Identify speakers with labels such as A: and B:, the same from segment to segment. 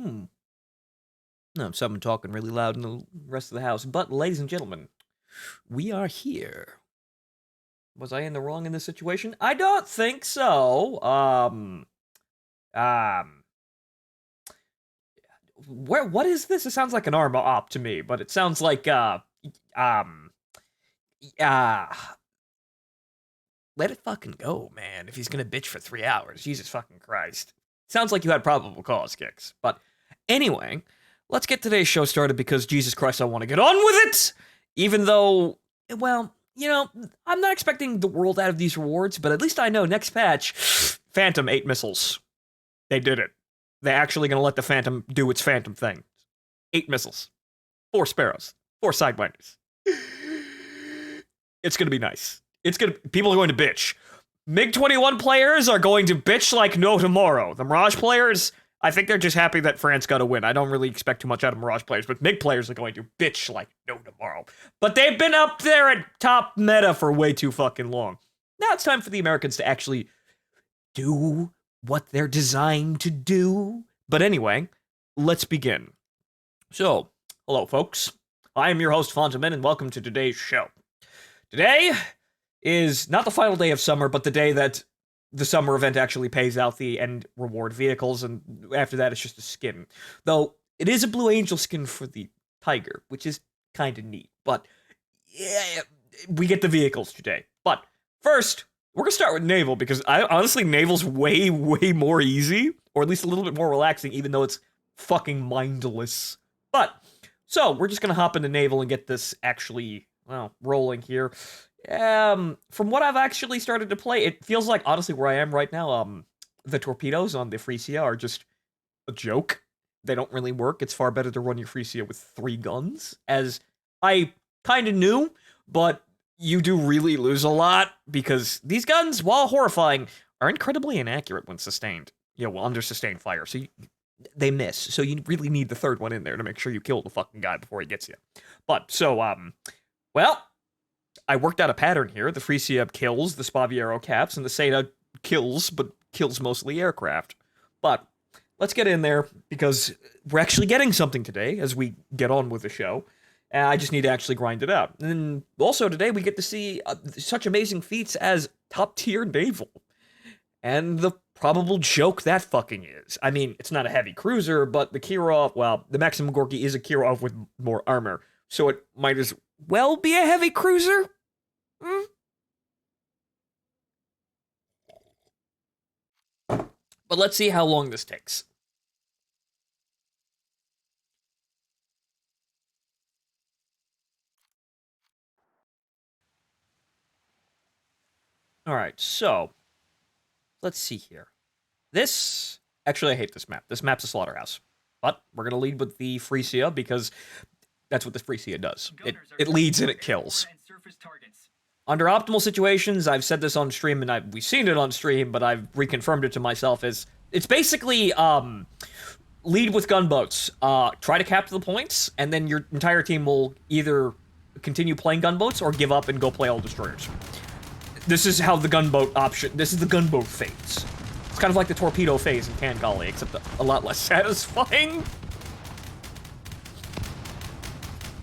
A: No, someone talking really loud in the rest of the house. But, ladies and gentlemen, we are here. Was I in the wrong in this situation? I don't think so. What is this? It sounds like an arm op to me, but it sounds like, um, uh, let it fucking go, man. If he's gonna bitch for 3 hours, Jesus fucking Christ. Sounds like you had probable cause, Kicks. But anyway, let's get today's show started because Jesus Christ, I want to get on with it! Even though, well, you know, I'm not expecting the world out of these rewards, but at least I know next patch, Phantom 8 missiles. They did it. They're actually going to let the Phantom do its Phantom thing. 8 missiles. 4 Sparrows. 4 Sidewinders. It's going to be nice. People are going to bitch. MiG-21 players are going to bitch like no tomorrow. The Mirage players, I think they're just happy that France got a win. I don't really expect too much out of Mirage players, but MiG players are going to bitch like no tomorrow. But they've been up there at top meta for way too fucking long. Now it's time for the Americans to actually do what they're designed to do. But anyway, let's begin. So, hello folks. I am your host, Phontomen, and welcome to today's show. Today is not the final day of summer, but the day that the summer event actually pays out the end reward vehicles, and after that it's just a skin. Though, it is a Blue Angel skin for the Tiger, which is kind of neat. But, yeah, we get the vehicles today. But, first, we're going to start with Naval, because honestly, Naval's way, way more easy, or at least a little bit more relaxing, even though it's fucking mindless. But, so, we're just going to hop into Naval and get this actually, well, rolling here. From what I've actually started to play, it feels like, honestly, where I am right now, the torpedoes on the Frisia are just a joke. They don't really work. It's far better to run your Frisia with 3 guns, as I kind of knew, but you do really lose a lot, because these guns, while horrifying, are incredibly inaccurate when sustained. You know, under sustained fire, so they miss. So you really need the 3rd one in there to make sure you kill the fucking guy before he gets you. But, so, well, I worked out a pattern here. The Frisia kills, the S.U.M.M.E.R caps, and the Seda kills, but kills mostly aircraft. But let's get in there, because we're actually getting something today as we get on with the show. And I just need to actually grind it out. And then also today we get to see such amazing feats as top-tier naval. And the probable joke that fucking is. I mean, it's not a heavy cruiser, but the Kirov, well, the Maximum Gorky is a Kirov with more armor. So it might as well be a heavy cruiser? But let's see how long this takes. Alright, so let's see here. Actually, I hate this map. This map's a slaughterhouse. But we're going to lead with the Frisia, because that's what the Frisia does. It leads and it kills. Under optimal situations, I've said this on stream, and we've seen it on stream, but I've reconfirmed it to myself, it's basically, lead with gunboats. Try to capture the points, and then your entire team will either continue playing gunboats or give up and go play all destroyers. This is how the gunboat option, this is the gunboat phase. It's kind of like the torpedo phase in Cancali, except a lot less satisfying.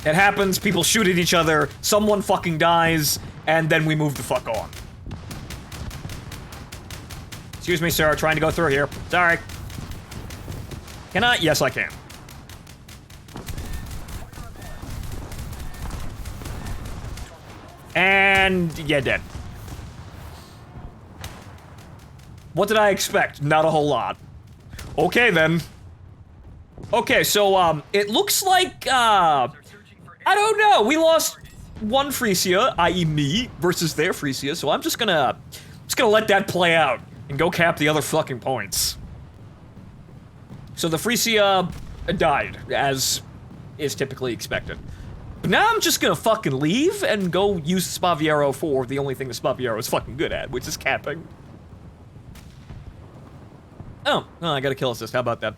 A: It happens, people shoot at each other, someone fucking dies, and then we move the fuck on. Excuse me, sir, trying to go through here. Sorry. Can I? Yes, I can. And yeah, dead. What did I expect? Not a whole lot. Okay, then. Okay, so, it looks like, I don't know. We lost one Frisia, i.e. me, versus their Frisia, so I'm just gonna let that play out and go cap the other fucking points. So the Frisia died, as is typically expected. But now I'm just gonna fucking leave and go use the S.U.M.M.E.R for the only thing the S.U.M.M.E.R is fucking good at, which is capping. Oh, well, I got a kill assist, how about that?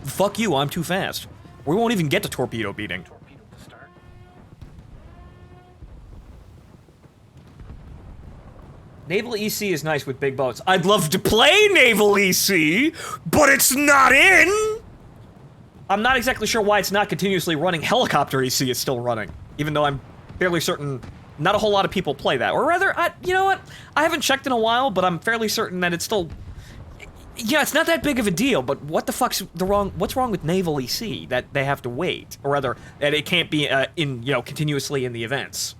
A: Fuck you, I'm too fast. We won't even get to torpedo beating. Naval EC is nice with big boats. I'd love to play Naval EC, but it's not in! I'm not exactly sure why it's not continuously running. Helicopter EC is still running, even though I'm fairly certain not a whole lot of people play that. Or rather, you know what? I haven't checked in a while, but I'm fairly certain that it's still... Yeah, it's not that big of a deal, but what the fuck's what's wrong with Naval EC that they have to wait? Or rather, that it can't be continuously in the events.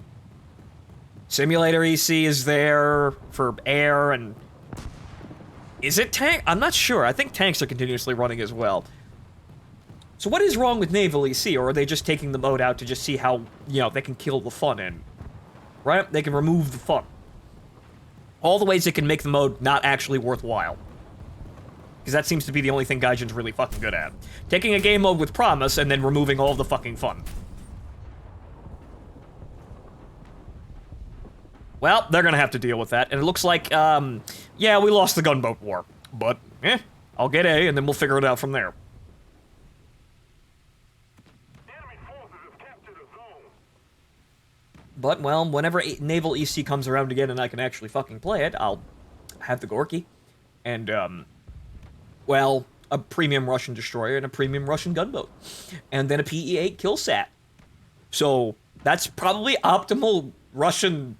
A: Simulator EC is there for air and... Is it tank? I'm not sure. I think tanks are continuously running as well. So what is wrong with Naval EC, or are they just taking the mode out to just see how, they can kill the fun in? Right? They can remove the fun. All the ways they can make the mode not actually worthwhile. Because that seems to be the only thing Gaijin's really fucking good at. Taking a game mode with promise and then removing all the fucking fun. Well, they're gonna have to deal with that, and it looks like, yeah, we lost the gunboat war. But, I'll get A, and then we'll figure it out from there. But, well, whenever Naval EC comes around again and I can actually fucking play it, I'll have the Gorky. And, well, a premium Russian destroyer and a premium Russian gunboat. And then a PE-8 killsat. So, that's probably optimal Russian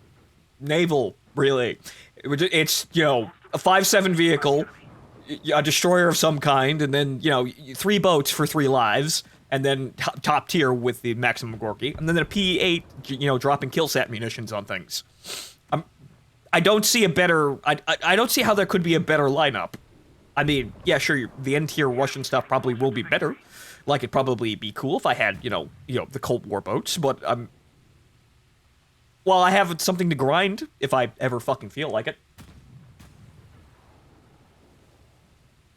A: naval, really. It's, a 5-7 vehicle, a destroyer of some kind, and then, 3 boats for 3 lives, and then top tier with the maximum Gorky, and then a PE-8, dropping killsat munitions on things. I don't see a better... I don't see how there could be a better lineup. I mean, yeah, sure, the N-tier Russian stuff probably will be better. Like, it'd probably be cool if I had, the Cold War boats, but, well, I have something to grind if I ever fucking feel like it.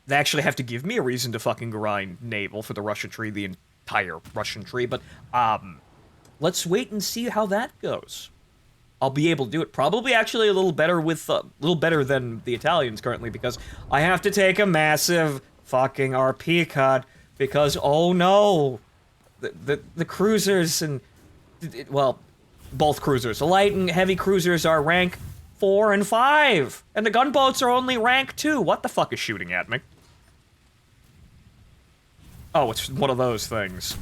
A: They actually have to give me a reason to fucking grind naval for the Russian tree, the entire Russian tree, but, let's wait and see how that goes. I'll be able to do it probably actually a little better than the Italians currently, because I have to take a massive fucking RP cut, because, oh no, the cruisers and, well, both cruisers, the light and heavy cruisers are rank 4 and 5, and the gunboats are only rank 2. What the fuck is shooting at me? Oh, it's one of those things.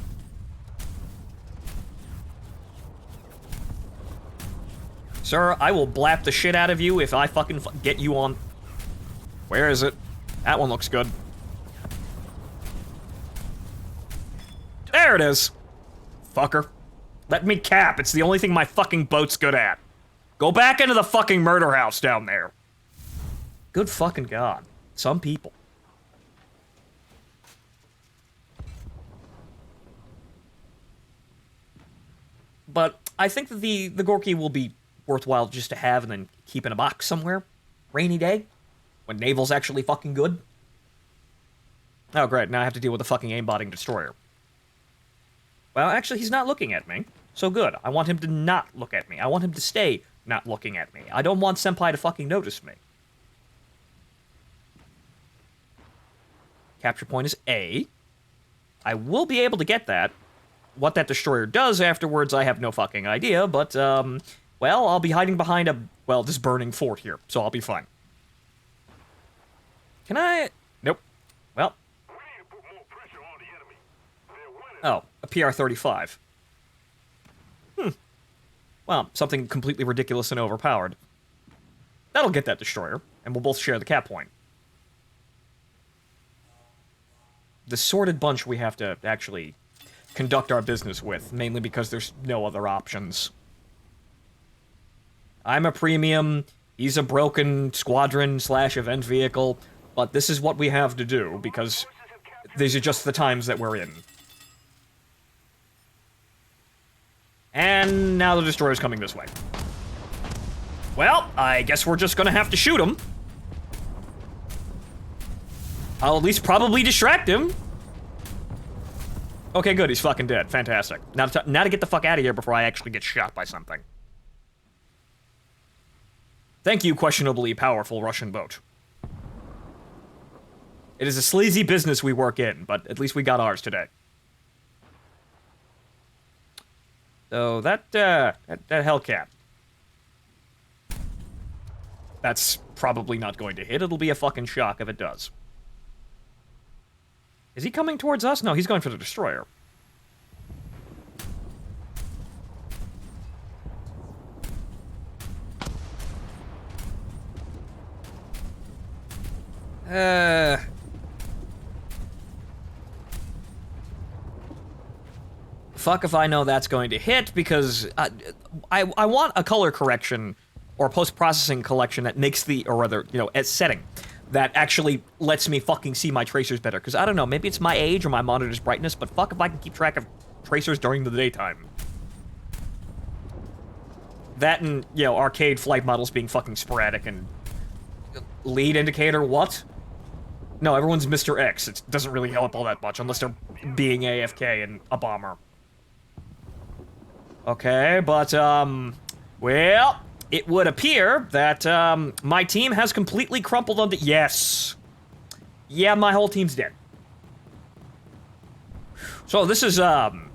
A: Sir, I will blap the shit out of you if I fucking get you on... Where is it? That one looks good. There it is! Fucker. Let me cap, it's the only thing my fucking boat's good at. Go back into the fucking murder house down there. Good fucking god. Some people. But I think that the Gorky will be worthwhile just to have and then keep in a box somewhere. Rainy day. When naval's actually fucking good. Oh great, now I have to deal with a fucking aimbotting destroyer. Well, actually, he's not looking at me. So good. I want him to not look at me. I want him to stay not looking at me. I don't want Senpai to fucking notice me. Capture point is A. I will be able to get that. What that destroyer does afterwards, I have no fucking idea, but, well, I'll be hiding behind this burning fort here, so I'll be fine. Can I? Nope. Well. Oh, a PR-35. Well, something completely ridiculous and overpowered. That'll get that destroyer, and we'll both share the cap point. The sorted bunch we have to actually conduct our business with, mainly because there's no other options. I'm a premium, he's a broken squadron/event vehicle, but this is what we have to do, because these are just the times that we're in. And now the destroyer's coming this way. Well, I guess we're just gonna have to shoot him. I'll at least probably distract him. Okay, good, he's fucking dead. Fantastic. Now to get the fuck out of here before I actually get shot by something. Thank you, questionably powerful Russian boat. It is a sleazy business we work in, but at least we got ours today. So that Hellcat. That's probably not going to hit. It'll be a fucking shock if it does. Is he coming towards us? No, he's going for the destroyer. Fuck if I know that's going to hit, because I want a color correction or post-processing collection that makes the, or rather, you know, as setting that actually lets me fucking see my tracers better. Because I don't know, maybe it's my age or my monitor's brightness, but fuck if I can keep track of tracers during the daytime. That and, you know, arcade flight models being fucking sporadic and lead indicator, what? No, everyone's Mr. X. It doesn't really help all that much unless they're being AFK in a bomber. Okay, but, well, it would appear that, my team has completely crumpled onto— yes. Yeah, my whole team's dead. So this is gonna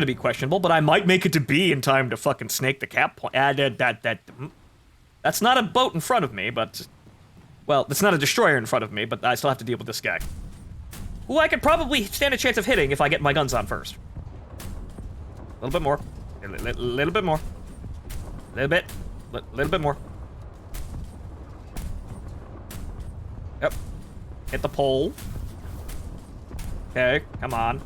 A: be questionable, but I might make it to B in time to fucking snake the cap point. That's not a boat in front of me, but, well, it's not a destroyer in front of me, but I still have to deal with this guy, who I could probably stand a chance of hitting if I get my guns on first. A little bit more. A little bit more. A little bit. Little bit more. Yep. Hit the pole. Okay, come on.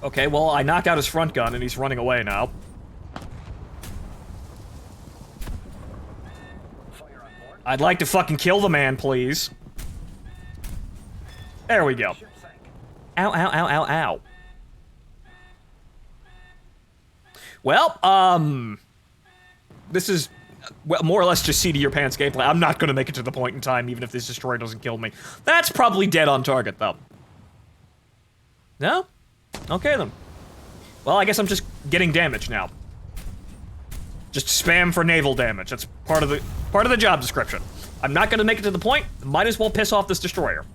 A: Okay, well, I knocked out his front gun and he's running away now. I'd like to fucking kill the man, please. There we go. Ow, ow, ow, ow, ow. Well, this is, well, more or less just seat of your pants gameplay. I'm not gonna make it to the point in time, even if this destroyer doesn't kill me. That's probably dead on target, though. No? Okay, then. Well, I guess I'm just getting damage now. Just spam for naval damage. That's part of the job description. I'm not gonna make it to the point. Might as well piss off this destroyer.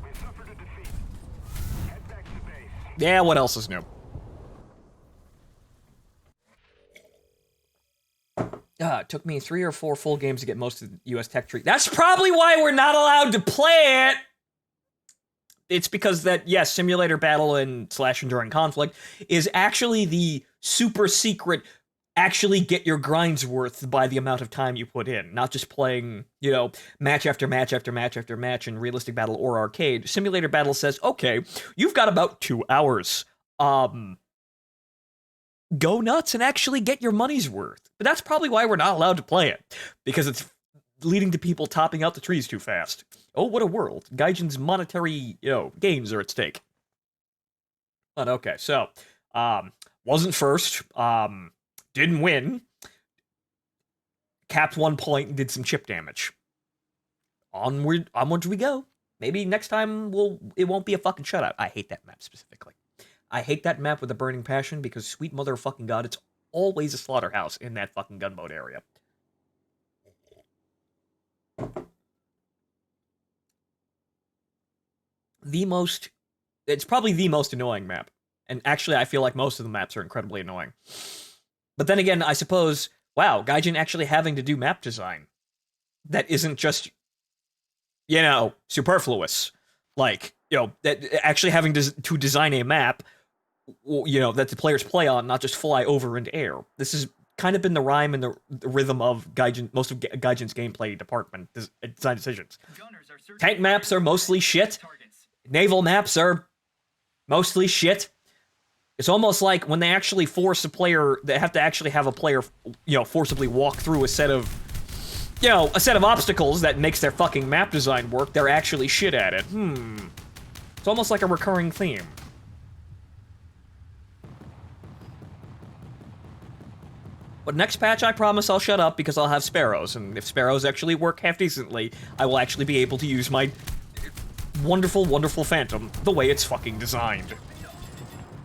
B: We suffered a defeat. Head back to base.
A: Yeah, what else is new? It took me 3 or 4 full games to get most of the US tech tree. That's probably why we're not allowed to play it! It's because that, yes, simulator battle and / enduring conflict is actually the super secret, actually get your grinds worth by the amount of time you put in. Not just playing, you know, match after match after match after match in realistic battle or arcade. Simulator battle says, okay, you've got about 2 hours. Go nuts and actually get your money's worth. But that's probably why we're not allowed to play it. Because it's leading to people topping out the trees too fast. Oh, what a world. Gaijin's monetary, you know, gains are at stake. But okay, so, wasn't first, didn't win, capped 1 point and did some chip damage. Onward we go. Maybe next time it won't be a fucking shutout. I hate that map specifically. I hate that map with a burning passion because, sweet motherfucking god, it's always a slaughterhouse in that fucking gunboat area. It's probably the most annoying map. And actually, I feel like most of the maps are incredibly annoying. But then again, I suppose, wow, Gaijin actually having to do map design that isn't just, you know, superfluous. Like, you know, that actually having to design a map, you know, that the players play on, not just fly over into air. This has kind of been the rhyme and the rhythm of Gaijin, most of Gaijin's gameplay department design decisions. Tank maps are mostly shit. Naval maps are mostly shit. It's almost like when they actually force a player, they have to actually have a player, you know, forcibly walk through a set of, you know, a set of obstacles that makes their fucking map design work, they're actually shit at it. It's almost like a recurring theme. But next patch, I promise I'll shut up because I'll have sparrows, and if sparrows actually work half-decently, I will actually be able to use my wonderful, wonderful Phantom the way it's fucking designed.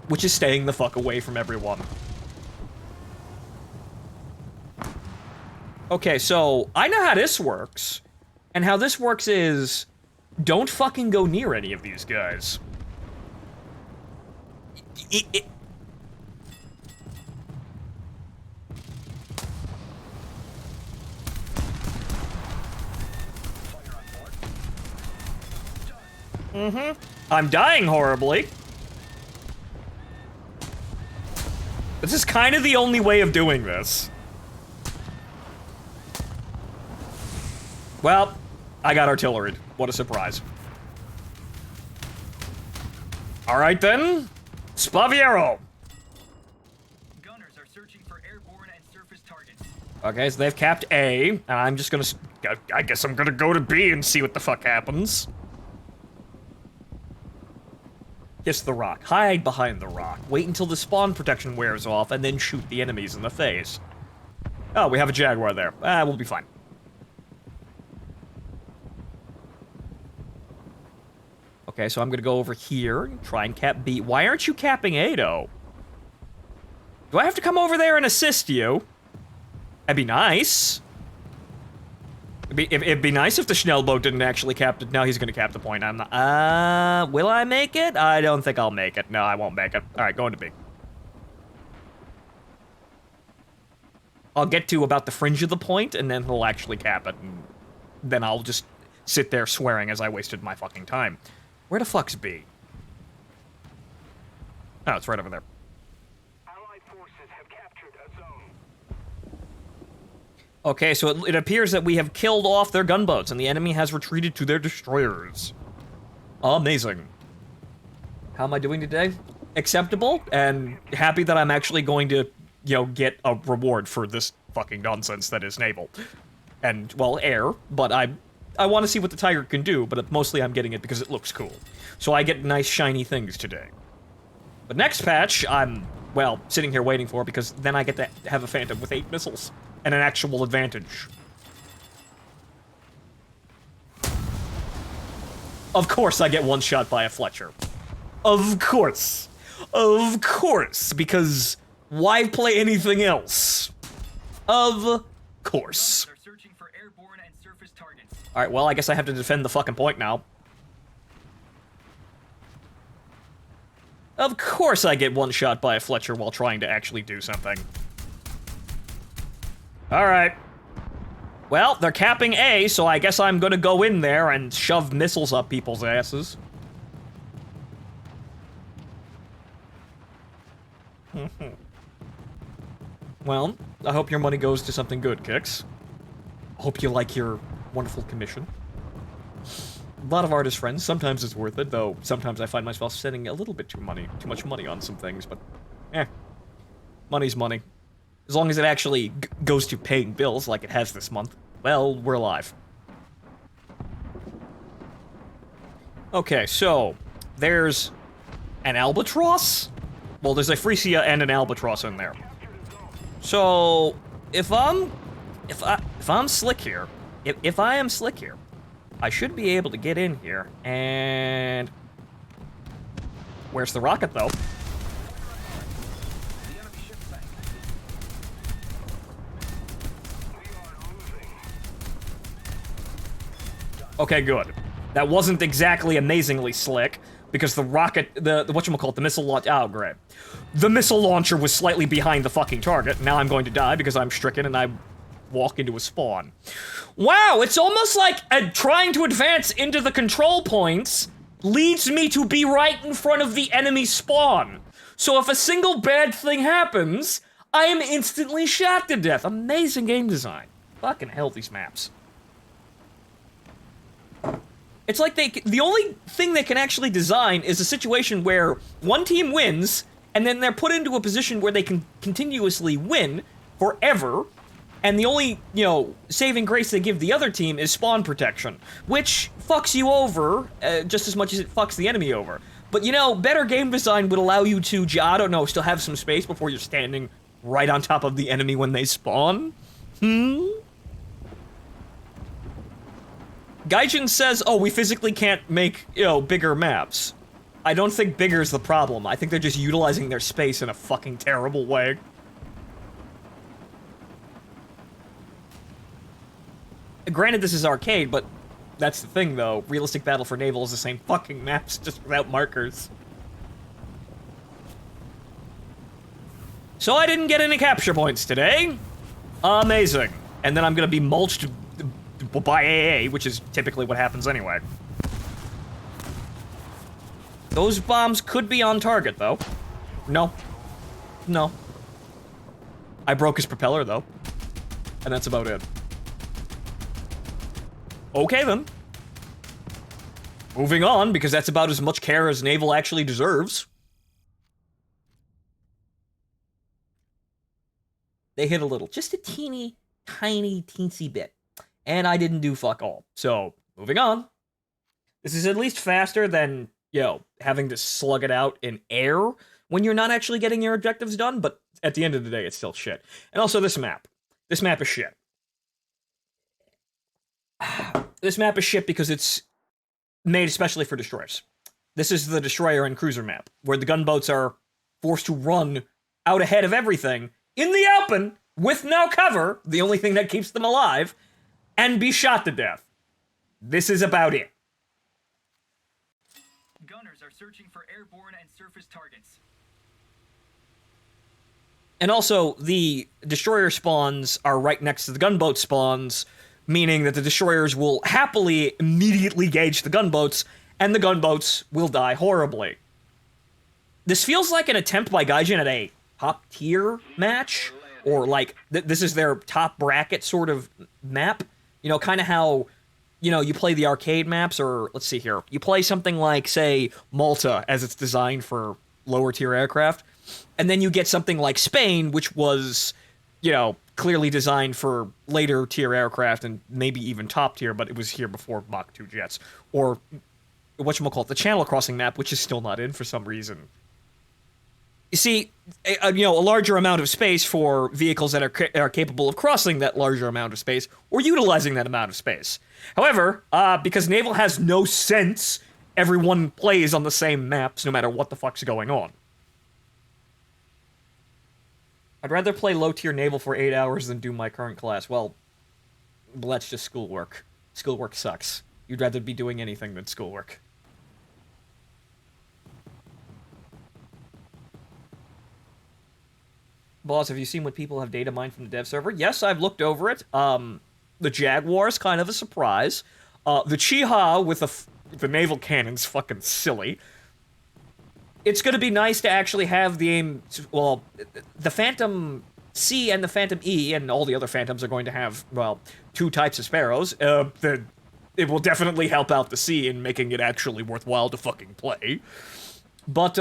A: Which is staying the fuck away from everyone. Okay, so I know how this works. And how this works is, don't fucking go near any of these guys. I'm dying horribly. This is kind of the only way of doing this. Well, I got artillery. What a surprise. Alright then. Spaviero!
B: Gunners are searching for airborne and surface targets.
A: Okay, so they've capped A, and I'm just gonna... I guess I'm gonna go to B and see what the fuck happens. Kiss the rock. Hide behind the rock. Wait until the spawn protection wears off, and then shoot the enemies in the face. Oh, we have a Jaguar there. We'll be fine. Okay, so I'm gonna go over here and try and cap B. Why aren't you capping A, though? Do I have to come over there and assist you? That'd be nice. It'd be nice if the Schnell boat didn't actually cap it. No, he's gonna cap the point. I'm not. Will I make it? I don't think I'll make it. No, I won't make it. Alright, going to B. I'll get to about the fringe of the point, and then he'll actually cap it. And then I'll just sit there swearing as I wasted my fucking time. Where the fuck's B? Oh, it's right over there.
B: Allied forces have captured a zone.
A: Okay, so it appears that we have killed off their gunboats, and the enemy has retreated to their destroyers. Amazing. How am I doing today? Acceptable, and happy that I'm actually going to, you know, get a reward for this fucking nonsense that is naval. And, well, air, but I want to see what the Tiger can do, but mostly I'm getting it because it looks cool. So I get nice shiny things today. But next patch, I'm, well, sitting here waiting for, because then I get to have a Phantom with 8 missiles and an actual advantage. Of course I get one shot by a Fletcher. Of course. Of course, because why play anything else? Of course.
B: They're searching for airborne and surface targets.
A: Alright, well, I guess I have to defend the fucking point now. Of course I get one shot by a Fletcher while trying to actually do something. Alright. Well, they're capping A, so I guess I'm gonna go in there and shove missiles up people's asses. Well, I hope your money goes to something good, Kix. Hope you like your wonderful commission. A lot of artist friends, sometimes it's worth it, though sometimes I find myself spending a little bit too much money on some things, but money's money. As long as it actually goes to paying bills like it has this month, well, we're alive. Okay, so there's an albatross? Well, there's a Frisia and an albatross in there. So if I'm slick here, if I am slick here, I should be able to get in here, and... Where's the rocket, though? Okay, good. That wasn't exactly amazingly slick, because the rocket, the whatchamacallit, the missile launch, oh, great. The missile launcher was slightly behind the fucking target. Now I'm going to die because I'm stricken and I walk into a spawn. Wow, it's almost like trying to advance into the control points leads me to be right in front of the enemy spawn. So if a single bad thing happens, I am instantly shot to death. Amazing game design. Fucking hell, these maps. It's like the only thing they can actually design is a situation where one team wins, and then they're put into a position where they can continuously win forever, and the only, you know, saving grace they give the other team is spawn protection, which fucks you over just as much as it fucks the enemy over. But, you know, better game design would allow you to, I don't know, still have some space before you're standing right on top of the enemy when they spawn? Gaijin says, oh, we physically can't make, you know, bigger maps. I don't think bigger is the problem. I think they're just utilizing their space in a fucking terrible way. Granted, this is arcade, but That's the thing, though. Realistic Battle for Naval is the same fucking maps, just without markers. So I didn't get any capture points today. Amazing. And then I'm gonna be mulched by AA, which is typically what happens anyway. Those bombs could be on target, though. No. No. I broke his propeller, though. And that's about it. Okay, then. Moving on, because that's about as much care as Naval actually deserves. They hit a little. Just a teeny, tiny, teensy bit. And I didn't do fuck all. So, moving on. This is at least faster than, having to slug it out in air when you're not actually getting your objectives done, but at the end of the day, it's still shit. And also this map. This map is shit. This map is shit because it's made especially for destroyers. This is the destroyer and cruiser map, where the gunboats are forced to run out ahead of everything in the open with no cover, the only thing that keeps them alive, and be shot to death. This is about it.
B: Gunners are searching for airborne and surface targets.
A: And also, the destroyer spawns are right next to the gunboat spawns, meaning that the destroyers will happily immediately gauge the gunboats, and the gunboats will die horribly. This feels like an attempt by Gaijin at a top-tier match, or like, this is their top bracket sort of map. Kind of how, you play the arcade maps, or, let's see here, you play something like, say, Malta, as it's designed for lower-tier aircraft, and then you get something like Spain, which was, clearly designed for later-tier aircraft, and maybe even top-tier, but it was here before Mach 2 jets. Or, whatchamacallit, the Channel Crossing map, which is still not in for some reason. You see, a larger amount of space for vehicles that are capable of crossing that larger amount of space, or utilizing that amount of space. However, because Naval has no sense, everyone plays on the same maps no matter what the fuck's going on. I'd rather play low-tier Naval for 8 hours than do my current class. Well, that's just schoolwork. Schoolwork sucks. You'd rather be doing anything than schoolwork. Boss, have you seen what people have data mined from the dev server? Yes, I've looked over it. The Jaguar's kind of a surprise. The Chiha with the naval cannon's fucking silly. It's going to be nice to actually have the aim... Well, the Phantom C and the Phantom E, and all the other Phantoms are going to have, well, 2 types of Sparrows. It will definitely help out the C in making it actually worthwhile to fucking play. But,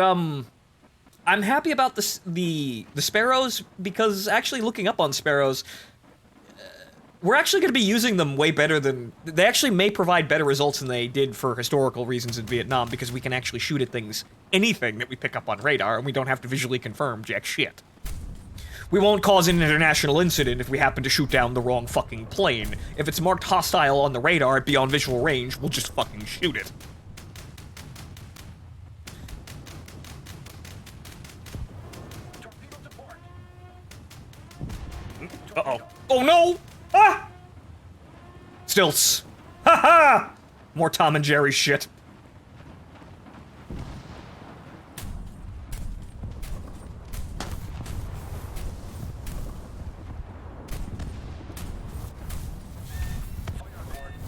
A: I'm happy about the Sparrows, because actually looking up on Sparrows, we're actually going to be using them way better than... They actually may provide better results than they did for historical reasons in Vietnam, because we can actually shoot at things, anything that we pick up on radar, and we don't have to visually confirm jack shit. We won't cause an international incident if we happen to shoot down the wrong fucking plane. If it's marked hostile on the radar beyond visual range, we'll just fucking shoot it. Uh-oh. Oh no! Ah! Stilts. Ha ha! More Tom and Jerry shit.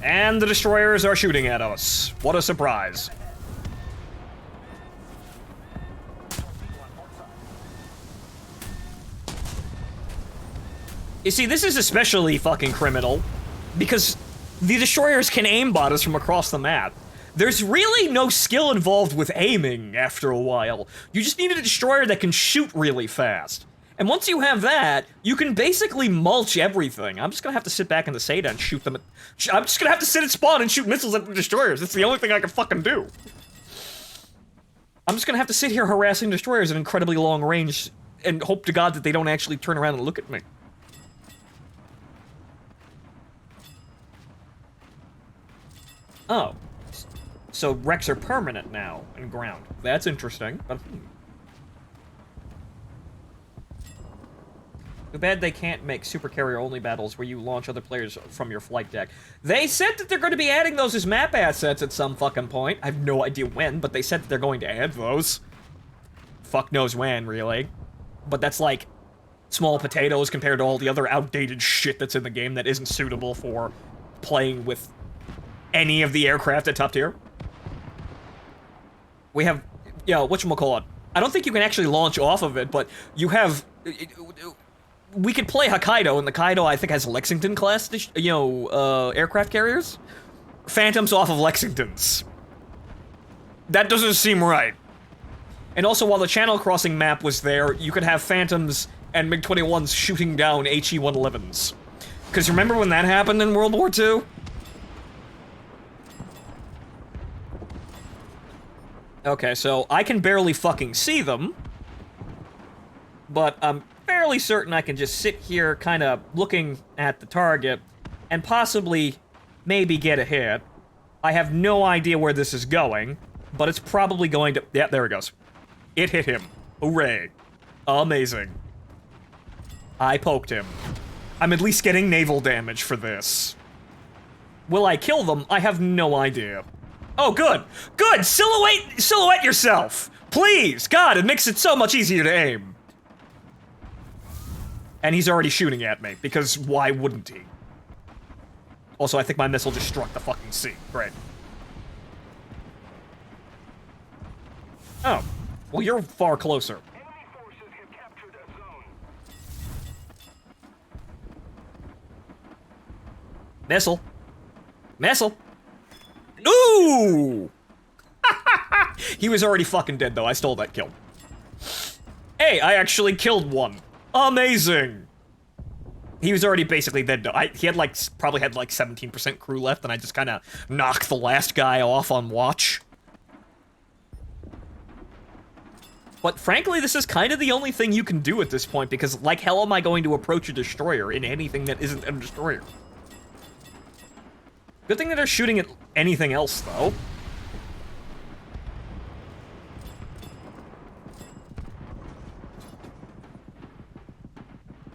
A: And the destroyers are shooting at us. What a surprise. You see, this is especially fucking criminal, because the destroyers can aimbot us from across the map. There's really no skill involved with aiming after a while. You just need a destroyer that can shoot really fast. And once you have that, you can basically mulch everything. I'm just gonna have to sit back in the Seda and shoot them I'm just gonna have to sit at spawn and shoot missiles at the destroyers. That's the only thing I can fucking do. I'm just gonna have to sit here harassing destroyers at incredibly long range and hope to God that they don't actually turn around and look at me. Oh. So wrecks are permanent now in ground. That's interesting, but... Too bad they can't make super carrier-only battles where you launch other players from your flight deck. They said that they're going to be adding those as map assets at some fucking point. I have no idea when, but they said that they're going to add those. Fuck knows when, really. But that's like small potatoes compared to all the other outdated shit that's in the game that isn't suitable for playing with any of the aircraft at top tier. We have, whatchamacallit. I don't think you can actually launch off of it, but you have... We could play Hokkaido, and the Kaido, I think, has Lexington-class, aircraft carriers? Phantoms off of Lexingtons. That doesn't seem right. And also, while the Channel Crossing map was there, you could have Phantoms and MiG-21s shooting down HE-111s. Because remember when that happened in World War II? Okay, so I can barely fucking see them, but I'm fairly certain I can just sit here kind of looking at the target and possibly maybe get a hit. I have no idea where this is going, but it's probably going to... Yeah, there it goes. It hit him. Hooray. Amazing. I poked him. I'm at least getting naval damage for this. Will I kill them? I have no idea. Oh, good. Good! Silhouette yourself! Please! God, it makes it so much easier to aim. And he's already shooting at me, because why wouldn't he? Also, I think my missile just struck the fucking sea. Great. Oh. Well, you're far closer.
C: Enemy forces have captured a zone.
A: Missile. Missile. Ooh! He was already fucking dead, though. I stole that kill. Hey, I actually killed one. Amazing! He was already basically dead, though. He had, probably had, 17% crew left, and I just kind of knocked the last guy off on watch. But frankly, this is kind of the only thing you can do at this point, because like hell am I going to approach a destroyer in anything that isn't a destroyer? Good thing that they're shooting at anything else, though.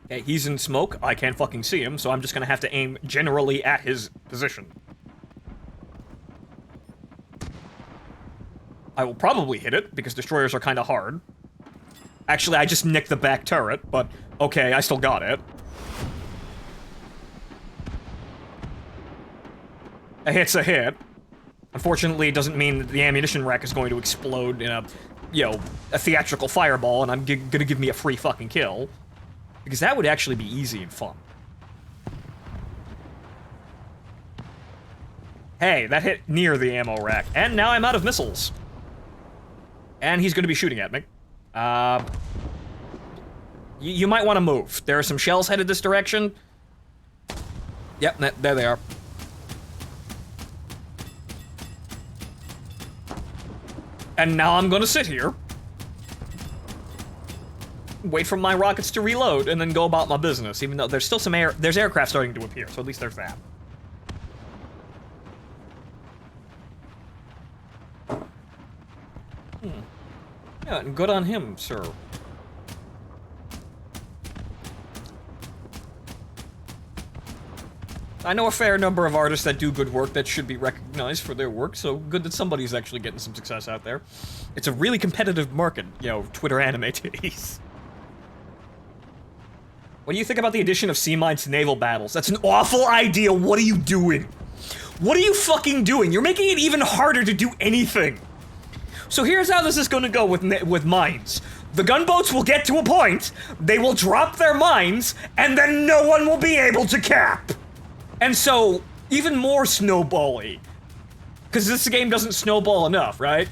A: Okay, he's in smoke. I can't fucking see him, so I'm just gonna have to aim generally at his position. I will probably hit it, because destroyers are kind of hard. Actually, I just nicked the back turret, but okay, I still got it. A hit's a hit. Unfortunately, it doesn't mean that the ammunition rack is going to explode in a, a theatrical fireball, and I'm gonna give me a free fucking kill. Because that would actually be easy and fun. Hey, that hit near the ammo rack, and now I'm out of missiles. And he's gonna be shooting at me. You might want to move. There are some shells headed this direction. Yep, there they are. And now I'm gonna sit here, wait for my rockets to reload, and then go about my business, even though there's still there's aircraft starting to appear, so at least there's that. Yeah, and good on him, sir. I know a fair number of artists that do good work that should be recognized for their work, so good that somebody's actually getting some success out there. It's a really competitive market, Twitter anime titties. What do you think about the addition of sea mines to naval battles? That's an awful idea. What are you doing? What are you fucking doing? You're making it even harder to do anything. So here's how this is gonna go with mines. The gunboats will get to a point, they will drop their mines, and then no one will be able to cap. And so, even more snowball-y. Because this game doesn't snowball enough, right?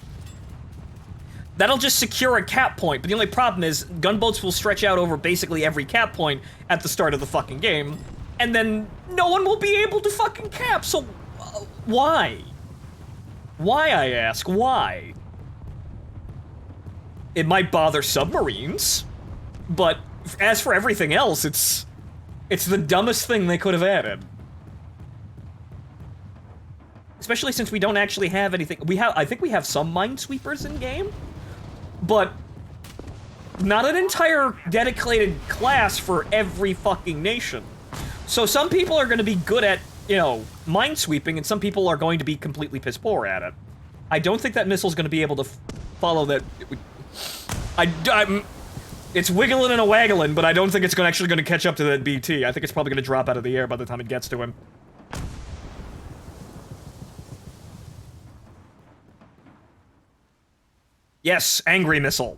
A: That'll just secure a cap point, but the only problem is, gunboats will stretch out over basically every cap point at the start of the fucking game, and then no one will be able to fucking cap, so why? Why, I ask, why? It might bother submarines, but as for everything else, it's the dumbest thing they could have added. Especially since we don't actually have anything. I think we have some minesweepers in game, but not an entire dedicated class for every fucking nation. So some people are going to be good at, you know, minesweeping, and some people are going to be completely piss poor at it. I don't think that missile's going to be able to follow that. It's wiggling and a waggling, but I don't think it's actually going to catch up to that BT. I think it's probably going to drop out of the air by the time it gets to him. Yes, angry missile.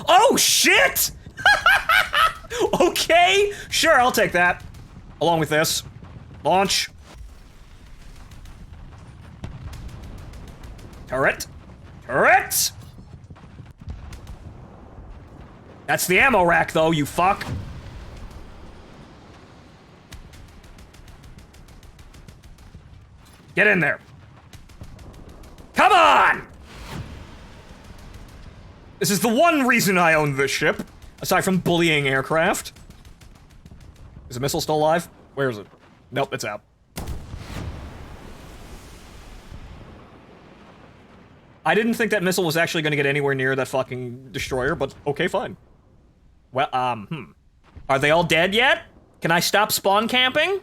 A: Oh, shit! Okay, sure, I'll take that. Along with this. Launch. Turret. Turret! That's the ammo rack, though, you fuck. Get in there. Come on! This is the one reason I own this ship, aside from bullying aircraft. Is the missile still alive? Where is it? Nope, it's out. I didn't think that missile was actually going to get anywhere near that fucking destroyer, but okay, fine. Well, Are they all dead yet? Can I stop spawn camping?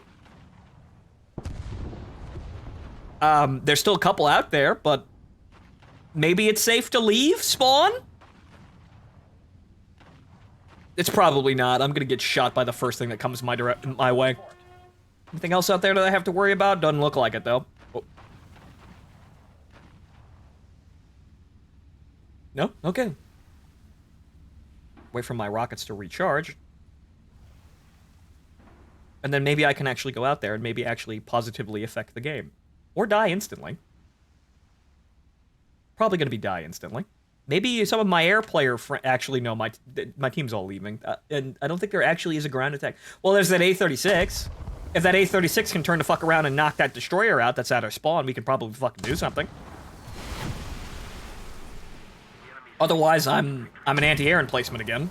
A: There's still a couple out there, but maybe it's safe to leave spawn? It's probably not. I'm gonna get shot by the first thing that comes my way. Anything else out there that I have to worry about? Doesn't look like it, though. Oh. No? Okay. Wait for my rockets to recharge. And then maybe I can actually go out there and maybe actually positively affect the game. Or die instantly. Probably gonna be die instantly. Maybe some of my air player actually, no, my team's all leaving. And I don't think there actually is a ground attack. Well, there's that A-36. If that A-36 can turn the fuck around and knock that destroyer out that's at our spawn, we can probably fucking do something. Otherwise, I'm an anti-air emplacement again.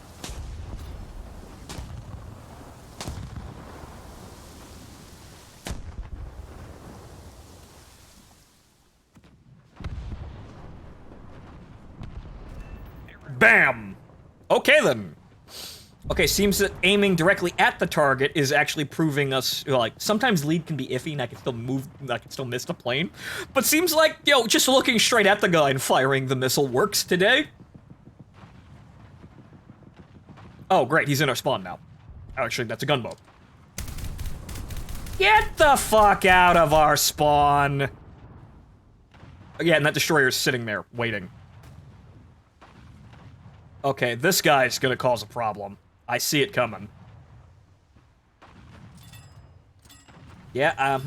A: Bam! Okay, then. Okay, seems that aiming directly at the target is actually proving us, like, sometimes lead can be iffy and I can still miss the plane. But seems like, yo, just looking straight at the guy and firing the missile works today. Oh, great, he's in our spawn now. Actually, that's a gunboat. Get the fuck out of our spawn! Yeah, and that destroyer's sitting there, waiting. Okay, this guy's gonna cause a problem. I see it coming. Yeah,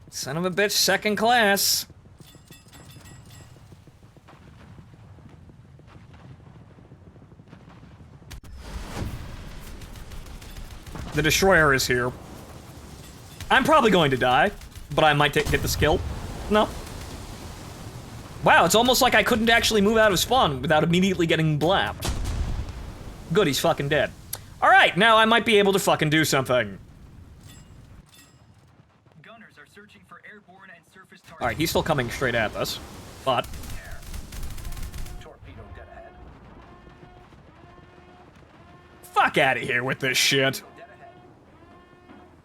A: Son of a bitch, second class. The destroyer is here. I'm probably going to die, but I might get this kill. No. Wow, it's almost like I couldn't actually move out of spawn without immediately getting blapped. Good, he's fucking dead. Alright, now I might be able to fucking do something.
B: Gunners are searching for airborne and surface targets.
A: Alright, he's still coming straight at us, but...
C: Torpedo dead ahead.
A: Fuck out of here with this shit.
C: Dead ahead.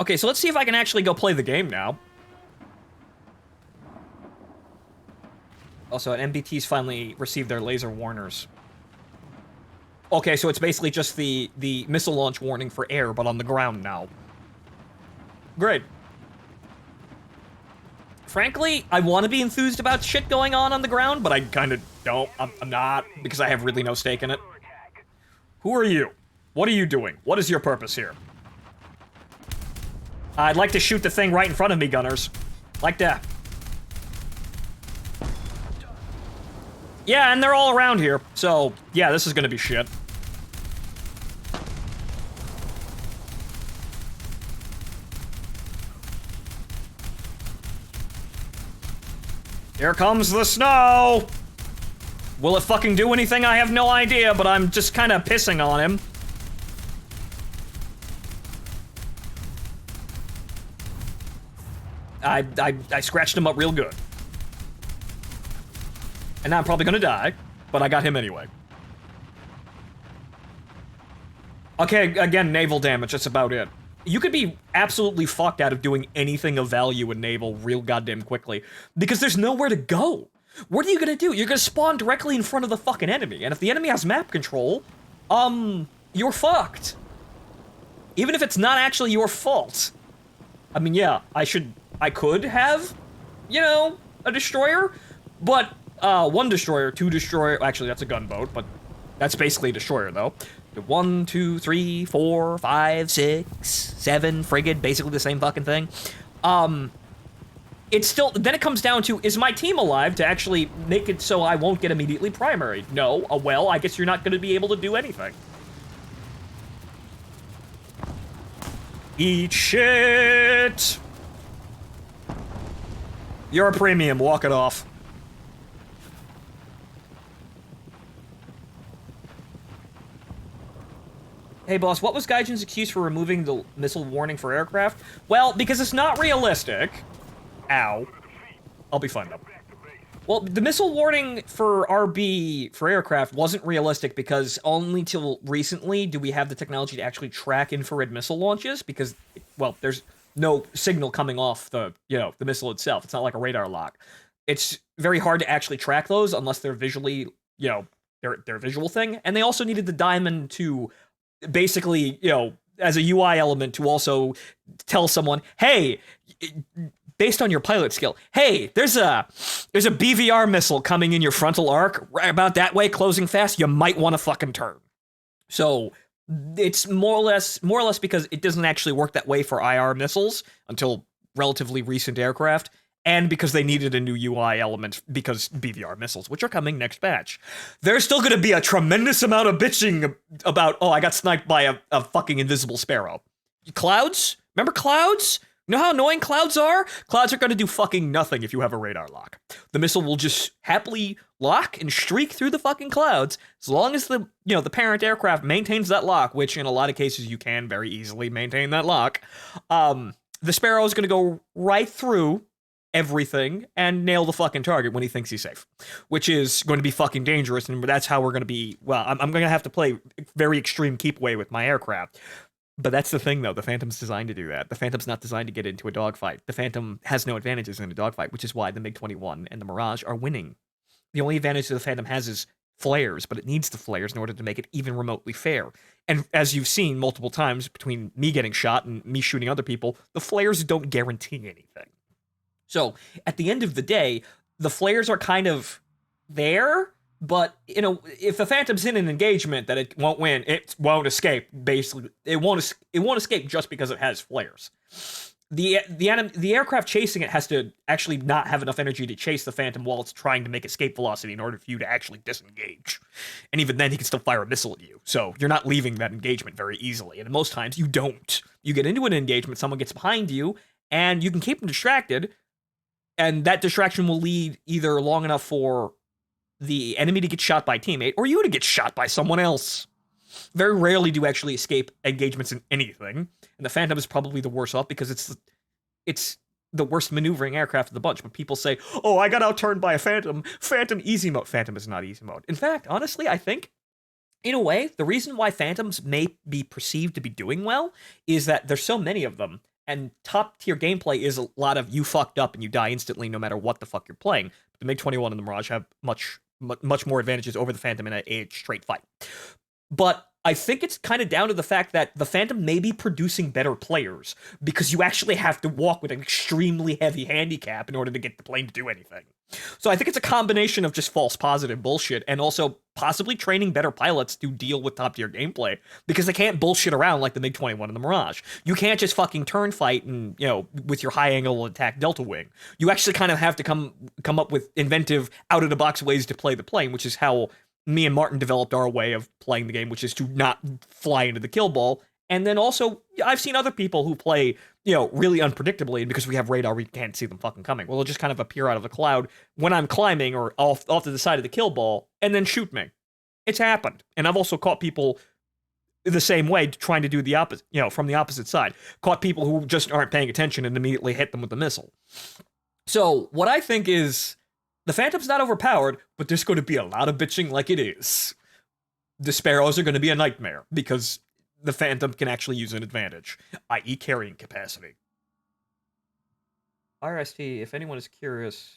A: Okay, so let's see if I can actually go play the game now. Also, MBT's finally received their laser warners. Okay, so it's basically just the missile launch warning for air, but on the ground now. Great. Frankly, I want to be enthused about shit going on the ground, but I kind of don't. I'm not, because I have really no stake in it. Who are you? What are you doing? What is your purpose here? I'd like to shoot the thing right in front of me, gunners. Like that. Yeah, and they're all around here, so, yeah, this is gonna be shit. Here comes the snow! Will it fucking do anything? I have no idea, but I'm just kind of pissing on him. I scratched him up real good. And now I'm probably gonna die, but I got him anyway. Okay, again, naval damage, that's about it. You could be absolutely fucked out of doing anything of value in naval real goddamn quickly, because there's nowhere to go. What are you gonna do? You're gonna spawn directly in front of the fucking enemy, and if the enemy has map control, you're fucked. Even if it's not actually your fault. I mean, yeah, I could have, you know, a destroyer, but, one destroyer, two destroyer, actually that's a gunboat, but that's basically a destroyer though. 1, 2, 3, 4, 5, 6, 7 frigate, basically the same fucking thing. It's still, then it comes down to, is my team alive to actually make it so I won't get immediately primary? No, well, I guess you're not gonna be able to do anything. Eat shit! You're a premium, walk it off. Hey boss, what was Gaijin's excuse for removing the missile warning for aircraft? Well, because it's not realistic. Ow. I'll be fine though. Well, the missile warning for RB for aircraft wasn't realistic because only till recently do we have the technology to actually track infrared missile launches because, well, there's no signal coming off the, you know, the missile itself. It's not like a radar lock. It's very hard to actually track those unless they're visually, you know, they're a visual thing. And they also needed the diamond to basically, you know, as a UI element to also tell someone, hey, based on your pilot skill, hey, there's a BVR missile coming in your frontal arc right about that way, closing fast. You might want to fucking turn. So it's more or less because it doesn't actually work that way for IR missiles until relatively recent aircraft. And because they needed a new UI element because BVR missiles, which are coming next batch. There's still going to be a tremendous amount of bitching about, oh, I got sniped by a fucking invisible sparrow. Clouds? Remember clouds? You know how annoying clouds are? Clouds are going to do fucking nothing if you have a radar lock. The missile will just happily lock and streak through the fucking clouds as long as the, you know, the parent aircraft maintains that lock, which in a lot of cases you can very easily maintain that lock. The sparrow is going to go right through everything and nail the fucking target when he thinks he's safe, which is going to be fucking dangerous. And that's how we're going to be. Well, I'm going to have to play very extreme keep away with my aircraft. But that's the thing, though. The Phantom's designed to do that. The Phantom's not designed to get into a dogfight. The Phantom has no advantages in a dogfight, which is why the MiG-21 and the Mirage are winning. The only advantage that the Phantom has is flares, but it needs the flares in order to make it even remotely fair. And as you've seen multiple times between me getting shot and me shooting other people, the flares don't guarantee anything. So, at the end of the day, the flares are kind of there, but, you know, if the Phantom's in an engagement that it won't win, it won't escape, basically. It won't escape just because it has flares. The aircraft chasing it has to actually not have enough energy to chase the Phantom while it's trying to make escape velocity in order for you to actually disengage. And even then, he can still fire a missile at you. So, you're not leaving that engagement very easily. And most times, you don't. You get into an engagement, someone gets behind you, and you can keep them distracted, and that distraction will lead either long enough for the enemy to get shot by a teammate or you to get shot by someone else. Very rarely do you actually escape engagements in anything. And the Phantom is probably the worst off because it's the worst maneuvering aircraft of the bunch. But people say, oh, I got outturned by a Phantom. Phantom easy mode. Phantom is not easy mode. In fact, honestly, I think, in a way, the reason why Phantoms may be perceived to be doing well is that there's so many of them. And top-tier gameplay is a lot of you fucked up and you die instantly no matter what the fuck you're playing. But the MiG-21 and the Mirage have much more advantages over the Phantom in a straight fight. But I think it's kind of down to the fact that the Phantom may be producing better players because you actually have to walk with an extremely heavy handicap in order to get the plane to do anything. So I think it's a combination of just false positive bullshit and also possibly training better pilots to deal with top-tier gameplay because they can't bullshit around like the MiG-21 and the Mirage. You can't just fucking turn fight and, you know, with your high-angle attack delta wing. You actually kind of have to come up with inventive, out-of-the-box ways to play the plane, which is how me and Martin developed our way of playing the game, which is to not fly into the kill ball. And then also, I've seen other people who play, you know, really unpredictably, and because we have radar, we can't see them fucking coming. Well, they'll just kind of appear out of the cloud when I'm climbing or off to the side of the kill ball, and then shoot me. It's happened. And I've also caught people the same way, trying to do the opposite, from the opposite side. Caught people who just aren't paying attention and immediately hit them with the missile. So what I think is, the Phantom's not overpowered, but there's going to be a lot of bitching like it is. The Sparrows are going to be a nightmare, because the Phantom can actually use an advantage, i.e. carrying capacity. RST, if anyone is curious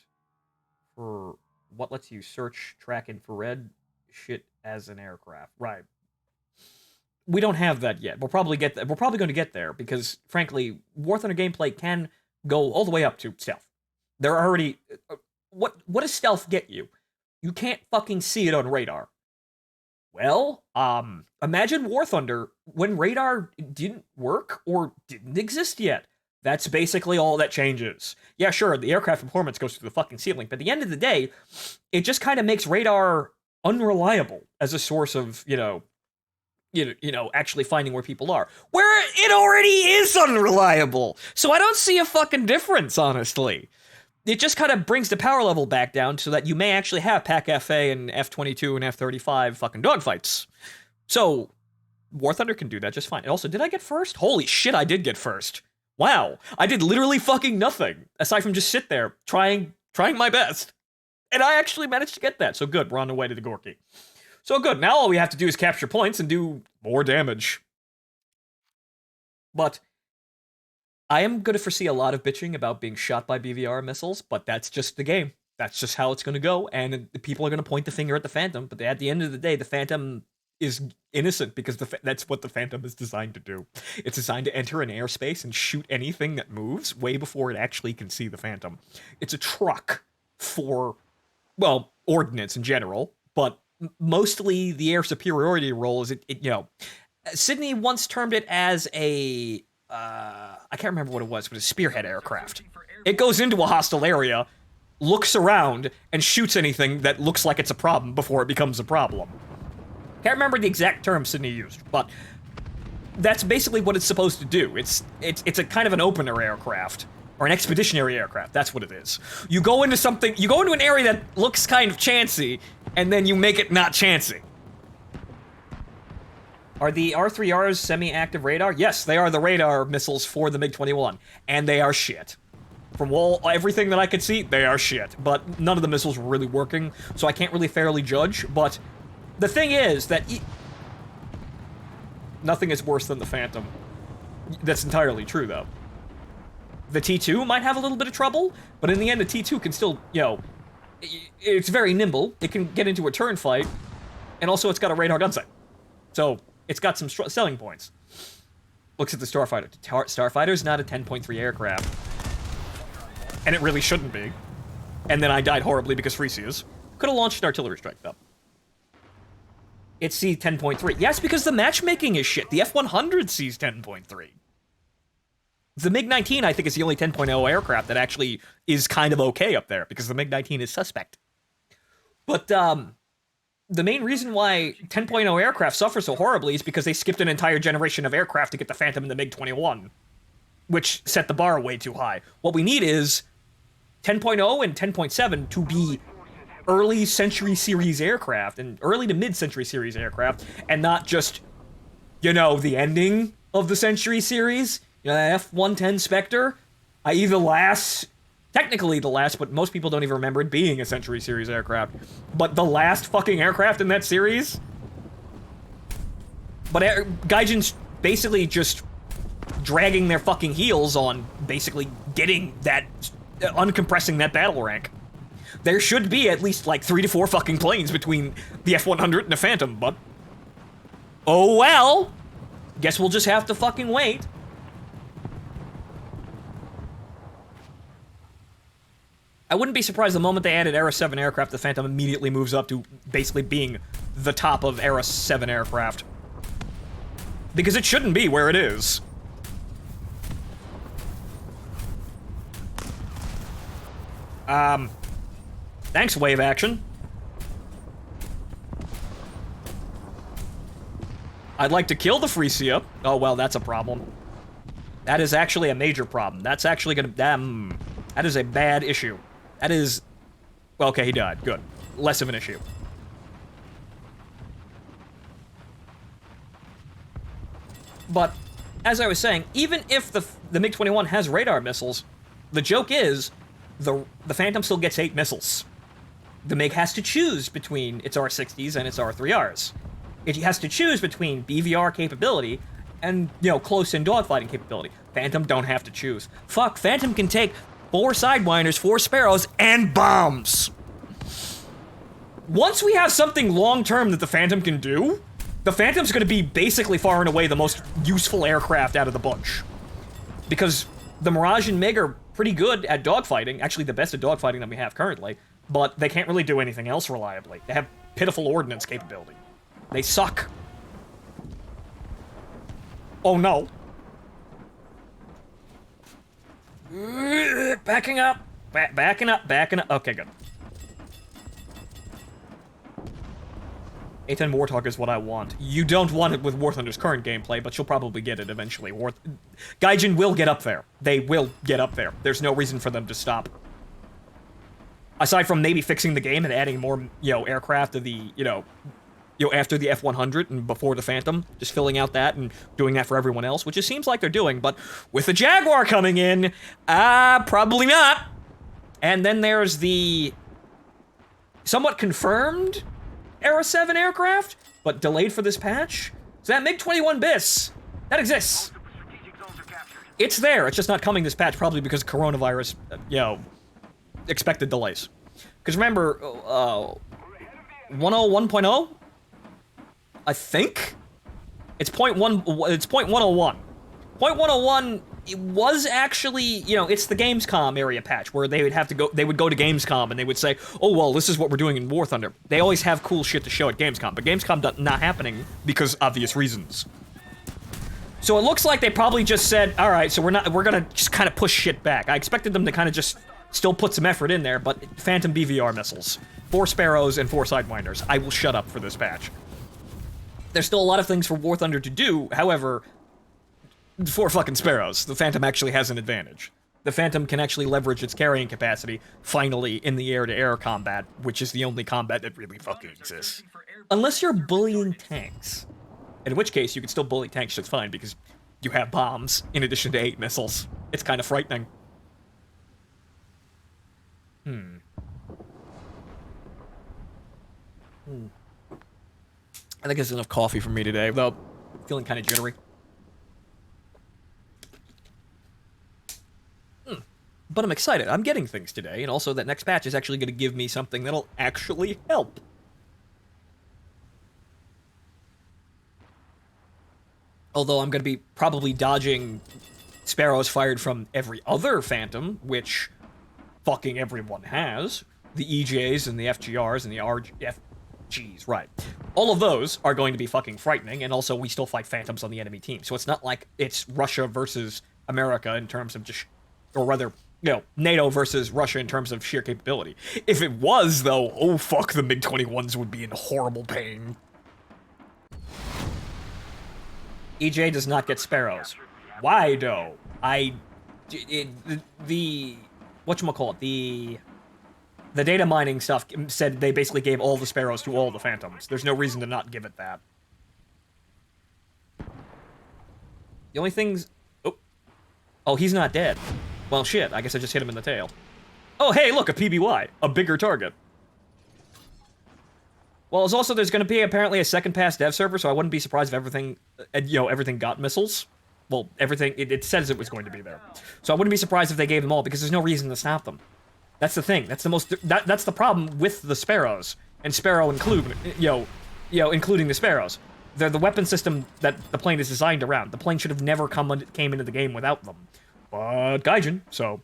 A: for what lets you search, track infrared shit as an aircraft. Right. We don't have that yet. We'll probably get that. We're probably going to get there, because, frankly, War Thunder gameplay can go all the way up to stealth. They're already... What does stealth get you? You can't fucking see it on radar. Well, imagine War Thunder when radar didn't work or didn't exist yet. That's basically all that changes. Yeah, sure, the aircraft performance goes through the fucking ceiling, but at the end of the day, it just kind of makes radar unreliable as a source of, actually finding where people are. Where it already is unreliable! So I don't see a fucking difference, honestly. It just kind of brings the power level back down so that you may actually have PAC-FA and F-22 and F-35 fucking dogfights. So, War Thunder can do that just fine. And also, did I get first? Holy shit, I did get first. Wow. I did literally fucking nothing, aside from just sit there, trying my best. And I actually managed to get that, so good, we're on the way to the Gorky. So good, now all we have to do is capture points and do more damage. But I am going to foresee a lot of bitching about being shot by BVR missiles, but that's just the game. That's just how it's going to go, and the people are going to point the finger at the Phantom, but at the end of the day, the Phantom is innocent, because that's what the Phantom is designed to do. It's designed to enter an airspace and shoot anything that moves way before it actually can see the Phantom. It's a truck for, well, ordnance in general, but mostly the air superiority role is, Sydney once termed it as a... I can't remember what it was, but a spearhead aircraft. It goes into a hostile area, looks around, and shoots anything that looks like it's a problem before it becomes a problem. Can't remember the exact term Sydney used, but that's basically what it's supposed to do. It's a kind of an opener aircraft, or an expeditionary aircraft. That's what it is. You go into an area that looks kind of chancy, and then you make it not chancy. Are the R3Rs semi-active radar? Yes, they are the radar missiles for the MiG-21, and they are shit. From everything that I could see, they are shit. But none of the missiles were really working, so I can't really fairly judge. But the thing is that nothing is worse than the Phantom. That's entirely true, though. The T2 might have a little bit of trouble, but in the end, the T2 can still, it's very nimble. It can get into a turn fight, and also it's got a radar gun sight. So it's got some selling points. Looks at the Starfighter. Starfighter's not a 10.3 aircraft. And it really shouldn't be. And then I died horribly because Frisia's. Could have launched an artillery strike, though. It sees 10.3. Yes, because the matchmaking is shit. The F-100 sees 10.3. The MiG-19, I think, is the only 10.0 aircraft that actually is kind of okay up there, because the MiG-19 is suspect. But, the main reason why 10.0 aircraft suffer so horribly is because they skipped an entire generation of aircraft to get the Phantom and the MiG-21, which set the bar way too high. What we need is 10.0 and 10.7 to be early Century Series aircraft, and early to mid-Century Series aircraft, and not just, the ending of the Century Series. F-110 Spectre, i.e. technically the last, but most people don't even remember it being a Century Series aircraft. But the last fucking aircraft in that series? But Gaijin's basically just dragging their fucking heels on basically getting that, uncompressing that battle rank. There should be at least, 3 to 4 fucking planes between the F-100 and the Phantom, but... oh well! Guess we'll just have to fucking wait. I wouldn't be surprised the moment they added Era 7 aircraft, the Phantom immediately moves up to basically being the top of Era 7 aircraft. Because it shouldn't be where it is. Thanks, wave action. I'd like to kill the Frisia. Oh, well, that's a problem. That is actually a major problem. That's actually gonna... that is a bad issue. That is... well, okay, he died. Good. Less of an issue. But, as I was saying, even if the MiG-21 has radar missiles, the joke is, the Phantom still gets 8 missiles. The MiG has to choose between its R-60s and its R-3Rs. It has to choose between BVR capability and, close-in dogfighting capability. Phantom don't have to choose. Fuck, Phantom can take 4 Sidewinders, 4 Sparrows, and bombs! Once we have something long-term that the Phantom can do, the Phantom's gonna be basically far and away the most useful aircraft out of the bunch. Because the Mirage and MiG are pretty good at dogfighting, actually the best at dogfighting that we have currently, but they can't really do anything else reliably. They have pitiful ordnance capability. They suck. Oh no. Backing up. Backing up. Okay, good. A10 Warthog is what I want. You don't want it with War Thunder's current gameplay, but you'll probably get it eventually. Gaijin will get up there. They will get up there. There's no reason for them to stop. Aside from maybe fixing the game and adding more, aircraft to the, after the F-100 and before the Phantom, just filling out that and doing that for everyone else, which it seems like they're doing, but with the Jaguar coming in, probably not. And then there's the somewhat confirmed Era 7 aircraft, but delayed for this patch. So that MiG-21 BIS, that exists. It's there, it's just not coming this patch, probably because of coronavirus, expected delays. Because remember, 101.0? I think? It's it's 0.101. 0.101, it was actually, it's the Gamescom area patch, where they would go to Gamescom and they would say, oh, well, this is what we're doing in War Thunder. They always have cool shit to show at Gamescom, but Gamescom not happening because obvious reasons. So it looks like they probably just said, all right, so we're gonna just kind of push shit back. I expected them to kind of just still put some effort in there, but Phantom BVR missiles, 4 Sparrows and 4 Sidewinders. I will shut up for this patch. There's still a lot of things for War Thunder to do, however, 4 fucking Sparrows. The Phantom actually has an advantage. The Phantom can actually leverage its carrying capacity, finally, in the air-to-air combat, which is the only combat that really fucking exists. Unless you're bullying tanks. In which case, you can still bully tanks just fine, because you have bombs, in addition to 8 missiles. It's kind of frightening. I think it's enough coffee for me today, though I'm feeling kind of jittery. But I'm excited. I'm getting things today, and also that next patch is actually going to give me something that'll actually help. Although I'm going to be probably dodging Sparrows fired from every other Phantom, which fucking everyone has. The EJs and the FGRs and the FGs, right. All of those are going to be fucking frightening, and also we still fight Phantoms on the enemy team. So it's not like it's Russia versus America in terms of just, or rather, NATO versus Russia in terms of sheer capability. If it was, though, oh fuck, the MiG-21s would be in horrible pain. EJ does not get Sparrows. Why, though? Whatchamacallit, the data mining stuff said they basically gave all the Sparrows to all the Phantoms. There's no reason to not give it that. The only things... Oh, he's not dead. Well, shit, I guess I just hit him in the tail. Oh, hey, look, a PBY. A bigger target. Well, there's going to be apparently a second pass dev server, so I wouldn't be surprised if everything, everything got missiles. Well, everything, it says it was going to be there. So I wouldn't be surprised if they gave them all, because there's no reason to stop them. That's the thing. That's that's the problem with the Sparrows, and Sparrow including the Sparrows. They're the weapon system that the plane is designed around. The plane should have never came into the game without them. But Gaijin, so...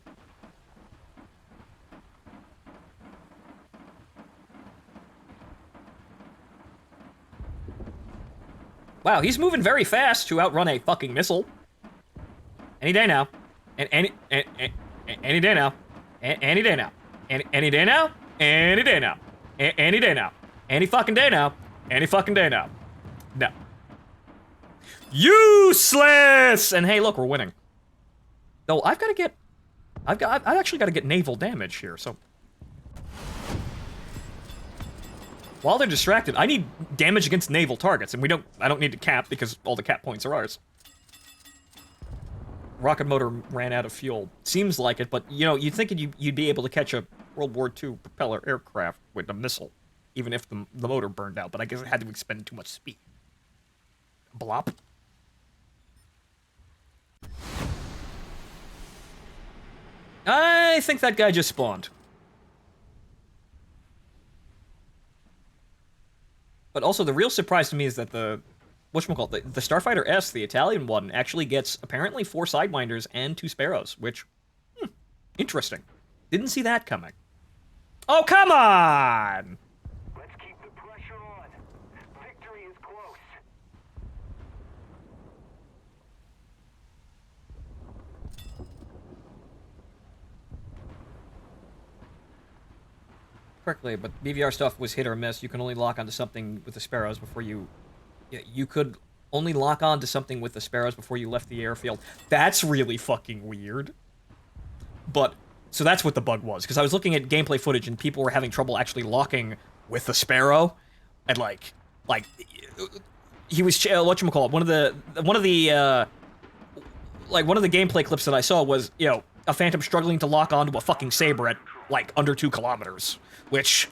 A: Wow, he's moving very fast to outrun a fucking missile. Any day now. Any day now. Any day now. Any day now. Any day now. Any day now. Any fucking day now. Any fucking day now. No. Useless! And hey, look, we're winning. Though I've actually got to get naval damage here, so... While they're distracted, I need damage against naval targets, and I don't need to cap because all the cap points are ours. rocket motor ran out of fuel. Seems like it, but you know, you'd think you'd be able to catch a World War II propeller aircraft with a missile, even if the motor burned out. But I guess it had to expend too much speed. Blop. I think that guy just spawned. But also, the real surprise to me is that the Starfighter S, the Italian one, actually gets apparently 4 Sidewinders and 2 Sparrows, which, interesting. Didn't see that coming. Oh, come on!
C: Let's keep the pressure on. Victory is close.
A: Correctly, but BVR stuff was hit or miss. You can only lock onto something with the Sparrows before you... Yeah, you could only lock onto something with the Sparrows before you left the airfield. That's really fucking weird. But, so that's what the bug was, because I was looking at gameplay footage and people were having trouble actually locking with the Sparrow, and like, he was, whatchamacallit, one of the gameplay clips that I saw was, you know, a Phantom struggling to lock onto a fucking Saber at, like, under 2 kilometers. Which,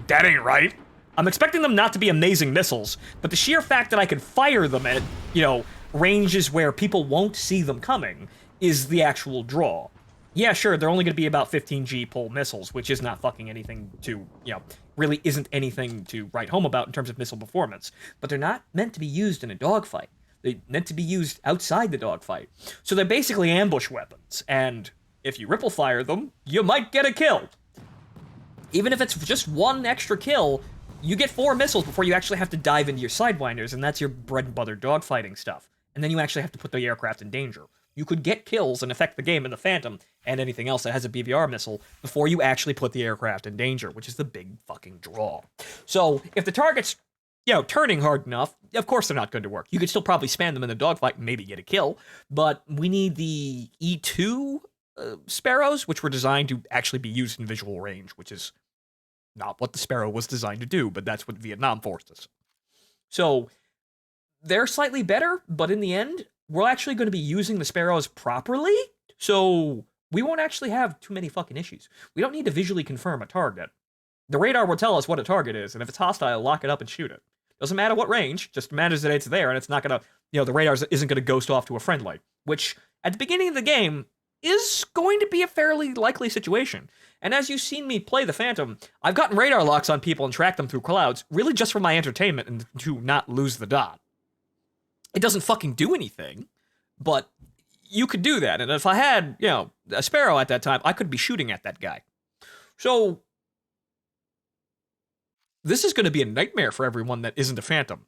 A: that ain't right. I'm expecting them not to be amazing missiles, but the sheer fact that I could fire them at, you know, ranges where people won't see them coming is the actual draw. Yeah, sure, they're only going to be about 15G pull missiles, which is not fucking anything to, you know, really isn't anything to write home about in terms of missile performance. But they're not meant to be used in a dogfight. They're meant to be used outside the dogfight. So they're basically ambush weapons, and if you ripple fire them, you might get a kill. Even if it's just 1 extra kill, you get 4 missiles before you actually have to dive into your Sidewinders, and that's your bread and butter dogfighting stuff. And then you actually have to put the aircraft in danger. You could get kills and affect the game in the Phantom, and anything else that has a BVR missile, before you actually put the aircraft in danger, which is the big fucking draw. So, if the target's, you know, turning hard enough, of course they're not going to work. You could still probably spam them in the dogfight and maybe get a kill, but we need the E2 Sparrows, which were designed to actually be used in visual range, which is not what the Sparrow was designed to do, but that's what Vietnam forced us. So, they're slightly better, but in the end, we're actually going to be using the Sparrows properly, so we won't actually have too many fucking issues. We don't need to visually confirm a target. The radar will tell us what a target is, and if it's hostile, lock it up and shoot it. Doesn't matter what range, just matters that it's there, and it's not going to, you know, the radar isn't going to ghost off to a friendly, which, at the beginning of the game, is going to be a fairly likely situation. And as you've seen me play the Phantom, I've gotten radar locks on people and tracked them through clouds, really just for my entertainment and to not lose the dot. It doesn't fucking do anything, but you could do that. And if I had, you know, a Sparrow at that time, I could be shooting at that guy. So, this is going to be a nightmare for everyone that isn't a Phantom.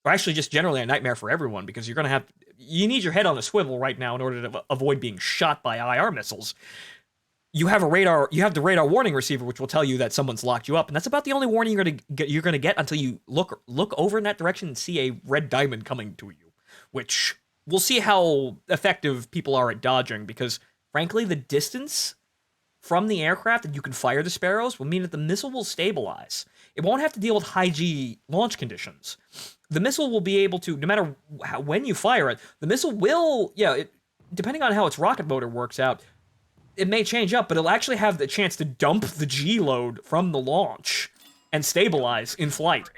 A: Or actually just generally a nightmare for everyone, because you're going to have... You need your head on a swivel right now in order to avoid being shot by IR missiles. You have a radar... You have the radar warning receiver, which will tell you that someone's locked you up, and that's about the only warning you're going to get until you look over in that direction and see a red diamond coming to you. Which, we'll see how effective people are at dodging, because, frankly, the distance from the aircraft that you can fire the Sparrows will mean that the missile will stabilize. It won't have to deal with high G launch conditions. The missile will be able to, no matter when you fire it, the missile will, depending on how its rocket motor works out, it may change up, but it'll actually have the chance to dump the G load from the launch and stabilize in flight.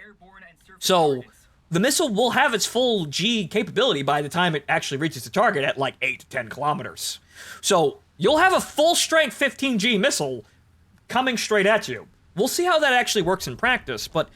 A: So, the missile will have its full G capability by the time it actually reaches the target at like 8 to 10 kilometers. So, you'll have a full-strength 15G missile coming straight at you. We'll see how that actually works in practice, but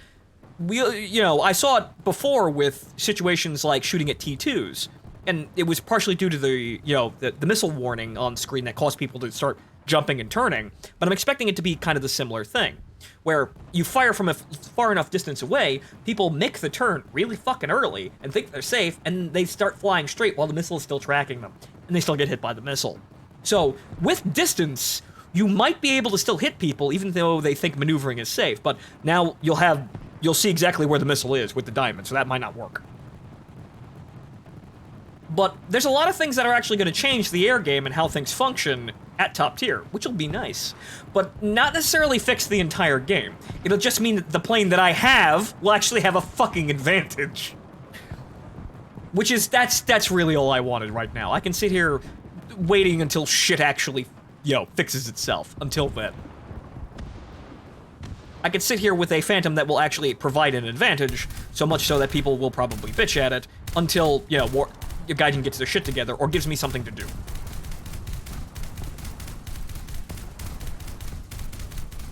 A: I saw it before with situations like shooting at T2s, and it was partially due to the missile warning on screen that caused people to start jumping and turning, but I'm expecting it to be kind of the similar thing, where you fire from a far enough distance away, people make the turn really fucking early and think they're safe, and they start flying straight while the missile is still tracking them, and they still get hit by the missile. So, with distance, you might be able to still hit people, even though they think maneuvering is safe, but now you'll see exactly where the missile is with the diamond, so that might not work. But there's a lot of things that are actually going to change the air game and how things function at top tier, which will be nice, but not necessarily fix the entire game. It'll just mean that the plane that I have will actually have a fucking advantage. Which is, that's really all I wanted right now. I can sit here waiting until shit actually, fixes itself. Until then. I could sit here with a Phantom that will actually provide an advantage, so much so that people will probably bitch at it, until, your Gaijin gets their shit together, or gives me something to do.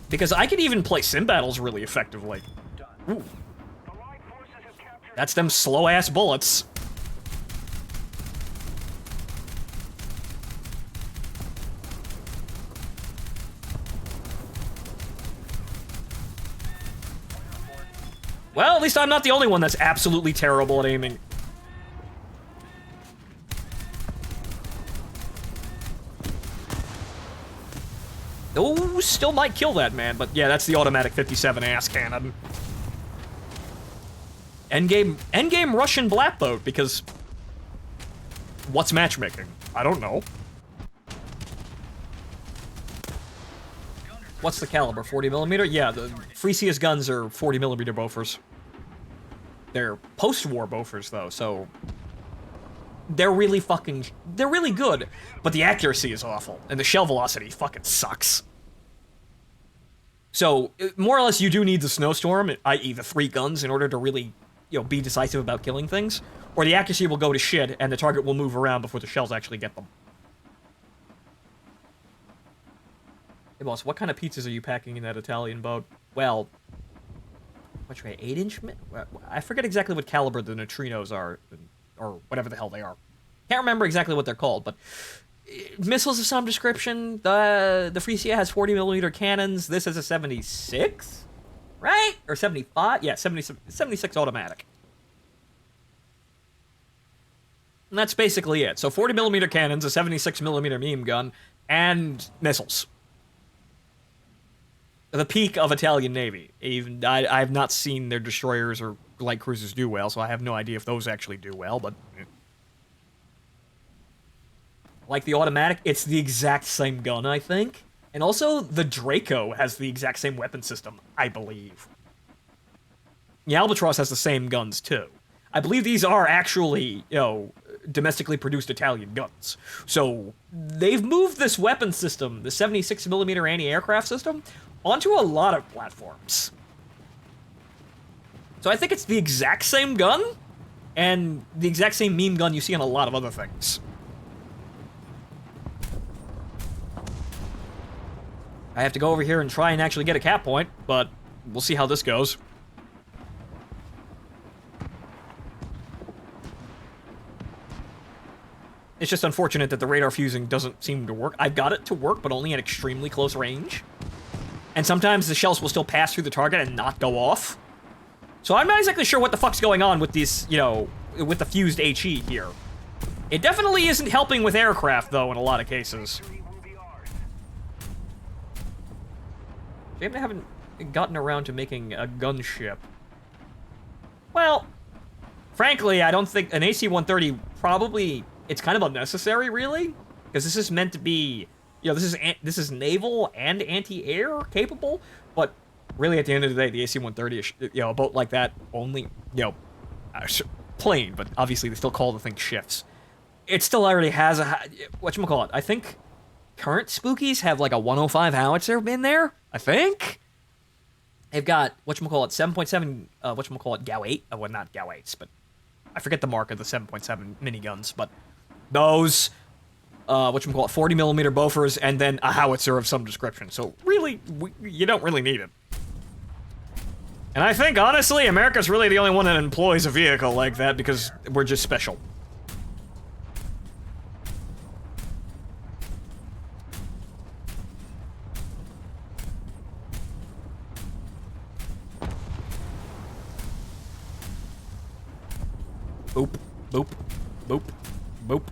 A: Because I could even play sim battles really effectively. Ooh. That's them slow-ass bullets. Well, at least I'm not the only one that's absolutely terrible at aiming. Oh, still might kill that man, but yeah, that's the automatic 57 ass cannon. Endgame Russian black boat, because what's matchmaking? I don't know. What's the caliber? 40mm? Yeah, the Frisia's guns are 40mm Bofors. They're post-war Bofors, though, so they're really good, but the accuracy is awful, and the shell velocity fucking sucks. So, more or less, you do need the snowstorm, i.e. the 3 guns, in order to really, be decisive about killing things, or the accuracy will go to shit, and the target will move around before the shells actually get them. Hey boss, what kind of pizzas are you packing in that Italian boat? Well, which way, 8-inch? I forget exactly what caliber the neutrinos are, or whatever the hell they are. Can't remember exactly what they're called, but missiles of some description. The Frisia has 40mm cannons. This is a 76, right? Or 75? Yeah, 76 automatic. And that's basically it. So 40mm cannons, a 76mm beam gun, and missiles. The peak of Italian Navy. Even I've not seen their destroyers or light cruisers do well, so I have no idea if those actually do well, but like the automatic, it's the exact same gun, I think. And also, the Draco has the exact same weapon system, I believe. The Albatross has the same guns, too. I believe these are actually, domestically produced Italian guns. So, they've moved this weapon system, the 76mm anti-aircraft system, onto a lot of platforms. So I think it's the exact same gun, and the exact same meme gun you see on a lot of other things. I have to go over here and try and actually get a cap point, but we'll see how this goes. It's just unfortunate that the radar fusing doesn't seem to work. I've got it to work, but only at extremely close range. And sometimes the shells will still pass through the target and not go off. So I'm not exactly sure what the fuck's going on with these, with the fused HE here. It definitely isn't helping with aircraft, though, in a lot of cases. Shame they haven't gotten around to making a gunship. Well, frankly, I don't think an AC-130 probably, it's kind of unnecessary, really, because this is meant to be, this is naval and anti-air capable, but really at the end of the day, the AC-130, a boat like that only, plane, but obviously they still call the thing shifts. It still already has a, whatchamacallit, I think current Spookies have like a 105 howitzer in there, I think. They've got, 7.7, Gau 8, well, not Gau 8s, but I forget the mark of the 7.7 miniguns, but those, 40mm Bofors, and then a howitzer of some description. So really, you don't really need it. And I think, honestly, America's really the only one that employs a vehicle like that because we're just special. Boop, boop, boop, boop,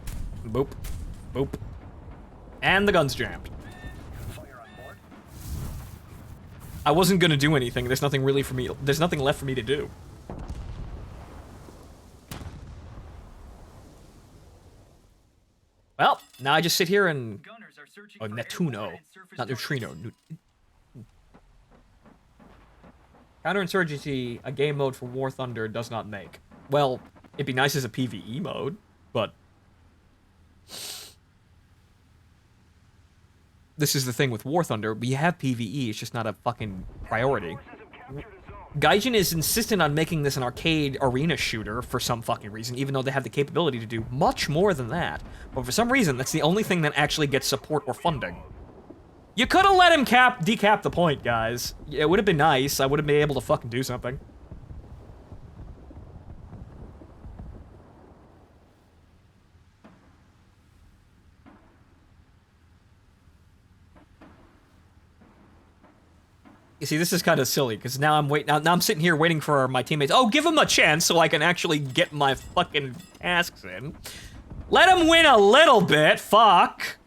A: boop, boop. And the gun's jammed. I wasn't gonna do anything. There's nothing really for me. There's nothing left for me to do. Well, now I just sit here and... Oh, Nettuno. Not Neutrino. Counterinsurgency, a game mode for War Thunder, does not make. Well, It'd be nice as a PvE mode, but this is the thing with War Thunder. We have PvE, it's just not a fucking priority.
C: Forces have captured a zone.
A: Gaijin is insistent on making this an arcade arena shooter for some fucking reason, even though they have the capability to do much more than that. But for some reason, that's the only thing that actually gets support or funding. You could have let him decap the point, guys. It would have been nice. I would have been able to fucking do something. You see, this is kind of silly, because now I'm now I'm sitting here waiting for my teammates. Oh, give him a chance so I can actually get my fucking tasks in. Let him win a little bit, fuck.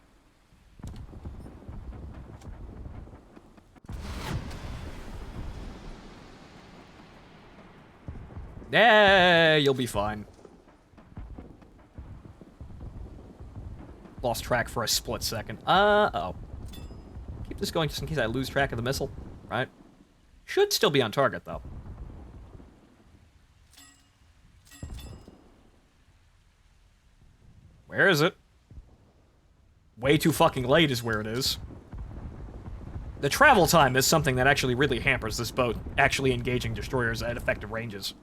A: Yeah, you'll be fine. Lost track for a split second. Uh-oh. Keep this going just in case I lose track of the missile, right? Should still be on target, though. Where is it? Way too fucking late is where it is. The travel time is something that actually really hampers this boat actually engaging destroyers at effective ranges.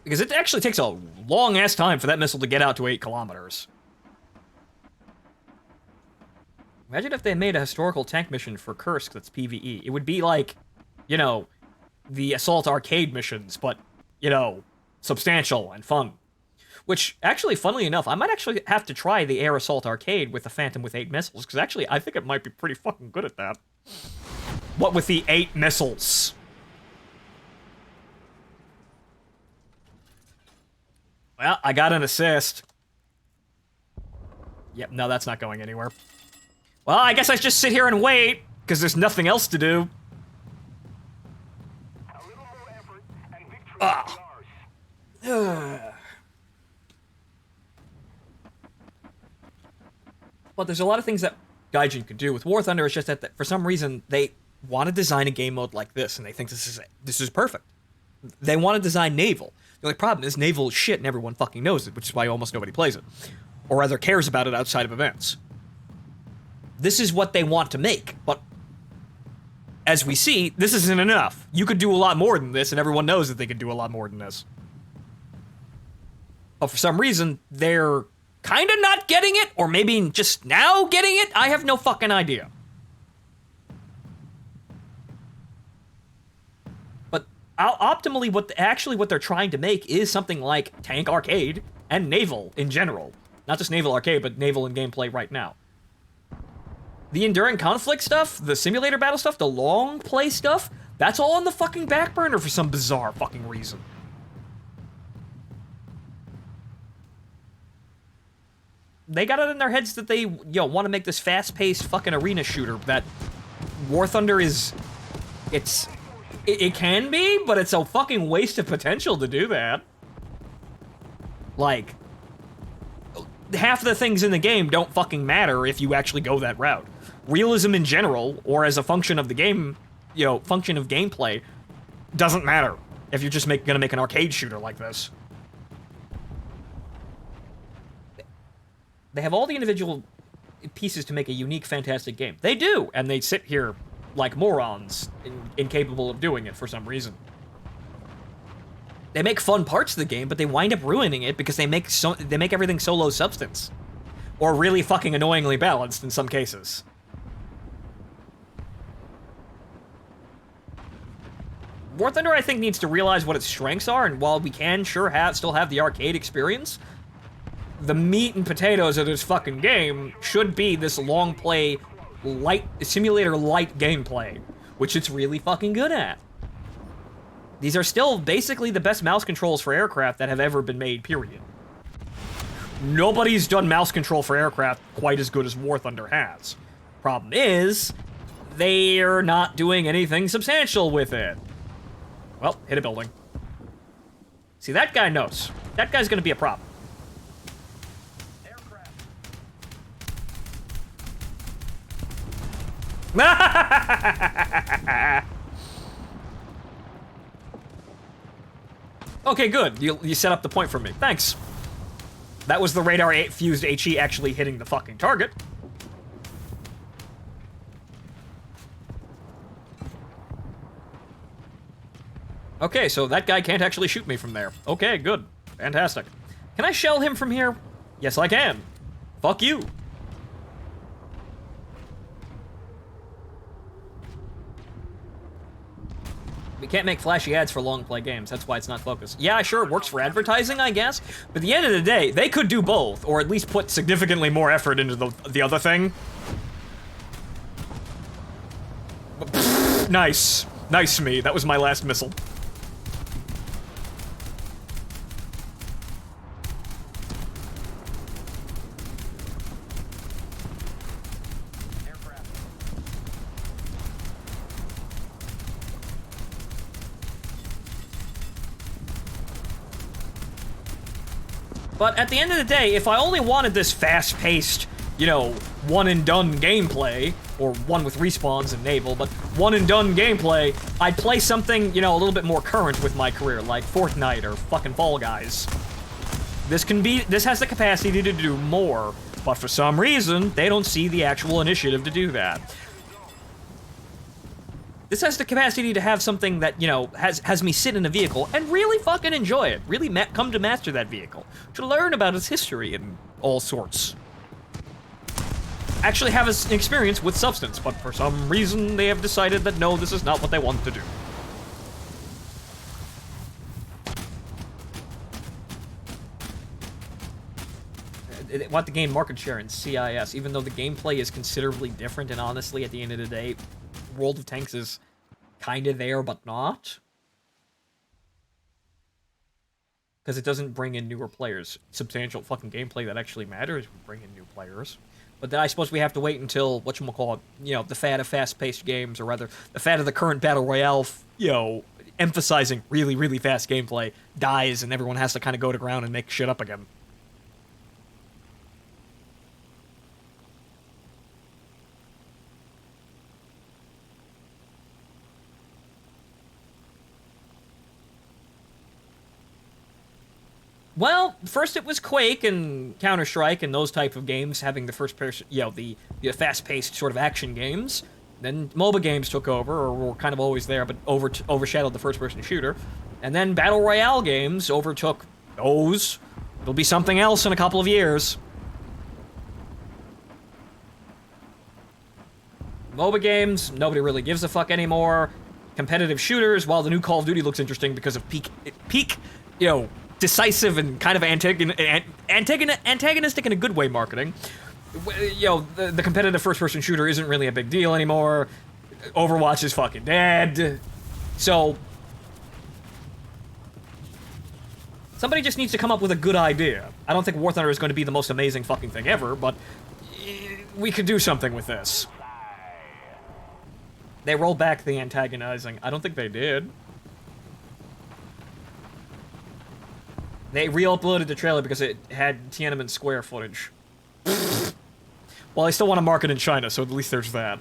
A: Because it actually takes a long-ass time for that missile to get out to 8 kilometers. Imagine if they made a historical tank mission for Kursk that's PvE. It would be like, you know, the Assault Arcade missions, but, you know, substantial and fun. Which, actually, funnily enough, I might actually have to try the Air Assault Arcade with the Phantom with 8 missiles, because actually, I think it might be pretty fucking good at that. What with the 8 missiles? Well, I got an assist. Yep, no, that's not going anywhere. Well, I guess I just sit here and wait, because there's nothing else to do.
C: A little more effort and victory is ours.
A: But there's a lot of things that Gaijin could do. With War Thunder, it's just that for some reason, they want to design a game mode like this, and they think this is perfect. They want to design naval. The only problem is naval is shit and everyone fucking knows it, which is why almost nobody plays it. Or rather cares about it outside of events. This is what they want to make, but as we see, this isn't enough. You could do a lot more than this, and everyone knows that they could do a lot more than this. But for some reason, they're kind of not getting it, or maybe just now getting it? I have no fucking idea. Optimally, what they're trying to make is something like Tank Arcade and Naval in general. Not just Naval Arcade, but Naval in gameplay right now. The Enduring Conflict stuff, the simulator battle stuff, the long play stuff, that's all on the fucking back burner for some bizarre fucking reason. They got it in their heads that they, want to make this fast-paced fucking arena shooter that War Thunder is... It can be, but it's a fucking waste of potential to do that. Like, half the things in the game don't fucking matter if you actually go that route. Realism in general, or as a function of the game, function of gameplay, doesn't matter if you're just gonna make an arcade shooter like this. They have all the individual pieces to make a unique, fantastic game. They do, and they sit here like morons, incapable of doing it for some reason. They make fun parts of the game, but they wind up ruining it because they make everything so low substance. Or really fucking annoyingly balanced in some cases. War Thunder, I think, needs to realize what its strengths are, and while we can still have the arcade experience, the meat and potatoes of this fucking game should be this long play, simulator light gameplay, which it's really fucking good at. These are still basically the best mouse controls for aircraft that have ever been made, period. Nobody's done mouse control for aircraft quite as good as War Thunder has. Problem is, they're not doing anything substantial with it. Well, hit a building. See, that guy knows. That guy's gonna be a problem. Okay, good. You set up the point for me. Thanks. That was the radar fused HE actually hitting the fucking target. Okay, so that guy can't actually shoot me from there. Okay, good. Fantastic. Can I shell him from here? Yes, I can. Fuck you. We can't make flashy ads for long play games. That's why it's not focused. Yeah, sure, it works for advertising, I guess. But at the end of the day, they could do both, or at least put significantly more effort into the other thing. Nice. Nice me. That was my last missile. But at the end of the day, if I only wanted this fast-paced, you know, one-and-done gameplay, or one with respawns and naval, but one-and-done gameplay, I'd play something, you know, a little bit more current with my career, like Fortnite or fucking Fall Guys. This has the capacity to do more, but for some reason, they don't see the actual initiative to do that. This has the capacity to have something that, you know, has me sit in a vehicle and really fucking enjoy it. Really come to master that vehicle. To learn about its history and all sorts. Actually have an experience with substance, but for some reason they have decided that no, this is not what they want to do. They want to gain market share in CIS, even though the gameplay is considerably different, and honestly, at the end of the day, World of Tanks is kind of there, but not. Because it doesn't bring in newer players. Substantial fucking gameplay that actually matters would bring in new players. But then I suppose we have to wait until, whatchamacallit, you know, the fad of fast-paced games, or rather, the fad of the current Battle Royale, you know, emphasizing really, really fast gameplay, dies, and everyone has to kind of go to ground and make shit up again. Well, first it was Quake and Counter-Strike and those type of games having the first person, you know, the fast-paced sort of action games. Then MOBA games took over, or were kind of always there, but overshadowed the first-person shooter. And then Battle Royale games overtook those. It'll be something else in a couple of years. MOBA games, nobody really gives a fuck anymore. Competitive shooters, while the new Call of Duty looks interesting because of peak, you know, decisive and kind of antagonistic in a good way marketing. You know, the competitive first-person shooter isn't really a big deal anymore. Overwatch is fucking dead. So, somebody just needs to come up with a good idea. I don't think War Thunder is going to be the most amazing fucking thing ever, but we could do something with this. They rolled back the antagonizing. I don't think they did. They re-uploaded the trailer because it had Tiananmen Square footage. Well, I still want to market in China, so at least there's that.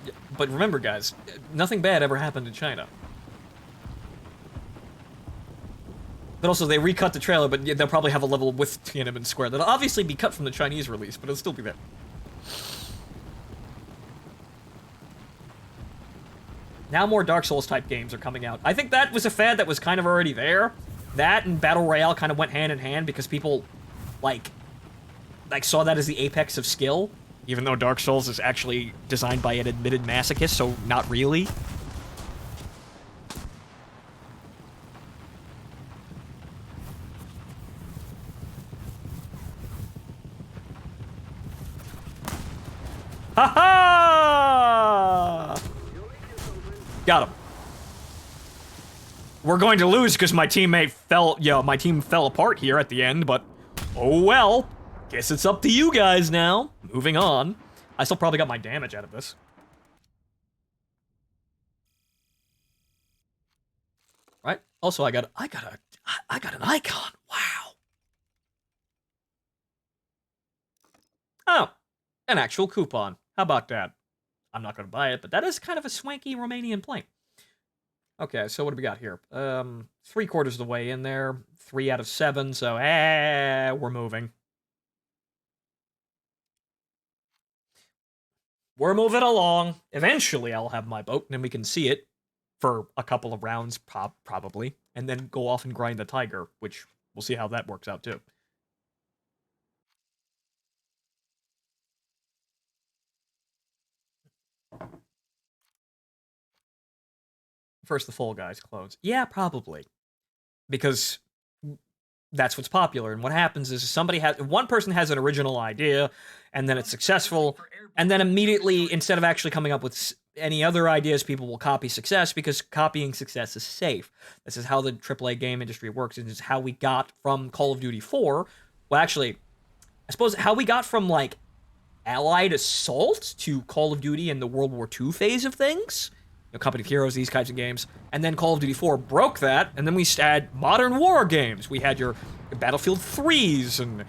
A: Yeah, but remember, guys, nothing bad ever happened in China. But also, they recut the trailer, but they'll probably have a level with Tiananmen Square that'll obviously be cut from the Chinese release, but it'll still be there. Now more Dark Souls type games are coming out. I think that was a fad that was kind of already there. That and Battle Royale kind of went hand in hand because people, like saw that as the apex of skill. Even though Dark Souls is actually designed by an admitted masochist, so not really. Ha-ha! Got him. We're going to lose because my teammate fell, my team fell apart here at the end, but oh well. Guess it's up to you guys now. Moving on. I still probably got my damage out of this. Right? Also, I got an icon. Wow. Oh, an actual coupon. How about that? I'm not going to buy it, but that is kind of a swanky Romanian plane. Okay, so what do we got here? 3/4 of the way in there. 3 out of 7, so we're moving. We're moving along. Eventually, I'll have my boat, and then we can see it for a couple of rounds, probably, and then go off and grind the tiger, which we'll see how that works out, too. First, the Fall Guys clones. Yeah, probably. Because that's what's popular. And what happens is one person has an original idea, and then it's successful, and then immediately, instead of actually coming up with any other ideas, people will copy success because copying success is safe. This is how the AAA game industry works, and it's how we got from Call of Duty 4. Well, actually, I suppose how we got from, like, Allied Assault to Call of Duty in the World War II phase of things. Company of Heroes, these kinds of games. And then Call of Duty 4 broke that, and then we had modern war games. We had your Battlefield 3s and,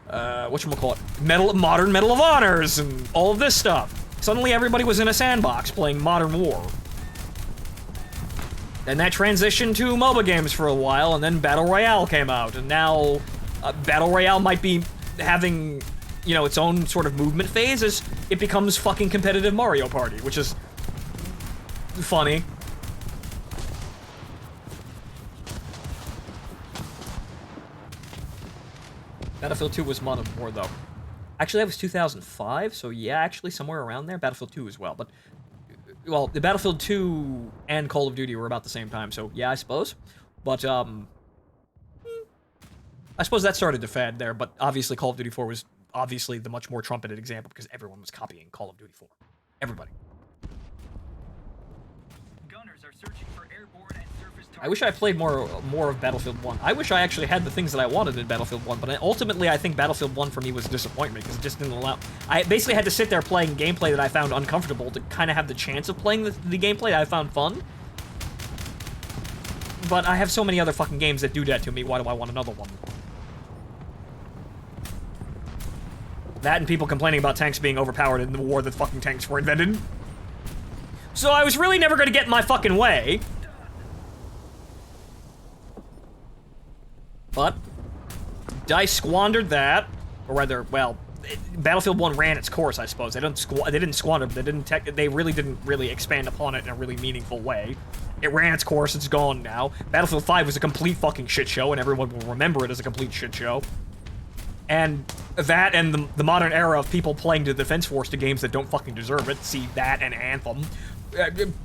A: whatchamacallit, modern Medal of Honors and all of this stuff. Suddenly everybody was in a sandbox playing modern war. Then that transitioned to MOBA games for a while, and then Battle Royale came out, and now Battle Royale might be having, its own sort of movement phase as it becomes fucking competitive Mario Party, which is funny. Battlefield 2 was Modern War, though. Actually, that was 2005, so yeah, actually somewhere around there. Battlefield 2 as well, but... Well, the Battlefield 2 and Call of Duty were about the same time, so yeah, I suppose. But, I suppose that started to fad there, but obviously Call of Duty 4 was obviously the much more trumpeted example because everyone was copying Call of Duty 4. Everybody. I wish I played more of Battlefield 1. I wish I actually had the things that I wanted in Battlefield 1, but ultimately I think Battlefield 1 for me was a disappointment because it just didn't allow... I basically had to sit there playing gameplay that I found uncomfortable to kind of have the chance of playing the gameplay that I found fun. But I have so many other fucking games that do that to me, why do I want another one? That and people complaining about tanks being overpowered in the war that fucking tanks were invented. So I was really never going to get in my fucking way. But DICE squandered that, or rather, well, Battlefield 1 ran its course, I suppose. They didn't squander, but they really didn't expand upon it in a really meaningful way. It ran its course, it's gone now. Battlefield 5 was a complete fucking shit show, and everyone will remember it as a complete shit show. And that and the modern era of people playing the Defense Force to games that don't fucking deserve it, see that and Anthem,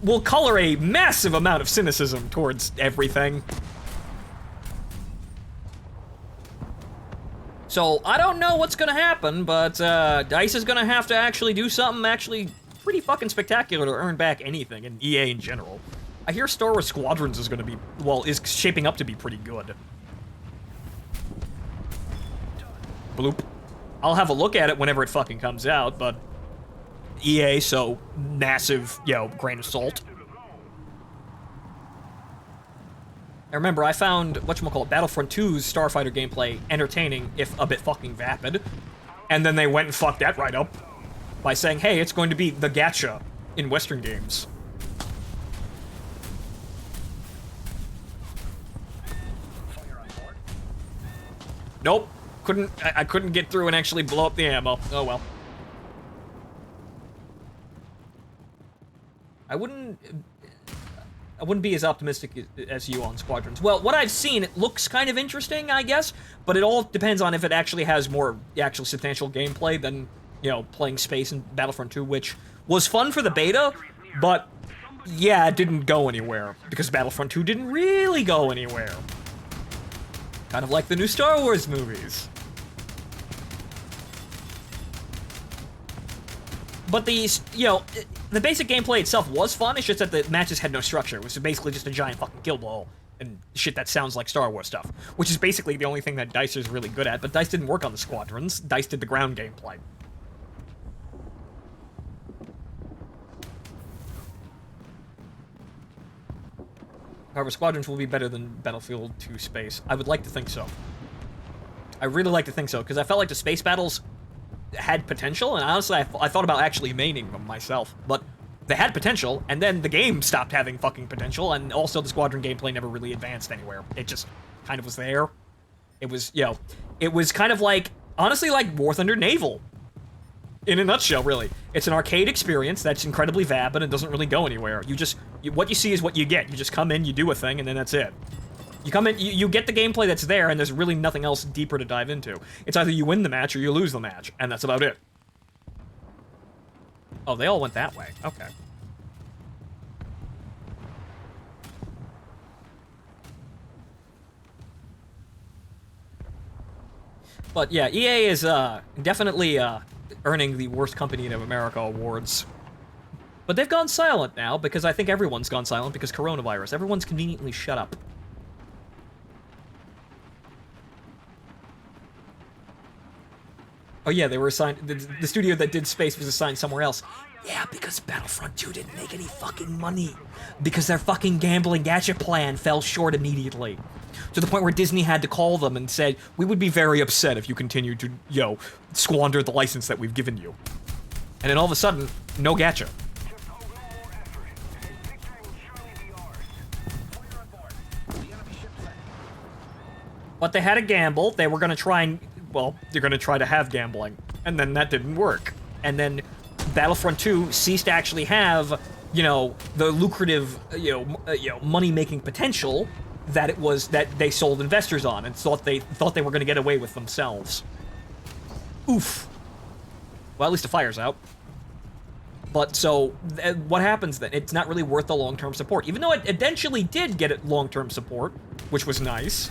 A: will color a massive amount of cynicism towards everything. So, I don't know what's gonna happen, but DICE is gonna have to actually do something actually pretty fucking spectacular to earn back anything, and EA in general. I hear Star Wars Squadrons is gonna be, well, is shaping up to be pretty good. Bloop. I'll have a look at it whenever it fucking comes out, but EA, so massive, grain of salt. I remember I found, Battlefront 2's Starfighter gameplay entertaining, if a bit fucking vapid. And then they went and fucked that right up by saying, hey, it's going to be the gacha in Western games. Nope. I couldn't get through and actually blow up the ammo. Oh well. I wouldn't be as optimistic as you on Squadrons. Well, what I've seen, it looks kind of interesting, I guess, but it all depends on if it actually has more actual substantial gameplay than, playing space in Battlefront 2, which was fun for the beta, but yeah, it didn't go anywhere, because Battlefront 2 didn't really go anywhere. Kind of like the new Star Wars movies. But the basic gameplay itself was fun, it's just that the matches had no structure. It was basically just a giant fucking kill blow and shit that sounds like Star Wars stuff, which is basically the only thing that DICE is really good at, but DICE didn't work on the Squadrons. DICE did the ground gameplay. However, Squadrons will be better than Battlefield 2 Space. I would like to think so. I really like to think so, because I felt like the space battles had potential, and honestly, I thought about actually maining them myself, but they had potential, and then the game stopped having fucking potential, and also the squadron gameplay never really advanced anywhere. It just kind of was there. It was, you know, it was kind of like, honestly, like War Thunder Naval. In a nutshell, really. It's an arcade experience that's incredibly vapid and doesn't really go anywhere. What you see is what you get. You just come in, you do a thing, and then that's it. You come in, you get the gameplay that's there, and there's really nothing else deeper to dive into. It's either you win the match or you lose the match, and that's about it. Oh, they all went that way. Okay. But yeah, EA is definitely earning the Worst Company in America awards. But they've gone silent now, because I think everyone's gone silent because coronavirus. Everyone's conveniently shut up. Oh yeah, they were assigned, the studio that did Space was assigned somewhere else. Yeah, because Battlefront 2 didn't make any fucking money. Because their fucking gambling gadget plan fell short immediately. To the point where Disney had to call them and said, we would be very upset if you continued to, squander the license that we've given you. And then all of a sudden, no gacha.
C: Just a little more effort, and victory will surely be ours.
B: Fire on board. The enemy ship's set.
A: But they had a gamble. They were going to try and, well, they're going to try to have gambling. And then that didn't work. And then Battlefront 2 ceased to actually have, the lucrative, money-making potential that they sold investors on and thought they were going to get away with themselves. Oof. Well, at least the fire's out. But so, what happens then? It's not really worth the long-term support. Even though it eventually did get it long-term support, which was nice.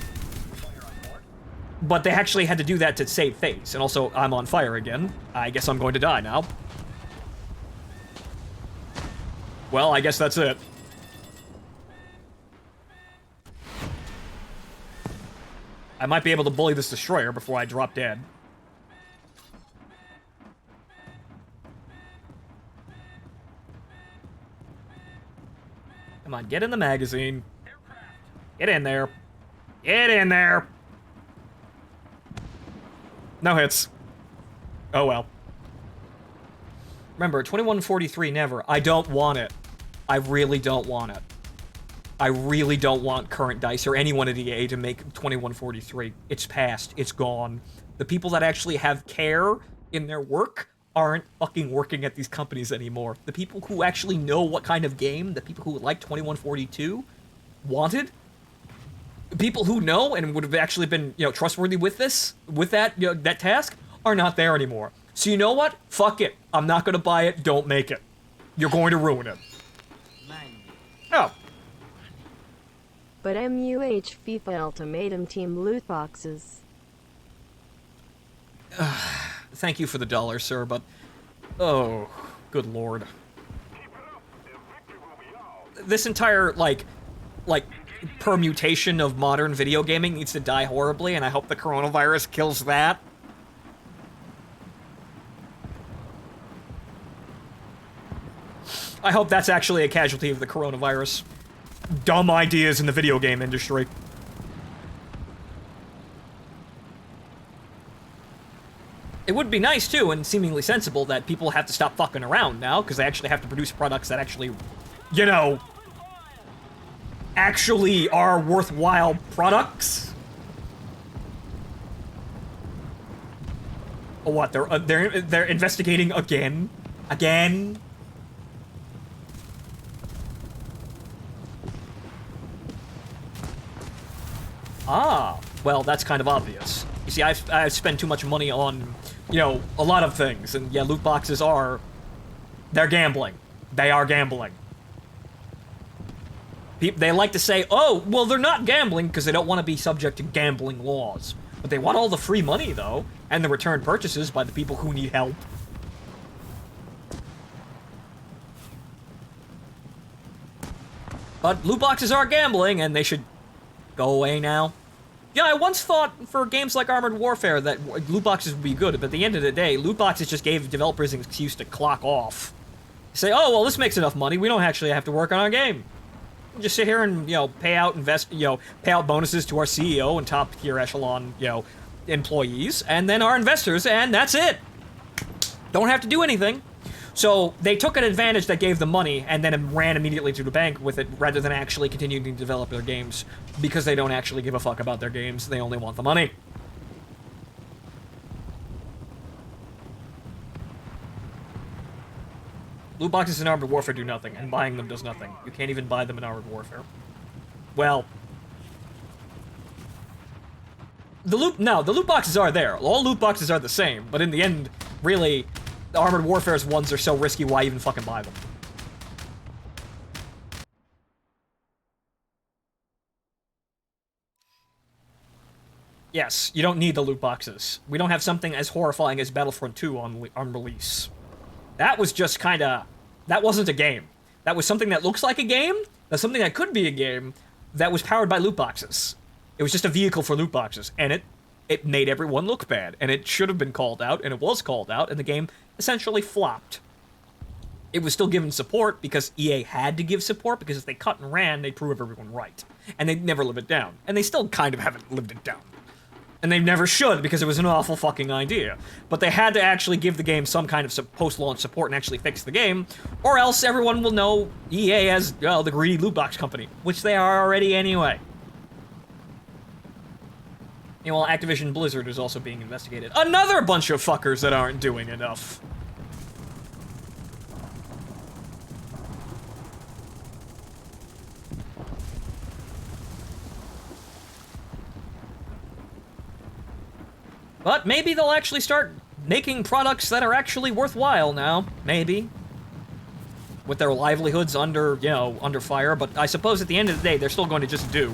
A: But they actually had to do that to save face. And also, I'm on fire again. I guess I'm going to die now. Well, I guess that's it. I might be able to bully this destroyer before I drop dead. Come on, get in the magazine. Get in there. Get in there. No hits. Oh well. Remember, 2143 never. I don't want it. I really don't want it. I really don't want Current Dice or anyone at EA to make 2143. It's past. It's gone. The people that actually have care in their work aren't fucking working at these companies anymore. The people who actually know what kind of game, the people who like 2142 wanted, the people who know and would have actually been, trustworthy with that that task, are not there anymore. So you know what? Fuck it. I'm not gonna buy it. Don't make it. You're going to ruin it. Oh.
D: But MUH FIFA Ultimatum Team loot boxes.
A: Thank you for the dollar, sir, but... Oh, good lord. This entire, like, permutation of modern video gaming needs to die horribly, and I hope the coronavirus kills that. I hope that's actually a casualty of the coronavirus. Dumb ideas in the video game industry. It would be nice, too, and seemingly sensible that people have to stop fucking around now, because they actually have to produce products that actually, actually are worthwhile products. Oh, what? They're investigating again? Again? Ah, well, that's kind of obvious. You see, I've spent too much money on, a lot of things, and yeah, loot boxes they're gambling. They are gambling. They like to say, oh, well, they're not gambling because they don't want to be subject to gambling laws. But they want all the free money, though, and the return purchases by the people who need help. But loot boxes are gambling, and they should go away now. Yeah, I once thought for games like Armored Warfare that loot boxes would be good, but at the end of the day, loot boxes just gave developers an excuse to clock off. Say, oh, well, this makes enough money, we don't actually have to work on our game. We'll just sit here and, pay out bonuses to our CEO and top tier echelon, employees, and then our investors, and that's it. Don't have to do anything. So they took an advantage that gave them money and then ran immediately to the bank with it rather than actually continuing to develop their games because they don't actually give a fuck about their games. They only want the money. Loot boxes in Armored Warfare do nothing, and buying them does nothing. You can't even buy them in Armored Warfare. Well, the loot boxes are there. All loot boxes are the same, but in the end, really, the Armored Warfare's ones are so risky, why even fucking buy them? Yes, you don't need the loot boxes. We don't have something as horrifying as Battlefront 2 on release. That was just kinda... That wasn't a game. That was something that looks like a game, that's something that could be a game, that was powered by loot boxes. It was just a vehicle for loot boxes, and it made everyone look bad, and it should have been called out, and it was called out, and the game essentially flopped. It was still given support because EA had to give support, because if they cut and ran, they'd prove everyone right. And they'd never live it down. And they still kind of haven't lived it down. And they never should, because it was an awful fucking idea. But they had to actually give the game some kind of post-launch support and actually fix the game, or else everyone will know EA as, well, the greedy loot box company, which they are already anyway. Meanwhile, Activision Blizzard is also being investigated. Another bunch of fuckers that aren't doing enough. But maybe they'll actually start making products that are actually worthwhile now. Maybe. With their livelihoods under, you know, under fire. But I suppose at the end of the day, they're still going to just do.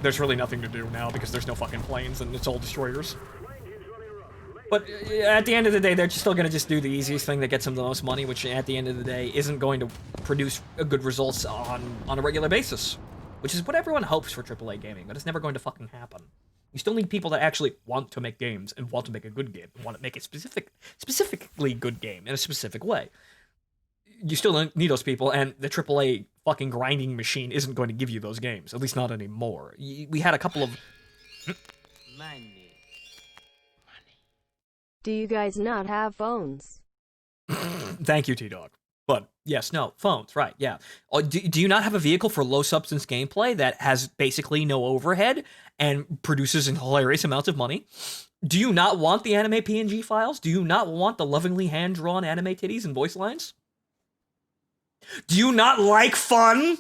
A: There's really nothing to do now because there's no fucking planes and it's all destroyers. But at the end of the day, they're just still going to just do the easiest thing that gets them the most money, which at the end of the day isn't going to produce good results on a regular basis. Which is what everyone hopes for AAA gaming, but it's never going to fucking happen. You still need people that actually want to make games and want to make a good game and want to make a specifically good game in a specific way. You still need those people, and the AAA fucking grinding machine isn't going to give you those games, at least not anymore. We had a couple of...
E: Money.
D: Do you guys not have phones?
A: Thank you, T-Dog. But, yes, no, phones, right, yeah. Do you not have a vehicle for low-substance gameplay that has basically no overhead and produces hilarious amounts of money? Do you not want the anime PNG files? Do you not want the lovingly hand-drawn anime titties and voice lines? Do you not like fun?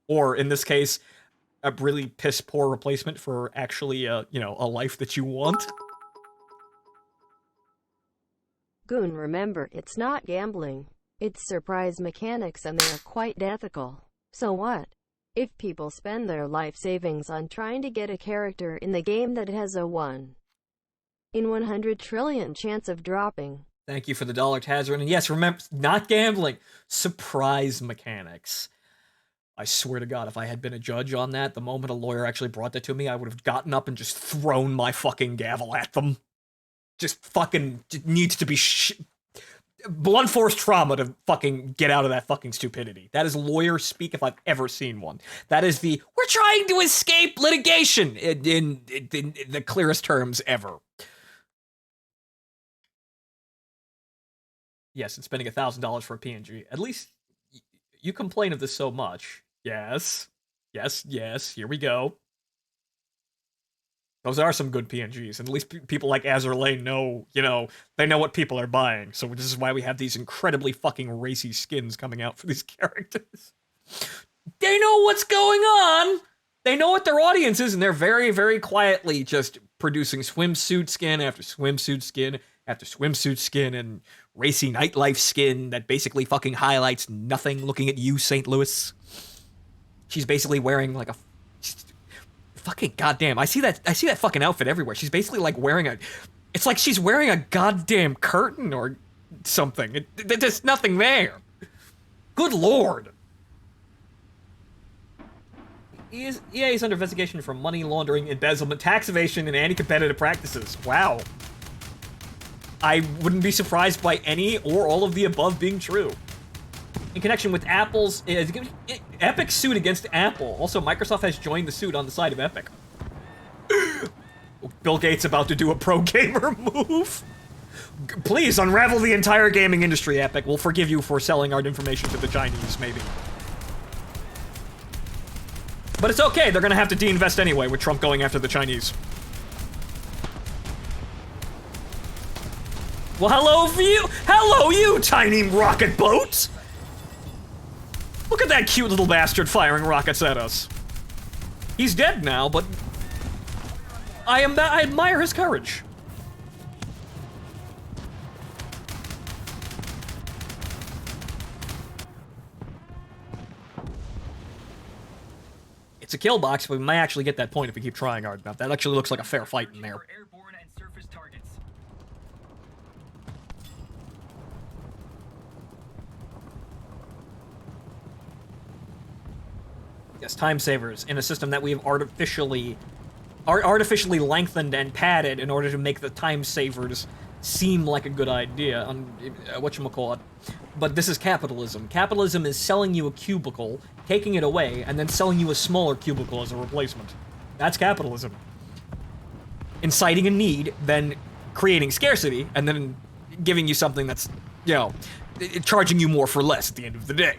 A: Or, in this case, a really piss-poor replacement for actually, you know, a life that you want?
D: Goon, remember, it's not gambling. It's surprise mechanics and they are quite ethical. So what? If people spend their life savings on trying to get a character in the game that has a 1 in 100 trillion chance of dropping.
A: Thank you for the dollar, Tazrin. And yes, remember, not gambling. Surprise mechanics. I swear to God, if I had been a judge on that, the moment a lawyer actually brought that to me, I would have gotten up and just thrown my fucking gavel at them. Just fucking needs to be blunt force trauma to fucking get out of that fucking stupidity. That is lawyer speak if I've ever seen one. That is the, we're trying to escape litigation in the clearest terms ever. Yes, and spending $1,000 for a PNG. At least you complain of this so much. Yes. Yes, yes, here we go. Those are some good PNGs, and at least people like Azur Lane know, you know, they know what people are buying, so this is why we have these incredibly fucking racy skins coming out for these characters. They know what's going on! They know what their audience is, and they're very, very quietly just producing swimsuit skin after swimsuit skin after swimsuit skin and racy nightlife skin that basically fucking highlights nothing. Looking at you, St. Louis. She's basically wearing like a... Fucking goddamn, I see that fucking outfit everywhere. She's basically like wearing a... It's like she's wearing a goddamn curtain or something. There's nothing there. Good lord. EA is under investigation for money laundering, embezzlement, tax evasion, and anti-competitive practices. Wow. I wouldn't be surprised by any or all of the above being true. In connection with Apple's Epic suit against Apple. Also, Microsoft has joined the suit on the side of Epic. Bill Gates about to do a pro gamer move. Please unravel the entire gaming industry, Epic. We'll forgive you for selling our information to the Chinese, maybe. But it's okay, they're gonna have to de-invest anyway with Trump going after the Chinese. Well, hello you tiny rocket boat! Look at that cute little bastard firing rockets at us. He's dead now, but I admire his courage. It's a kill box, but we might actually get that point if we keep trying hard enough. That actually looks like a fair fight in there.
B: For airborne and surface targets.
A: Yes, time savers in a system that we have artificially lengthened and padded in order to make the time savers seem like a good idea. Whatchamacallit. But this is capitalism. Capitalism is selling you a cubicle, taking it away, and then selling you a smaller cubicle as a replacement. That's capitalism. Inciting a need, then creating scarcity, and then giving you something that's, you know, charging you more for less at the end of the day.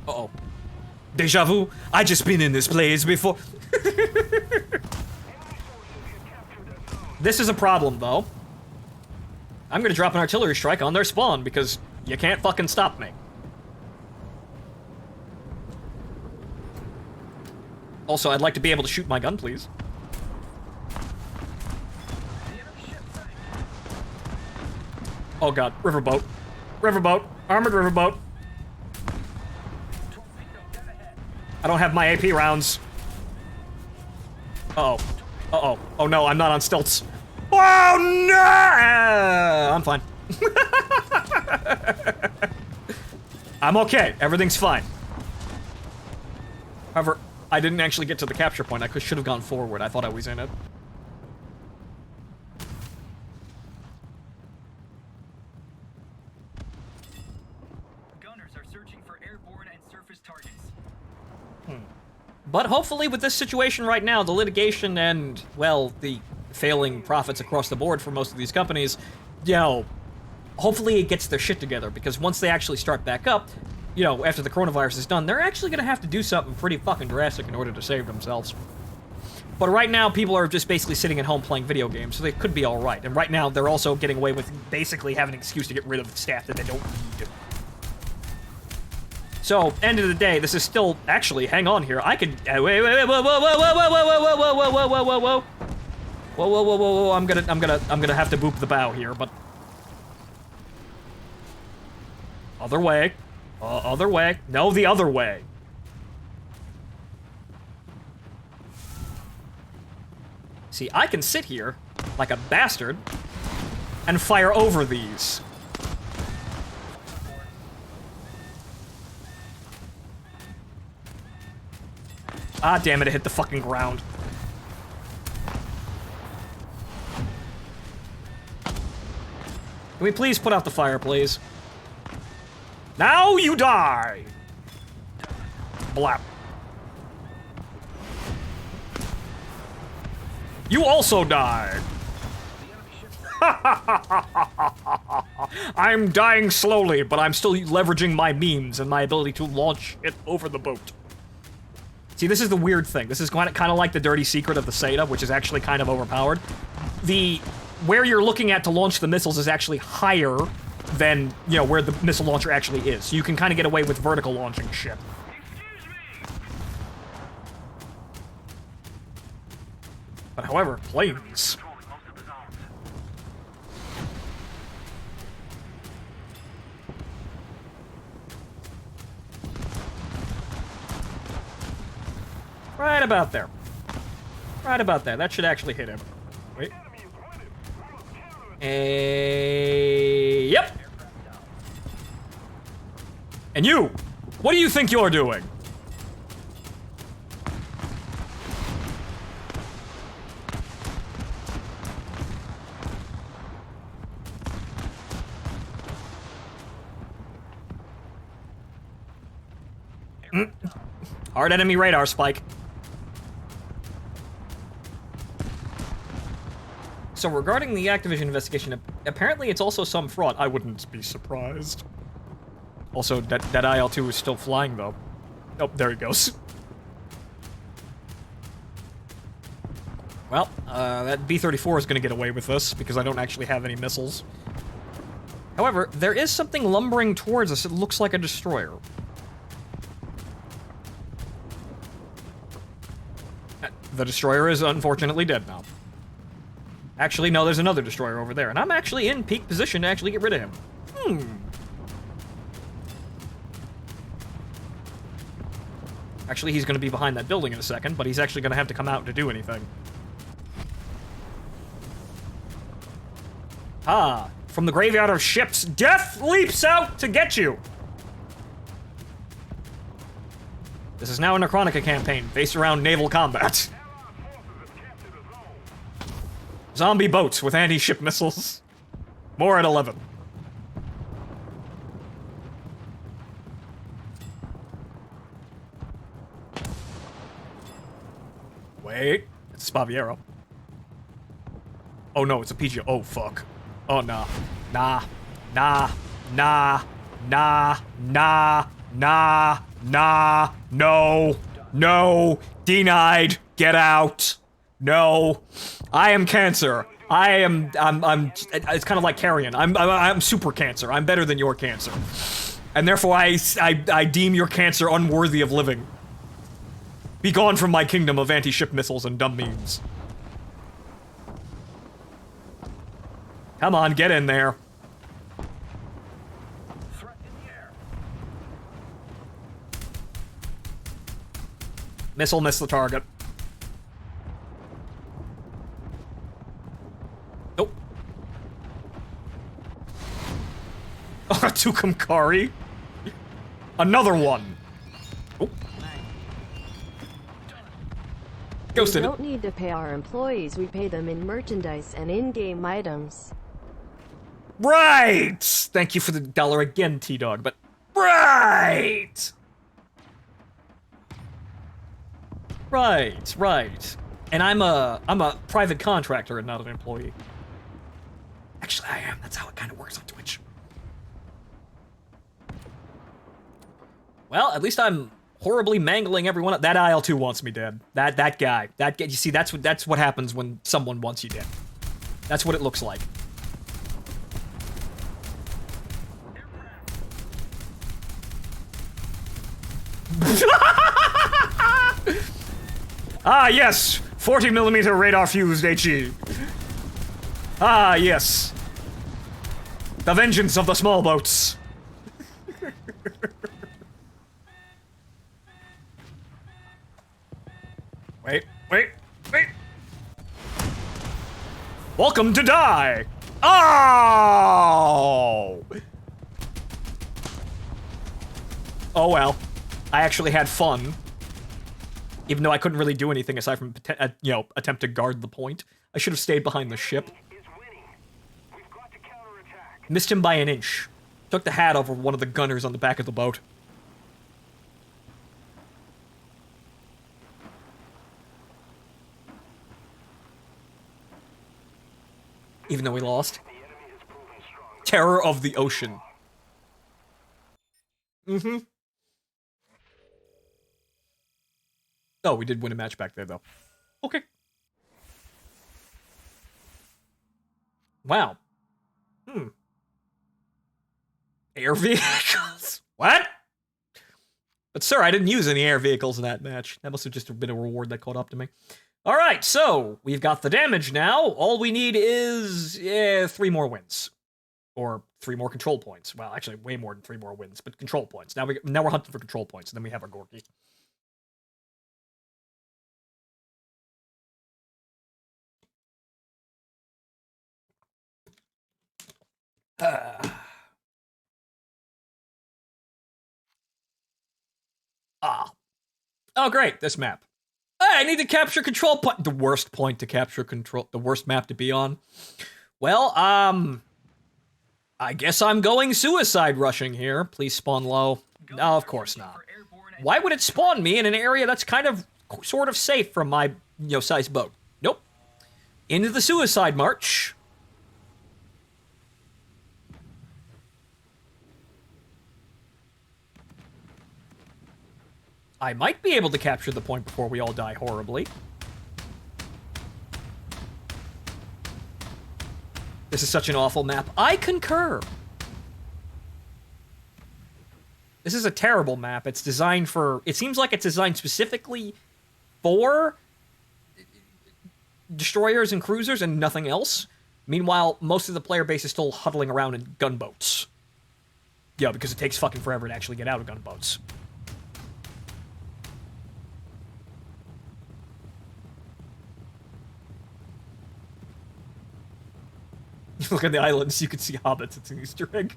A: Uh-oh. Deja vu? I just been in this place before. This is a problem, though. I'm gonna drop an artillery strike on their spawn, because you can't fucking stop me. Also, I'd like to be able to shoot my gun, please. Oh god, riverboat. Riverboat. Armored riverboat. I don't have my AP rounds. Uh-oh. Uh-oh. Oh no, I'm not on stilts. Oh no! I'm fine. I'm okay. Everything's fine. However, I didn't actually get to the capture point. I should have gone forward. I thought I was in it.
B: Gunners are searching for airborne and surface targets.
A: But hopefully with this situation right now, the litigation and, well, the failing profits across the board for most of these companies, you know, hopefully it gets their shit together, because once they actually start back up, you know, after the coronavirus is done, they're actually gonna have to do something pretty fucking drastic in order to save themselves. But right now, people are just basically sitting at home playing video games, so they could be alright. And right now, they're also getting away with basically having an excuse to get rid of staff that they don't need. So, end of the day, this is still, actually, hang on here, I could, wait, whoa, whoa, whoa, whoa, whoa, whoa, whoa, whoa, whoa, whoa, whoa, whoa, whoa, whoa. Whoa, whoa, whoa, whoa, whoa, I'm gonna have to boop the bow here, but... Other way. Other way. No, the other way. See, I can sit here, like a bastard, and fire over these. Ah, damn it, it hit the fucking ground. Can we please put out the fire, please? Now you die! Blap. You also die! I'm dying slowly, but I'm still leveraging my memes and my ability to launch it over the boat. See, this is the weird thing. This is kind of like the dirty secret of the Seda, which is actually kind of overpowered. Where you're looking at to launch the missiles is actually higher than, you know, where the missile launcher actually is. So you can kind of get away with vertical launching shit. But however, planes... Right about there. Right about there. That should actually hit him. Wait. Yep. And you! What do you think you're doing? Hard enemy radar spike. So regarding the Activision investigation, apparently it's also some fraud. I wouldn't be surprised. Also, that IL-2 is still flying, though. Oh, there he goes. Well, that B-34 is going to get away with this, because I don't actually have any missiles. However, there is something lumbering towards us. It looks like a destroyer. The destroyer is unfortunately dead now. Actually, no, there's another destroyer over there, and I'm actually in peak position to actually get rid of him. Actually, he's going to be behind that building in a second, but he's actually going to have to come out to do anything. Ah, from the graveyard of ships, death leaps out to get you! This is now a Necronica campaign, based around naval combat. Zombie boats with anti-ship missiles. More at 11. Wait, it's a Spaviero. Oh no, it's a PGO. Oh fuck. Oh nah. Nah. Nah. Nah. Nah. Nah. Nah. Nah. No. No. Denied. Get out. No. I am cancer. I'm it's kind of like carrion. I'm super cancer. I'm better than your cancer. And therefore I deem your cancer unworthy of living. Be gone from my kingdom of anti-ship missiles and dumb memes. Come on, get in there.
B: Threat in the air.
A: Missile missed the target. Nope. Oh, Tucumcari. Another one. Oh.
D: We
A: Ghosted.
D: don't need to pay our employees, we pay them in merchandise and in-game items.
A: Right! Thank you for the dollar again, T-Dog, but... Right! Right. And I'm a private contractor and not an employee. Actually, I am. That's how it kind of works on Twitch. Well, at least I'm horribly mangling everyone up. That IL-2 wants me dead. That guy. You see, that's what happens when someone wants you dead. That's what it looks like. Ah, yes! 40mm radar fused HE. Ah, yes. The vengeance of the small boats. Wait. Welcome to die! Oh! Oh well. I actually had fun. Even though I couldn't really do anything aside from, attempt to guard the point. I should have stayed behind the ship. Missed him by an inch. Took the hat over one of the gunners on the back of the boat. Even though we lost. Terror of the ocean. Mm-hmm. Oh, we did win a match back there, though. Okay. Wow. Air vehicles? What? But sir, I didn't use any air vehicles in that match. That must have just been a reward that caught up to me. Alright, so, we've got the damage now. All we need is 3 more wins. Or 3 more control points. Well, actually, way more than 3 more wins, but control points. Now we're hunting for control points, and then we have our Gorky. Oh, great, this map. Hey, I need to capture control point. The worst point to capture control. The worst map to be on. Well, I guess I'm going suicide rushing here. Please spawn low. No, of course not. Why would it spawn me in an area that's kind of, sort of safe from my, size boat? Nope. Into the suicide march. I might be able to capture the point before we all die horribly. This is such an awful map. I concur. This is a terrible map. It's designed for... It seems like it's designed specifically for destroyers and cruisers and nothing else. Meanwhile, most of the player base is still huddling around in gunboats. Yeah, because it takes fucking forever to actually get out of gunboats. You look at the islands, you can see hobbits. It's an Easter egg.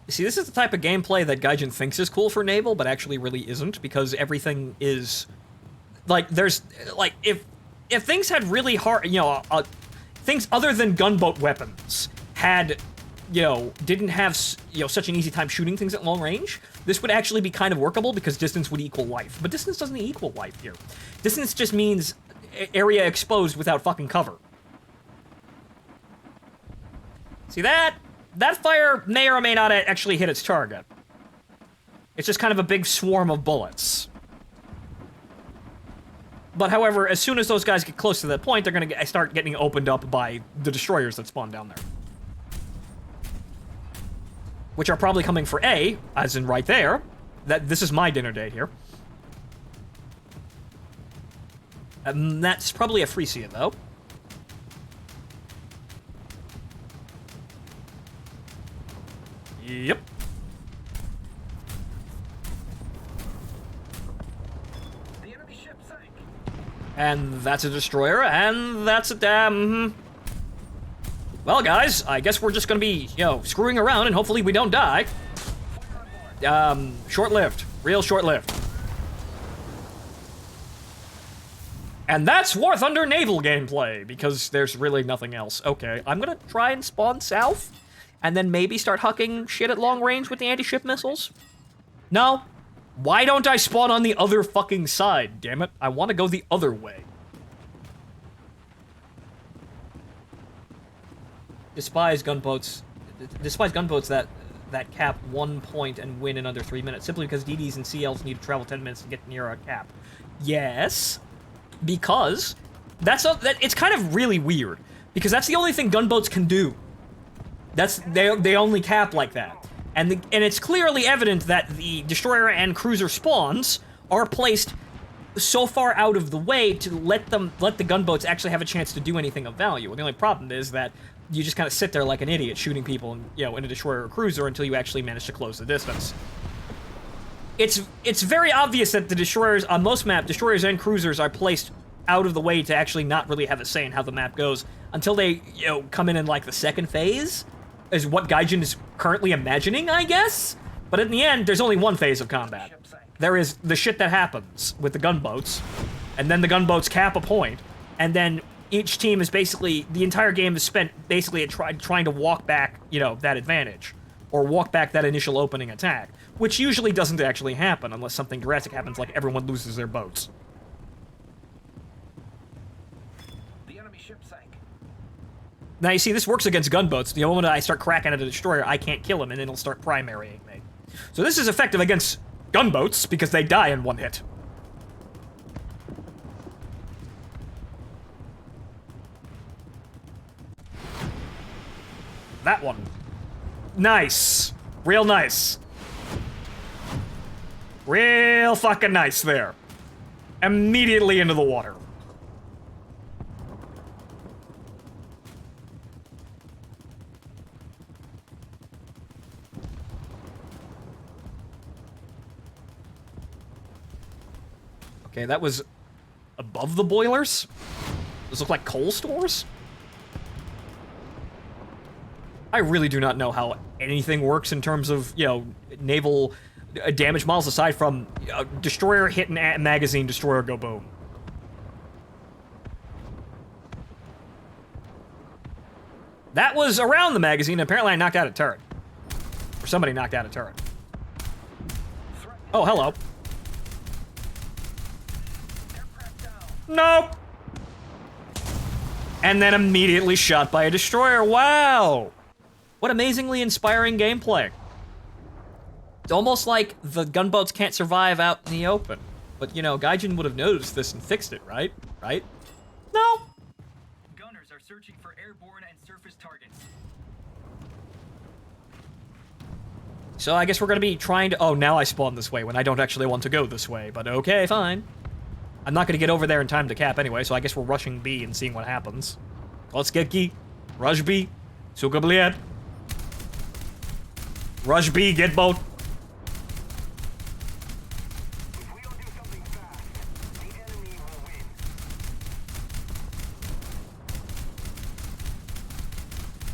A: See, this is the type of gameplay that Gaijin thinks is cool for Naval, but actually really isn't, because everything is... Like, there's... Like, if things had really hard... things other than gunboat weapons had... didn't have, such an easy time shooting things at long range, this would actually be kind of workable because distance would equal life. But distance doesn't equal life here. Distance just means area exposed without fucking cover. See that? That fire may or may not actually hit its target. It's just kind of a big swarm of bullets. But however, as soon as those guys get close to that point, they're gonna start getting opened up by the destroyers that spawn down there. Which are probably coming for A, as in right there. This is my dinner date here. That's probably a Frisia, though. Yep.
B: The enemy ship sank.
A: And that's a destroyer, and that's a damn... Well, guys, I guess we're just gonna be, screwing around, and hopefully we don't die. Short-lived. Real short-lived. And that's War Thunder Naval gameplay, because there's really nothing else. Okay, I'm gonna try and spawn south, and then maybe start hucking shit at long range with the anti-ship missiles. No. Why don't I spawn on the other fucking side, damn it? I want to go the other way. Despise gunboats that cap 1 point and win in under 3 minutes, simply because DDs and CLs need to travel 10 minutes to get near a cap. Yes, because it's kind of really weird, because that's the only thing gunboats can do. They only cap like that, and it's clearly evident that the destroyer and cruiser spawns are placed so far out of the way to let the gunboats actually have a chance to do anything of value. And the only problem is that you just kind of sit there like an idiot shooting people in a destroyer or cruiser until you actually manage to close the distance. It's very obvious that the destroyers on most maps, destroyers and cruisers are placed out of the way to actually not really have a say in how the map goes until they come in like the second phase, is what Gaijin is currently imagining, I guess. But in the end, there's only one phase of combat. There is the shit that happens with the gunboats, and then the gunboats cap a point, and then each team is basically, the entire game is spent basically at trying to walk back, that advantage, or walk back that initial opening attack, which usually doesn't actually happen unless something drastic happens, like everyone loses their boats.
B: The enemy ship sank.
A: Now, you see, this works against gunboats. The moment I start cracking at a destroyer, I can't kill him, and it'll start primarying me. So this is effective against gunboats, because they die in one hit. That one. Nice. Real nice. Real fucking nice there. Immediately into the water. Okay, that was above the boilers? Those look like coal stores? I really do not know how anything works in terms of, naval damage models aside from destroyer hit and magazine, destroyer go boom. That was around the magazine. Apparently I knocked out a turret. Or somebody knocked out a turret. Oh, hello.
B: Aircraft down.
A: Nope. And then immediately shot by a destroyer. Wow. What amazingly inspiring gameplay. It's almost like the gunboats can't survive out in the open. But, you know, Gaijin would have noticed this and fixed it, right? Right? No.
B: Gunners are searching for airborne and surface targets.
A: So I guess we're gonna be trying to... Oh, now I spawned this way when I don't actually want to go this way. But okay, fine. I'm not gonna get over there in time to cap anyway, so I guess we're rushing B and seeing what happens. Let's get key. Rush B. Suka bliad. Rush B, get boat.
C: If we don't do something fast, the enemy will win.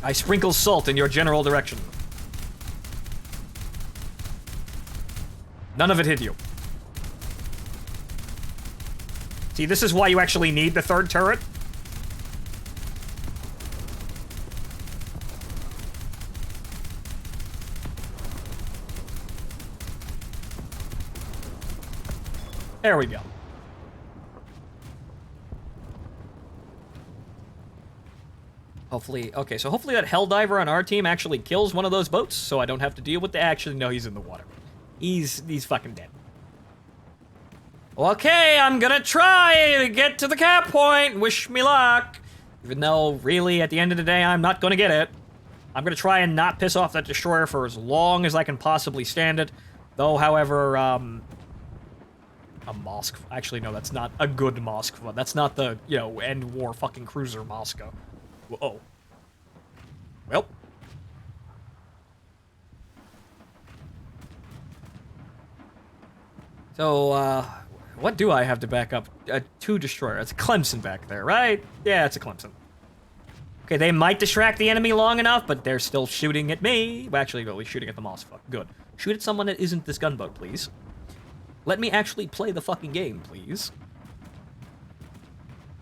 A: I sprinkle salt in your general direction. None of it hit you. See, this is why you actually need the third turret. There we go. Hopefully, okay, so hopefully that Helldiver on our team actually kills one of those boats, so I don't have to deal with the... Actually, no, he's in the water. He's fucking dead. Okay, I'm gonna try to get to the cap point. Wish me luck. Even though, really, at the end of the day, I'm not gonna get it. I'm gonna try and not piss off that destroyer for as long as I can possibly stand it. Though, however, a Moskva. Actually, no, that's not a good Moskva. That's not the, you know, end war fucking cruiser Moskva. Whoa. Well. So, what do I have to back up? Two destroyer. It's a Clemson back there, right? Yeah, it's a Clemson. Okay, they might distract the enemy long enough, but they're still shooting at me. Well, actually, no, we're shooting at the Moskva. Good. Shoot at someone that isn't this gunboat, please. Let me actually play the fucking game, please.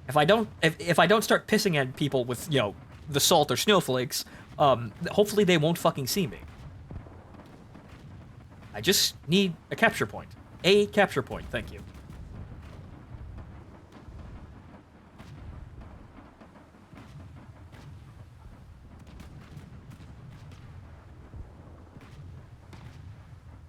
A: If I don't start pissing at people with, you know, the salt or snowflakes, hopefully they won't fucking see me. I just need a capture point. A capture point, thank you.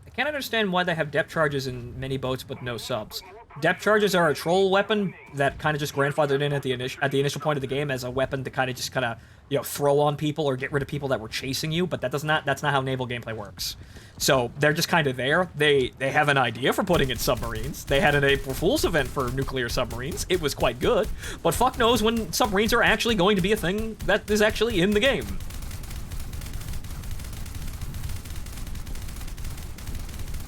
A: I can't understand why they have depth charges in many boats but no subs. Depth charges are a troll weapon that kind of just grandfathered in at the initial point of the game as a weapon to kind of you know, throw on people or get rid of people that were chasing you, but that's not how naval gameplay works. So they're just kind of there. They have an idea for putting in submarines. They had an April Fool's event for nuclear submarines. It was quite good, but fuck knows when submarines are actually going to be a thing that is actually in the game.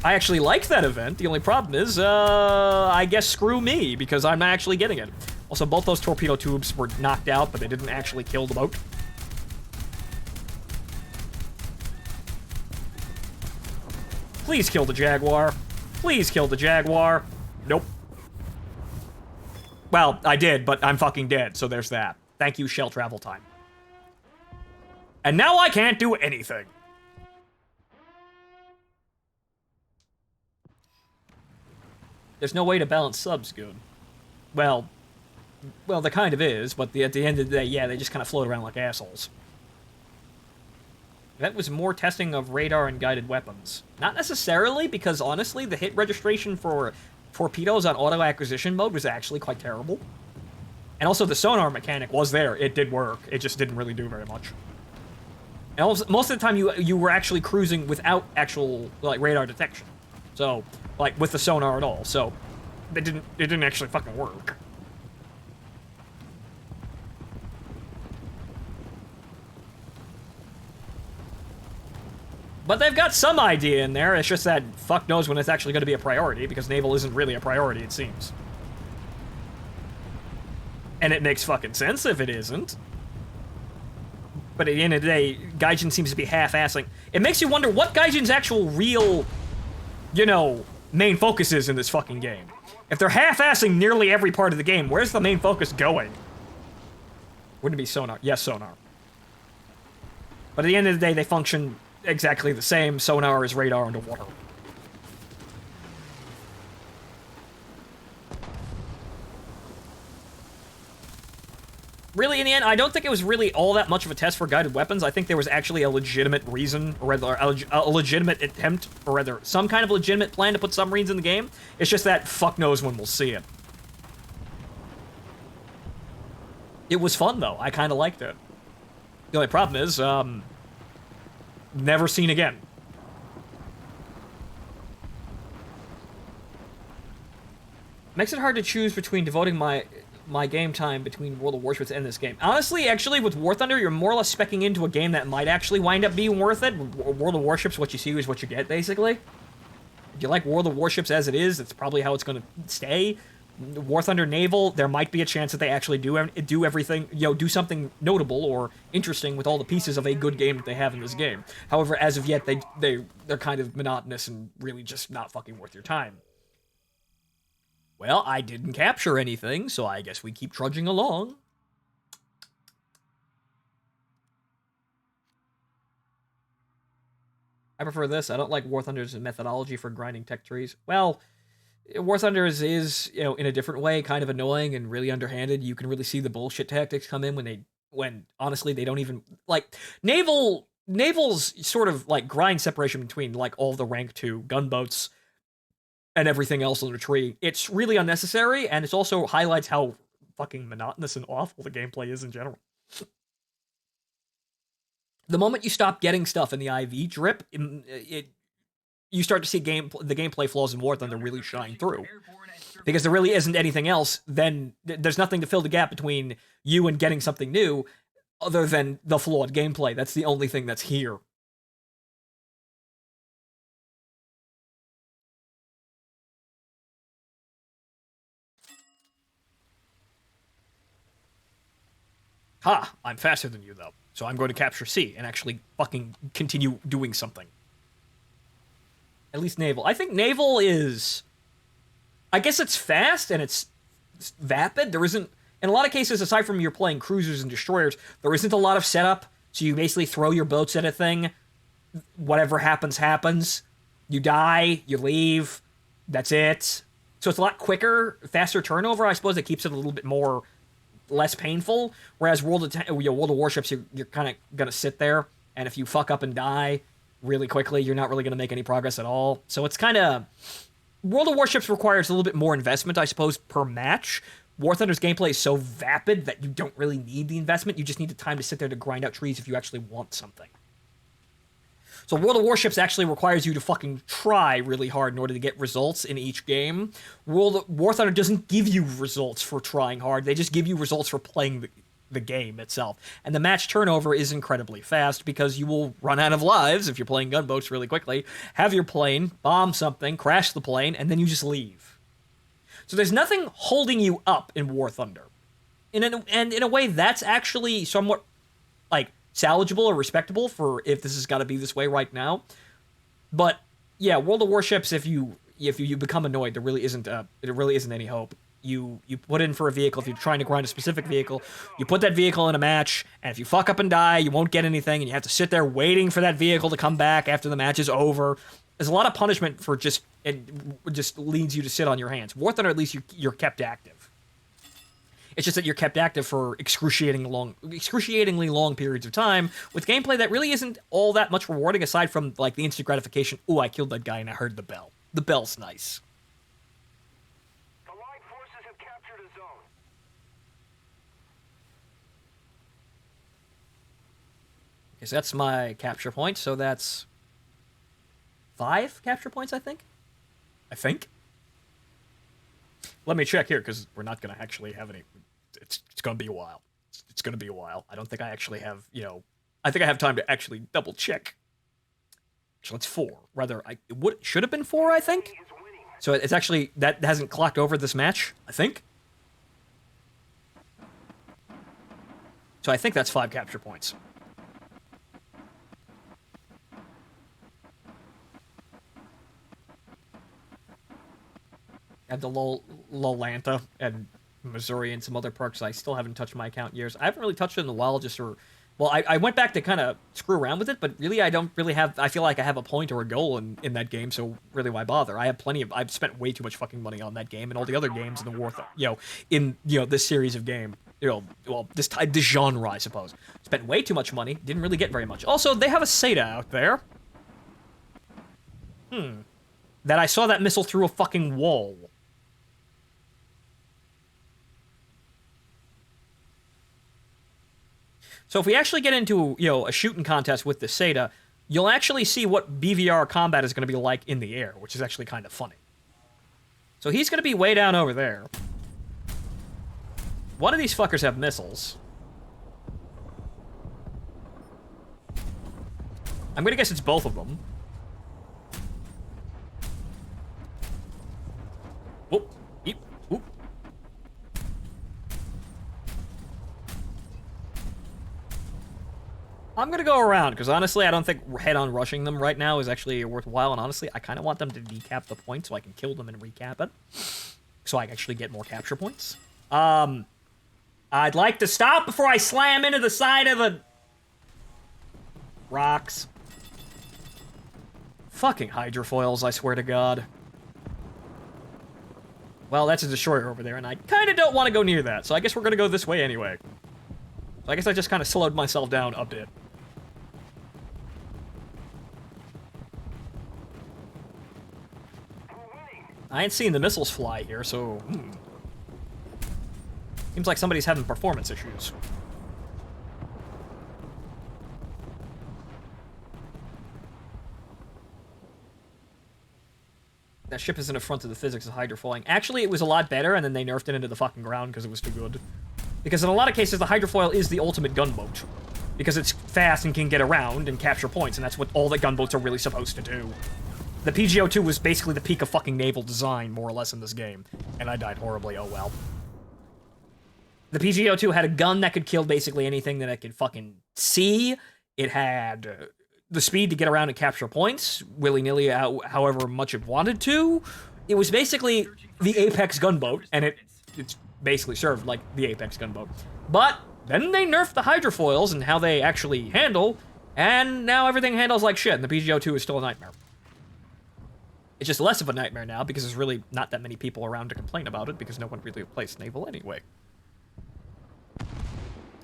A: I actually liked that event. The only problem is, I guess screw me, because I'm not actually getting it. Also, both those torpedo tubes were knocked out, but they didn't actually kill the boat. Please kill the Jaguar. Please kill the Jaguar. Nope. Well, I did, but I'm fucking dead, so there's that. Thank you, shell travel time. And now I can't do anything. There's no way to balance subs good. Well, there kind of is, but at the end of the day, yeah, they just kind of float around like assholes. That was more testing of radar and guided weapons. Not necessarily, because honestly, the hit registration for torpedoes on auto acquisition mode was actually quite terrible. And also the sonar mechanic was there. It did work. It just didn't really do very much. And also, most of the time you were actually cruising without actual like radar detection. So, like, with the sonar at all. So, it didn't actually fucking work. But they've got some idea in there. It's just that fuck knows when it's actually going to be a priority, because naval isn't really a priority, it seems. And it makes fucking sense if it isn't. But at the end of the day, Gaijin seems to be half-assing. It makes you wonder what Gaijin's actual real, you know, main focus is in this fucking game. If they're half-assing nearly every part of the game, where's the main focus going? Wouldn't it be sonar? Yes, sonar. But at the end of the day, they function exactly the same. Sonar is radar underwater. Really, in the end, I don't think it was really all that much of a test for guided weapons. I think there was actually a legitimate reason, or rather, a legitimate attempt, or rather, some kind of legitimate plan to put submarines in the game. It's just that fuck knows when we'll see it. It was fun, though. I kind of liked it. The only problem is, never seen again. Makes it hard to choose between devoting my game time between World of Warships and this game. Honestly, actually, with War Thunder, you're more or less speccing into a game that might actually wind up being worth it. World of Warships, what you see is what you get, basically. If you like World of Warships as it is, that's probably how it's going to stay. War Thunder Naval, there might be a chance that they actually do everything, do something notable or interesting with all the pieces of a good game that they have in this game. However, as of yet, they're kind of monotonous and really just not fucking worth your time. Well, I didn't capture anything, so I guess we keep trudging along. I prefer this. I don't like War Thunder's methodology for grinding tech trees. Well, War Thunder is in a different way, kind of annoying and really underhanded. You can really see the bullshit tactics come in when honestly they don't even like Naval's sort of like grind separation between like all the rank 2 gunboats and everything else on the tree. It's really unnecessary, and it also highlights how fucking monotonous and awful the gameplay is in general. The moment you stop getting stuff in the IV drip, you start to see the gameplay flaws in War Thunder really shine through. Because there really isn't anything else, then there's nothing to fill the gap between you and getting something new other than the flawed gameplay. That's the only thing that's here. Ha! I'm faster than you, though. So I'm going to capture C and actually fucking continue doing something. At least Naval. I think Naval is... I guess it's fast and it's vapid. There isn't... In a lot of cases, aside from you're playing cruisers and destroyers, there isn't a lot of setup. So you basically throw your boats at a thing. Whatever happens, happens. You die, you leave. That's it. So it's a lot quicker, faster turnover. I suppose it keeps it a little bit more... less painful, whereas World of Warships, you're kind of gonna sit there, and if you fuck up and die really quickly, you're not really gonna make any progress at all. So it's kind of... World of Warships requires a little bit more investment, I suppose, per match. War Thunder's gameplay is so vapid that you don't really need the investment. You just need the time to sit there to grind out trees if you actually want something. So World of Warships actually requires you to fucking try really hard in order to get results in each game. War Thunder doesn't give you results for trying hard. They just give you results for playing the game itself. And the match turnover is incredibly fast because you will run out of lives if you're playing gunboats really quickly, have your plane, bomb something, crash the plane, and then you just leave. So there's nothing holding you up in War Thunder. And in a way, that's actually somewhat, like, salvageable or respectable for if this has got to be this way right now. But yeah, World of Warships, if you become annoyed, there really isn't any hope. You put in for a vehicle if you're trying to grind a specific vehicle. You put that vehicle in a match, and if you fuck up and die, you won't get anything, and you have to sit there waiting for that vehicle to come back after the match is over. There's a lot of punishment for it just leads you to sit on your hands. War Thunder, at least you're kept active. It's just that you're kept active for excruciatingly long periods of time with gameplay that really isn't all that much rewarding aside from like the instant gratification. Ooh, I killed that guy and I heard the bell. The bell's nice.
C: The Allied forces have captured a zone.
A: Okay, so that's my capture point. So that's 5 capture points, I think. Let me check here because we're not going to actually have any. It's going to be a while. It's going to be a while. I don't think I actually have, I think I have time to actually double check. So it's 4. Rather, should have been 4, I think. So it's actually, that hasn't clocked over this match, I think. So I think that's 5 capture points. I have the Lolanta and Missouri and some other perks. I still haven't touched my account in years. I haven't really touched it in a while just for Well, I went back to kind of screw around with it, but really I don't really have... I feel like I have a point or a goal in that game, so really why bother? I have plenty of... I've spent way too much fucking money on that game and all the other games in the war... in, this series of game. Well, this genre, I suppose. Spent way too much money, didn't really get very much. Also, they have a SATA out there. That I saw that missile through a fucking wall. So if we actually get into, a shooting contest with the SATA, you'll actually see what BVR combat is going to be like in the air, which is actually kind of funny. So he's going to be way down over there. One of these fuckers have missiles. I'm going to guess it's both of them. Whoop. Eep. Whoop. I'm gonna go around, because honestly, I don't think head-on rushing them right now is actually worthwhile, and honestly, I kind of want them to decap the point so I can kill them and recap it. So I actually get more capture points. I'd like to stop before I slam into the side of the... rocks. Fucking hydrofoils, I swear to God. Well, that's a destroyer over there, and I kind of don't want to go near that, so I guess we're gonna go this way anyway. So I guess I just kind of slowed myself down a bit. I ain't seen the missiles fly here, so... Seems like somebody's having performance issues. That ship is an affront to the physics of hydrofoiling. Actually, it was a lot better, and then they nerfed it into the fucking ground because it was too good. Because in a lot of cases, the hydrofoil is the ultimate gunboat. Because it's fast and can get around and capture points, and that's what all the gunboats are really supposed to do. The PGO-2 was basically the peak of fucking naval design, more or less, in this game. And I died horribly, oh well. The PGO-2 had a gun that could kill basically anything that it could fucking see. It had the speed to get around and capture points, willy-nilly, however much it wanted to. It was basically the apex gunboat, and it's basically served like the apex gunboat. But then they nerfed the hydrofoils and how they actually handle, and now everything handles like shit, and the PGO-2 is still a nightmare. It's just less of a nightmare now, because there's really not that many people around to complain about it, because no one really plays naval anyway.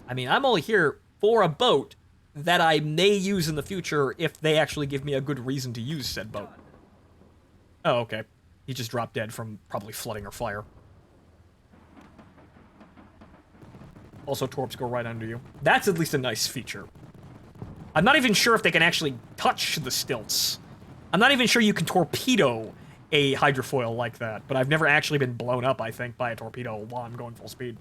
A: I mean, I'm only here for a boat that I may use in the future if they actually give me a good reason to use said boat. Oh, okay. He just dropped dead from probably flooding or fire. Also, torps go right under you. That's at least a nice feature. I'm not even sure if they can actually touch the stilts. I'm not even sure you can torpedo a hydrofoil like that, but I've never actually been blown up, I think, by a torpedo while I'm going full speed.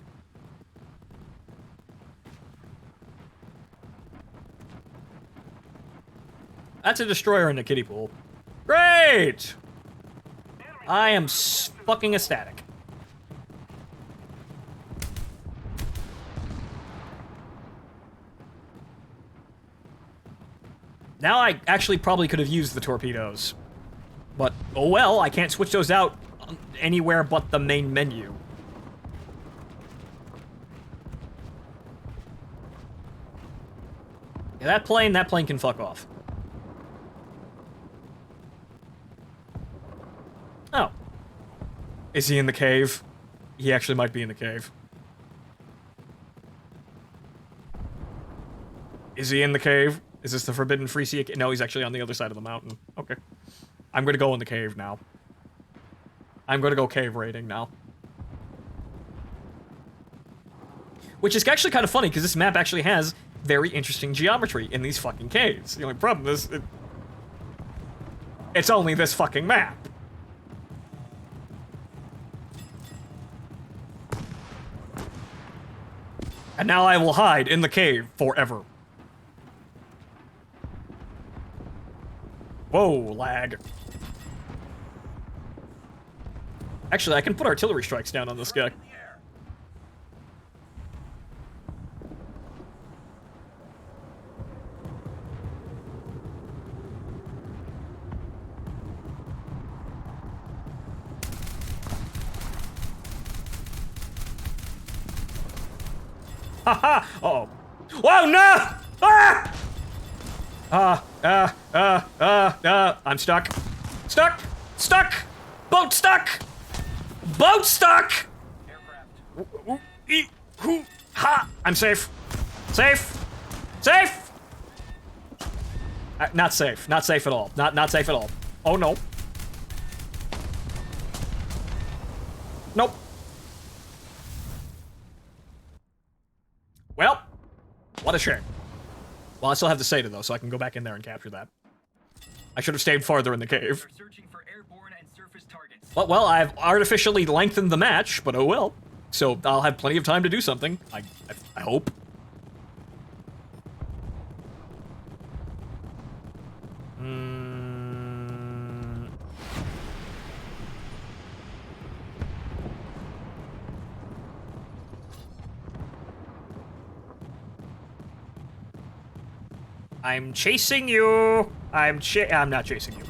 A: That's a destroyer in the kiddie pool. Great! I am fucking ecstatic. Now I actually probably could have used the torpedoes. But, oh well, I can't switch those out anywhere but the main menu. Yeah, that plane can fuck off. Oh. Is he in the cave? He actually might be in the cave. Is he in the cave? Is this the Forbidden Free Sea? No, he's actually on the other side of the mountain. Okay. I'm gonna go in the cave now. I'm gonna go cave raiding now. Which is actually kind of funny, because this map actually has very interesting geometry in these fucking caves. The only problem is, it's only this fucking map. And now I will hide in the cave forever. Whoa, lag. Actually, I can put artillery strikes down on this guy. Haha! Uh-oh. Whoa, no! Ah! I'm stuck. Stuck! Stuck! Boat stuck! Boat stuck! Ha! I'm safe. Safe! Safe! Not safe. Not safe at all. Not safe at all. Oh no. Nope. Well, what a shame. Well, I still have the Seda though, so I can go back in there and capture that. I should have stayed farther in the cave.
B: Are searching for airborne and surface targets.
A: Well, I've artificially lengthened the match, but oh well. So I'll have plenty of time to do something. I hope. I'm chasing you. I'm not chasing you.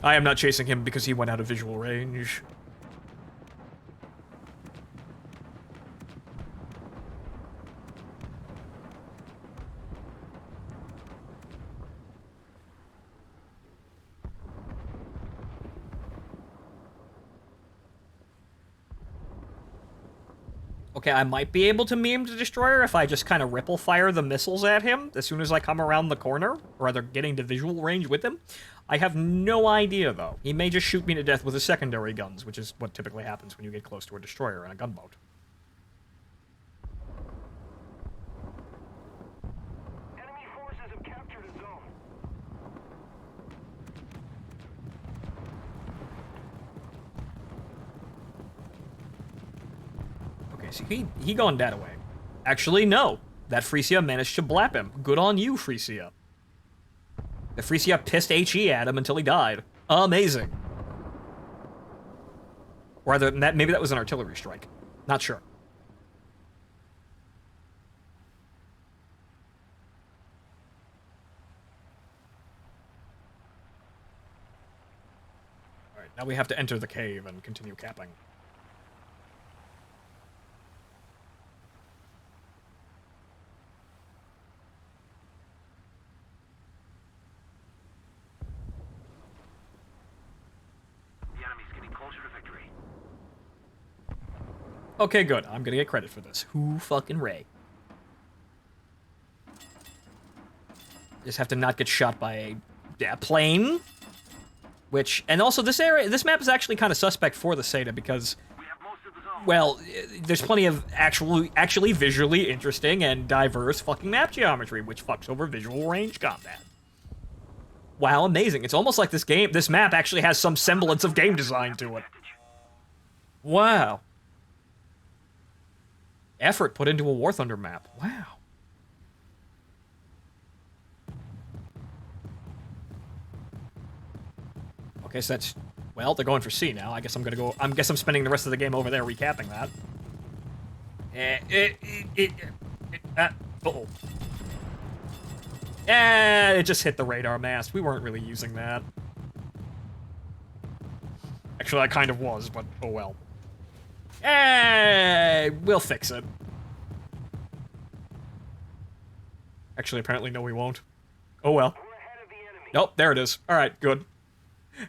A: I am not chasing him because he went out of visual range. Okay, I might be able to meme the destroyer if I just kind of ripple fire the missiles at him as soon as I come around the corner, or rather getting to visual range with him. I have no idea, though. He may just shoot me to death with his secondary guns, which is what typically happens when you get close to a destroyer and a gunboat.
C: Enemy forces have captured a zone.
A: Okay, so he gone that away. Actually, no. That Frisia managed to blap him. Good on you, Frisia. The Frisia pissed HE at him until he died. Amazing. Or rather, maybe that was an artillery strike. Not sure. Alright, now we have to enter the cave and continue capping. Okay, good. I'm gonna get credit for this. Who fucking Ray? Just have to not get shot by a plane. Which, and also this map is actually kind of suspect for the Seda because, well, there's plenty of actually visually interesting and diverse fucking map geometry, which fucks over visual range combat. Wow, amazing. It's almost like this map actually has some semblance of game design to it. Wow. Effort put into a War Thunder map. Wow. Okay, so that's... Well, they're going for C now. I guess I'm gonna go... I guess I'm spending the rest of the game over there recapping that. Uh-oh. It just hit the radar mast. We weren't really using that. Actually, I kind of was, but oh well. We'll fix it. Actually, apparently, no, we won't. Oh well.
C: We're ahead of the enemy.
A: Nope, there it is. Alright, good.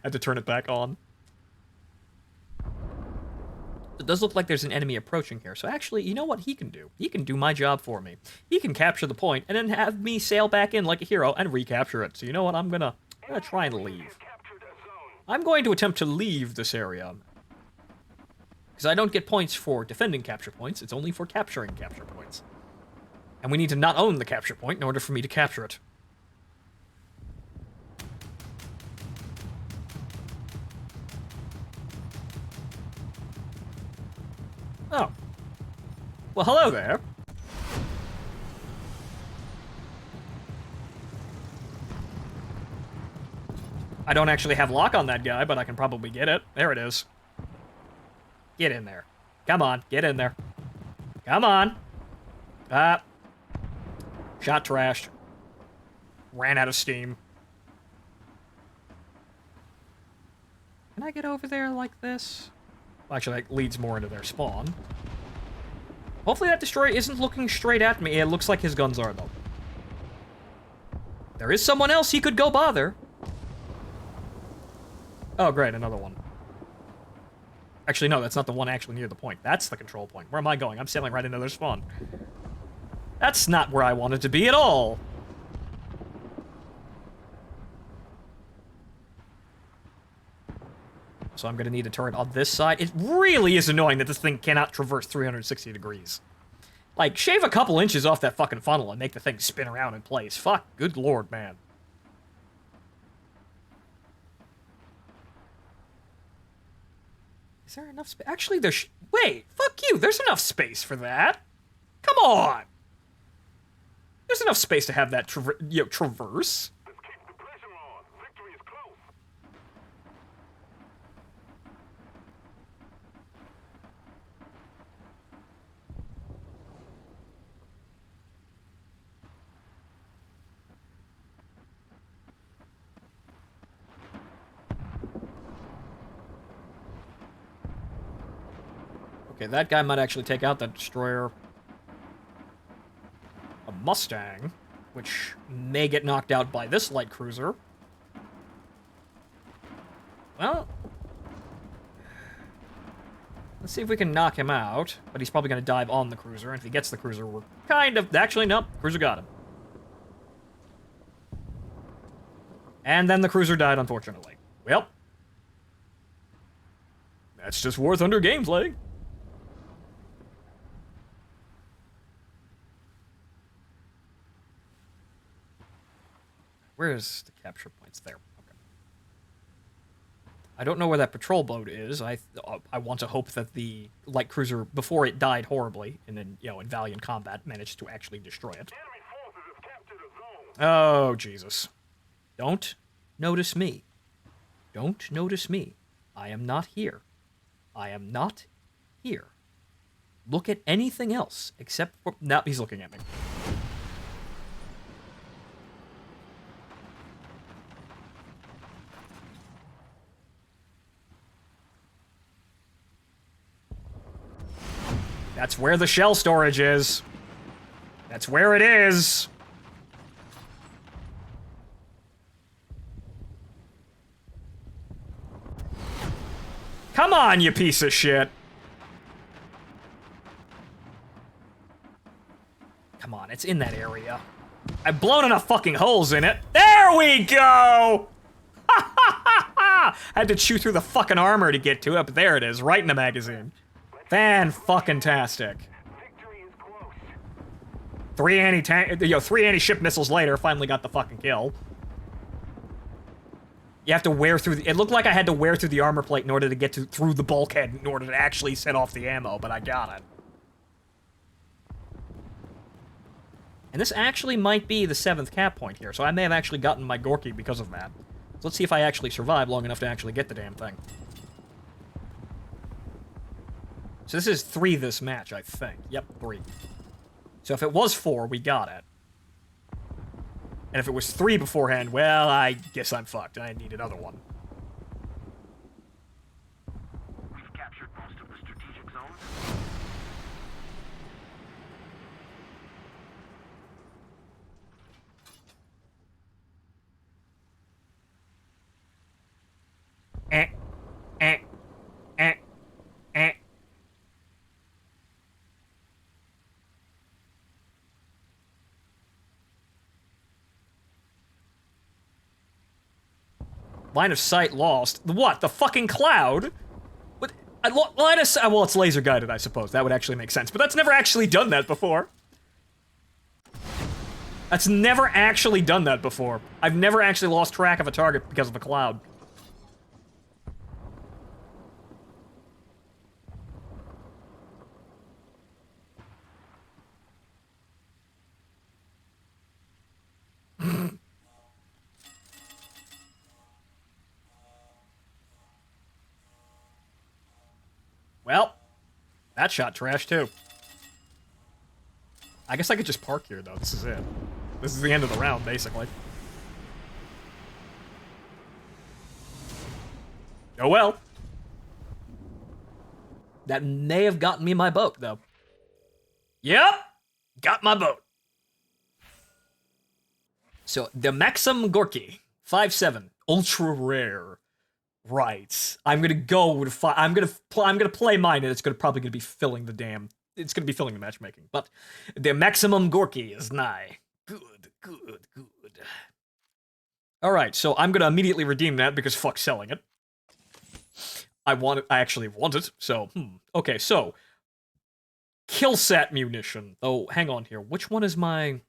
A: Had to turn it back on. It does look like there's an enemy approaching here, so actually, you know what he can do? He can do my job for me. He can capture the point, and then have me sail back in like a hero and recapture it. So you know what? I'm gonna try and leave.
C: Captured a zone.
A: I'm going to attempt to leave this area. Because I don't get points for defending capture points, it's only for capturing capture points. And we need to not own the capture point in order for me to capture it. Oh. Well, hello there. I don't actually have lock on that guy, but I can probably get it. There it is. Get in there. Come on, get in there. Come on. Shot trashed. Ran out of steam. Can I get over there like this? Well, actually, that leads more into their spawn. Hopefully that destroyer isn't looking straight at me. It looks like his guns are, though. There is someone else he could go bother. Oh, great, another one. Actually, no, that's not the one actually near the point. That's the control point. Where am I going? I'm sailing right into their spawn. That's not where I wanted to be at all. So I'm gonna need a turret on this side. It really is annoying that this thing cannot traverse 360 degrees. Like, shave a couple inches off that fucking funnel and make the thing spin around in place. Fuck, good lord, man. Is there enough space? Actually, there's... Wait, fuck you. There's enough space for that. Come on. There's enough space to have that traverse.
C: Let's keep the pressure on. Victory is close.
A: Okay, that guy might actually take out that destroyer. A Mustang, which may get knocked out by this light cruiser. Well, let's see if we can knock him out, but he's probably going to dive on the cruiser, and if he gets the cruiser, we're kind of... Actually, no, cruiser got him. And then the cruiser died, unfortunately. Well, that's just War Thunder gameplay. Where's the capture points? There. Okay. I don't know where that patrol boat is. I want to hope that the light cruiser, before it died horribly, and then, you know, in valiant combat, managed to actually destroy it.
C: Enemy forces have captured a zone.
A: Oh, Jesus. Don't notice me. Don't notice me. I am not here. I am not here. Look at anything else except for... No, he's looking at me. That's where the shell storage is. That's where it is. Come on, you piece of shit. Come on, it's in that area. I've blown enough fucking holes in it. There we go! Ha ha ha ha! I had to chew through the fucking armor to get to it, but there it is, right in the magazine. Fan-fucking-tastic.
C: Victory is close.
A: Three anti-ship missiles later, finally got the fucking kill. You have to wear through it looked like I had to wear through the armor plate in order to get through the bulkhead in order to actually set off the ammo, but I got it. And this actually might be the 7th cap point here, so I may have actually gotten my Gorky because of that. So let's see if I actually survive long enough to actually get the damn thing. So this is 3 this match, I think. Yep, 3. So if it was 4, we got it. And if it was 3 beforehand, well, I guess I'm fucked. I need another one.
C: We've captured most of the strategic zones.
A: Eh. Eh. Eh. Eh. Line of sight lost. The what? The fucking cloud? What? Line of sight. Well, it's laser guided, I suppose. That would actually make sense. But that's never actually done that before. That's never actually done that before. I've never actually lost track of a target because of a cloud. Well, that shot trash too. I guess I could just park here though. This is it. This is the end of the round, basically. Oh well. That may have gotten me my boat, though. Yep! Got my boat. So the Maxim Gorky 5.7 ultra rare. Right. I'm gonna go with I'm gonna play mine, and it's probably gonna be filling the damn. It's gonna be filling the matchmaking. But the maximum Gorky is nigh. Good, good, good. All right. So I'm gonna immediately redeem that because fuck selling it. I want it. I actually want it. So okay. So Killsat munition. Oh, hang on here. Which one is my?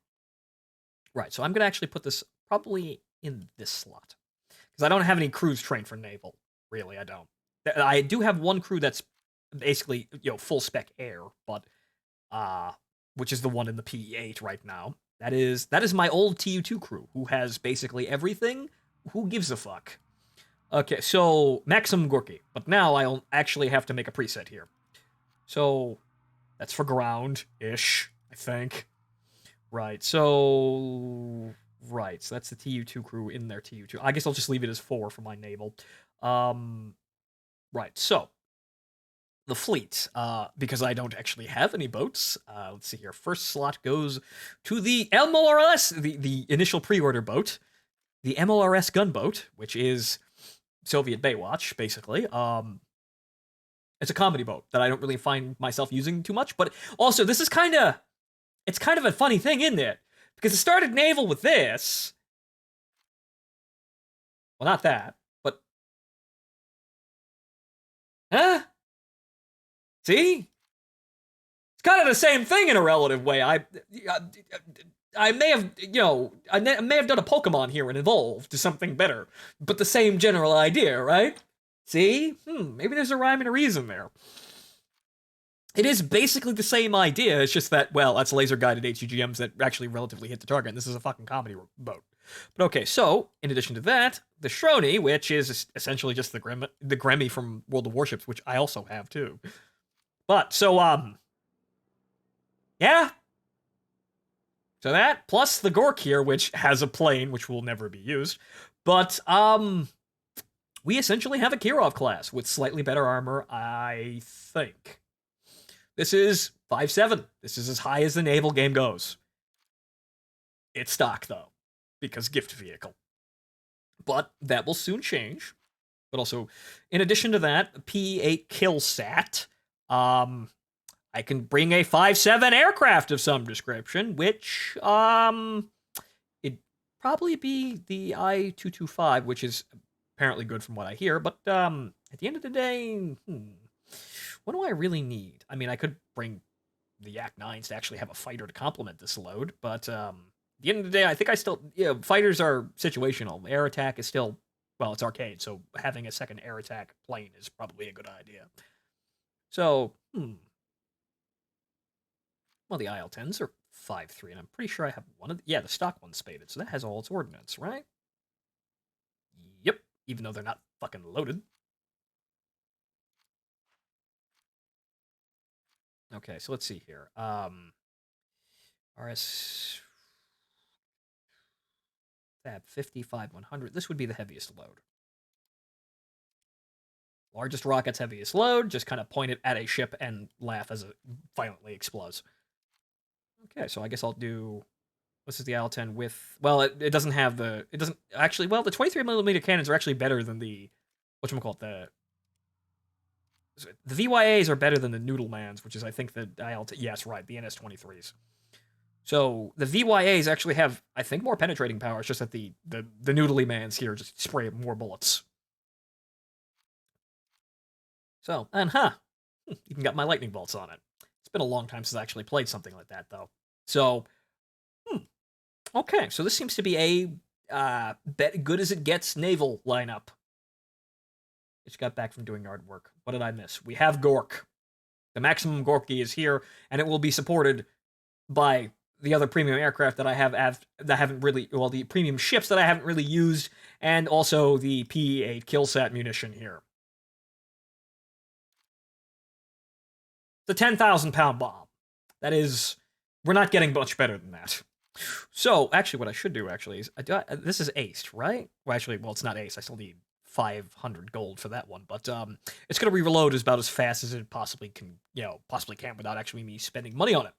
A: Right. So I'm gonna actually put this probably in this slot. Because I don't have any crews trained for naval. Really, I don't. I do have one crew that's basically, full spec air, but which is the one in the PE8 right now. That is my old TU2 crew, who has basically everything. Who gives a fuck? Okay, so Maxim Gorky, but now I'll actually have to make a preset here. So that's for ground-ish, I think. Right, so that's the TU2 crew in their TU2. I guess I'll just leave it as 4 for my naval. Right, so the fleet, because I don't actually have any boats. Let's see here. First slot goes to the MLRS, the initial pre-order boat, the MLRS gunboat, which is Soviet Baywatch, basically. It's a comedy boat that I don't really find myself using too much, but also this is it's kind of a funny thing, isn't it? Because it started naval with this. Well, not that, but huh? See? It's kind of the same thing in a relative way. I may have, I may have done a Pokemon here and evolved to something better, but the same general idea, right? See? Maybe there's a rhyme and a reason there. It is basically the same idea. It's just that, well, that's laser-guided HUGMs that actually relatively hit the target, and this is a fucking comedy boat. But okay, so, in addition to that, the Shrony, which is essentially just the Gremmy from World of Warships, which I also have, too. But, so, yeah. So that, plus the Gork here, which has a plane, which will never be used. But, we essentially have a Kirov class with slightly better armor, I think. This is 5.7. This is as high as the naval game goes. It's stock, though, because gift vehicle. But that will soon change. But also, in addition to that, P8 Killsat, I can bring a 5.7 aircraft of some description, which, it'd probably be the I-225, which is apparently good from what I hear. But, at the end of the day, what do I really need? I mean, I could bring the Yak-9s to actually have a fighter to complement this load, but at the end of the day, I think I still, fighters are situational. Air attack is still, well, it's arcade, so having a second air attack plane is probably a good idea. So, well, the IL-10s are 5.3, and I'm pretty sure I have one of the stock one's spaded, so that has all its ordnance, right? Yep, even though they're not fucking loaded. Okay, so let's see here. RS Fab 55-100. This would be the heaviest load. Largest rockets, heaviest load. Just kind of point it at a ship and laugh as it violently explodes. Okay, so I guess I'll do. This is the IL-10 with. Well, it doesn't have the. It doesn't actually. Well, the 23mm cannons are actually better than the. Whatchamacallit, the VYAs are better than the Noodlemans, which is, I think, the IL-10. Yes, right, the NS-23s. So the VYAs actually have, I think, more penetrating power. It's just that the Noodly Mans here just spray more bullets. So, and even got my lightning bolts on it. It's been a long time since I actually played something like that, though. So, okay, so this seems to be a good as it gets naval lineup. Just got back from doing yard work. What did I miss? We have Gork. The maximum Gorky is here, and it will be supported by the other premium aircraft that I have that haven't really, well, the premium ships that I haven't really used, and also the P8 Killsat munition here. The 10,000-pound bomb. That is, we're not getting much better than that. So, actually, what I should do, actually, is, this is aced, right? Well, actually, well, it's not ace. I still need 500 gold for that one, but it's going to reload about as fast as it possibly can, possibly can without actually me spending money on it.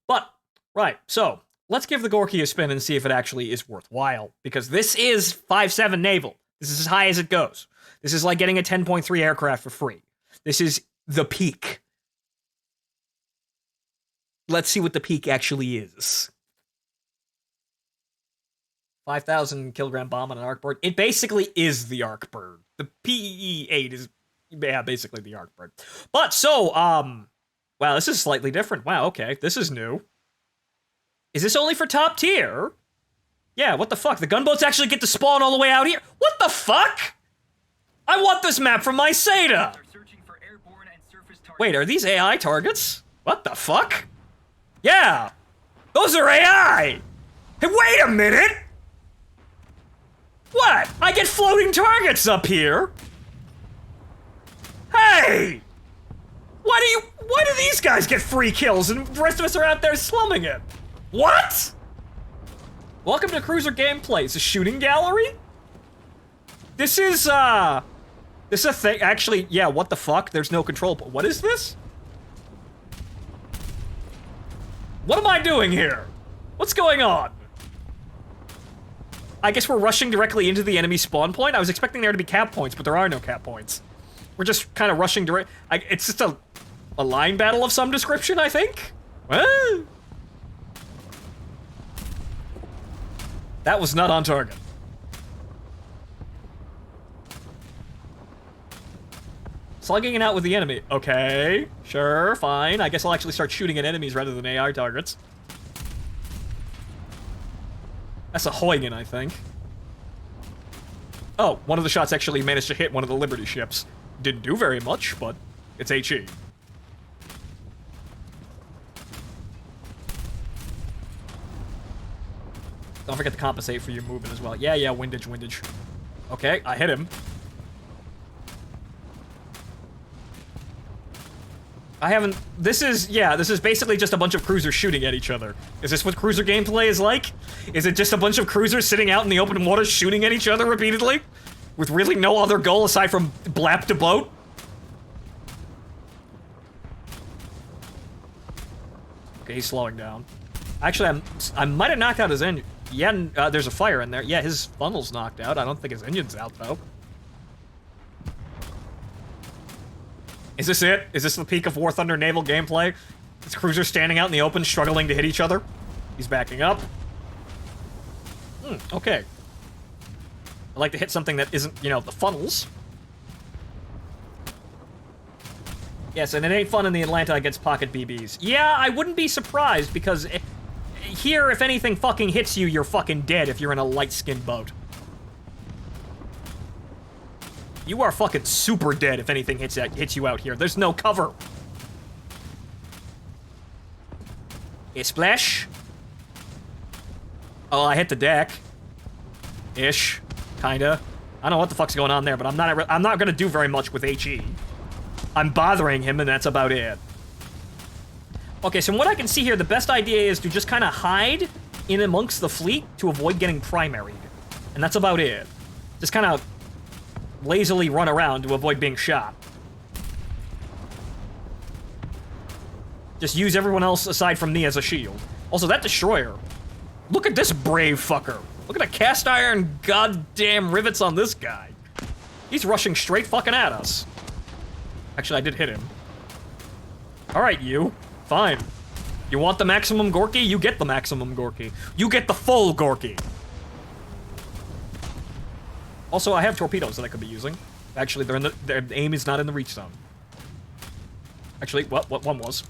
A: But, right, so, let's give the Gorky a spin and see if it actually is worthwhile. Because this is 5.7 naval. This is as high as it goes. This is like getting a 10.3 aircraft for free. This is the peak. Let's see what the peak actually is. 5,000 kilogram bomb on an arc bird. It basically is the arc bird. The PEE-8 is, yeah, basically the arc bird. But so, wow, this is slightly different. Wow, okay, this is new. Is this only for top tier? Yeah, what the fuck? The gunboats actually get to spawn all the way out here? What the fuck? I want this map from my SATA!
B: Are searching for airborne and surface targets.
A: Wait, are these AI targets? What the fuck? Yeah! Those are AI! Hey, wait a minute! What? I get floating targets up here? Hey! Why do these guys get free kills and the rest of us are out there slumming it? What? Welcome to Cruiser Gameplay. It's a shooting gallery? This is a thing. Actually, yeah, what the fuck? There's no control. What is this? What am I doing here? What's going on? I guess we're rushing directly into the enemy spawn point. I was expecting there to be cap points, but there are no cap points. We're just kind of rushing direct. It's just a line battle of some description, I think. That was not on target. Slugging it out with the enemy. Okay, sure, fine. I guess I'll actually start shooting at enemies rather than AI targets. That's a Huygen, I think. Oh, one of the shots actually managed to hit one of the Liberty ships. Didn't do very much, but it's HE. Don't forget to compensate for your movement as well. Yeah, windage. Okay, I hit him. This is basically just a bunch of cruisers shooting at each other. Is this what cruiser gameplay is like? Is it just a bunch of cruisers sitting out in the open water shooting at each other repeatedly? With really no other goal aside from blap to boat? Okay, he's slowing down. Actually, I might have knocked out his engine. Yeah, there's a fire in there. Yeah, his funnel's knocked out. I don't think his engine's out, though. Is this it? Is this the peak of War Thunder naval gameplay? This cruiser standing out in the open, struggling to hit each other? He's backing up. Okay. I'd like to hit something that isn't, the funnels. Yes, and it ain't fun in the Atlanta against pocket BBs. Yeah, I wouldn't be surprised, because here, if anything fucking hits you, you're fucking dead if you're in a light-skinned boat. You are fucking super dead if anything hits you out here. There's no cover. A splash. Oh, I hit the deck. Ish. Kinda. I don't know what the fuck's going on there, but I'm not gonna do very much with HE. I'm bothering him, and that's about it. Okay, so from what I can see here, the best idea is to just kind of hide in amongst the fleet to avoid getting primaried. And that's about it. Just kind of lazily run around to avoid being shot. Just use everyone else aside from me as a shield. Also, that destroyer. Look at this brave fucker. Look at the cast iron goddamn rivets on this guy. He's rushing straight fucking at us. Actually, I did hit him. Alright, you. Fine. You want the maximum Gorky? You get the maximum Gorky. You get the full Gorky. Also, I have torpedoes that I could be using. Actually, their aim is not in the reach zone. Actually, what one was?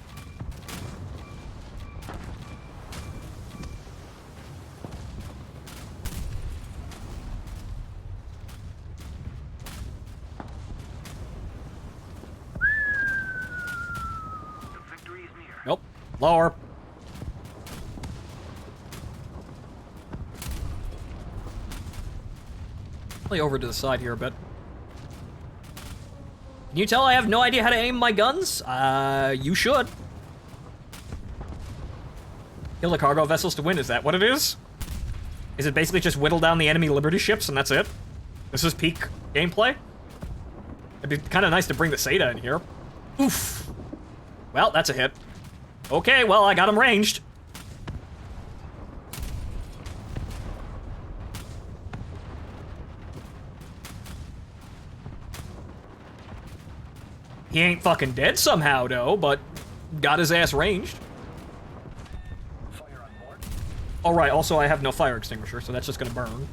A: Nope. Lower. Play over to the side here a bit. Can you tell I have no idea how to aim my guns? You should. Kill the cargo vessels to win, is that what it is? Is it basically just whittle down the enemy Liberty ships and that's it? This is peak gameplay? It'd be kind of nice to bring the SATA in here. Oof. Well, that's a hit. Okay, well, I got him ranged. He ain't fucking dead somehow, though, but got his ass ranged.
B: Fire on board.
A: Alright, also I have no fire extinguisher, so that's just gonna burn.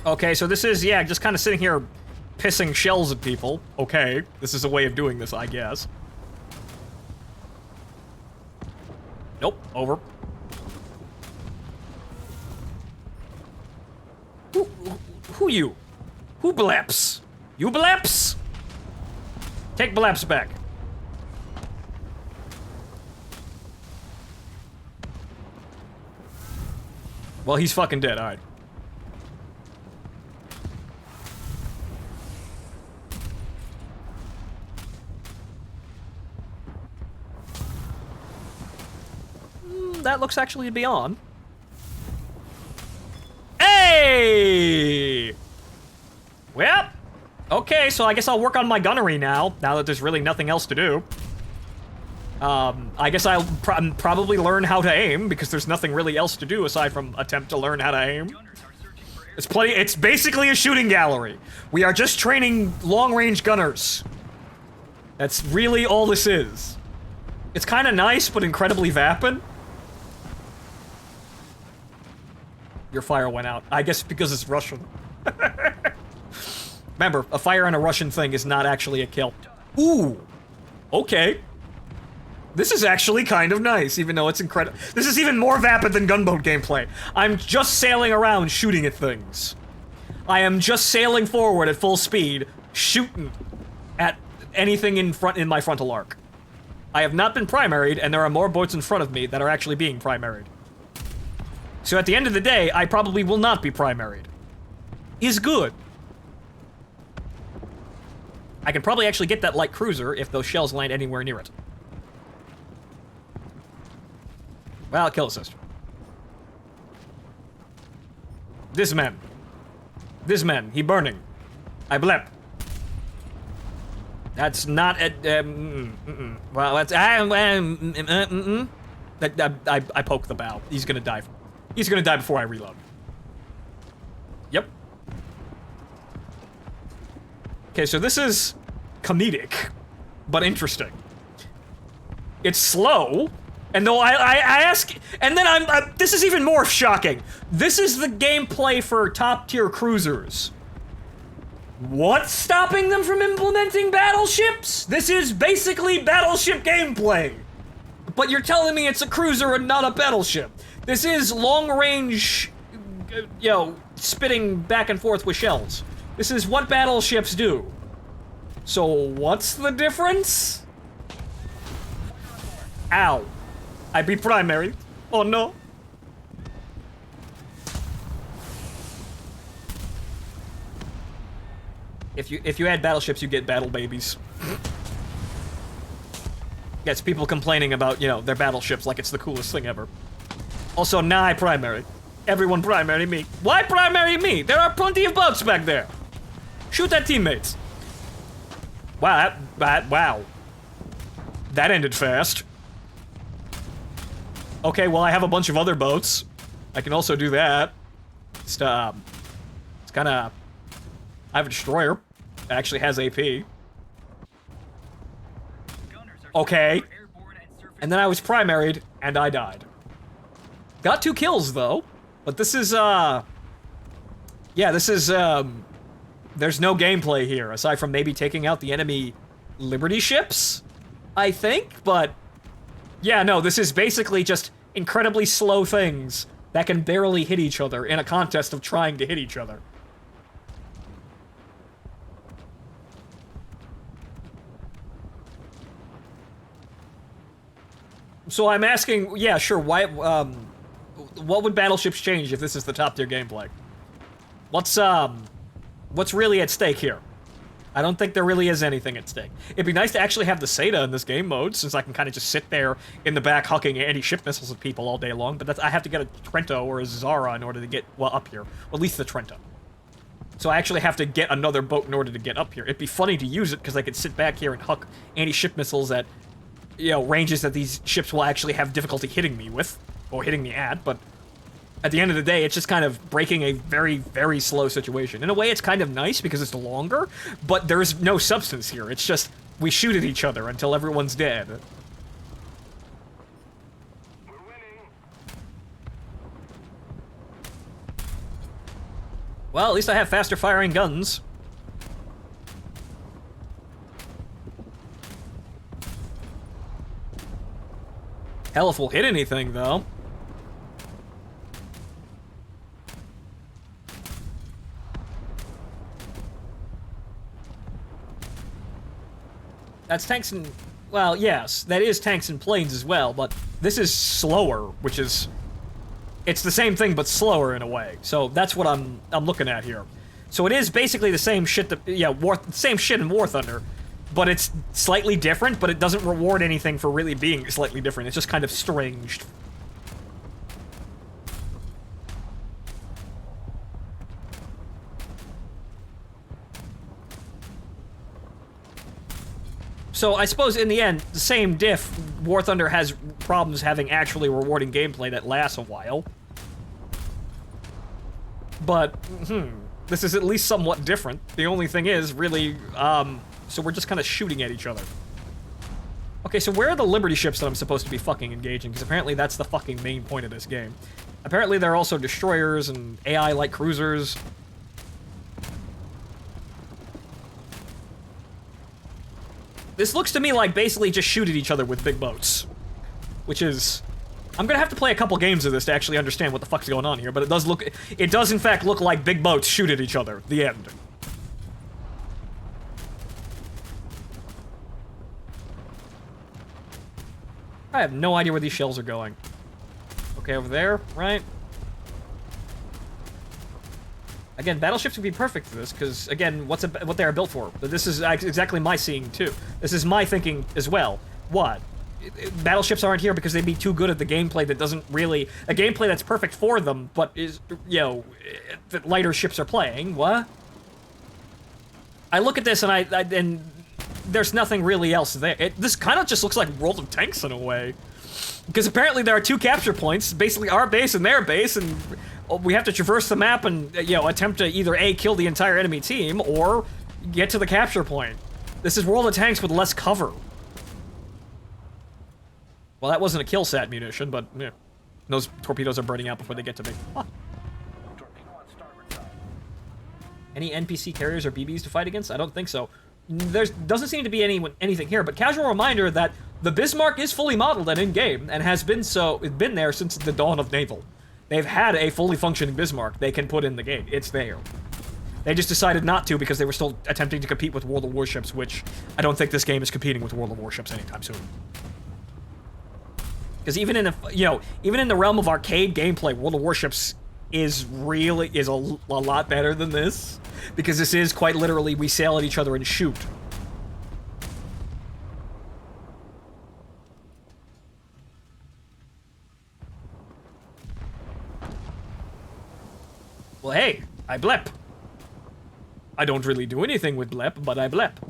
A: Okay, so this is, yeah, just kind of sitting here pissing shells at people. Okay, this is a way of doing this, I guess. Nope, over. Who you? Who bleps? You bleps? Take bleps back. Well, he's fucking dead, alright. That looks actually to be on. Hey! Well, okay, so I guess I'll work on my gunnery now that there's really nothing else to do. I guess I'll probably learn how to aim, because there's nothing really else to do aside from attempt to learn how to aim.
B: Gunners are searching for air.
A: It's basically a shooting gallery. We are just training long-range gunners. That's really all this is. It's kind of nice, but incredibly vapid. Your fire went out. I guess because it's Russian. Remember, a fire on a Russian thing is not actually a kill. Ooh. Okay. This is actually kind of nice, even though it's incredible. This is even more vapid than gunboat gameplay. I'm just sailing around shooting at things. I am just sailing forward at full speed, shooting at anything in my frontal arc. I have not been primaried, and there are more boats in front of me that are actually being primaried. So at the end of the day, I probably will not be primaried. Is good. I can probably actually get that light cruiser if those shells land anywhere near it. Well, kill assist. This man. This man. He burning. I blep. That's not a... Well, that's... I poke the bow. He's gonna die. He's gonna die before I reload. Yep. Okay, so this is comedic, but interesting. It's slow, and though I ask, and then this is even more shocking. This is the gameplay for top-tier cruisers. What's stopping them from implementing battleships? This is basically battleship gameplay. But you're telling me it's a cruiser and not a battleship. This is long-range, you know, spitting back and forth with shells. This is what battleships do. So what's the difference? Ow. I be primary. Oh no. If you add battleships, you get battle babies. Yes, people complaining about, you know, their battleships like it's the coolest thing ever. Also, nah, I primary. Everyone primary me. Why primary me? There are plenty of boats back there. Shoot at teammates. Wow, wow. That ended fast. Okay, well, I have a bunch of other boats. I can also do that. It's kinda... I have a destroyer. It actually has AP.
B: Gunners are
A: Okay.
B: searching for airborne and surface.
A: And then I was primaried, and I died. Got 2 kills, though. But this is, yeah, this is, there's no gameplay here, aside from maybe taking out the enemy Liberty ships, I think, but... Yeah, no, this is basically just incredibly slow things that can barely hit each other in a contest of trying to hit each other. So I'm asking, yeah, sure, why, what would battleships change if this is the top tier gameplay? What's really at stake here? I don't think there really is anything at stake. It'd be nice to actually have the SETA in this game mode, since I can kind of just sit there in the back hucking anti-ship missiles at people all day long, but I have to get a Trento or a Zara in order to get, well, up here. Or at least the Trento. So I actually have to get another boat in order to get up here. It'd be funny to use it, because I could sit back here and huck anti-ship missiles at ranges that these ships will actually have difficulty hitting me with, or hitting me at, but at the end of the day, it's just kind of breaking a very, very slow situation. In a way, it's kind of nice because it's longer, but there's no substance here. It's just, we shoot at each other until everyone's dead.
C: We're winning.
A: Well, at least I have faster firing guns. Hell, if we'll hit anything, though. That's tanks and... Well, yes, that is tanks and planes as well, but this is slower, which is... It's the same thing, but slower in a way. So that's what I'm looking at here. So it is basically the same shit that... Yeah, same shit in War Thunder, but it's slightly different, but it doesn't reward anything for really being slightly different. It's just kind of strange. So I suppose in the end, the same diff, War Thunder has problems having actually rewarding gameplay that lasts a while. But, this is at least somewhat different. The only thing is, really, so we're just kind of shooting at each other. Okay, so where are the Liberty ships that I'm supposed to be fucking engaging? Because apparently that's the fucking main point of this game. Apparently there are also destroyers and AI-like cruisers. This looks to me like basically just shoot at each other with big boats. Which is... I'm gonna have to play a couple games of this to actually understand what the fuck's going on here, but it does in fact look like big boats shoot at each other. The end. I have no idea where these shells are going. Okay, over there, right? Again, battleships would be perfect for this, because, again, what they are built for. But this is exactly my seeing, too. This is my thinking as well. What? Battleships aren't here because they'd be too good at the gameplay that doesn't really... A gameplay that's perfect for them, but is, that lighter ships are playing. What? I look at this and and there's nothing really else there. This kind of just looks like World of Tanks in a way. Because apparently there are two capture points, basically our base and their base, and we have to traverse the map and, attempt to either A, kill the entire enemy team, or get to the capture point. This is World of Tanks with less cover. Well, that wasn't a kill sat munition, but, yeah. Those torpedoes are burning out before they get to me. Huh.
C: Torpedo on starboard side.
A: Any NPC carriers or BBs to fight against? I don't think so. There doesn't seem to be anything here, but casual reminder that the Bismarck is fully modeled and in-game, and has been there since the dawn of naval. They've had a fully functioning Bismarck they can put in the game. It's there. They just decided not to because they were still attempting to compete with World of Warships, which I don't think this game is competing with World of Warships anytime soon. Because even in the realm of arcade gameplay, World of Warships is a lot better than this, because this is quite literally we sail at each other and shoot. Well, hey, I blep. I don't really do anything with blep, but I blep.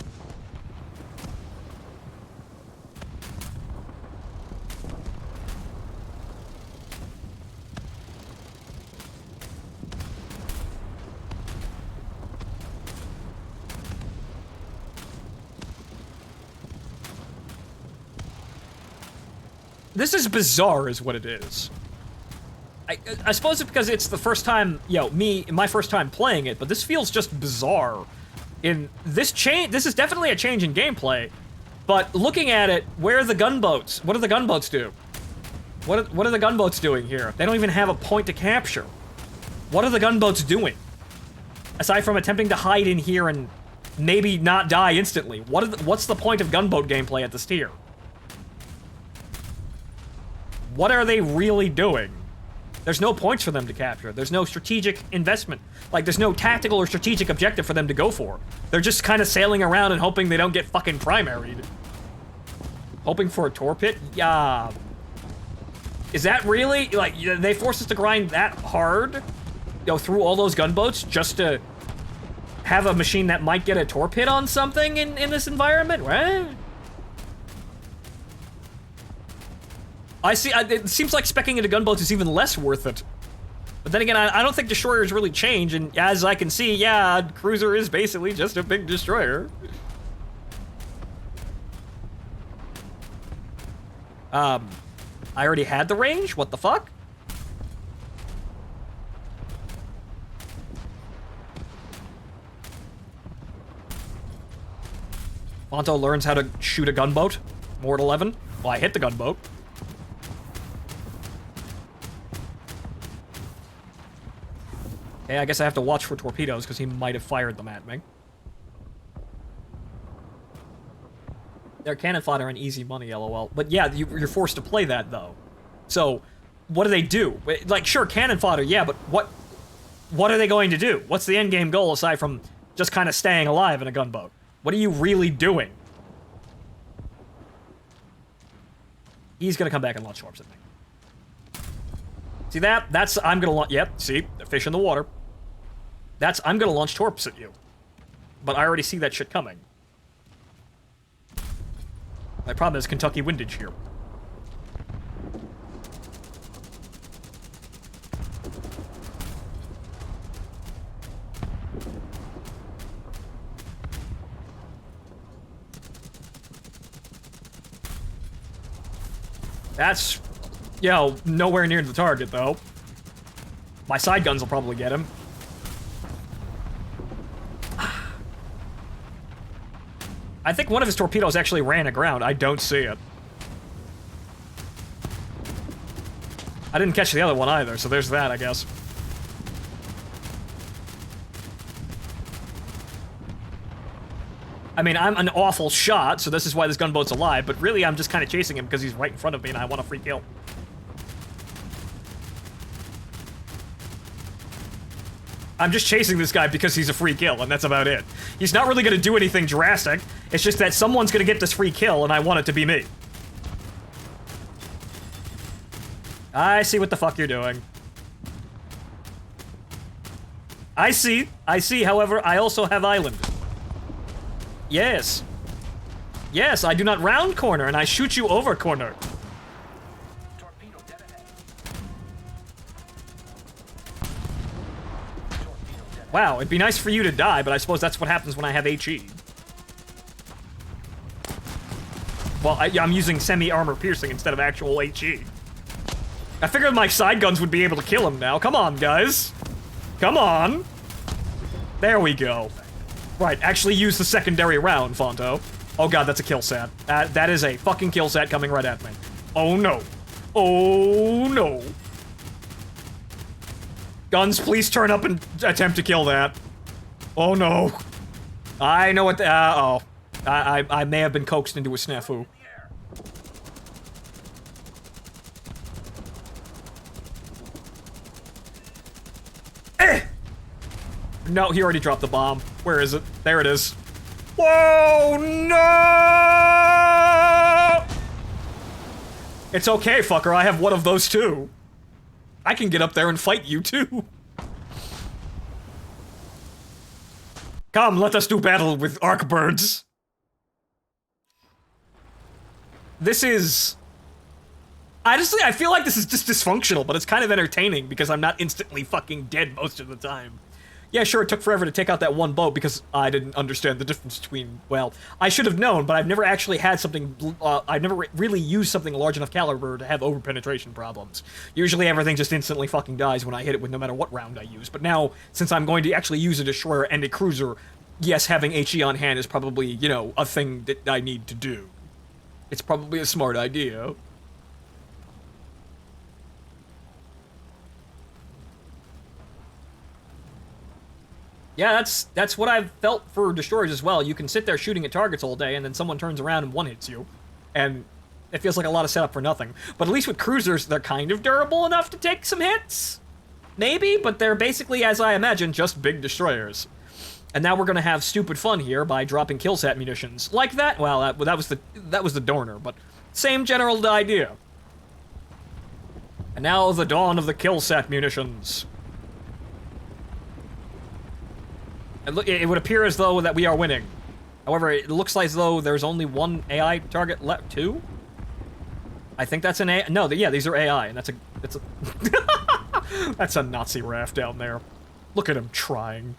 A: This is bizarre, is what it is. I suppose it's because it's the first time, my first time playing it, but this feels just bizarre. This is definitely a change in gameplay, but looking at it, where are the gunboats? What do the gunboats do? What are the gunboats doing here? They don't even have a point to capture. What are the gunboats doing? Aside from attempting to hide in here and maybe not die instantly, what's the point of gunboat gameplay at this tier? What are they really doing? There's no points for them to capture. There's no strategic investment. Like, there's no tactical or strategic objective for them to go for. They're just kind of sailing around and hoping they don't get fucking primaried. Hoping for a torpid? Yeah. Is that really, like, they force us to grind that hard, through all those gunboats just to have a machine that might get a torpid on something in this environment? Right? I see. It seems like speccing into gunboats is even less worth it. But then again, I don't think destroyers really change, and as I can see, yeah, cruiser is basically just a big destroyer. I already had the range? What the fuck? Phonto learns how to shoot a gunboat. Mort 11. Well, I hit the gunboat. Okay, I guess I have to watch for torpedoes because he might have fired them at me. Their cannon fodder and easy money, lol. But yeah, you're forced to play that, though. So, what do they do? Like, sure, cannon fodder, yeah, but what are they going to do? What's the end game goal aside from just kind of staying alive in a gunboat? What are you really doing? He's gonna come back and launch torps at me. See that? That's, I'm gonna launch, yep, see? The fish in the water. That's, I'm gonna launch torps at you. But I already see that shit coming. My problem is Kentucky windage here. That's, you know, nowhere near the target, though. My side guns will probably get him. I think one of his torpedoes actually ran aground. I don't see it. I didn't catch the other one either, so there's that, I guess. I mean, I'm an awful shot, so this is why this gunboat's alive, but really I'm just kind of chasing him because he's right in front of me and I want a free kill. I'm just chasing this guy because he's a free kill, and that's about it. He's not really gonna do anything drastic. It's just that someone's gonna get this free kill, and I want it to be me. I see what the fuck you're doing. I see, however, I also have island. Yes. Yes, I do not round corner, and I shoot you over corner.
B: Torpedo dead ahead.
A: Wow, it'd be nice for you to die, but I suppose that's what happens when I have HE. Well, I'm using semi-armor piercing instead of actual HE. I figured my side guns would be able to kill him now. Come on, guys. Come on. There we go. Right, actually use the secondary round, Phonto. Oh god, that's a kill sat. That is a fucking kill sat coming right at me. Oh no. Oh no. Guns, please turn up and attempt to kill that. Oh no. I know what the, oh. I may have been coaxed into a snafu. No, he already dropped the bomb. Where is it? There it is. Whoa, no! It's okay, fucker. I have one of those too. I can get up there and fight you too. Come, let us do battle with arc birds. This is... Honestly, I feel like this is just dysfunctional, but it's kind of entertaining because I'm not instantly fucking dead most of the time. Yeah, sure, it took forever to take out that one boat because I didn't understand the difference between, well, I should have known, but I've never actually had something, I've never really used something large enough caliber to have over-penetration problems. Usually everything just instantly fucking dies when I hit it with no matter what round I use, but now, since I'm going to actually use a destroyer and a cruiser, yes, having HE on hand is probably, you know, a thing that I need to do. It's probably a smart idea. Yeah, that's what I've felt for destroyers as well. You can sit there shooting at targets all day, and then someone turns around and one-hits you. And it feels like a lot of setup for nothing. But at least with cruisers, they're kind of durable enough to take some hits? Maybe, but they're basically, as I imagine, just big destroyers. And now we're gonna have stupid fun here by dropping killsat munitions. Like that? Well, that was the Dorner, but same general idea. And now the dawn of the killsat munitions. It would appear as though that we are winning. However, it looks like as though there's only one AI target left. Two? I think that's an A. No, yeah, these are AI, and that's a that's a Nazi raft down there. Look at him trying.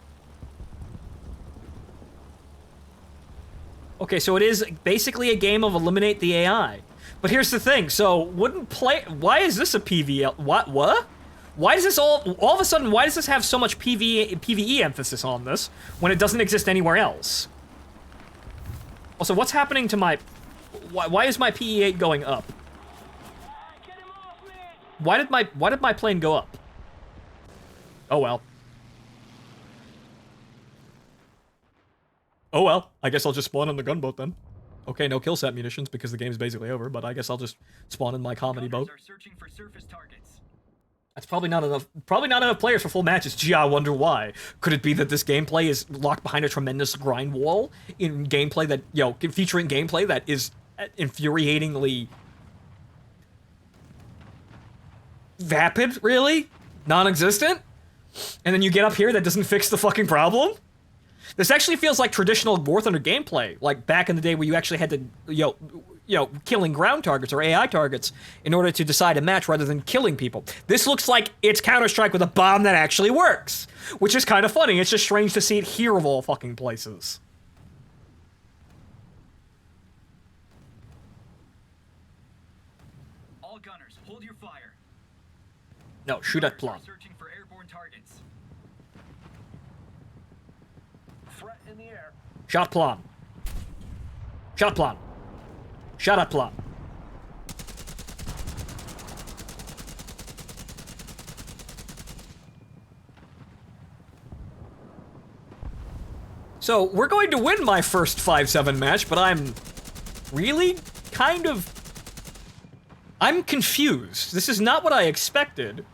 A: Okay, so it is basically a game of eliminate the AI. But here's the thing. So why is this a PvL? What? Why does this all of a sudden? Why does this have so much PvE emphasis on this when it doesn't exist anywhere else? Also, what's happening to my? Why is my PE8 going up? Why did my plane go up? Oh well. Oh well. I guess I'll just spawn on the gunboat then. Okay, no kill set munitions because the game's basically over, but I guess I'll just spawn in my comedy boat.
B: Are searching for surface targets.
A: That's probably not enough. Probably not enough players for full matches. Gee, I wonder why. Could it be that this gameplay is locked behind a tremendous grind wall in gameplay that, you know, featuring gameplay that is infuriatingly vapid, really? Non-existent? And then you get up here that doesn't fix the fucking problem? This actually feels like traditional War Thunder gameplay, like back in the day where you actually had to, you know, killing ground targets or AI targets in order to decide a match rather than killing people. This looks like it's Counter-Strike with a bomb that actually works, which is kind of funny. It's just strange to see it here of all fucking places.
B: All gunners, hold your fire.
A: No, shoot at plum.
B: Searching for airborne targets.
C: Threat in the air.
A: Shot plum. Shot plum. Shot at plum. So, we're going to win my first 5-7 match, but I'm really kind of... I'm confused. This is not what I expected.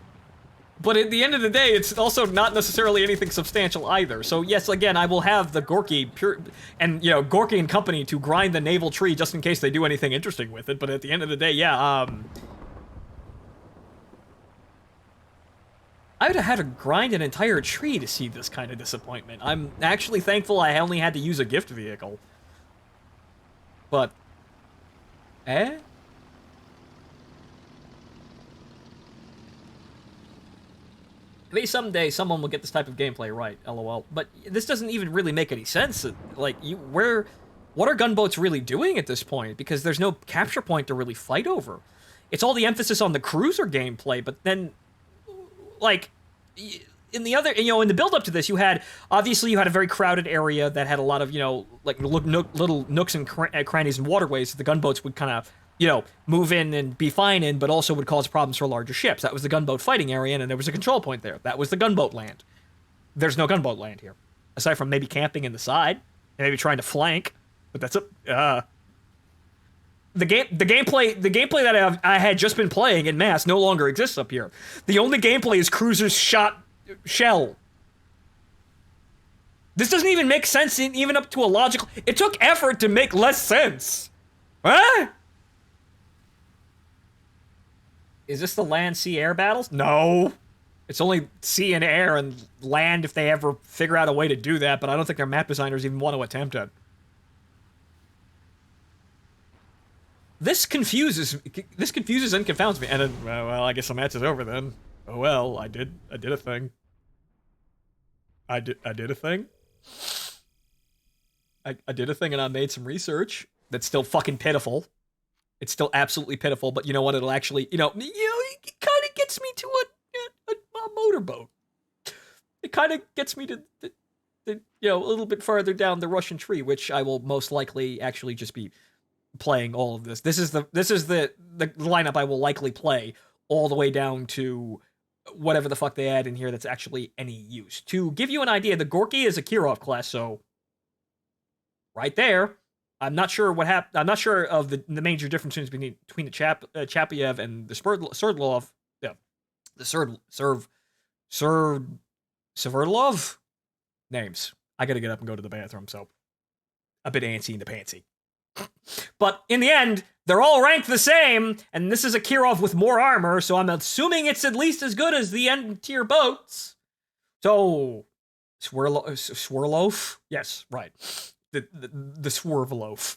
A: But at the end of the day, it's also not necessarily anything substantial either. So yes, again, I will have the Gorky and, you know, Gorky and company to grind the naval tree just in case they do anything interesting with it. But at the end of the day, yeah, I would have had to grind an entire tree to see this kind of disappointment. I'm actually thankful I only had to use a gift vehicle. But, maybe someday someone will get this type of gameplay right, lol. But this doesn't even really make any sense. Like, what are gunboats really doing at this point? Because there's no capture point to really fight over. It's all the emphasis on the cruiser gameplay, but then, like, in the build up to this, you had a very crowded area that had a lot of, you know, like little nooks and crannies and waterways that the gunboats would kind of, you know, move in and be fine in, but also would cause problems for larger ships. That was the gunboat fighting area, and there was a control point there. That was the gunboat land. There's no gunboat land here, aside from maybe camping in the side, and maybe trying to flank. But that's the gameplay that I had just been playing in mass no longer exists up here. The only gameplay is cruisers shot shell. This doesn't even make sense even up to a logical. It took effort to make less sense. Huh? Is this the land, sea, air battles? No. It's only sea and air and land if they ever figure out a way to do that, but I don't think their map designers even want to attempt it. This confuses and confounds me. And then, well, I guess the match is over then. Oh well, I did a thing. I did a thing. I did a thing and I made some research that's still fucking pitiful. It's still absolutely pitiful, but you know what? It'll actually, it kind of gets me to a motorboat. It kind of gets me to, a little bit farther down the Russian tree, which I will most likely actually just be playing all of this. This is the lineup I will likely play all the way down to whatever the fuck they add in here that's actually any use. To give you an idea, the Gorky is a Kirov class, so right there. I'm not sure what happened. I'm not sure of the major differences between the Chapayev and the Sverdlov. Yeah, the Sverdlov names. I gotta get up and go to the bathroom, so a bit antsy in the pantsy. But in the end, they're all ranked the same, and this is a Kirov with more armor, so I'm assuming it's at least as good as the end tier boats. So, Swirloaf? Yes, right. The Swerveloaf.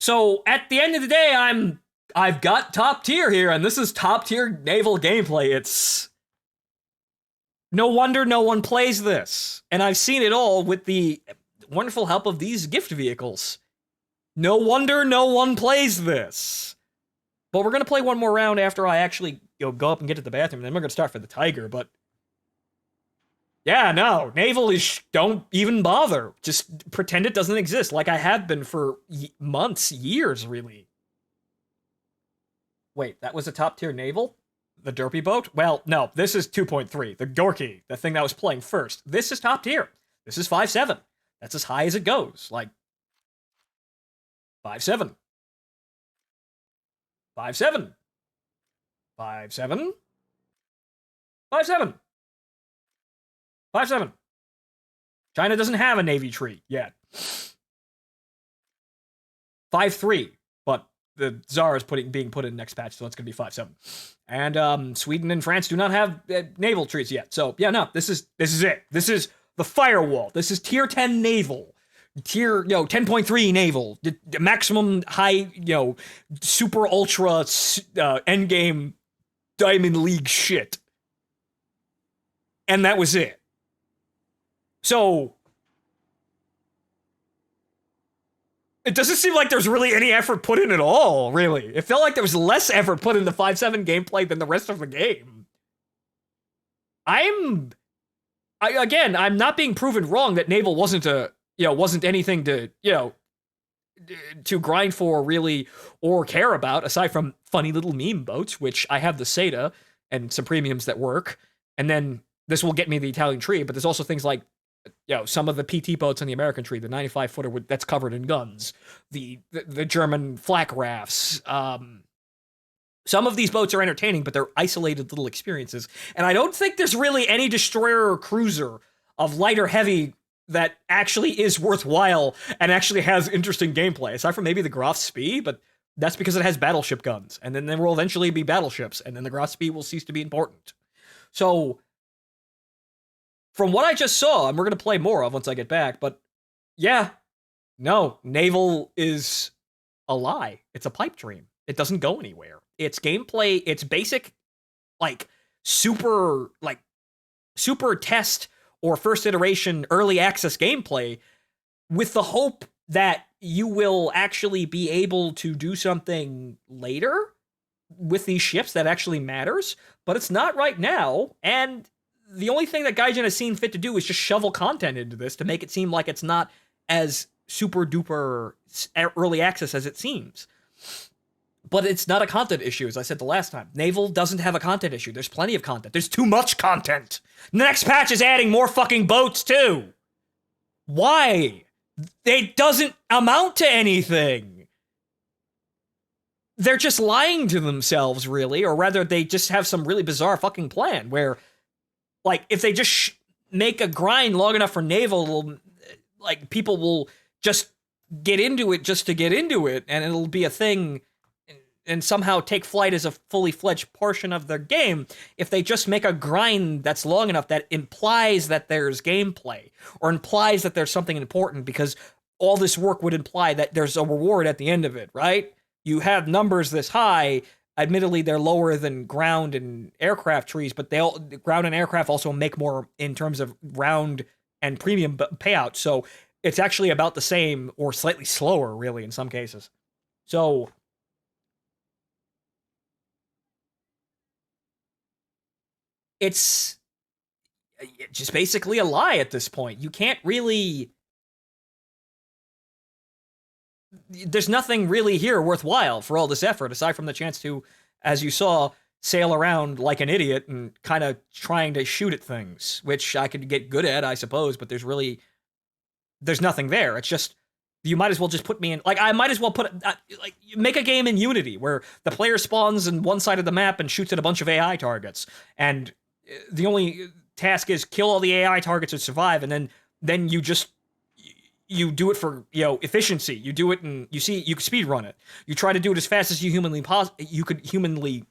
A: So at the end of the day, I've got top tier here, and this is top tier naval gameplay. It's no wonder no one plays this, and I've seen it all with the wonderful help of these gift vehicles. No wonder no one plays this. But we're gonna play one more round after I actually go up and get to the bathroom, and then we're gonna start for the Tiger. But yeah, no, naval is don't even bother. Just pretend it doesn't exist, like I have been for months, years, really. Wait, that was a top tier naval? The derpy boat? Well, no, this is 2.3. The Gorky, the thing that was playing first. This is top tier. This is 5.7. That's as high as it goes. Like 5.7. 5.7. 5.7. 5.7. 5.7. China doesn't have a Navy tree yet. 5.3, but the Tsar is being put in next patch, so it's going to be 5.7. And Sweden and France do not have naval trees yet. So yeah, no, this is it. This is the firewall. This is tier 10 naval. Tier 10.3 naval. The maximum high, super ultra endgame Diamond League shit. And that was it. So it doesn't seem like there's really any effort put in at all, really. It felt like there was less effort put into 5.7 gameplay than the rest of the game. I'm not being proven wrong that naval wasn't anything to grind for, really, or care about, aside from funny little meme boats, which I have the Seda and some premiums that work. And then this will get me the Italian tree, but there's also things like some of the PT boats on the American tree, the 95-footer that's covered in guns, the German flak rafts. Some of these boats are entertaining, but they're isolated little experiences. And I don't think there's really any destroyer or cruiser of light or heavy that actually is worthwhile and actually has interesting gameplay, aside from maybe the Graf Spee, but that's because it has battleship guns. And then there will eventually be battleships, and then the Graf Spee will cease to be important. So from what I just saw, and we're going to play more of once I get back, but yeah, no, naval is a lie. It's a pipe dream. It doesn't go anywhere. It's gameplay, it's basic, super test or first iteration early access gameplay with the hope that you will actually be able to do something later with these ships that actually matters, but it's not right now, and the only thing that Gaijin has seen fit to do is just shovel content into this to make it seem like it's not as super duper early access as it seems. But it's not a content issue, as I said the last time. Naval doesn't have a content issue. There's plenty of content. There's too much content. The next patch is adding more fucking boats, too. Why? It doesn't amount to anything. They're just lying to themselves, really, or rather, they just have some really bizarre fucking plan where, if they just make a grind long enough for naval, people will just get into it just to get into it, and it'll be a thing and somehow take flight as a fully fledged portion of their game if they just make a grind that's long enough that implies that there's gameplay or implies that there's something important, because all this work would imply that there's a reward at the end of it, right? You have numbers this high. Admittedly, they're lower than ground and aircraft trees, but ground and aircraft also make more in terms of round and premium payouts. So it's actually about the same or slightly slower, really, in some cases. So it's just basically a lie at this point. You can't really... There's nothing really here worthwhile for all this effort, aside from the chance to, as you saw, sail around like an idiot and kind of trying to shoot at things, which I could get good at, I suppose, but there's nothing there. It's just, you might as well just put me in, I might as well make a game in Unity where the player spawns in one side of the map and shoots at a bunch of AI targets, and the only task is kill all the AI targets and survive, and then you do it for efficiency. You do it and you can speed run it. You try to do it as fast as you could humanly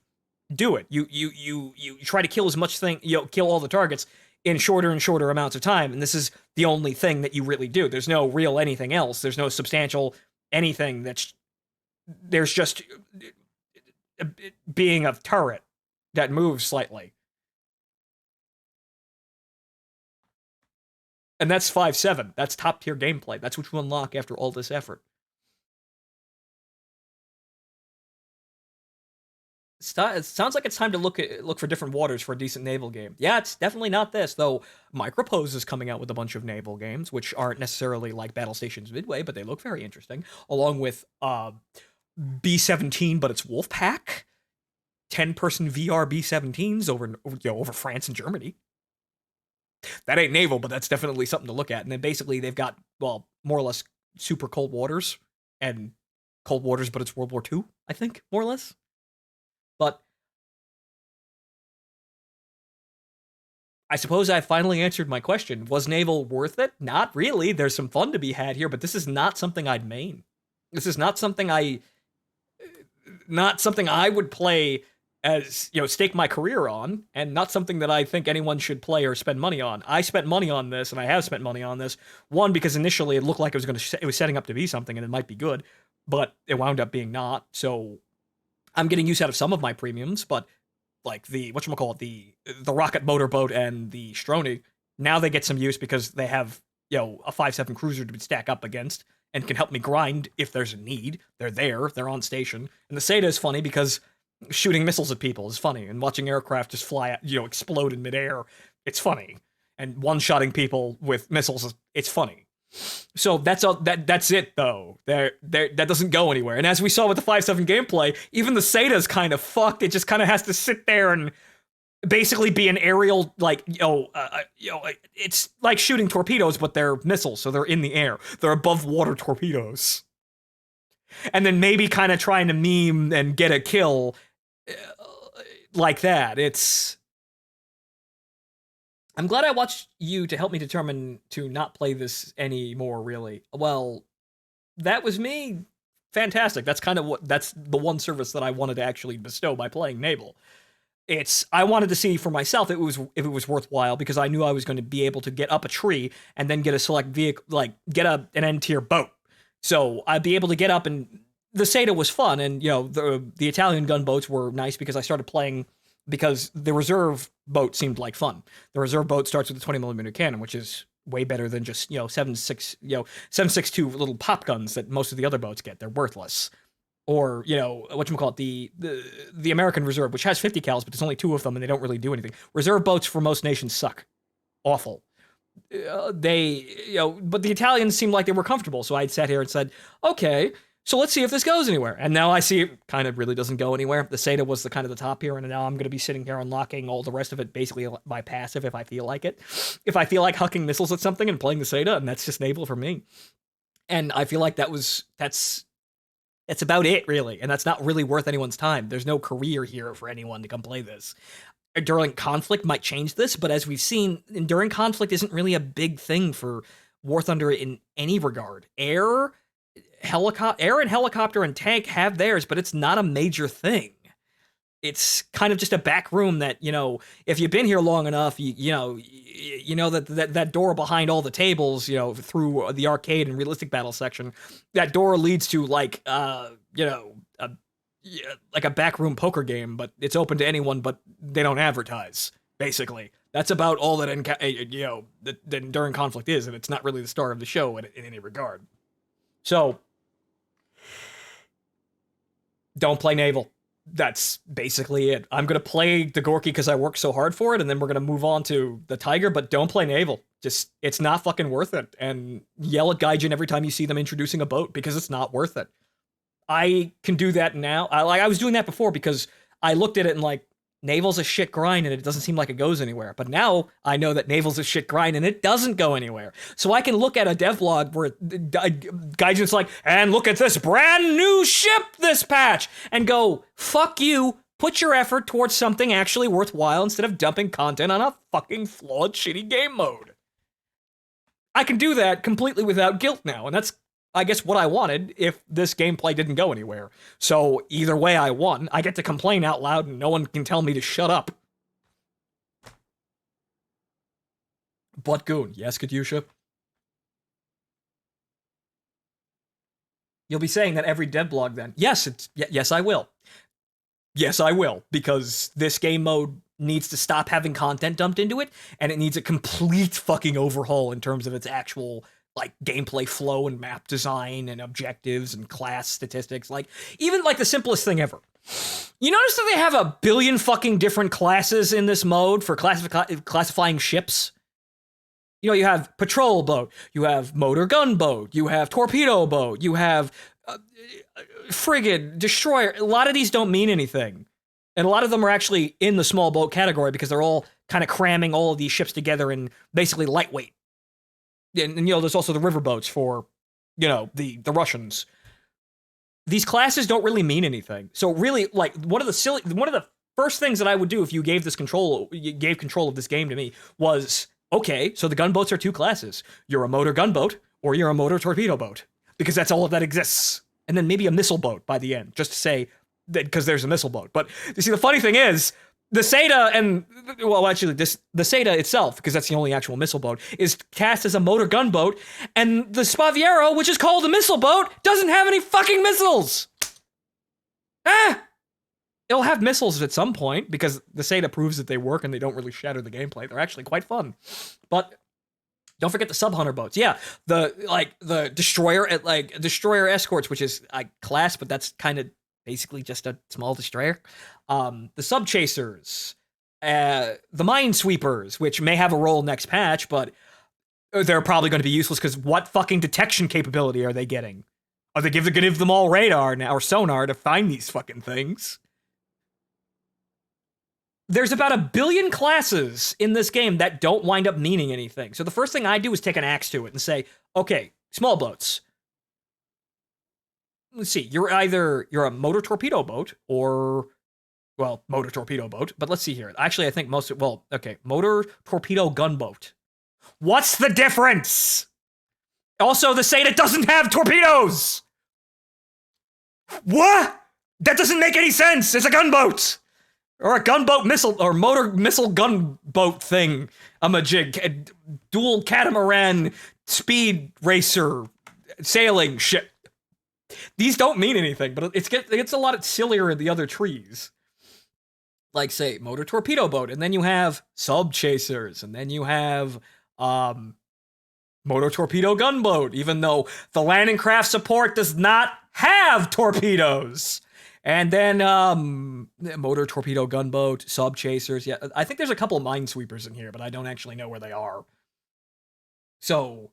A: do it. You try to kill as much kill all the targets in shorter and shorter amounts of time, and this is the only thing that you really do. There's no real anything else. There's no substantial anything that's there's just being a turret that moves slightly. And that's 5-7. That's top tier gameplay. That's what you unlock after all this effort. It sounds like it's time to look for different waters for a decent naval game. Yeah, it's definitely not this, though. Micropose is coming out with a bunch of naval games, which aren't necessarily like Battle Stations Midway, but they look very interesting. Along with B-17, but it's Wolfpack. 10-person VR B-17s over France and Germany. That ain't naval, but that's definitely something to look at. And then basically they've got, well, more or less super cold waters and cold waters, but it's World War II, I think, more or less. But I suppose I finally answered my question. Was naval worth it? Not really. There's some fun to be had here, but this is not something I'd main. This is not something I would play as, stake my career on, and not something that I think anyone should play or spend money on. I spent money on this, and I have spent money on this. One, because initially it looked like it was setting up to be something, and it might be good, but it wound up being not. So I'm getting use out of some of my premiums, but like the rocket motorboat and the Stroni, now they get some use because they have a 5-7 cruiser to stack up against and can help me grind if there's a need. They're on station. And the Seda is funny because shooting missiles at people is funny, and watching aircraft just fly, explode in midair, it's funny. And one-shotting people with missiles, it's funny. So that's it though. That doesn't go anywhere. And as we saw with the 5-7 gameplay, even the Seda's kind of fucked. It just kind of has to sit there and basically be an aerial, it's like shooting torpedoes, but they're missiles, so they're in the air. They're above water torpedoes. And then maybe kind of trying to meme and get a kill like that. I'm glad I watched you to help me determine to not play this anymore, really. Well, that was me. Fantastic. That's the one service that I wanted to actually bestow by playing Naval. I wanted to see for myself if it was worthwhile, because I knew I was going to be able to get up a tree and then get a select vehicle, like get an N-tier boat. So I'd be able to get up, and the Seda was fun, and the Italian gunboats were nice because I started playing because the reserve boat seemed like fun. The reserve boat starts with a 20mm cannon, which is way better than just 7.62 little pop guns that most of the other boats get. They're worthless. Or whatchamacallit, the American Reserve, which has 50 cals, but there's only 2 of them and they don't really do anything. Reserve boats for most nations suck. Awful. But the Italians seemed like they were comfortable, so I sat here and said, okay, so let's see if this goes anywhere. And now I see it kind of really doesn't go anywhere. The Seda was the top here, and now I'm going to be sitting here unlocking all the rest of it basically by passive if I feel like it. If I feel like hucking missiles at something and playing the Seda, and that's just naval for me. And I feel like that's about it, really. And that's not really worth anyone's time. There's no career here for anyone to come play this. Enduring conflict might change this, but as we've seen, enduring conflict isn't really a big thing for War Thunder in any regard. Air and helicopter and tank have theirs, but it's not a major thing. It's kind of just a back room that, if you've been here long enough, you know that door behind all the tables, through the arcade and realistic battle section, that door leads to like a backroom poker game, but it's open to anyone, but they don't advertise. Basically, that's about all that that enduring conflict is, and it's not really the star of the show in any regard. So, don't play naval. That's basically it. I'm going to play the Gorky because I worked so hard for it, and then we're going to move on to the Tiger, but don't play naval. It's not fucking worth it. And yell at Gaijin every time you see them introducing a boat, because it's not worth it. I can do that now. I was doing that before because I looked at it and like, naval's a shit grind and it doesn't seem like it goes anywhere. But now I know that naval's a shit grind and it doesn't go anywhere. So I can look at a devlog where Gaijin's like, and look at this brand new ship this patch, and go, fuck you, put your effort towards something actually worthwhile instead of dumping content on a fucking flawed, shitty game mode. I can do that completely without guilt now, and that's, I guess, what I wanted if this gameplay didn't go anywhere. So either way I won. I get to complain out loud and no one can tell me to shut up. But Goon, yes, Katyusha? You'll be saying that every dev blog then. Yes, yes, I will. Yes, I will, because this game mode needs to stop having content dumped into it, and it needs a complete fucking overhaul in terms of its actual like gameplay flow and map design and objectives and class statistics. Like even like the simplest thing ever. You notice that they have a billion fucking different classes in this mode for classifying ships? You know, you have patrol boat, you have motor gun boat, you have torpedo boat, you have frigate, destroyer. A lot of these don't mean anything. And a lot of them are actually in the small boat category because they're all kind of cramming all of these ships together in basically lightweight. And you know, there's also the river boats for, you know, the Russians. These classes don't really mean anything. So really, like, one of the first things that I would do if you gave control of this game to me was, okay, so the gunboats are two classes. You're a motor gunboat or you're a motor torpedo boat, because that's all of that exists. And then maybe a missile boat by the end, just to say that because there's a missile boat. But you see, the funny thing is, the Seda and, well, actually, the Seda itself, because that's the only actual missile boat, is cast as a motor gunboat, and the Spaviero, which is called a missile boat, doesn't have any fucking missiles. It'll have missiles at some point, because the Seda proves that they work and they don't really shatter the gameplay. They're actually quite fun. But don't forget the sub-hunter boats. Yeah, the destroyer escorts, which is a class, but that's kind of basically just a small destroyer. The sub chasers, the minesweepers, which may have a role next patch, but they're probably going to be useless because what fucking detection capability are they getting? Are they going to give them all radar now or sonar to find these fucking things? There's about a billion classes in this game that don't wind up meaning anything. So the first thing I do is take an axe to it and say, okay, small boats. Let's see, you're a motor torpedo boat or, well, motor torpedo boat, but let's see here. Actually, I think motor torpedo gunboat. What's the difference? Also, the Seda doesn't have torpedoes! What? That doesn't make any sense! It's a gunboat! Or a gunboat missile, or motor missile gunboat thing. I'm a dual catamaran speed racer sailing ship. These don't mean anything, but it gets a lot sillier in the other trees. Like, say, motor torpedo boat, and then you have sub chasers, and then you have motor torpedo gunboat, even though the landing craft support does not have torpedoes. And then motor torpedo gunboat, sub chasers. Yeah, I think there's a couple of minesweepers in here, but I don't actually know where they are. So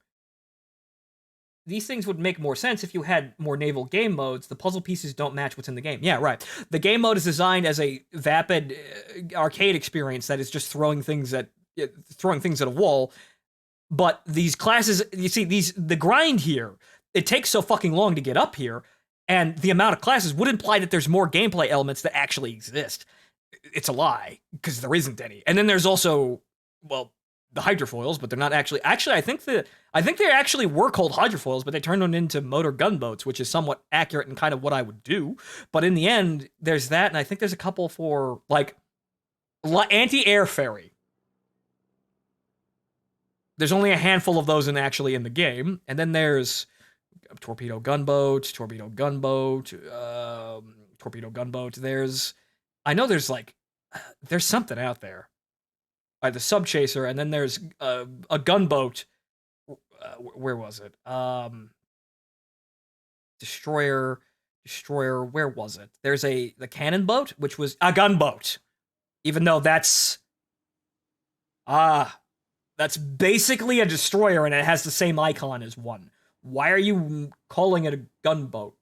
A: these things would make more sense if you had more naval game modes. The puzzle pieces don't match what's in the game. Yeah, right. The game mode is designed as a vapid arcade experience that is just throwing things at a wall. But these classes, you see, the grind here, it takes so fucking long to get up here, and the amount of classes would imply that there's more gameplay elements that actually exist. It's a lie, because there isn't any. And then there's also, well, the hydrofoils, but they're not actually. Actually, I think they actually were called hydrofoils, but they turned them into motor gunboats, which is somewhat accurate and kind of what I would do. But in the end, there's that, and I think there's a couple for like anti-air ferry. There's only a handful of those in the game, and then there's torpedo gunboat. I know there's something out there. The sub chaser, and then there's a gunboat. Where was it? Destroyer. Where was it? There's the cannon boat, which was a gunboat. Even though that's basically a destroyer, and it has the same icon as one. Why are you calling it a gunboat?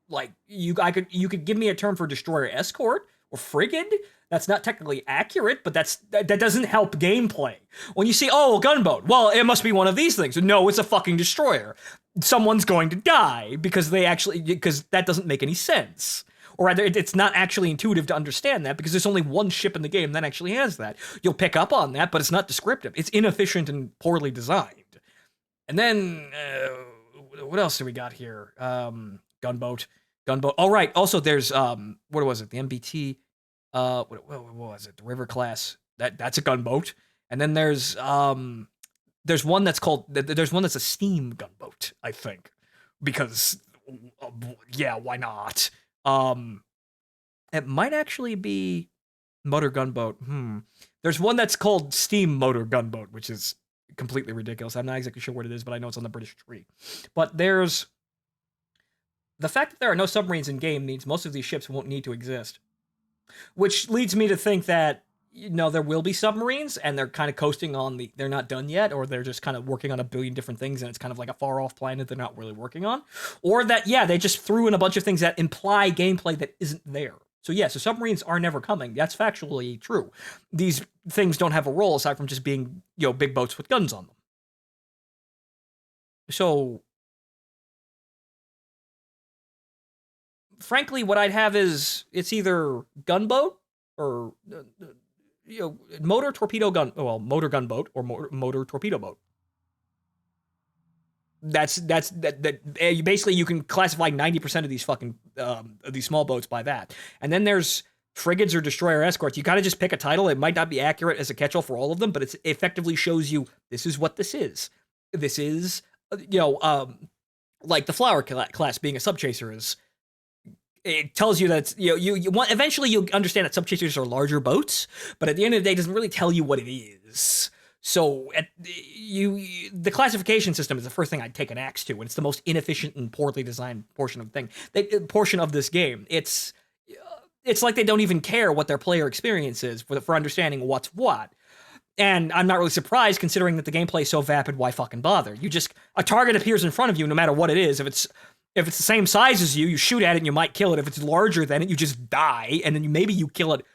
A: Like, you could give me a term for destroyer escort or frigate. That's not technically accurate, but that doesn't help gameplay. When you see, oh, a gunboat, well, it must be one of these things. No, it's a fucking destroyer. Someone's going to die because that doesn't make any sense. Or rather, it's not actually intuitive to understand that because there's only one ship in the game that actually has that. You'll pick up on that, but it's not descriptive. It's inefficient and poorly designed. And then, what else do we got here? Gunboat. All right. Also, there's, what was it? The MBT. What was it? The river class. That's a gunboat. And then there's one that's a steam gunboat, I think. Because Yeah, why not? It might actually be Motor Gunboat. There's one that's called Steam Motor Gunboat, which is completely ridiculous. I'm not exactly sure what it is, but I know it's on the British tree. But there's the fact that there are no submarines in game means most of these ships won't need to exist, which leads me to think that there will be submarines and they're kind of coasting on they're not done yet, or they're just kind of working on a billion different things and it's kind of like a far off planet they're not really working on, or that they just threw in a bunch of things that imply gameplay that isn't there. So so submarines are never coming. That's factually true. These things don't have a role aside from just being big boats with guns on them. So frankly, what I'd have is it's either gunboat or motor torpedo gun. Well, motor gunboat or motor torpedo boat. That's basically you can classify 90% of these fucking these small boats by that. And then there's frigates or destroyer escorts. You gotta just pick a title. It might not be accurate as a catch-all for all of them, but it effectively shows you this is what this is. This is like the flower class being a subchaser is. It tells you that you want eventually you'll understand that subchasers are larger boats, but at the end of the day, it doesn't really tell you what it is. So the classification system is the first thing I'd take an axe to, and it's the most inefficient and poorly designed portion of portion of this game. It's like they don't even care what their player experience is for understanding what's what. And I'm not really surprised considering that the gameplay is so vapid. Why fucking bother? A target appears in front of you no matter what it is. If it's the same size as you, you shoot at it and you might kill it. If it's larger than it, you just die, and then maybe you kill it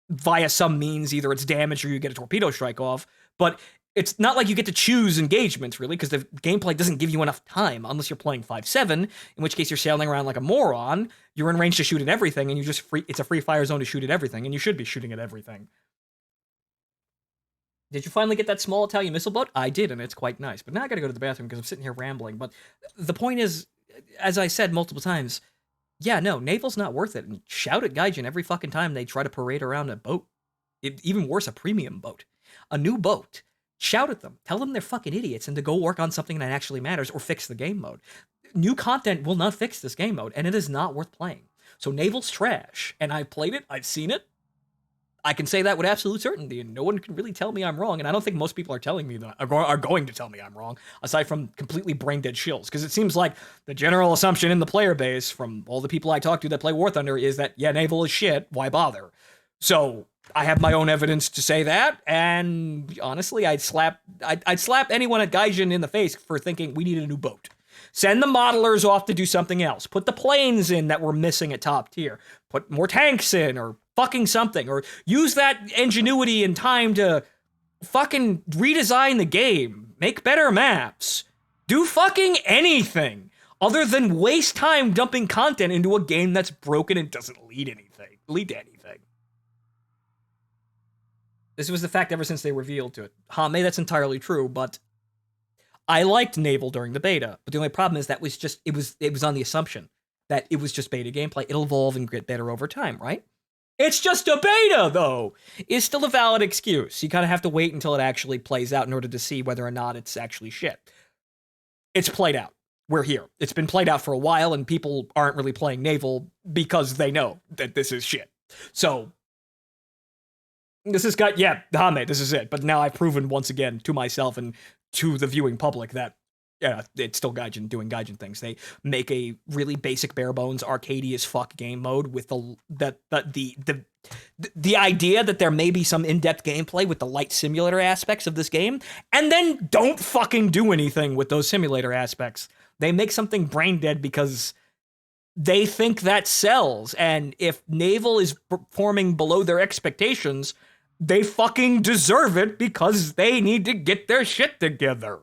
A: via some means. Either it's damaged or you get a torpedo strike off. But it's not like you get to choose engagements, really, because the gameplay doesn't give you enough time, unless you're playing 5-7, in which case you're sailing around like a moron, you're in range to shoot at everything, and it's a free fire zone to shoot at everything, and you should be shooting at everything. Did you finally get that small Italian missile boat? I did, and it's quite nice. But now I gotta go to the bathroom because I'm sitting here rambling. But the point is, as I said multiple times, naval's not worth it. And shout at Gaijin every fucking time they try to parade around a boat. Even worse, a premium boat. A new boat. Shout at them. Tell them they're fucking idiots and to go work on something that actually matters or fix the game mode. New content will not fix this game mode, and it is not worth playing. So naval's trash, and I've played it, I've seen it. I can say that with absolute certainty, and no one can really tell me I'm wrong, and I don't think most people are telling me that, are going to tell me I'm wrong, aside from completely brain-dead shills, because it seems like the general assumption in the player base, from all the people I talk to that play War Thunder, is that, naval is shit, why bother? So, I have my own evidence to say that, and honestly, I'd slap anyone at Gaijin in the face for thinking we need a new boat. Send the modelers off to do something else. Put the planes in that we're missing at top tier. Put more tanks in, or fucking something. Or use that ingenuity and time to fucking redesign the game. Make better maps. Do fucking anything other than waste time dumping content into a game that's broken and doesn't lead to anything. This was the fact ever since they revealed to it. Hame, that's entirely true, but I liked Naval during the beta, but the only problem is that it was on the assumption that it was just beta gameplay. It'll evolve and get better over time, right? It's just a beta, though! It's still a valid excuse. You kind of have to wait until it actually plays out in order to see whether or not it's actually shit. It's played out. We're here. It's been played out for a while, and people aren't really playing Naval because they know that this is shit. So, this is Hame, this is it. But now I've proven once again to myself and to the viewing public that it's still Gaijin doing Gaijin things. They make a really basic, bare bones, arcadey as fuck game mode with the idea that there may be some in-depth gameplay with the light simulator aspects of this game, and then don't fucking do anything with those simulator aspects. They make something brain dead because they think that sells, and if Naval is performing below their expectations, they fucking deserve it because they need to get their shit together.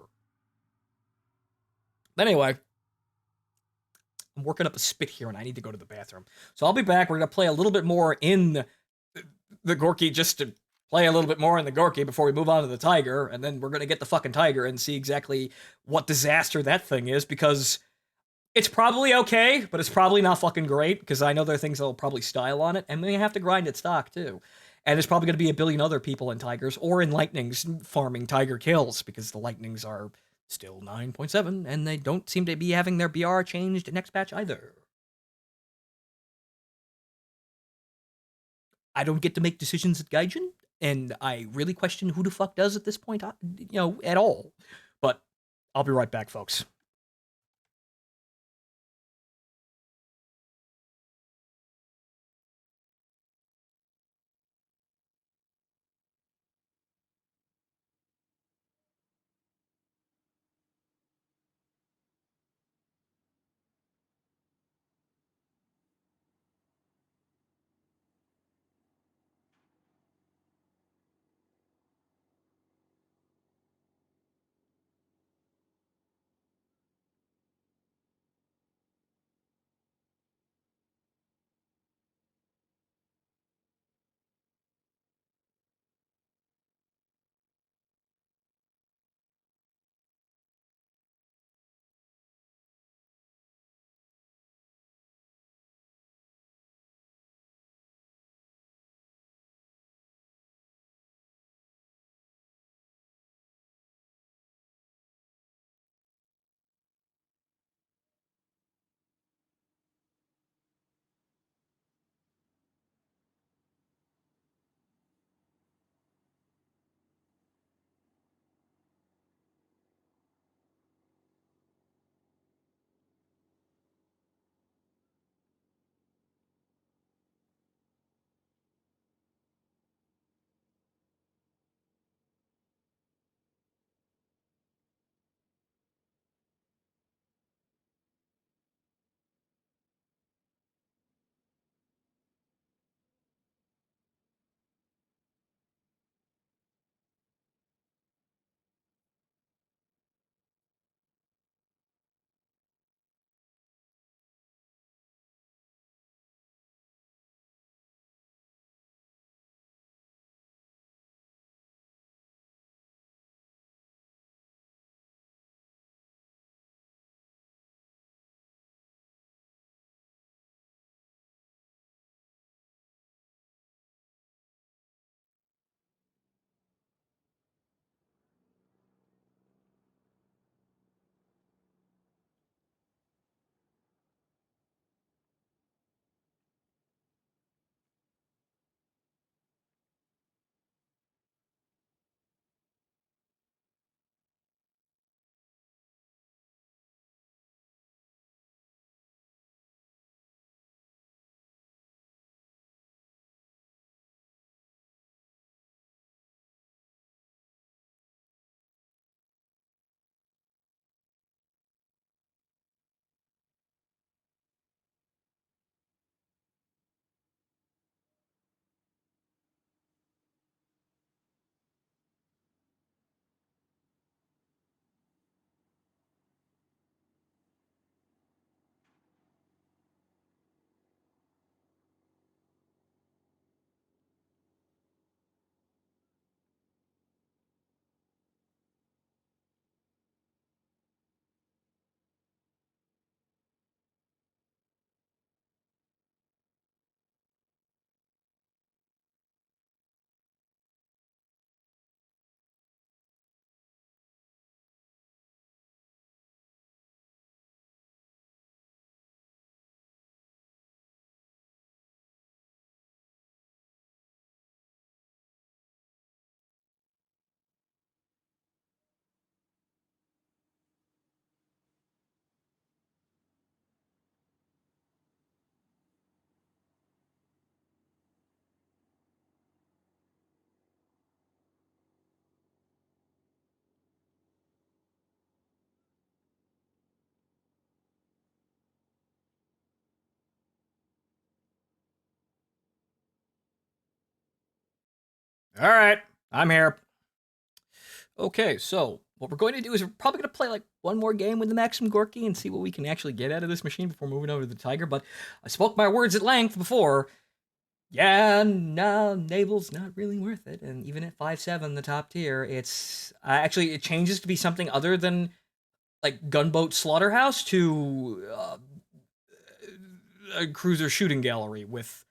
A: Anyway, I'm working up a spit here and I need to go to the bathroom. So I'll be back. We're going to play a little bit more in the Gorky, just to play a little bit more in the Gorky before we move on to the Tiger. And then we're going to get the fucking Tiger and see exactly what disaster that thing is, because it's probably okay, but it's probably not fucking great, because I know there are things that'll probably style on it, and we have to grind its stock too. And there's probably going to be a billion other people in Tigers or in Lightnings farming Tiger kills, because the Lightnings are Still 9.7, and they don't seem to be having their BR changed next patch either. I don't get to make decisions at Gaijin, and I really question who the fuck does at this point, at all. But I'll be right back, folks. All right, I'm here. Okay, so what we're going to do is we're probably going to play like one more game with the Maxim Gorky and see what we can actually get out of this machine before moving over to the Tiger. But I spoke my words at length before. Yeah, no, Naval's not really worth it. And even at 5.7, the top tier, it's actually it changes to be something other than like Gunboat Slaughterhouse to a cruiser shooting gallery with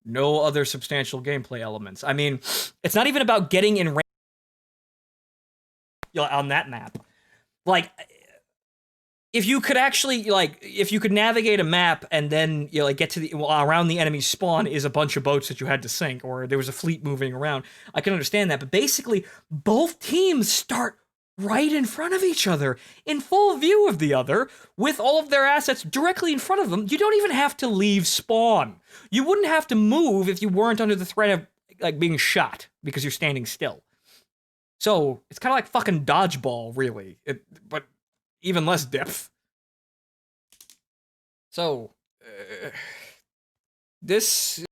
A: no other substantial gameplay elements. I mean, it's not even about getting in range on that map. like, if you could actually, like, if you could navigate a map and then, you know, like, get to the, around the enemy spawn is a bunch of boats that you had to sink, or there was a fleet moving around, I can understand that. But basically, both teams start right in front of each other, in full view of the other, with all of their assets directly in front of them. You don't even have to leave spawn. You wouldn't have to move if you weren't under the threat of, like, being shot, because you're standing still. So, it's kind of like fucking dodgeball, really. But even less depth. So, this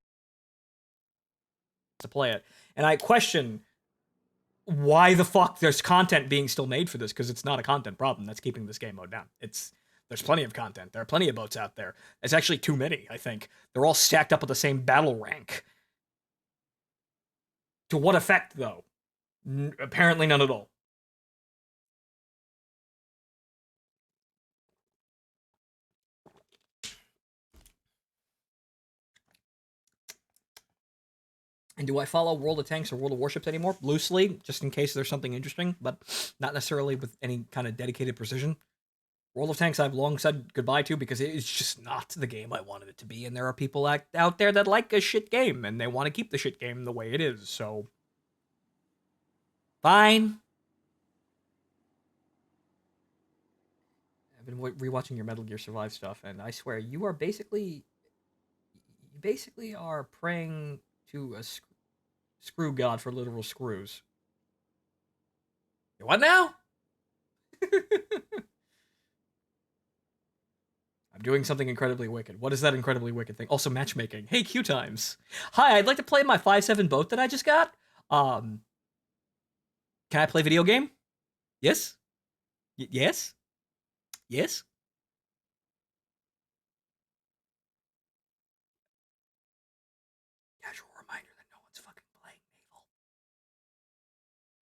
A: to play it, and I question why the fuck there's content being still made for this, because it's not a content problem that's keeping this game mode down. There's plenty of content. There are plenty of boats out there. It's actually too many, I think. They're all stacked up with the same battle rank. To what effect, though? Apparently none at all. And do I follow World of Tanks or World of Warships anymore? Loosely, just in case there's something interesting, but not necessarily with any kind of dedicated precision. World of Tanks I've long said goodbye to because it's just not the game I wanted it to be, and there are people out there that like a shit game, and they want to keep the shit game the way it is, so... Fine. I've been rewatching your Metal Gear Survive stuff, and I swear, you basically are praying to a screw god for literal screws. What now? I'm doing something incredibly wicked. What is that incredibly wicked thing? Also, matchmaking. Hey, Q times. Hi, I'd like to play my 5-7 boat that I just got. Can I play video game? Yes? Yes? Yes? Casual reminder that no one's fucking playing Naval.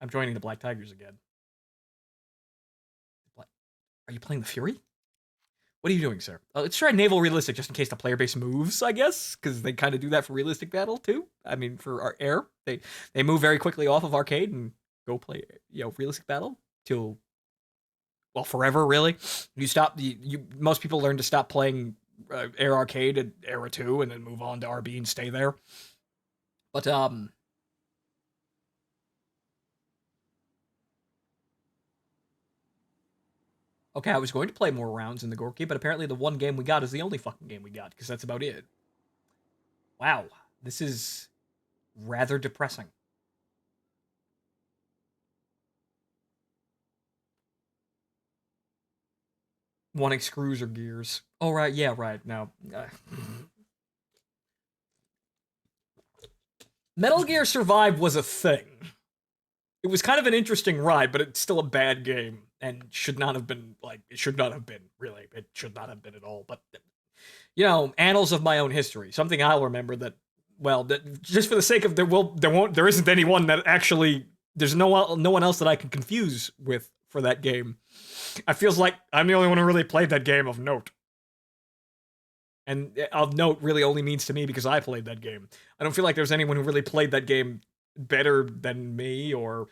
A: I'm joining the Black Tigers again. Are you playing the Fury? What are you doing, sir? Let's try Naval Realistic just in case the player base moves, I guess, because they kind of do that for Realistic Battle, too. I mean, for our air, they move very quickly off of Arcade and go play, Realistic Battle till, well, forever, really. Most people learn to stop playing Air Arcade at Era 2 and then move on to RB and stay there. But, okay, I was going to play more rounds in the Gorky, but apparently the one game we got is the only fucking game we got, because that's about it. Wow, this is rather depressing. Wanting screws or gears. Oh, right, yeah, right, no. Metal Gear Survive was a thing. It was kind of an interesting ride, but it's still a bad game. And should not have been, it should not have been, really. It should not have been at all. But, annals of my own history. Something I'll remember that, well, just for the sake of there isn't anyone that actually, there's no one else that I can confuse with for that game. I feels like I'm the only one who really played that game of note. And of note really only means to me because I played that game. I don't feel like there's anyone who really played that game better than me or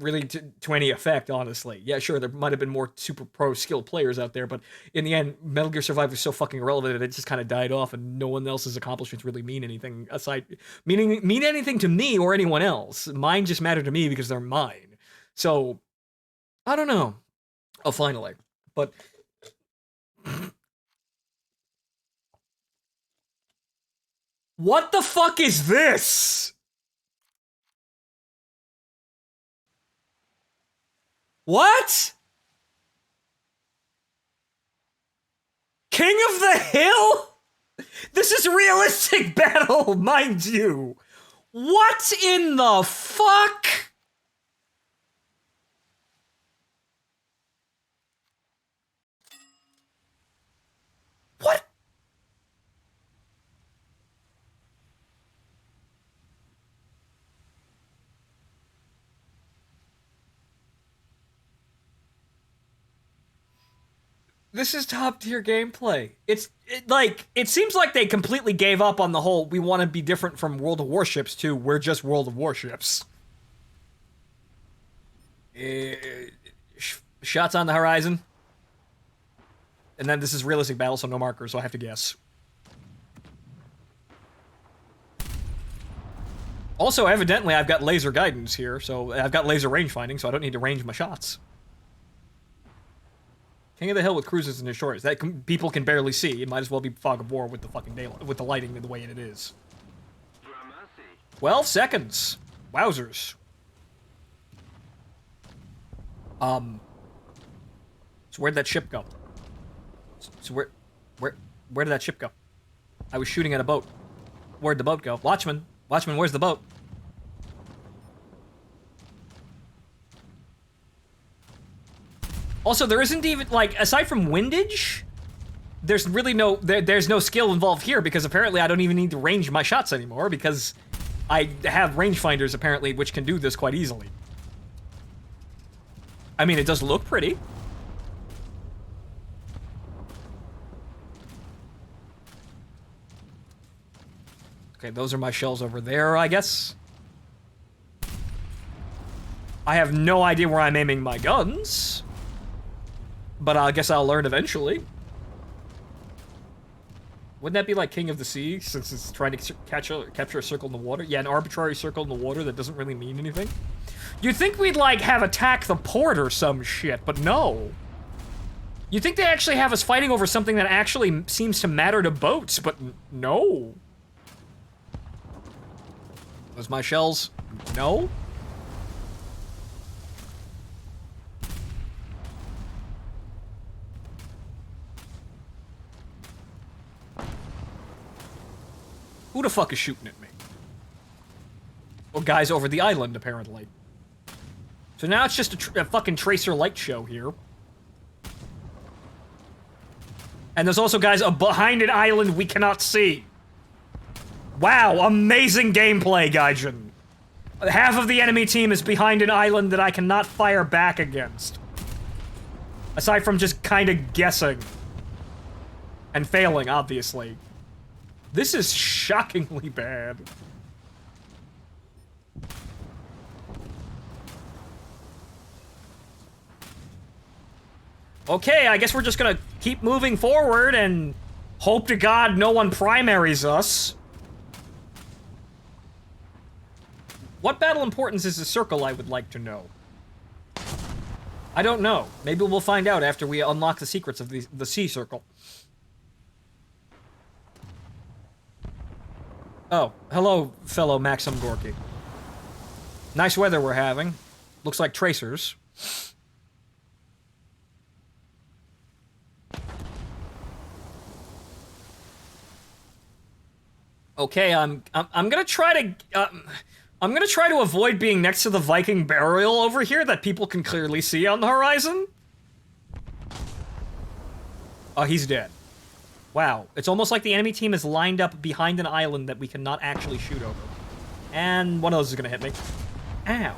A: really to any effect, honestly. Yeah, sure, there might have been more super pro skilled players out there, but in the end, Metal Gear Survive was so fucking irrelevant that it just kind of died off, and no one else's accomplishments really mean anything mean anything to me or anyone else. Mine just matter to me because they're mine. So, I don't know. Oh, finally. But... What the fuck is this? What? King of the Hill? This is realistic battle, mind you. What in the fuck? What? This is top tier gameplay. It seems like they completely gave up on the whole we want to be different from World of Warships to we're just World of Warships. Shots on the horizon. And then this is realistic battle, so no markers, so I have to guess. Also, evidently, I've got laser guidance here, so I've got laser range finding, so I don't need to range my shots. King of the Hill with cruisers and destroyers. That people can barely see. It might as well be Fog of War with the fucking daylight, with the lighting the way it is. 12 seconds. Wowzers. So where'd that ship go? So where did that ship go? I was shooting at a boat. Where'd the boat go? Watchman, where's the boat? Also, there isn't even, like, aside from windage, there's really no, there's no skill involved here because apparently I don't even need to range my shots anymore because I have rangefinders apparently which can do this quite easily. I mean, it does look pretty. Okay, those are my shells over there, I guess. I have no idea where I'm aiming my guns. But I guess I'll learn eventually. Wouldn't that be like King of the Sea, since it's trying to capture a circle in the water? Yeah, an arbitrary circle in the water that doesn't really mean anything. You'd think we'd, like, have attack the port or some shit, but no. You'd think they actually have us fighting over something that actually seems to matter to boats, but no. Those my shells? No? Who the fuck is shooting at me? Well, guys over the island, apparently. So now it's just a fucking tracer light show here. And there's also guys behind an island we cannot see. Wow, amazing gameplay, Gaijin. Half of the enemy team is behind an island that I cannot fire back against. Aside from just kind of guessing. And failing, obviously. This is shockingly bad. Okay, I guess we're just gonna keep moving forward and hope to God no one primaries us. What battle importance is the circle, I would like to know? I don't know. Maybe we'll find out after we unlock the secrets of the sea circle. Oh, hello, fellow Maxim Gorky. Nice weather we're having. Looks like tracers. Okay, I'm gonna try to I'm gonna try to avoid being next to the Viking burial over here that people can clearly see on the horizon. Oh, he's dead. Wow, it's almost like the enemy team is lined up behind an island that we cannot actually shoot over. And one of those is gonna hit me. Ow.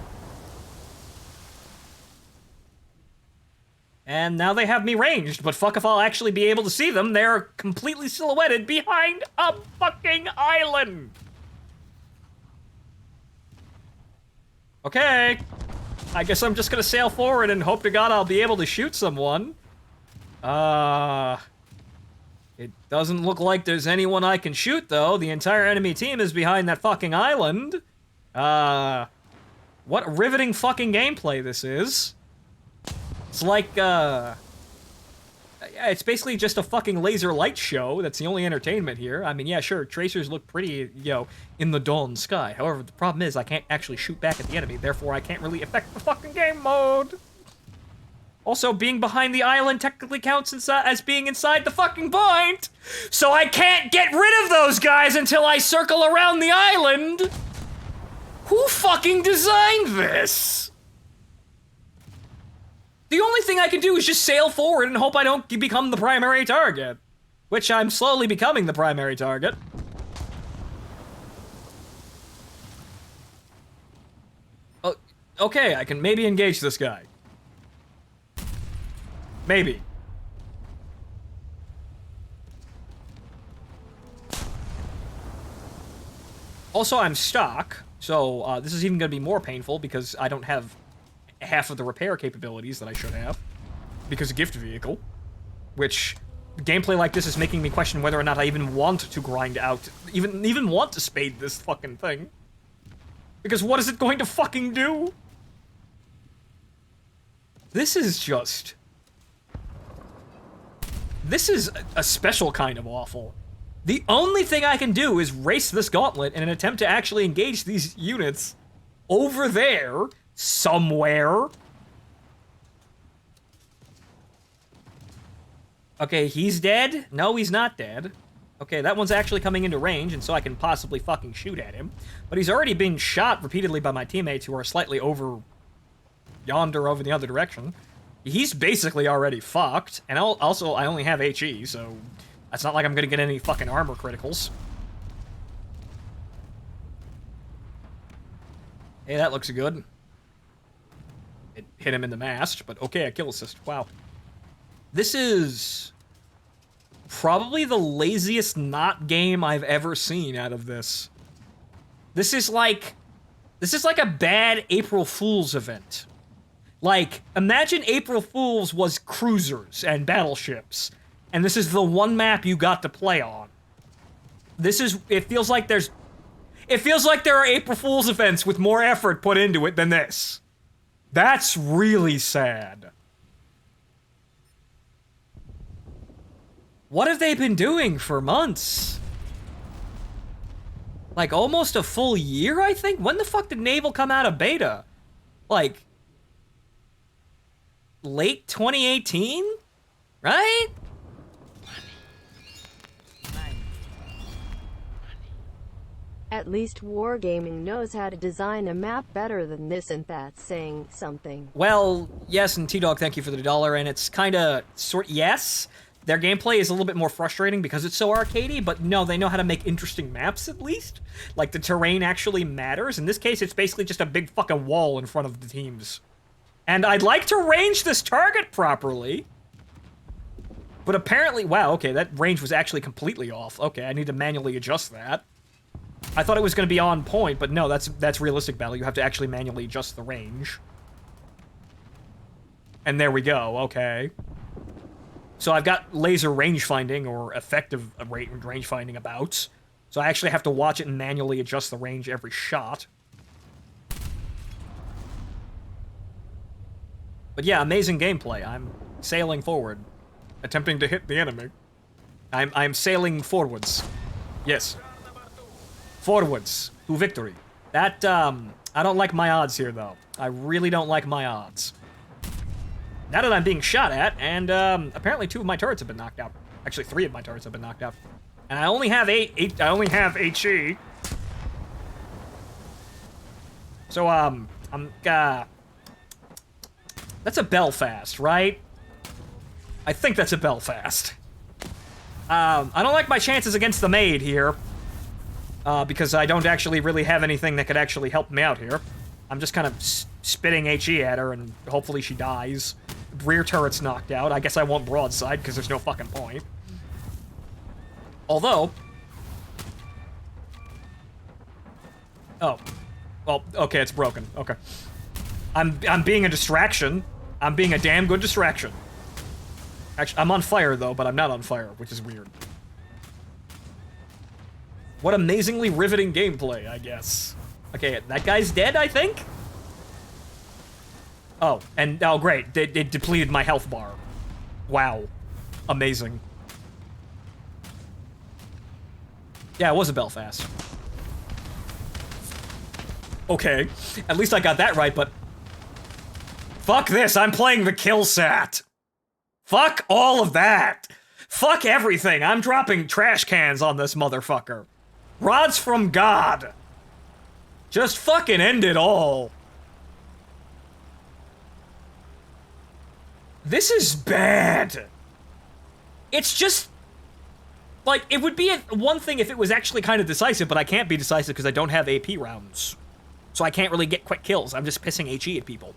A: And now they have me ranged, but fuck if I'll actually be able to see them. They're completely silhouetted behind a fucking island. Okay. I guess I'm just gonna sail forward and hope to God I'll be able to shoot someone. It doesn't look like there's anyone I can shoot, though. The entire enemy team is behind that fucking island. What riveting fucking gameplay this is. It's like, it's basically just a fucking laser light show. That's the only entertainment here. I mean, yeah, sure, tracers look pretty, you know, in the dawn sky. However, the problem is I can't actually shoot back at the enemy. Therefore, I can't really affect the fucking game mode. Also, being behind the island technically counts as being inside the fucking point! So I can't get rid of those guys until I circle around the island! Who fucking designed this? The only thing I can do is just sail forward and hope I don't become the primary target. Which I'm slowly becoming the primary target. Oh, okay, I can maybe engage this guy. Maybe. Also, I'm stuck, so this is even going to be more painful because I don't have half of the repair capabilities that I should have. because gift vehicle, which gameplay like this is making me question whether or not I even want to grind out, even want to spade this fucking thing. Because what is it going to fucking do? This is just... This is a special kind of awful. The only thing I can do is race this gauntlet in an attempt to actually engage these units over there, somewhere. Okay, he's dead? No, he's not dead. Okay, that one's actually coming into range, and so I can possibly fucking shoot at him. But he's already being shot repeatedly by my teammates who are slightly over yonder, over the other direction. He's basically already fucked, and also I only have HE, so it's not like I'm gonna get any fucking armor criticals. Hey, that looks good. It hit him in the mast, but okay, a kill assist. Wow. This is probably the laziest not game I've ever seen out of this. This is like a bad April Fool's event. Like, imagine April Fool's was cruisers and battleships, and this is the one map you got to play on. It feels like there are April Fool's events with more effort put into it than this. That's really sad. What have they been doing for months? Like, almost a full year, I think? When the fuck did Naval come out of beta? Like, late 2018? Right?
D: At least Wargaming knows how to design a map better than this, and that's saying something.
A: Well, yes, and T-Dog, thank you for the $1, and it's kinda, yes. Their gameplay is a little bit more frustrating because it's so arcadey, but no, they know how to make interesting maps at least. Like, the terrain actually matters. In this case, it's basically just a big fucking wall in front of the teams. And I'd like to range this target properly. But apparently, wow, okay, that range was actually completely off. Okay, I need to manually adjust that. I thought it was going to be on point, but no, that's realistic battle. You have to actually manually adjust the range. And there we go, okay. So I've got laser range finding, or effective range finding about. So I actually have to watch it and manually adjust the range every shot. But yeah, amazing gameplay. I'm sailing forward, attempting to hit the enemy. I'm sailing forwards. Yes. Forwards to victory. That, I don't like my odds here, though. I really don't like my odds. Now that I'm being shot at, and apparently 2 of my turrets have been knocked out. Actually, 3 of my turrets have been knocked out. And I only have I only have HE. So, that's a Belfast, right? I think that's a Belfast. I don't like my chances against the maid here. Because I don't actually really have anything that could actually help me out here. I'm just kind of spitting HE at her, and hopefully she dies. Rear turret's knocked out. I guess I won't broadside, because there's no fucking point. Although... Oh. Well, okay, it's broken. Okay. I'm being a distraction. I'm being a damn good distraction. Actually, I'm on fire, though, but I'm not on fire, which is weird. What amazingly riveting gameplay, I guess. Okay, that guy's dead, I think? Oh, and, oh great, they depleted my health bar. Wow. Amazing. Yeah, it was a Belfast. Okay, at least I got that right, but... Fuck this, I'm playing the kill sat. Fuck all of that. Fuck everything, I'm dropping trash cans on this motherfucker. Rods from God. Just fucking end it all. This is bad. It's just... Like, it would be one thing if it was actually kind of decisive, but I can't be decisive because I don't have AP rounds. So I can't really get quick kills. I'm just pissing HE at people.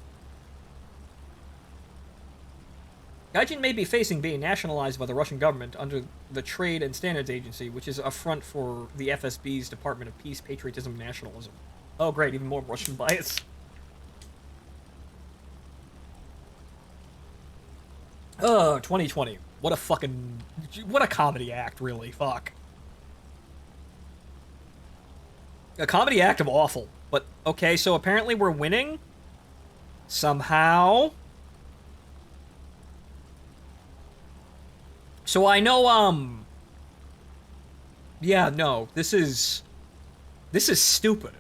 A: Gaijin may be facing being nationalized by the Russian government under the Trade and Standards Agency, which is a front for the FSB's Department of Peace, Patriotism, and Nationalism. Oh great, even more Russian bias. Oh, 2020. What a comedy act, really. Fuck. A comedy act of awful. But, okay, so apparently we're winning? Somehow? So I know, yeah, no, this is stupid.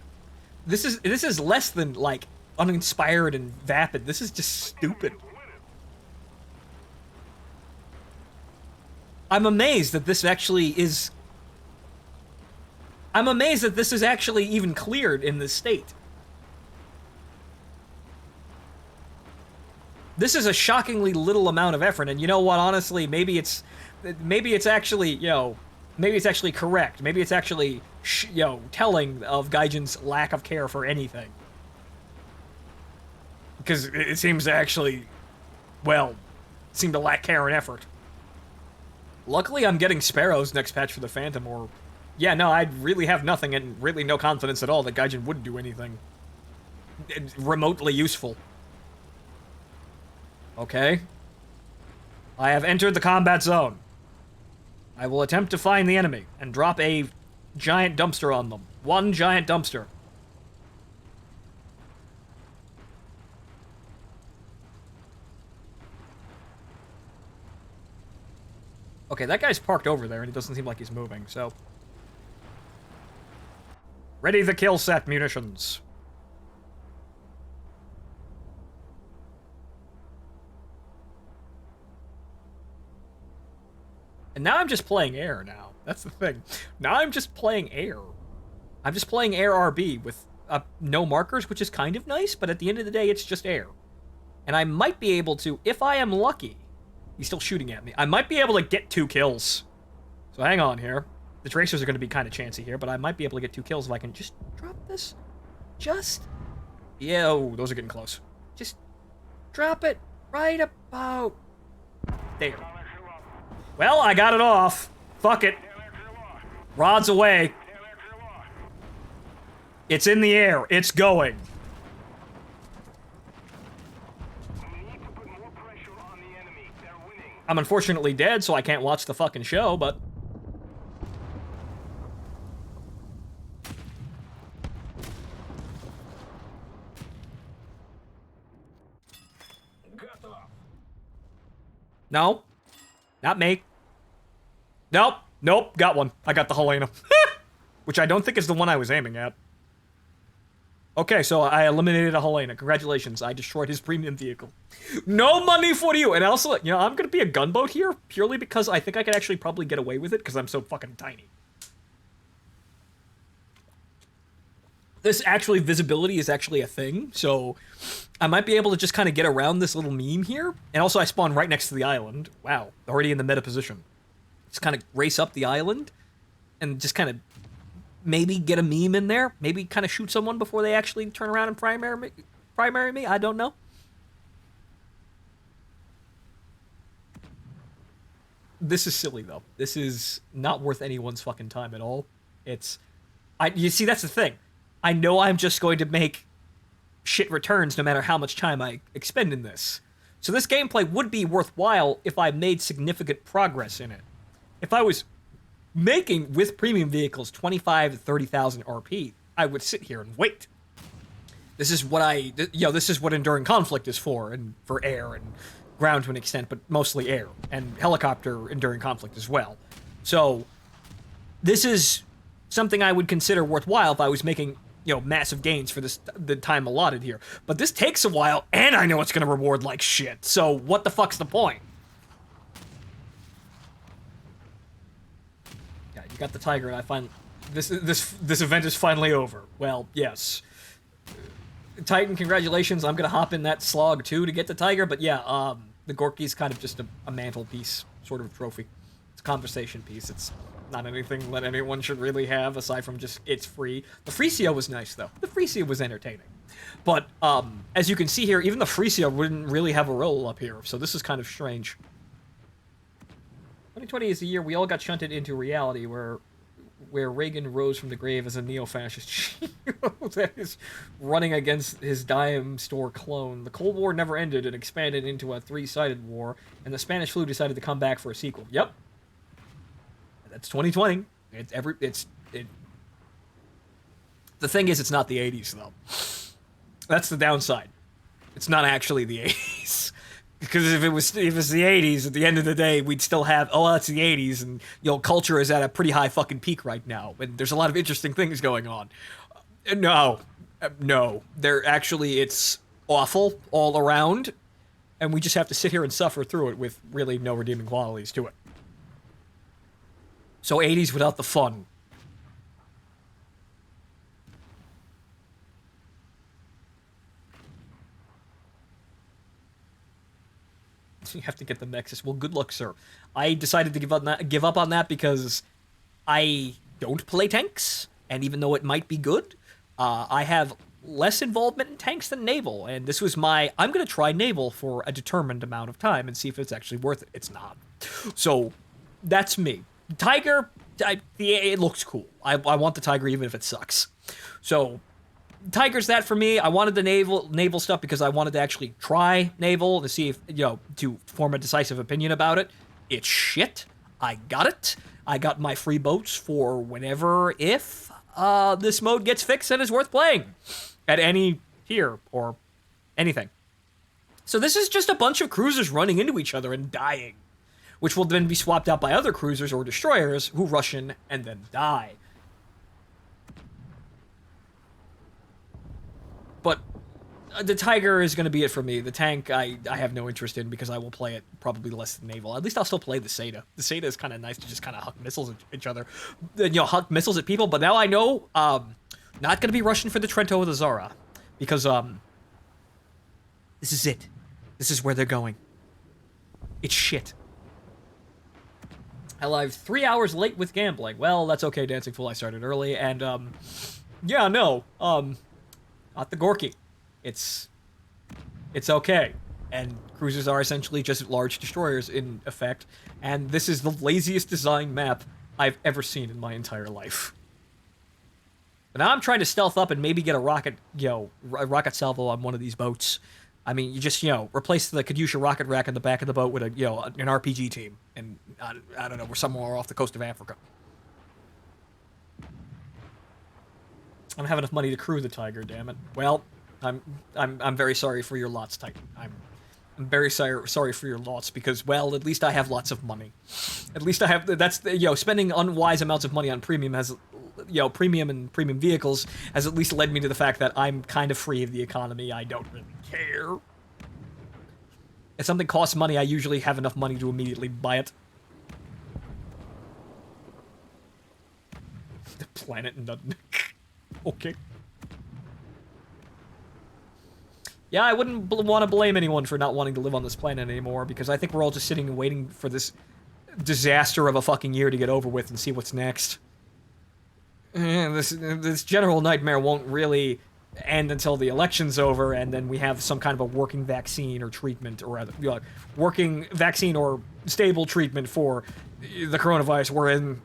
A: This is less than, like, uninspired and vapid. This is just stupid. I'm amazed that this actually is... I'm amazed that this is actually even cleared in this state. This is a shockingly little amount of effort, and you know what, honestly, maybe it's actually, you know, maybe it's actually correct. Maybe it's actually, you know, telling of Gaijin's lack of care for anything. Because it seems to actually, well, seem to lack care and effort. Luckily, I'm getting Sparrows next patch for the Phantom, or... Yeah, no, I really have nothing and really no confidence at all that Gaijin would do anything remotely useful. Okay. I have entered the combat zone. I will attempt to find the enemy and drop a giant dumpster on them. One giant dumpster. Okay, that guy's parked over there, and it doesn't seem like he's moving, so... Ready the kill set, munitions. And now I'm just playing air now. That's the thing. Now I'm just playing air. I'm just playing air RB with no markers, which is kind of nice, but at the end of the day, it's just air. And I might be able to, if I am lucky... He's still shooting at me. I might be able to get 2 kills. So hang on here. The tracers are going to be kind of chancy here, but I might be able to get 2 kills if I can just drop this. Just... Yeah, oh, those are getting close. Just drop it right about there. Well, I got it off. Fuck it. Rod's away. It's in the air. It's going. I'm unfortunately dead, so I can't watch the fucking show, but... No. Not me. Nope. Nope. Got one. I got the Helena. Which I don't think is the one I was aiming at. Okay, so I eliminated a Helena. Congratulations, I destroyed his premium vehicle. No money for you! And also, you know, I'm gonna be a gunboat here, purely because I think I could actually probably get away with it, because I'm so fucking tiny. This actually, visibility is actually a thing, so I might be able to just kind of get around this little meme here. And also, I spawn right next to the island. Wow, already in the meta position. Just kind of race up the island, and just kind of maybe get a meme in there. Maybe kind of shoot someone before they actually turn around and primary me. I don't know. This is silly, though. This is not worth anyone's fucking time at all. You see, that's the thing. I know I'm just going to make shit returns no matter how much time I expend in this. So this gameplay would be worthwhile if I made significant progress in it. If I was making, with premium vehicles, 25 to 30,000 RP, I would sit here and wait. This is what this is what enduring conflict is for, and for air and ground to an extent, but mostly air, and helicopter enduring conflict as well. So, this is something I would consider worthwhile if I was making, you know, massive gains for the time allotted here. But this takes a while, and I know it's going to reward like shit, so what the fuck's the point? Got the tiger, and I find this event is finally over. Well, yes. Titan, congratulations. I'm gonna hop in that slog too to get the tiger, but yeah, the Gorky's kind of just a mantelpiece sort of trophy. It's a conversation piece. It's not anything that anyone should really have aside from just it's free. The Freesia was nice though. The Freesia was entertaining. But as you can see here, even the Freesia wouldn't really have a role up here, so this is kind of strange. 2020 is the year we all got shunted into reality where where Reagan rose from the grave as a neo-fascist that is running against his dime store clone. The Cold War never ended and expanded into a three-sided war, and the Spanish flu decided to come back for a sequel. Yep. That's 2020. The thing is, it's not the 80s, though. That's the downside. It's not actually the 80s. Because if it was the 80s, at the end of the day, we'd still have, oh, that's the 80s, and, culture is at a pretty high fucking peak right now, and there's a lot of interesting things going on. No. It's awful all around, and we just have to sit here and suffer through it with really no redeeming qualities to it. So 80s without the fun. You have to get the Nexus. Well, good luck, sir. I decided to give up on that because I don't play tanks, and even though it might be good, I have less involvement in tanks than naval, and this was I'm going to try naval for a determined amount of time and see if it's actually worth it. It's not. So, that's me. Tiger, it looks cool. I want the Tiger even if it sucks. So, Tiger's that for me. I wanted the naval stuff because I wanted to actually try naval to see if, to form a decisive opinion about it. It's shit. I got it. I got my free boats for whenever, if this mode gets fixed and is worth playing at any tier or anything. So this is just a bunch of cruisers running into each other and dying, which will then be swapped out by other cruisers or destroyers who rush in and then die. But the Tiger is going to be it for me. The tank, I have no interest in because I will play it probably less than naval. At least I'll still play the Seda. The Seda is kind of nice to just kind of huck missiles at each other. Huck missiles at people. But now I know, not going to be rushing for the Trento or the Zara. Because, this is it. This is where they're going. It's shit. I live 3 hours late with gambling. Well, that's okay, Dancing Fool. I started early. And, not the Gorky. It's okay. And cruisers are essentially just large destroyers in effect. And this is the laziest designed map I've ever seen in my entire life. But now I'm trying to stealth up and maybe get a rocket, a rocket salvo on one of these boats. I mean, you just, replace the Kadyusha rocket rack in the back of the boat with an RPG team. And, I don't know, we're somewhere off the coast of Africa. I don't have enough money to crew the Tiger, damn it. Well, I'm very sorry for your lots, Titan. I'm very sorry for your lots because, well, at least I have lots of money. At least I have, spending unwise amounts of money on premium has, premium and premium vehicles has at least led me to the fact that I'm kind of free of the economy. I don't really care. If something costs money, I usually have enough money to immediately buy it. The planet Nudnik. Okay. Yeah, I wouldn't want to blame anyone for not wanting to live on this planet anymore, because I think we're all just sitting and waiting for this disaster of a fucking year to get over with and see what's next. This general nightmare won't really end until the election's over, and then we have some kind of a working vaccine or treatment, or rather, working vaccine or stable treatment for the coronavirus, wherein,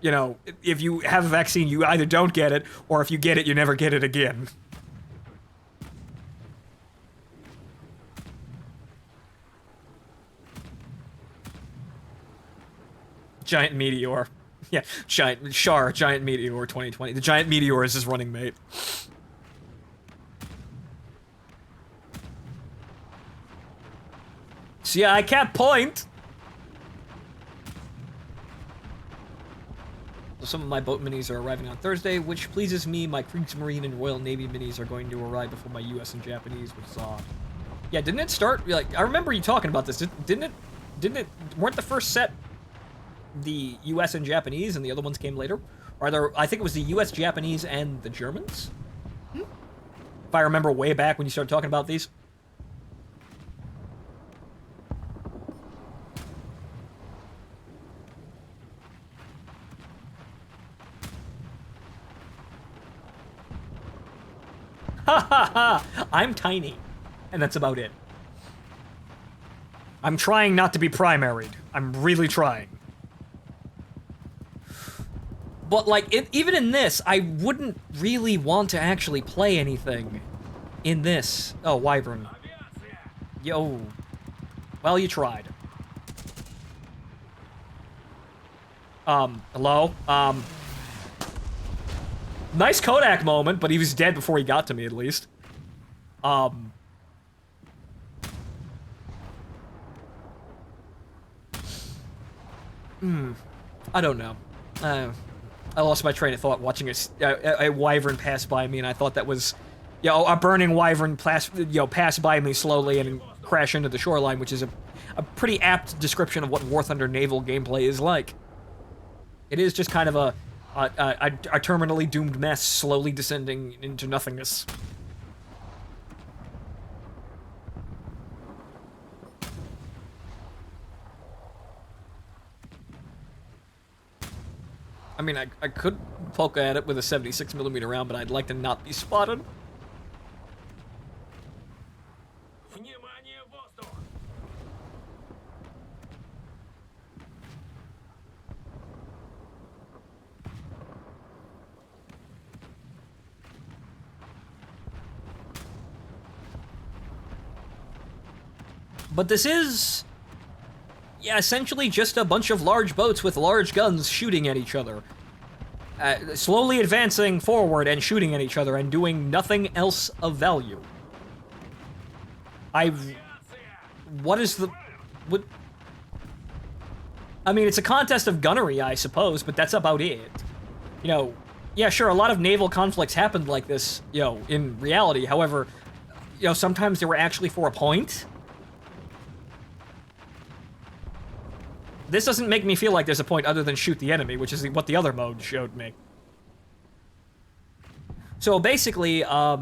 A: if you have a vaccine, you either don't get it, or if you get it, you never get it again. Giant meteor. Yeah, giant meteor 2020. The giant meteor is his running mate. So yeah, I can't point. Some of my boat minis are arriving on Thursday, which pleases me. My Kriegsmarine and Royal Navy minis are going to arrive before my US and Japanese, which is yeah, didn't it start, I remember you talking about this. Didn't it, weren't the first set the US and Japanese and the other ones came later? I think it was the US, Japanese, and the Germans? If I remember way back when you started talking about these. Ha ha ha! I'm tiny. And that's about it. I'm trying not to be primaried. I'm really trying. But, like, even in this, I wouldn't really want to actually play anything in this. Oh, Wyvern. Yo. Well, you tried. Hello? Nice Kodak moment, but he was dead before he got to me, at least. I don't know. I lost my train of thought watching a wyvern pass by me, and I thought that was, you know, a burning wyvern pass by me slowly and crash into the shoreline, which is a pretty apt description of what War Thunder naval gameplay is like. It is just kind of a terminally doomed mess slowly descending into nothingness. I mean, I could poke at it with a 76mm round, but I'd like to not be spotted. But this is, yeah, essentially just a bunch of large boats with large guns shooting at each other. Slowly advancing forward and shooting at each other and doing nothing else of value. What is the... What? I mean, it's a contest of gunnery, I suppose, but that's about it. You know, yeah, sure, a lot of naval conflicts happened like this, you know, in reality. However, you know, sometimes they were actually for a point. This doesn't make me feel like there's a point other than shoot the enemy, which is what the other mode showed me. So basically, yeah,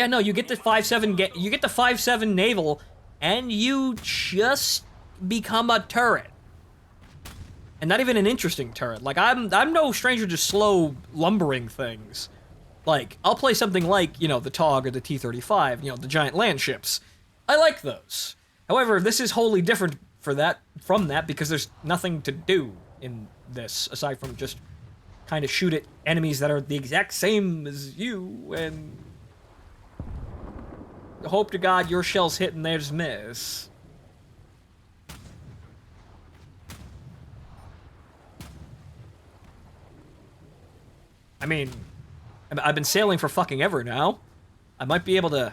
A: no, you get the 5-7 you get the 5-7 naval, and you just become a turret. And not even an interesting turret. Like, I'm no stranger to slow lumbering things. Like, I'll play something like, you know, the TOG or the T-35, you know, the giant land ships. I like those. However, this is wholly different from that because there's nothing to do in this aside from just kind of shoot at enemies that are the exact same as you and hope to God your shells hit and theirs miss. I mean, I've been sailing for fucking ever now. I might be able to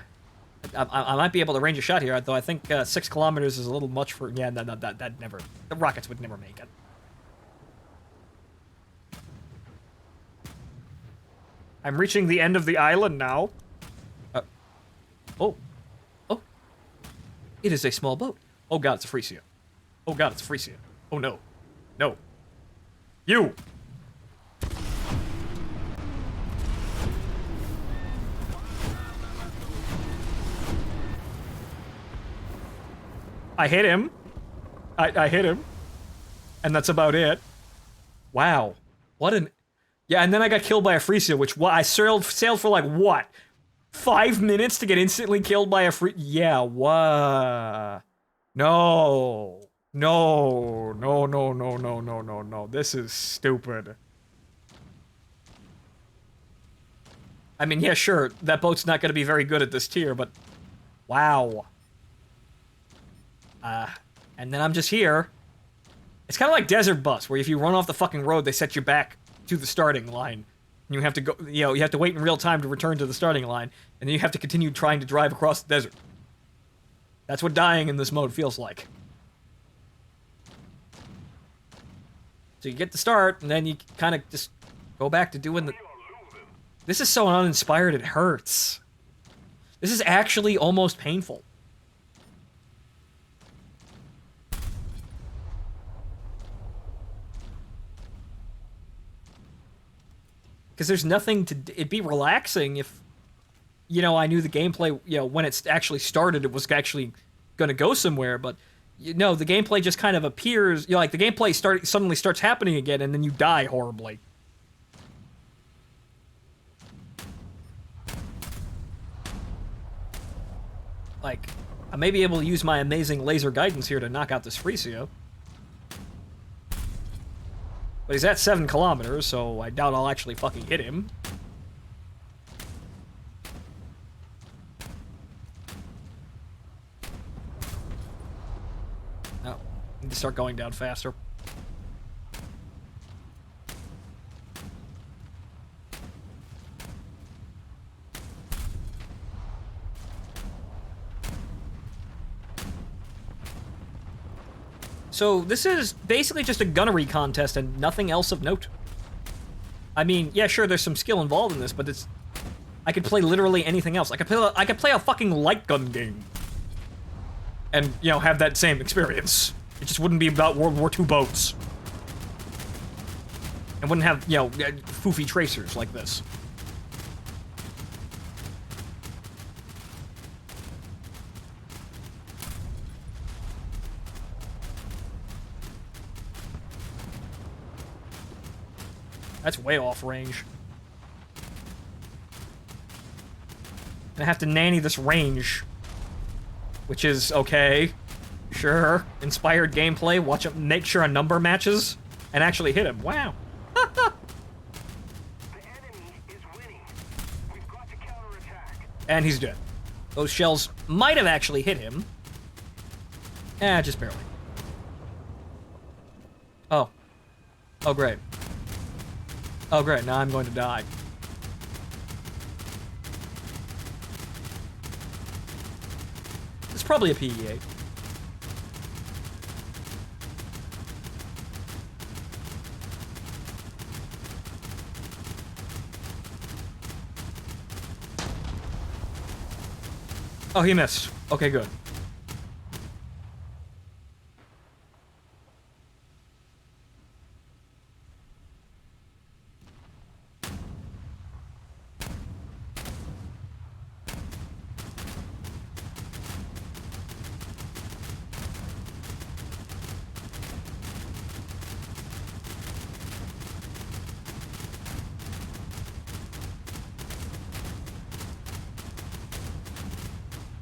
A: range a shot here, though I think 6 kilometers is a little much for... Yeah, that never... The rockets would never make it. I'm reaching the end of the island now. Oh. It is a small boat. Oh god, it's a Frisia. Oh god, it's a Frisia. Oh no. No. You! I hit him. I hit him. And that's about it. Wow. What an... Yeah, and then I got killed by a Frisia, which I sailed for like, what? 5 minutes to get instantly killed by a Yeah, what? No. No. This is stupid. I mean, yeah, sure, that boat's not going to be very good at this tier, but... Wow. And then I'm just here. It's kind of like Desert Bus, where if you run off the fucking road, they set you back to the starting line. And you have to go, you know, you have to wait in real time to return to the starting line, and then you have to continue trying to drive across the desert. That's what dying in this mode feels like. So you get the start, and then you kind of just go back to doing the... This is so uninspired, it hurts. This is actually almost painful. Because there's nothing to... It'd be relaxing if, you know, I knew the gameplay, you know, when it's actually started, it was actually going to go somewhere, but, you know, the gameplay just kind of appears, you know, like, the gameplay suddenly starts happening again, and then you die horribly. Like, I may be able to use my amazing laser guidance here to knock out this Frisia. But he's at 7 kilometers, so I doubt I'll actually fucking hit him. Oh, need to start going down faster. So this is basically just a gunnery contest and nothing else of note. I mean, yeah, sure, there's some skill involved in this, but it's... I could play literally anything else. I could play a fucking light gun game. And, you know, have that same experience. It just wouldn't be about World War II boats. And wouldn't have, you know, foofy tracers like this. That's way off range. And I have to nanny this range. Which is okay. Sure. Inspired gameplay. Watch him make sure a number matches. And actually hit him. Wow.
C: The enemy is winning. We've got to counterattack.
A: And he's dead. Those shells might have actually hit him. Just barely. Oh. Oh, great. Oh, great. Now I'm going to die. It's probably a PE-8. Oh, he missed. Okay, good.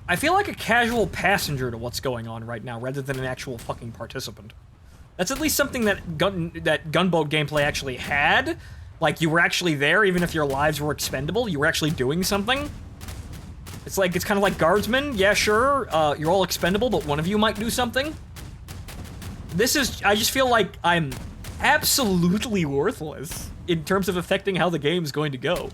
A: I feel like a casual passenger to what's going on right now, rather than an actual fucking participant. That's at least something that gunboat gameplay actually had. Like, you were actually there, even if your lives were expendable. You were actually doing something. It's like, it's kind of like guardsmen. Yeah, sure, you're all expendable, but one of you might do something. This is, I just feel like I'm absolutely worthless in terms of affecting how the game's going to go.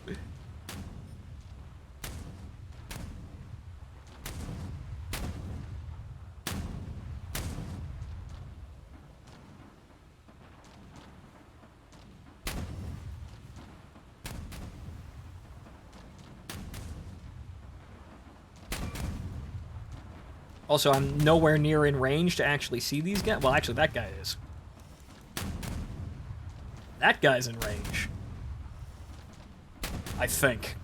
A: Also, I'm nowhere near in range to actually see these guys. Well, actually, that guy is. That guy's in range. I think.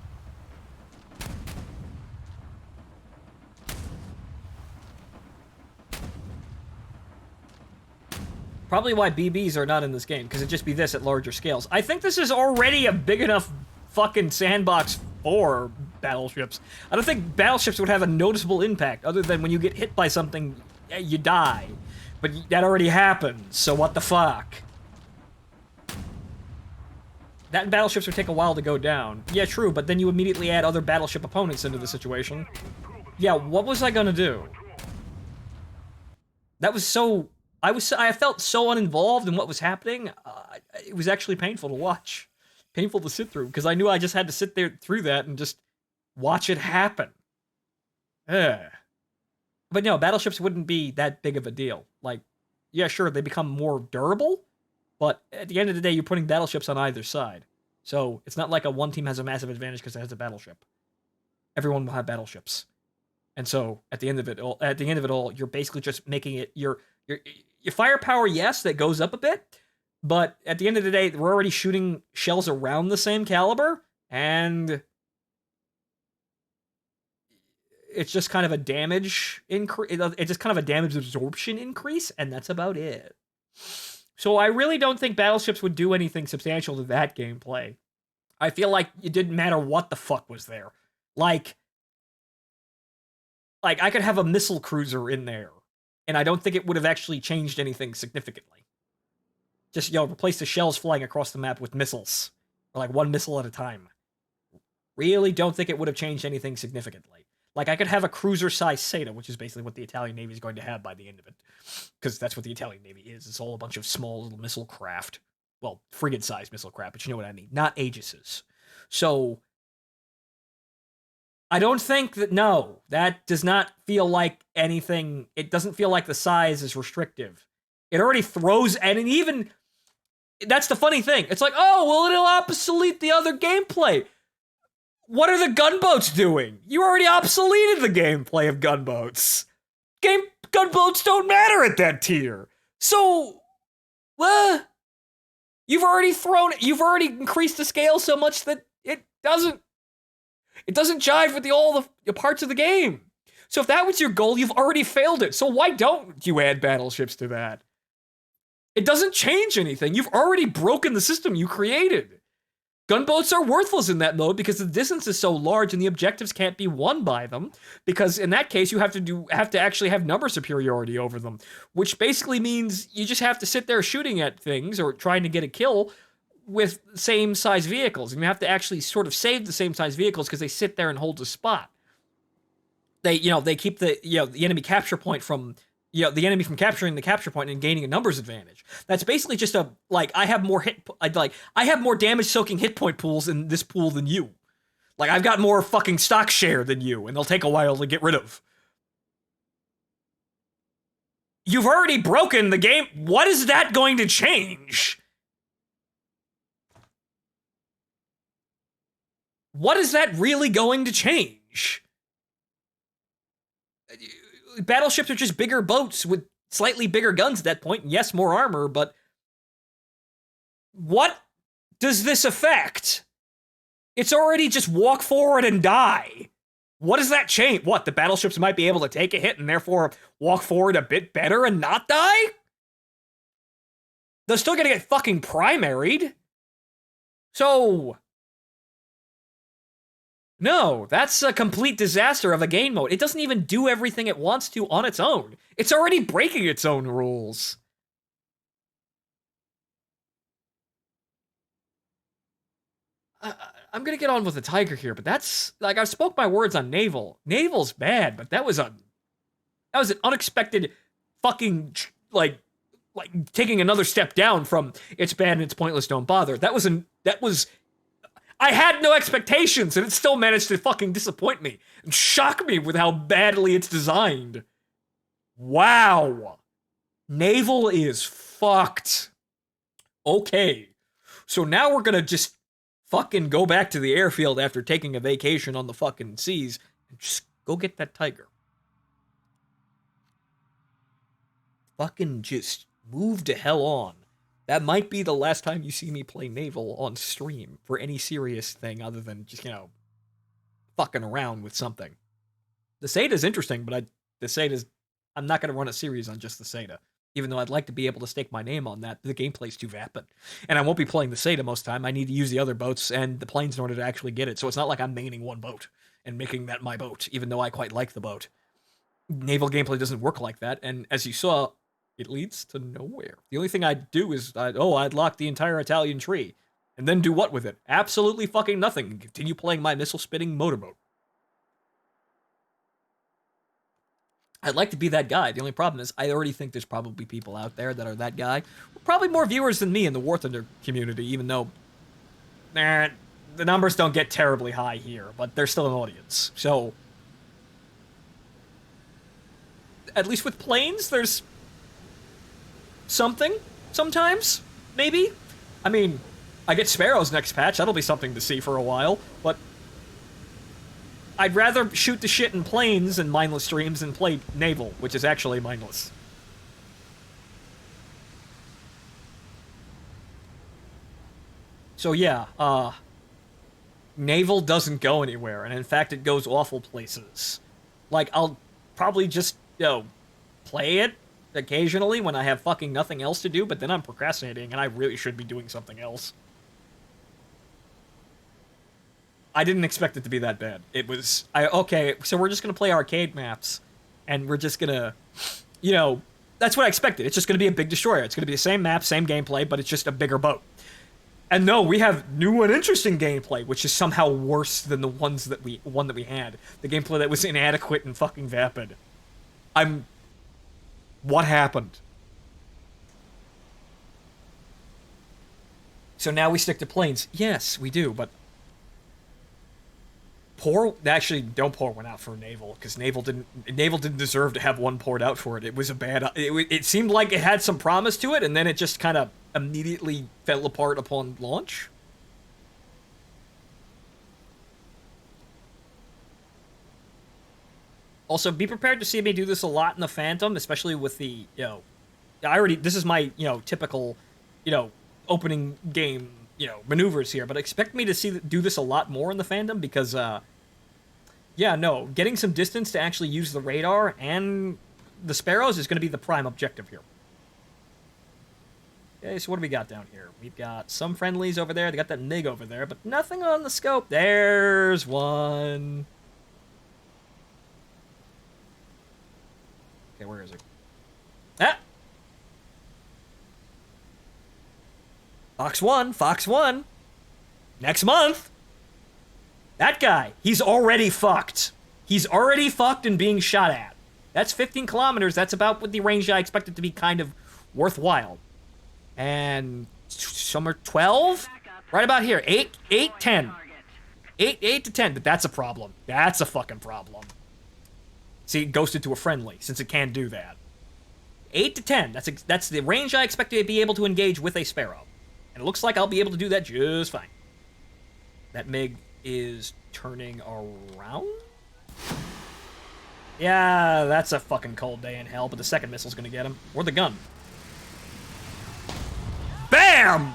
A: Probably why BBs are not in this game, because it'd just be this at larger scales. I think this is already a big enough fucking sandbox for battleships. I don't think battleships would have a noticeable impact, other than when you get hit by something, you die. But that already happened, so what the fuck? That battleships would take a while to go down. Yeah, true, but then you immediately add other battleship opponents into the situation. Yeah, what was I gonna do? That was so... I felt so uninvolved in what was happening, it was actually painful to watch. Painful to sit through, because I knew I just had to sit there through that and just watch it happen. But no, battleships wouldn't be that big of a deal. Like, yeah, sure, they become more durable, but at the end of the day, you're putting battleships on either side. So it's not like one team has a massive advantage because it has a battleship. Everyone will have battleships. And so at the end of it all, you're basically just making it your firepower, yes, that goes up a bit. But at the end of the day, we're already shooting shells around the same caliber, and it's just kind of a damage increase. It's just kind of a damage absorption increase, and that's about it. So I really don't think battleships would do anything substantial to that gameplay. I feel like it didn't matter what the fuck was there. Like I could have a missile cruiser in there, and I don't think it would have actually changed anything significantly. Just, replace the shells flying across the map with missiles. Or like one missile at a time. Really don't think it would have changed anything significantly. Like, I could have a cruiser-sized Seda, which is basically what the Italian Navy is going to have by the end of it. Because that's what the Italian Navy is. It's all a bunch of small little missile craft. Well, frigate-sized missile craft, but you know what I mean. Not Aegises. So, I don't think that, no, that does not feel like anything. It doesn't feel like the size is restrictive. It already throws, and even, that's the funny thing. It's like, oh, well, it'll obsolete the other gameplay. What are the gunboats doing? You already obsoleted the gameplay of gunboats. Gunboats don't matter at that tier. So, you've already increased the scale so much that it doesn't jive with all the parts of the game. So if that was your goal, you've already failed it. So why don't you add battleships to that? It doesn't change anything. You've already broken the system you created. Gunboats are worthless in that mode because the distance is so large and the objectives can't be won by them. Because in that case, you have to actually have number superiority over them, which basically means you just have to sit there shooting at things or trying to get a kill with same size vehicles, and you have to actually sort of save the same size vehicles because they sit there and hold a spot. They keep the enemy capture point from the enemy from capturing the capture point and gaining a numbers advantage. That's basically just I have more damage soaking hit point pools in this pool than you. Like, I've got more fucking stock share than you, and they'll take a while to get rid of. You've already broken the game. What is that going to change? What is that really going to change? Battleships are just bigger boats with slightly bigger guns at that point. And yes, more armor, but what does this affect? It's already just walk forward and die. What does that change? What, the battleships might be able to take a hit and therefore walk forward a bit better and not die? They're still gonna get fucking primaried. So, no, that's a complete disaster of a game mode. It doesn't even do everything it wants to on its own. It's already breaking its own rules. I'm gonna get on with the Tiger here, but that's, like, I've spoke my words on Naval. Naval's bad, but that was an unexpected fucking, like taking another step down from it's bad and it's pointless, don't bother. I had no expectations, and it still managed to fucking disappoint me and shock me with how badly it's designed. Wow. Naval is fucked. Okay. So now we're gonna just fucking go back to the airfield after taking a vacation on the fucking seas and just go get that Tiger. Fucking just move to hell on. That might be the last time you see me play Naval on stream for any serious thing other than just, fucking around with something. The Seta's interesting, but I'm not going to run a series on just the Seta. Even though I'd like to be able to stake my name on that, the gameplay's too vapid. And I won't be playing the Seta most time. I need to use the other boats and the planes in order to actually get it. So it's not like I'm maining one boat and making that my boat, even though I quite like the boat. Naval gameplay doesn't work like that, and as you saw, it leads to nowhere. The only thing I'd do is, I'd lock the entire Italian tree. And then do what with it? Absolutely fucking nothing. And continue playing my missile-spitting motorboat. I'd like to be that guy. The only problem is, I already think there's probably people out there that are that guy. Probably more viewers than me in the War Thunder community, even though the numbers don't get terribly high here, but there's still an audience. So, at least with planes, there's something, sometimes, maybe. I mean, I get Sparrows next patch, that'll be something to see for a while, but I'd rather shoot the shit in planes and mindless streams than play Naval, which is actually mindless. So yeah, Naval doesn't go anywhere, and in fact it goes awful places. Like, I'll probably just, play it occasionally when I have fucking nothing else to do, but then I'm procrastinating and I really should be doing something else. I didn't expect it to be that bad. It was, okay, so we're just gonna play arcade maps, and we're just gonna, That's what I expected. It's just going to be a big destroyer. It's going to be the same map, same gameplay, but it's just a bigger boat. And no, we have new and interesting gameplay, which is somehow worse than the one that we had. The gameplay that was inadequate and fucking vapid. What happened? So now we stick to planes. Yes, we do, but actually, don't pour one out for naval, because naval didn't deserve to have one poured out for it. It was a bad. It seemed like it had some promise to it, and then it just kind of immediately fell apart upon launch. Also, be prepared to see me do this a lot in the Phantom, especially with the this is my typical opening game maneuvers here, but expect me to do this a lot more in the Phantom because getting some distance to actually use the radar and the Sparrows is going to be the prime objective here. Okay, so what do we got down here? We've got some friendlies over there. They got that MiG over there, but nothing on the scope. There's one. Okay, where is it? Ah! Fox 1. Next month. That guy, he's already fucked. He's already fucked and being shot at. That's 15 kilometers. That's about what the range I expected to be kind of worthwhile. And somewhere 12? Right about here. 8, 10. 8 to 10, but that's a problem. That's a fucking problem. See, it ghosted to a friendly, since it can do that. 8 to 10. That's the range I expect to be able to engage with a Sparrow. And it looks like I'll be able to do that just fine. That MiG is turning around? Yeah, that's a fucking cold day in hell, but the second missile's gonna get him. Or the gun. BAM!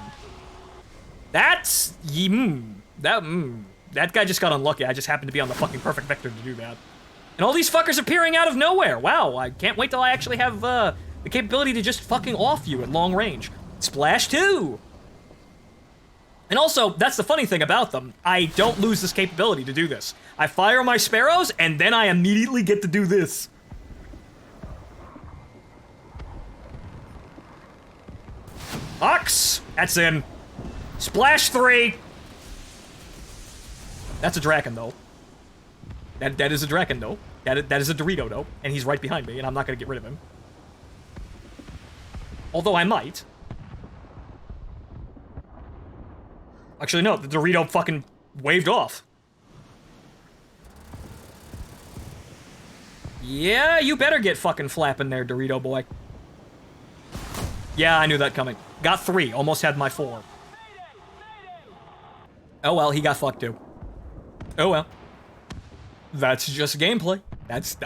A: That's... That guy just got unlucky. I just happened to be on the fucking perfect vector to do that. And all these fuckers appearing out of nowhere. Wow, I can't wait till I actually have the capability to just fucking off you at long range. Splash 2! And also, that's the funny thing about them. I don't lose this capability to do this. I fire my Sparrows, and then I immediately get to do this. Ox! That's in. Splash 3! That's a Draken, though. That is a Draken, though. That is a Dorito, though. And he's right behind me, and I'm not gonna get rid of him. Although I might. Actually, no, the Dorito fucking waved off. Yeah, you better get fucking flapping there, Dorito boy. Yeah, I knew that coming. Got 3, almost had my 4. Oh well, he got fucked too. Oh well. That's just gameplay. That's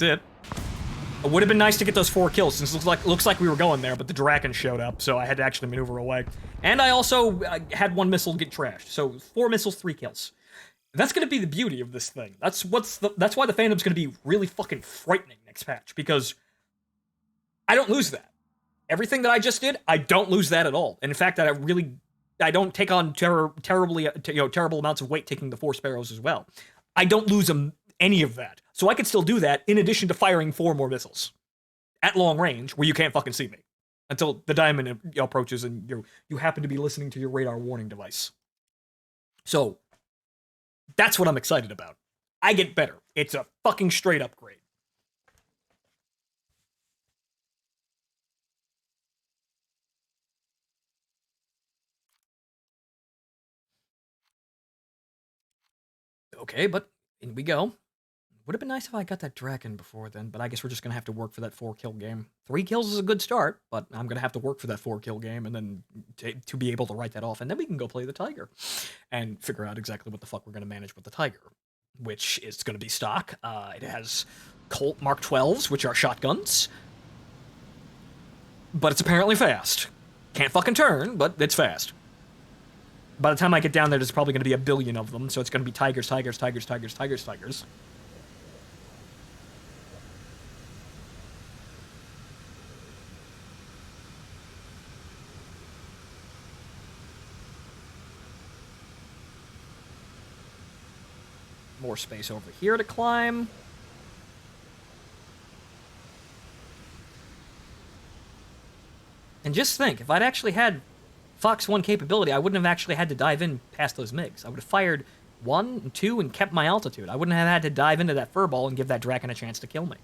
A: it. It would have been nice to get those 4 kills, since it looks like we were going there, but the Draken showed up, so I had to actually maneuver away. And I also had 1 missile get trashed, so 4 missiles, 3 kills. That's gonna be the beauty of this thing. That's why the Phantom's gonna be really fucking frightening next patch, because I don't lose that. Everything that I just did, I don't lose that at all. And in fact, I don't take on terrible amounts of weight taking the 4 Sparrows as well. I don't lose any of that. So I could still do that in addition to firing 4 more missiles at long range where you can't fucking see me until the diamond approaches and you happen to be listening to your radar warning device. So that's what I'm excited about. I get better. It's a fucking straight upgrade. Okay, but in we go. Would have been nice if I got that Draken before then, but I guess we're just going to have to work for that 4-kill game. 3 kills is a good start, but I'm going to have to work for that 4-kill game and then to be able to write that off, and then we can go play the Tiger and figure out exactly what the fuck we're going to manage with the Tiger, which is going to be stock. It has Colt Mark 12s, which are shotguns, but it's apparently fast. Can't fucking turn, but it's fast. By the time I get down there, there's probably going to be a billion of them, so it's going to be Tigers, Tigers, Tigers, Tigers, Tigers, Tigers. More space over here to climb. And just think, if I'd actually had Fox 1 capability, I wouldn't have actually had to dive in past those MiGs. I would have fired 1 and 2 and kept my altitude. I wouldn't have had to dive into that furball and give that Draken a chance to kill me.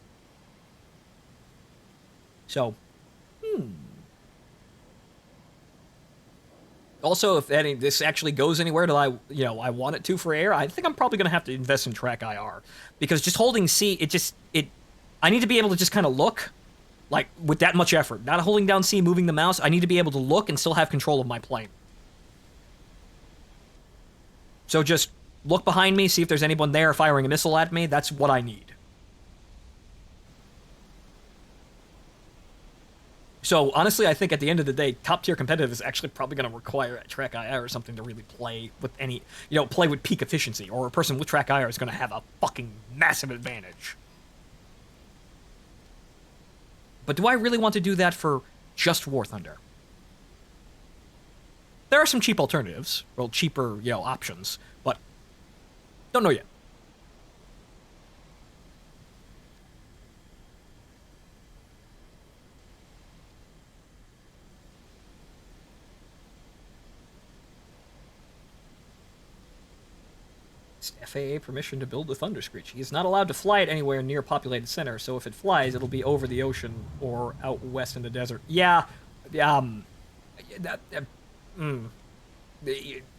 A: So, Also, if this actually goes anywhere that I want it to for air, I think I'm probably going to have to invest in track IR. Because just holding C, I need to be able to just kind of look, like, with that much effort. Not holding down C, moving the mouse, I need to be able to look and still have control of my plane. So just look behind me, see if there's anyone there firing a missile at me. That's what I need. So, honestly, I think at the end of the day, top-tier competitive is actually probably going to require a track IR or something to really play with any, play with peak efficiency, or a person with track IR is going to have a fucking massive advantage. But do I really want to do that for just War Thunder? There are some cheap alternatives, well, cheaper, options, but don't know yet. FAA permission to build the Thunder Screech. He is not allowed to fly it anywhere near a populated center, so if it flies, it'll be over the ocean or out west in the desert. Yeah,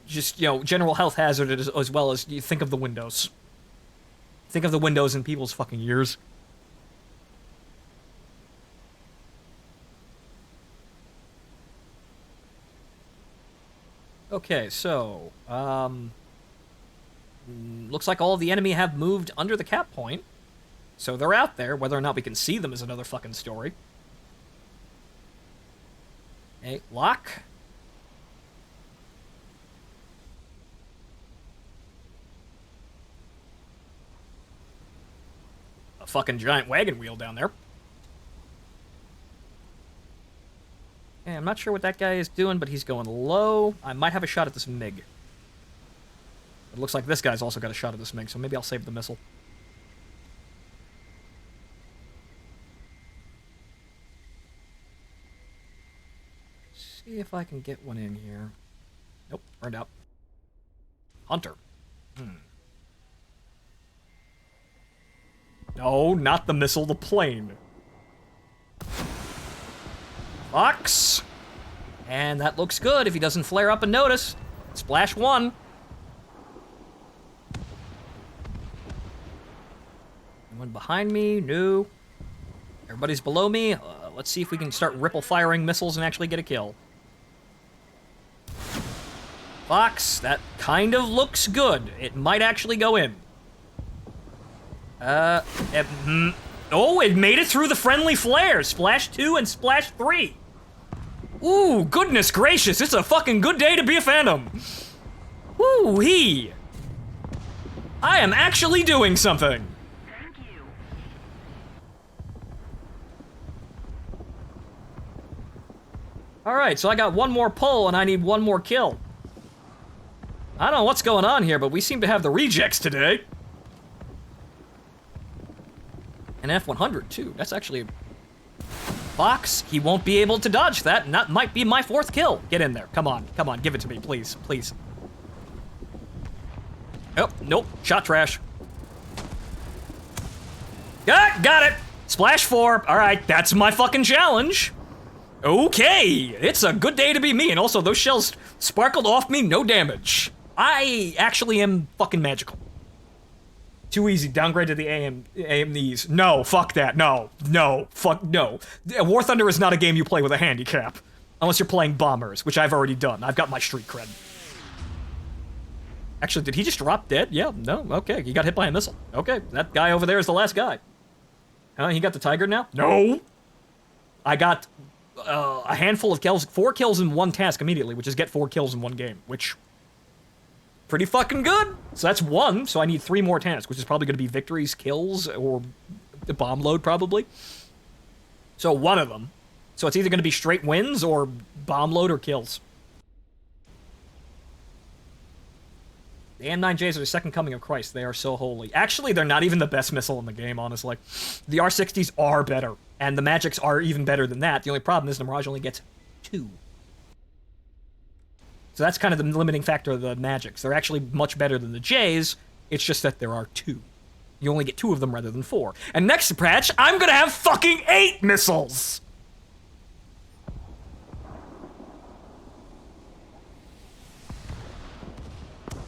A: just, general health hazard as well as you think of the windows. Think of the windows in people's fucking ears. Okay, so, looks like all of the enemy have moved under the cap point. So they're out there. Whether or not we can see them is another fucking story. Okay, lock. A fucking giant wagon wheel down there. Okay, I'm not sure what that guy is doing, but he's going low. I might have a shot at this MiG. It looks like this guy's also got a shot at this MiG, so maybe I'll save the missile. See if I can get one in here. Nope, burned out. Hunter. No, not the missile, the plane. Fox. And that looks good if he doesn't flare up and notice. Splash 1. Anyone behind me? No. Everybody's below me. Let's see if we can start ripple firing missiles and actually get a kill. Fox, that kind of looks good. It might actually go in. Oh, it made it through the friendly flares. Splash 2 and Splash 3. Ooh, goodness gracious. It's a fucking good day to be a Phantom. Woo-hee. I am actually doing something.
C: Thank you.
A: Alright, so I got one more pull and I need one more kill. I don't know what's going on here, but we seem to have the rejects today. An F-100, too. That's actually... Fox, he won't be able to dodge that, and that might be my 4th kill. Get in there. Come on, give it to me, please, please. Oh, nope, shot trash. Got it! Splash 4, alright, that's my fucking challenge. Okay, it's a good day to be me, and also those shells sparkled off me, no damage. I actually am fucking magical. Too easy, downgrade to the AMEs. No, fuck that, no, fuck no. War Thunder is not a game you play with a handicap. Unless you're playing bombers, which I've already done. I've got my street cred. Actually, did he just drop dead? Yeah, no, okay, he got hit by a missile. Okay, that guy over there is the last guy. He got the Tiger now? No! I got a handful of kills, 4 kills in 1 task immediately, which is get 4 kills in 1 game, which... pretty fucking good. So that's 1, so I need 3 more tasks, which is probably going to be victories, kills, or the bomb load, probably. So 1 of them. So it's either going to be straight wins, or bomb load, or kills. The AM-9Js are the second coming of Christ. They are so holy. Actually, they're not even the best missile in the game, honestly. The R-60s are better, and the Magics are even better than that. The only problem is the Mirage only gets 2. So that's kind of the limiting factor of the Magics. They're actually much better than the Jays, it's just that there are 2. You only get 2 of them rather than 4. And next patch, I'm gonna have fucking 8 missiles!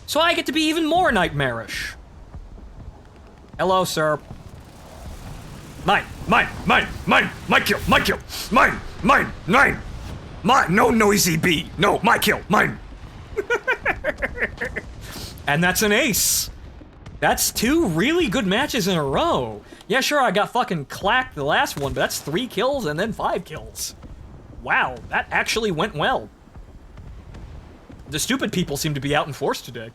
A: So I get to be even more nightmarish. Hello, sir. Mine, my kill, mine. No noisy bee. No, my kill, mine. And that's an ace. That's 2 really good matches in a row. Yeah, sure, I got fucking clacked the last one, but that's 3 kills and then 5 kills. Wow, that actually went well. The stupid people seem to be out in force today.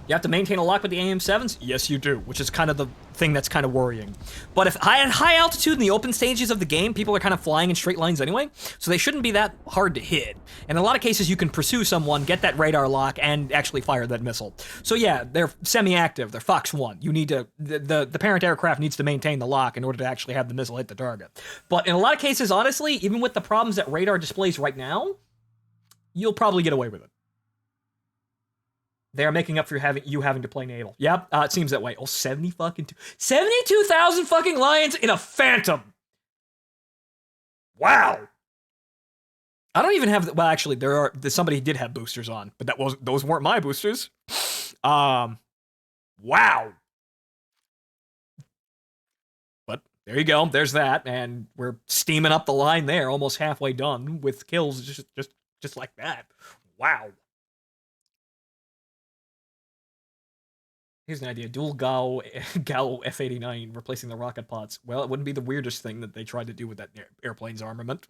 A: You have to maintain a lock with the AM7s? Yes, you do, which is kind of the thing that's kind of worrying. But if at high altitude in the open stages of the game, people are kind of flying in straight lines anyway, so they shouldn't be that hard to hit. And in a lot of cases, you can pursue someone, get that radar lock, and actually fire that missile. So yeah, they're semi-active, they're Fox 1. You need to, the parent aircraft needs to maintain the lock in order to actually have the missile hit the target. But in a lot of cases, honestly, even with the problems that radar displays right now, you'll probably get away with it. They are making up for you having to play naval. Yep, it seems that way. Oh, 72,000 fucking lions in a Phantom. Wow. I don't even have, well, actually, somebody did have boosters on, but those weren't my boosters. Wow. But there you go, there's that, and we're steaming up the line there, almost halfway done with kills just like that. Wow. Here's an idea. Dual Gao F-89 replacing the rocket pods. Well, it wouldn't be the weirdest thing that they tried to do with that airplane's armament.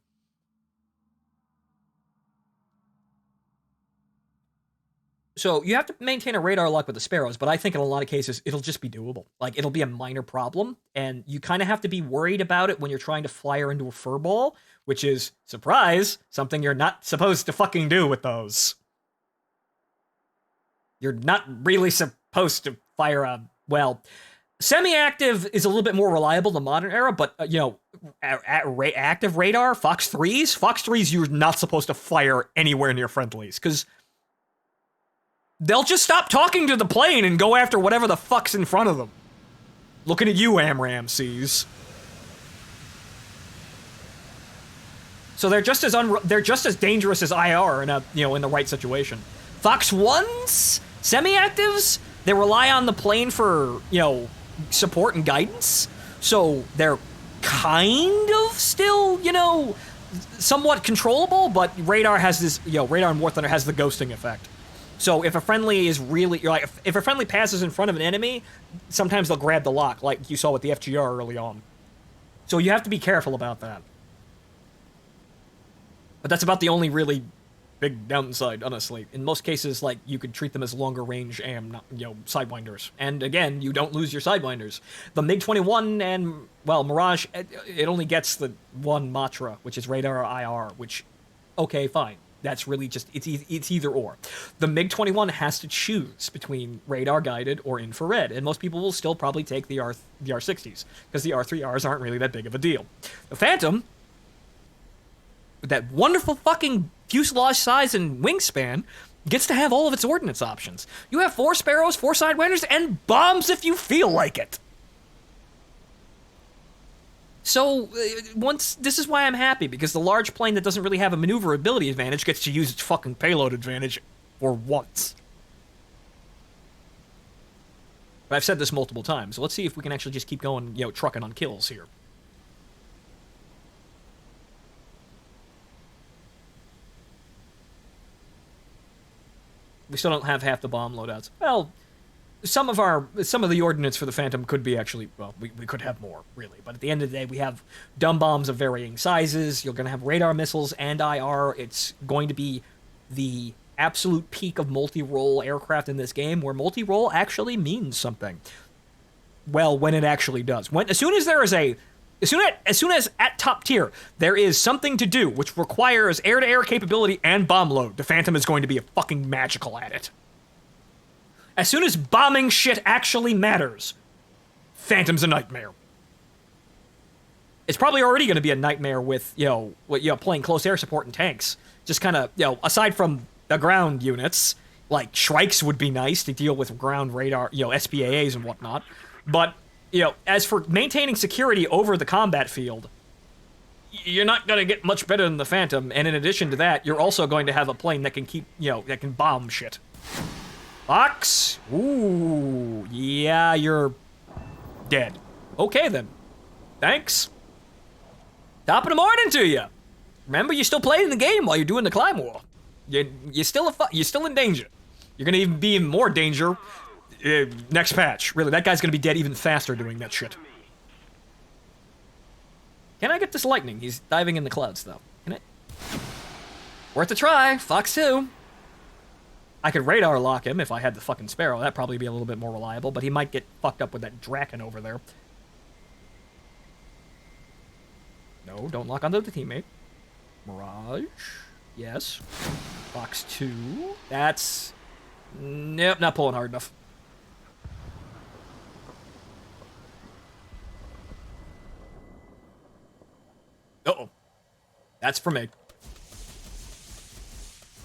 A: So you have to maintain a radar lock with the Sparrows, but I think in a lot of cases, it'll just be doable. Like, it'll be a minor problem, and you kind of have to be worried about it when you're trying to fire into a furball, which is, surprise, something you're not supposed to fucking do with those. You're not really supposed to fire a, well, semi-active is a little bit more reliable than modern era, but, you know, active radar, Fox 3s, you're not supposed to fire anywhere near friendlies, because they'll just stop talking to the plane and go after whatever the fuck's in front of them. Looking at you, AMRAAM sees. So they're just as dangerous as IR in in the right situation. Fox 1s, semi-actives, they rely on the plane for, support and guidance. So they're kind of still, somewhat controllable, but radar has this, radar and War Thunder has the ghosting effect. So if a friendly is really, if a friendly passes in front of an enemy, sometimes they'll grab the lock, like you saw with the FGR early on. So you have to be careful about that. But that's about the only really big downside, honestly. In most cases, like, you could treat them as longer range AM, Sidewinders. And again, you don't lose your Sidewinders. The MiG-21 and, well, Mirage, it only gets the one Matra, which is radar or IR, which, okay, fine. That's really just, it's either or. The MiG-21 has to choose between radar-guided or infrared, and most people will still probably take the R60s, because the R3Rs aren't really that big of a deal. The Phantom, with that wonderful fucking fuselage size and wingspan, gets to have all of its ordnance options. You have 4 Sparrows, 4 Sidewinders, and bombs if you feel like it. So, this is why I'm happy, because the large plane that doesn't really have a maneuverability advantage gets to use its fucking payload advantage for once. But I've said this multiple times, so let's see if we can actually just keep going, trucking on kills here. We still don't have half the bomb loadouts. Well, some of the ordnance for the Phantom could be actually, well, we could have more, really. But at the end of the day, we have dumb bombs of varying sizes. You're going to have radar missiles and IR. It's going to be the absolute peak of multi-role aircraft in this game, where multi-role actually means something. Well, when it actually does. As soon as at top tier, there is something to do which requires air-to-air capability and bomb load, the Phantom is going to be fucking magical at it. As soon as bombing shit actually matters, Phantom's a nightmare. it's probably already going to be a nightmare with, playing close air support and tanks. Just kind of, aside from the ground units, like Shrikes would be nice to deal with ground radar, SPAAs and whatnot. But, as for maintaining security over the combat field, you're not going to get much better than the Phantom. And in addition to that, you're also going to have a plane that can keep, that can bomb shit. Fox? Ooh, yeah, you're dead. Okay, then. Thanks. Top of the morning to you. Remember, you're still playing the game while you're doing the climb war. You're still in danger. You're gonna even be in more danger next patch. Really, that guy's gonna be dead even faster doing that shit. Can I get this lightning? He's diving in the clouds, though. Can I? Worth a try. Fox 2. I could radar lock him if I had the fucking Sparrow. That'd probably be a little bit more reliable, but he might get fucked up with that Draken over there. No, don't lock onto the teammate. Mirage. Yes. Fox 2. That's... Nope, not pulling hard enough. Uh-oh. That's for me.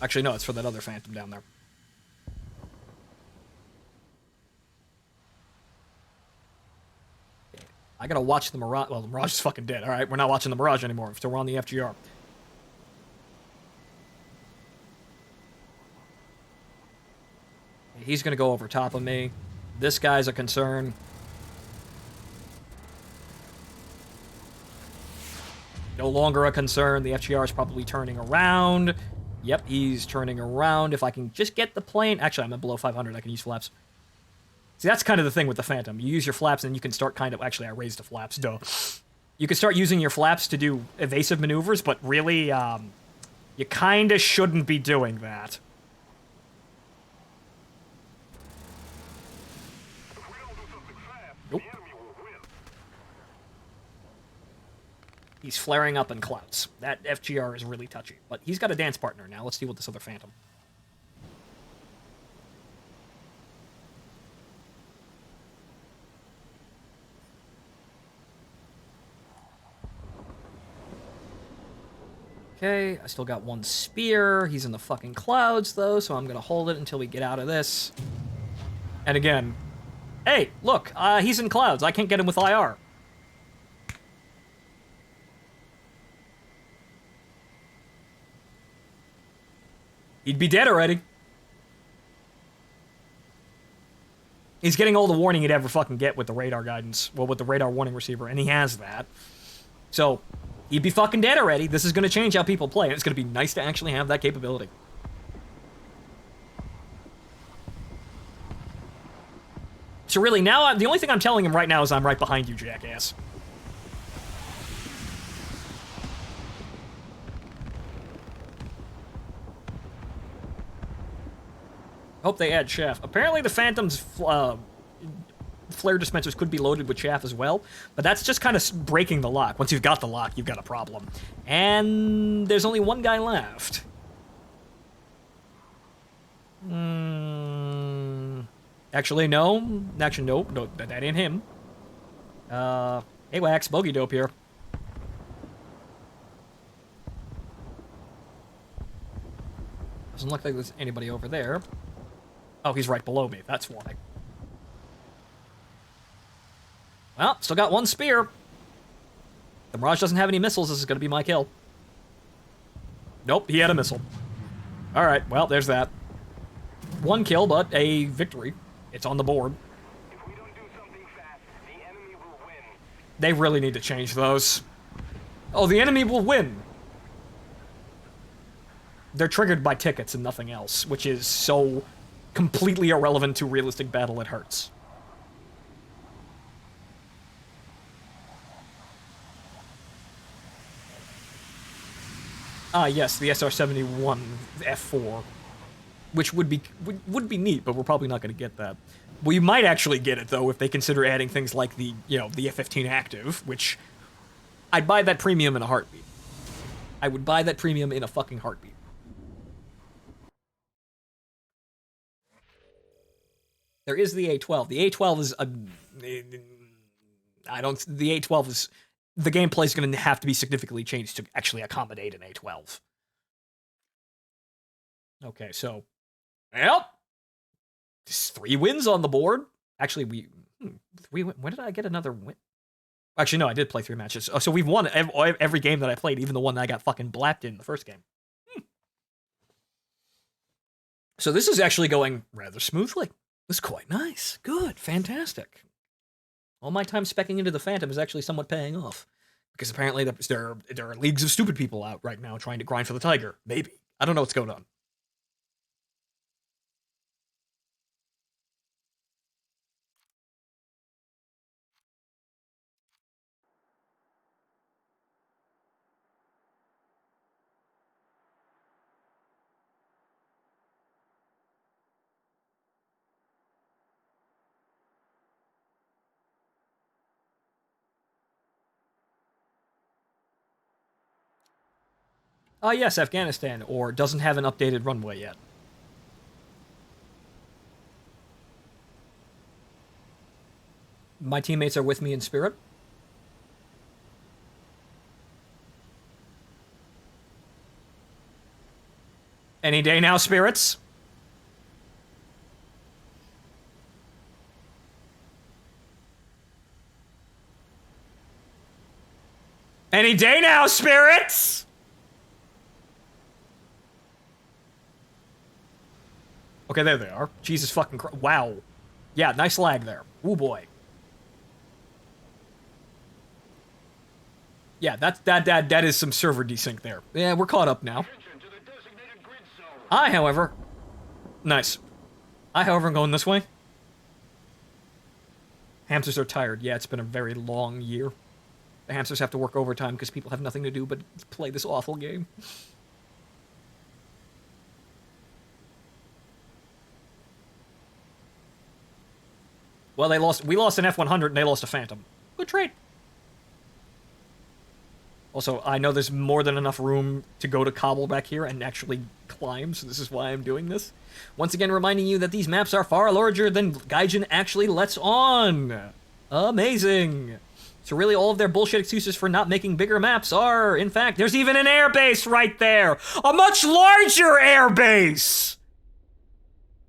A: Actually, no, it's for that other Phantom down there. I gotta watch the Mirage. Well, the Mirage is fucking dead. Alright, we're not watching the Mirage anymore, so we're on the FGR. He's gonna go over top of me. This guy's a concern. No longer a concern. The FGR is probably turning around. Yep, he's turning around. If I can just get the plane... Actually, I'm at below 500. I can use flaps. See, that's kind of the thing with the Phantom. You use your flaps and you can start kind of... Actually, I raised the flaps, duh. You can start using your flaps to do evasive maneuvers, but really, you kind of shouldn't be doing that. Nope. He's flaring up in clouds. That FGR is really touchy. But he's got a dance partner now. Let's deal with this other Phantom. Okay, I still got one spear. He's in the fucking clouds, though, so I'm gonna hold it until we get out of this. And again, hey, look, he's in clouds. I can't get him with IR. He'd be dead already. He's getting all the warning he'd ever fucking get with the radar guidance. Well, with the radar warning receiver, and he has that. So, he'd be fucking dead already. This is going to change how people play, and it's going to be nice to actually have that capability. So really, now, the only thing I'm telling him right now is I'm right behind you, jackass. Hope they add chaff. Apparently the Phantom's flare dispensers could be loaded with chaff as well, but that's just kind of breaking the lock. Once you've got the lock, you've got a problem. And there's only one guy left. Actually, no. Actually, nope. No, that ain't him. Hey, Wax, Bogey Dope here. Doesn't look like there's anybody over there. Oh, he's right below me. That's why. Well, still got one spear. The Mirage doesn't have any missiles. This is going to be my kill. Nope, he had a missile. Alright, well, there's that. One kill, but a victory. It's on the board.
C: If we don't do something fast, the enemy will win.
A: They really need to change those. Oh, the enemy will win. They're triggered by tickets and nothing else, which is so completely irrelevant to realistic battle it hurts. Ah, yes, the SR-71 F4, which would be neat, but we're probably not going to get that. We might actually get it though if they consider adding things like the the F-15 Active, which I'd buy that premium in a heartbeat. I would buy that premium in a fucking heartbeat. There is the A-12. The A-12 is a... The A-12 is the gameplay is going to have to be significantly changed to actually accommodate an A12. Okay, so, well, just 3 wins on the board. Actually, when did I get another win? Actually, no, I did play 3 matches. Oh, so we've won every game that I played, even the one that I got fucking blapped in the first game. So this is actually going rather smoothly. This is quite nice. Good. Fantastic. All my time specking into the Phantom is actually somewhat paying off. Because apparently there are leagues of stupid people out right now trying to grind for the Tiger. Maybe. I don't know what's going on. Yes, Afghanistan, or doesn't have an updated runway yet. My teammates are with me in spirit. Any day now, spirits. Any day now, spirits! Okay, there they are. Jesus fucking Christ. Wow. Yeah, nice lag there. Ooh, boy. Yeah, that is some server desync there. Yeah, we're caught up now. However... Nice. However, am going this way. Hamsters are tired. Yeah, it's been a very long year. The hamsters have to work overtime because people have nothing to do but play this awful game. Well, we lost an F-100 and they lost a Phantom. Good trade. Also, I know there's more than enough room to go to cobble back here and actually climb, so this is why I'm doing this. Once again, reminding you that these maps are far larger than Gaijin actually lets on. Amazing. So really, all of their bullshit excuses for not making bigger maps are, in fact, there's even an airbase right there. A much larger airbase.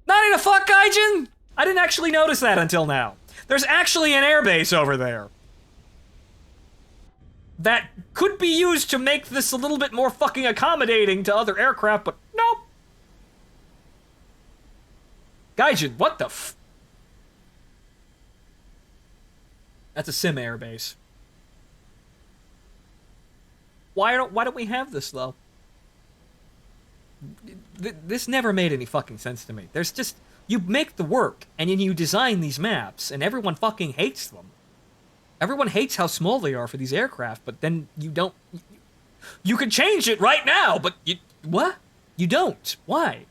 A: Not in a fuck, Gaijin? I didn't actually notice that until now. There's actually an airbase over there. That could be used to make this a little bit more fucking accommodating to other aircraft, but nope. Gaijin, what the f... That's a S.U.M.M.E.R base. Why don't we have this, though? This never made any fucking sense to me. There's just... You make the work, and then you design these maps, and everyone fucking hates them. Everyone hates how small they are for these aircraft, but then you don't... You can change it right now, but you... What? You don't. Why?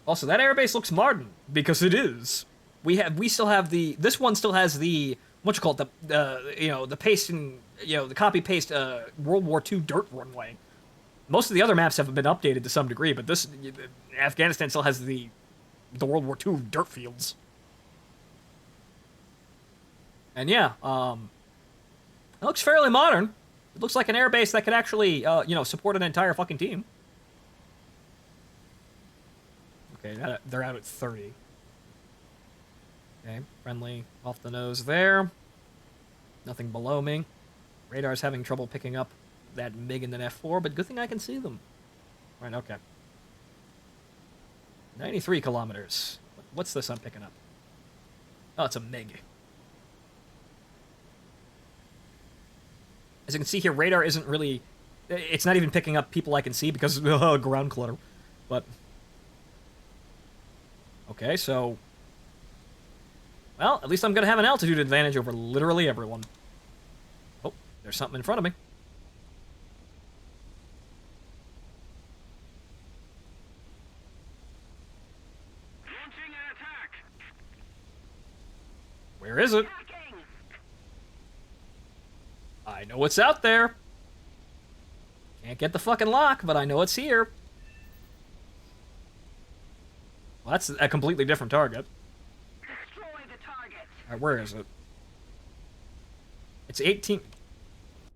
A: Also, that airbase looks modern, because it is. We still have the... This one still has the... What you call it? The paste and... the copy-paste World War II dirt runway. Most of the other maps have been updated to some degree, but this Afghanistan still has the World War II dirt fields. And yeah, it looks fairly modern. It looks like an airbase that could actually, support an entire fucking team. Okay, they're out at 30. Okay, friendly off the nose there. Nothing below me. Radar's having trouble picking up that MiG and an F4, but good thing I can see them. Right, okay. 93 kilometers. What's this I'm picking up? Oh, it's a MiG. As you can see here, radar isn't really... It's not even picking up people I can see because of ground clutter. But... Okay, so... Well, at least I'm going to have an altitude advantage over literally everyone. Oh, there's something in front of me. Where is it? I know it's out there. Can't get the fucking lock, but I know it's here. Well, that's a completely different target.
C: Destroy the target.
A: Alright, where is it? It's 18.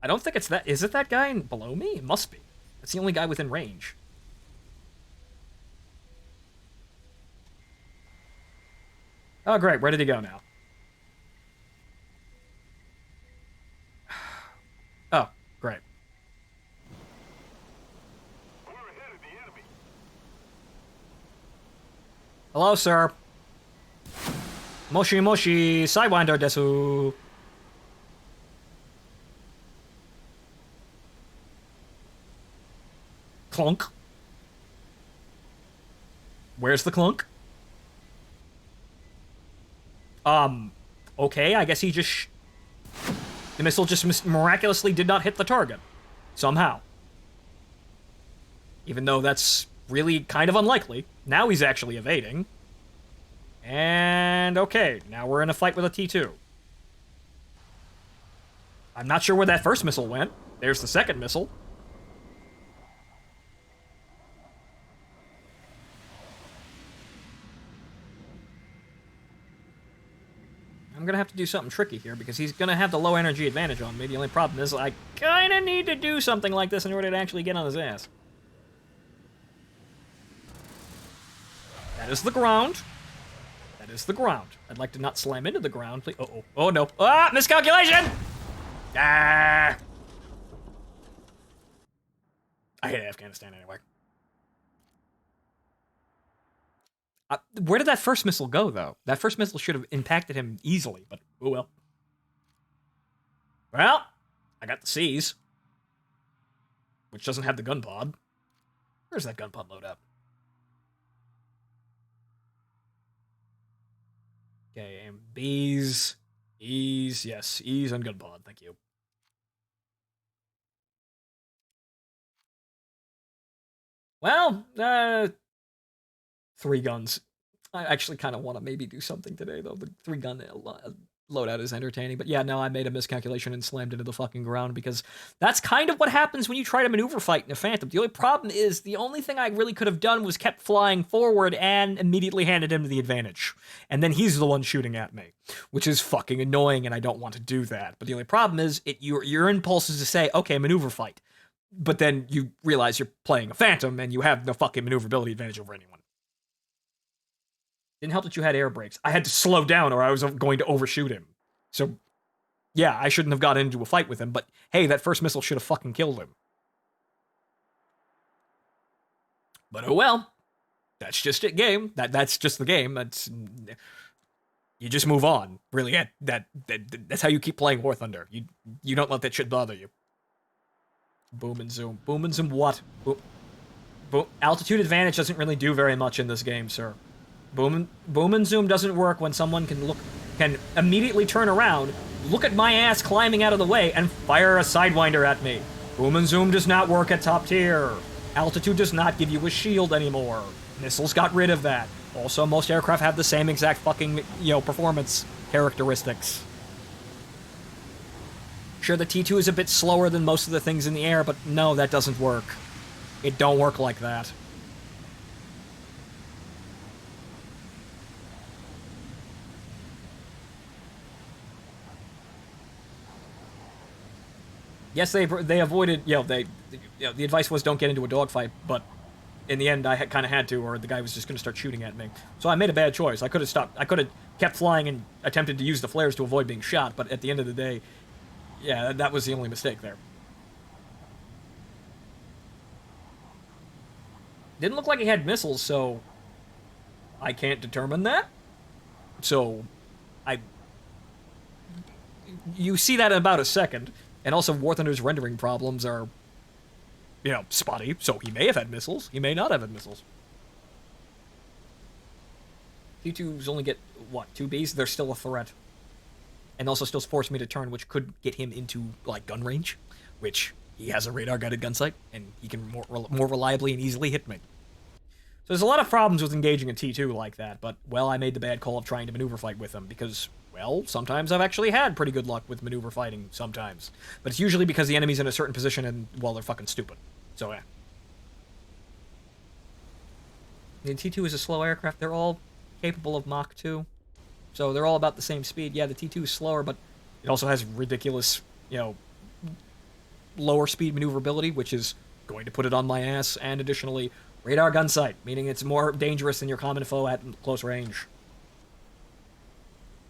A: I don't think it's that. Is it that guy below me? It must be. It's the only guy within range. Oh, great. Where did he go now? Oh, great.
C: We're ahead of the enemy.
A: Hello, sir. Moshi Moshi Sidewinder desu. Clunk. Where's the clunk? Okay, I guess he just... The missile just miraculously did not hit the target. Somehow. Even though that's really kind of unlikely. Now he's actually evading. And okay, now we're in a fight with a T2. I'm not sure where that first missile went. There's the second missile. I'm gonna have to do something tricky here because he's gonna have the low energy advantage on me. The only problem is I kinda need to do something like this in order to actually get on his ass. That is the ground. That is the ground. I'd like to not slam into the ground, please. Uh-oh. Oh, no. Ah! Miscalculation! Ah! I hate Afghanistan anyway. Where did that first missile go, though? That first missile should have impacted him easily, but oh well. Well, I got the C's, which doesn't have the gun pod. Where's that gun pod loadout? Okay, and B's, E's, yes, E's on gun pod, thank you. Well, 3 guns. I actually kind of want to maybe do something today, though. The 3-gun loadout is entertaining. But yeah, no, I made a miscalculation and slammed into the fucking ground because that's kind of what happens when you try to maneuver fight in a Phantom. The only problem is the only thing I really could have done was kept flying forward and immediately handed him the advantage. And then he's the one shooting at me, which is fucking annoying, and I don't want to do that. But the only problem is your impulse is to say, okay, maneuver fight. But then you realize you're playing a Phantom and you have no fucking maneuverability advantage over anyone. Didn't help that you had air brakes. I had to slow down or I was going to overshoot him. So, yeah, I shouldn't have got into a fight with him, but hey, that first missile should have fucking killed him. But oh well. That's just it, game. That's just the game. That's... You just move on. Really, that's how you keep playing War Thunder. You don't let that shit bother you. Boom and zoom. Boom and zoom what? Boom. Altitude advantage doesn't really do very much in this game, sir. Boom and zoom doesn't work when someone can immediately turn around, look at my ass climbing out of the way, and fire a Sidewinder at me. Boom and zoom does not work at top tier. Altitude does not give you a shield anymore. Missiles got rid of that. Also, most aircraft have the same exact fucking, performance characteristics. Sure, the T2 is a bit slower than most of the things in the air, but no, that doesn't work. It don't work like that. Yes, they avoided, the advice was don't get into a dogfight, but in the end I kind of had to, or the guy was just going to start shooting at me. So I made a bad choice. I could have stopped. I could have kept flying and attempted to use the flares to avoid being shot, but at the end of the day, yeah, that was the only mistake there. Didn't look like he had missiles, so I can't determine that. So, you see that in about a second. And also, War Thunder's rendering problems are, spotty. So he may have had missiles. He may not have had missiles. T2s only get, 2 Bs? They're still a threat. And also still force me to turn, which could get him into, gun range. Which, he has a radar-guided gun sight, and he can more reliably and easily hit me. So there's a lot of problems with engaging a T2 like that, but, well, I made the bad call of trying to maneuver fight with him, because... Well, sometimes I've actually had pretty good luck with maneuver fighting, sometimes. But it's usually because the enemy's in a certain position and, well, they're fucking stupid. So, yeah. The T2 is a slow aircraft. They're all capable of Mach 2. So they're all about the same speed. Yeah, the T2 is slower, but It also has ridiculous, lower speed maneuverability, which is going to put it on my ass, and additionally, radar gun sight, meaning it's more dangerous than your common foe at close range.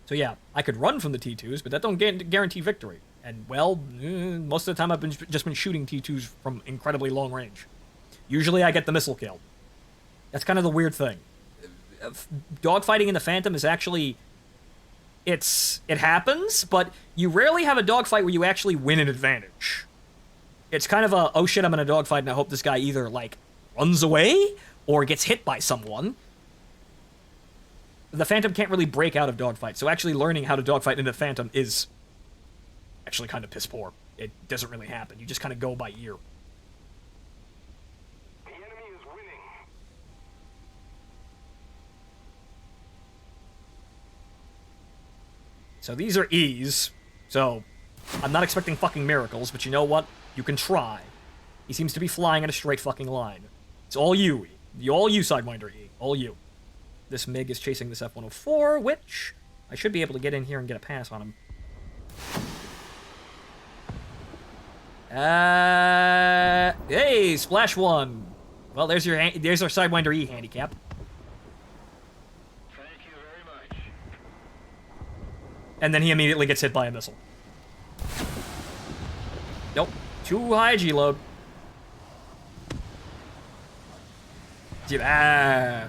A: So yeah, I could run from the T2s, but that don't guarantee victory. And, well, most of the time I've just been shooting T2s from incredibly long range. Usually I get the missile kill. That's kind of the weird thing. Dogfighting in the Phantom is actually... It happens, but you rarely have a dogfight where you actually win an advantage. It's kind of a, oh shit, I'm in a dogfight and I hope this guy either, like, runs away or gets hit by someone. The Phantom can't really break out of dogfights, so actually learning how to dogfight in the Phantom is actually kind of piss poor. It doesn't really happen. You just kind of go by ear.
C: The enemy is winning.
A: So these are E's, so I'm not expecting fucking miracles, but you know what? You can try. He seems to be flying in a straight fucking line. It's all you, E. All you, Sidewinder E. All you. This MiG is chasing this F-104, which I should be able to get in here and get a pass on him. Hey, Splash 1. Well, there's our Sidewinder E handicap.
C: Thank you very much.
A: And then he immediately gets hit by a missile. Nope. Too high G-load. I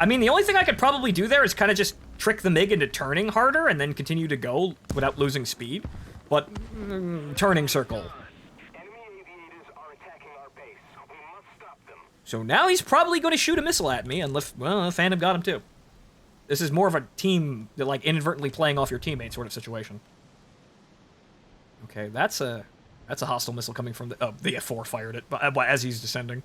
A: mean, the only thing I could probably do there is kind of just trick the MiG into turning harder and then continue to go without losing speed. But, turning circle.
C: Enemy aviators are attacking our base. We must stop them.
A: So now he's probably going to shoot a missile at me, unless, well, the Phantom got him too. This is more of a team, like, inadvertently playing off your teammate sort of situation. Okay, that's a hostile missile coming from the F4 fired it, but as he's descending.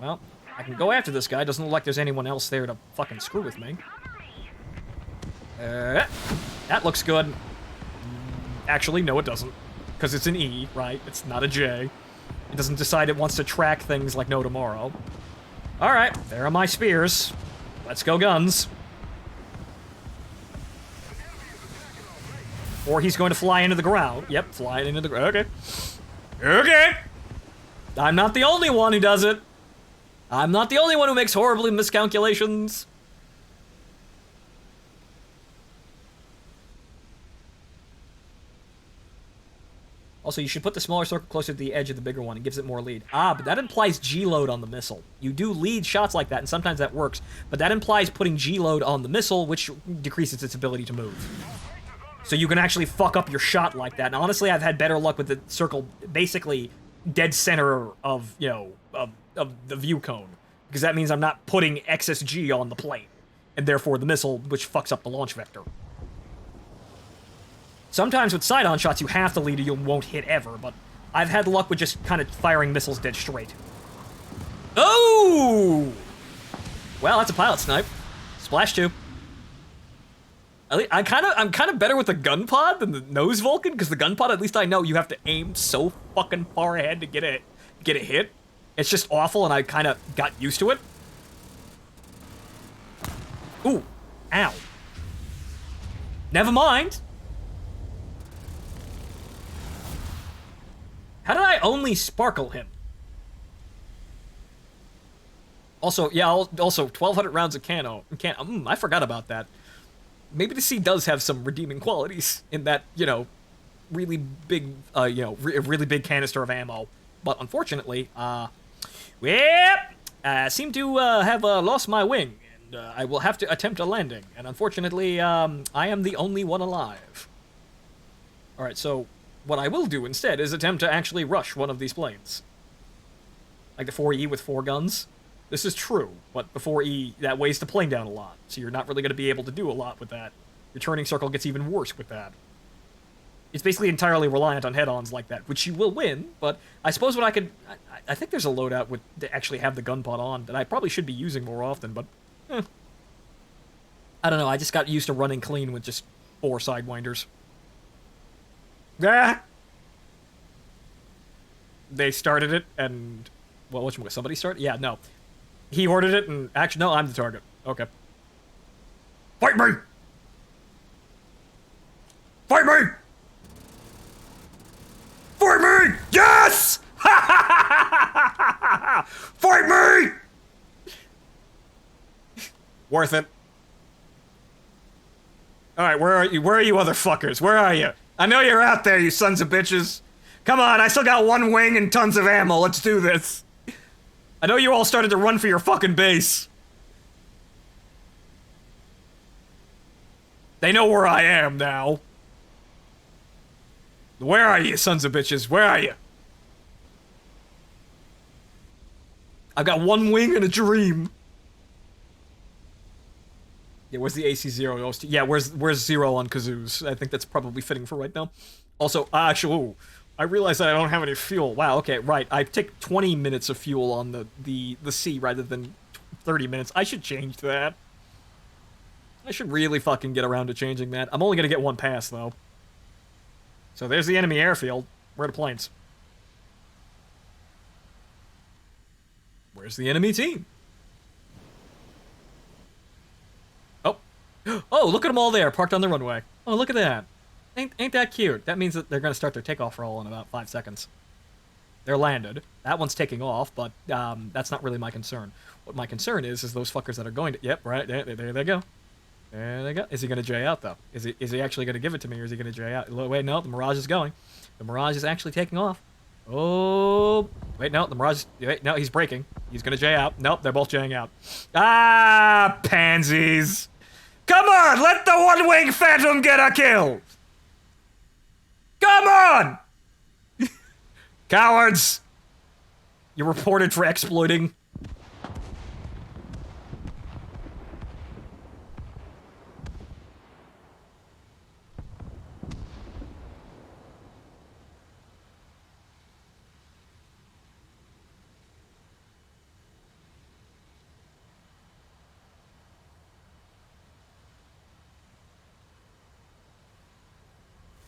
A: Well, I can go after this guy. Doesn't look like there's anyone else there to fucking screw with me. That looks good. Actually, no it doesn't. Because it's an E, right? It's not a J. It doesn't decide it wants to track things like no tomorrow. Alright, there are my spears. Let's go guns. Or he's going to fly into the ground. Yep, flying into the ground. Okay. Okay! I'm not the only one who does it. I'm not the only one who makes horribly miscalculations. Also, you should put the smaller circle closer to the edge of the bigger one. It gives it more lead. Ah, but that implies G-load on the missile. You do lead shots like that, and sometimes that works. But that implies putting G-load on the missile, which decreases its ability to move. So you can actually fuck up your shot like that. And honestly, I've had better luck with the circle basically dead center of, of the view cone. Because that means I'm not putting excess G on the plane. And therefore the missile, which fucks up the launch vector. Sometimes with side-on shots, you have to lead or you won't hit ever, but I've had luck with just kind of firing missiles dead straight. Oh! Well, that's a pilot snipe. Splash 2. I'm kind of better with the gun pod than the nose Vulcan, because the gun pod, at least I know you have to aim so fucking far ahead to get a hit. It's just awful, and I kind of got used to it. Ooh. Ow. Never mind. How did I only sparkle him? Also, yeah, also 1,200 rounds of cano. I forgot about that. Maybe the C does have some redeeming qualities in that, really big, really big canister of ammo. But unfortunately, I seem to have lost my wing, and I will have to attempt a landing. And unfortunately, I am the only one alive. Alright, so what I will do instead is attempt to actually rush one of these planes. Like the 4E with 4 guns. This is true, but the 4E, that weighs the plane down a lot, so you're not really going to be able to do a lot with that. Your turning circle gets even worse with that. It's basically entirely reliant on head-ons like that, which you will win, but I suppose what I could... I think there's a loadout with to actually have the gun pod on that I probably should be using more often, but... I don't know, I just got used to running clean with just 4 sidewinders. Ah! They started it, and... Well, somebody started? Yeah, no. He ordered it, and actually, no, I'm the target. Okay. Fight me! Fight me! Fight me! Yes! Fight me! Worth it. Alright, where are you? Where are you other fuckers? Where are you? I know you're out there, you sons of bitches. Come on, I still got one wing and tons of ammo. Let's do this. I know you all started to run for your fucking base. They know where I am now. Where are you, sons of bitches? Where are you? I've got one wing and a dream. Yeah, where's the AC-0? Yeah, where's Zero on Kazoos? I think that's probably fitting for right now. Also, actually, ooh, I realize that I don't have any fuel. Wow, okay, right. I take 20 minutes of fuel on the C rather than 30 minutes. I should change that. I should really fucking get around to changing that. I'm only gonna get one pass, though. So there's the enemy airfield. Where are the planes? Where's the enemy team? Oh. Oh, look at them all there, parked on the runway. Oh, look at that. Ain't that cute? That means that they're gonna start their takeoff roll in about 5 seconds. They're landed. That one's taking off, but that's not really my concern. What my concern is those fuckers that are going to... Yep, right, there they go. There they go. Is he gonna J out, though? Is he actually gonna give it to me, or is he gonna J out? Wait, no, the Mirage is going. The Mirage is actually taking off. Oh, wait, no, the Mirage... Wait, no, he's braking. He's gonna J out. Nope, they're both Jing out. Ah, pansies! Come on, let the one-wing Phantom get a kill! Come on! Cowards! You're reported for exploiting.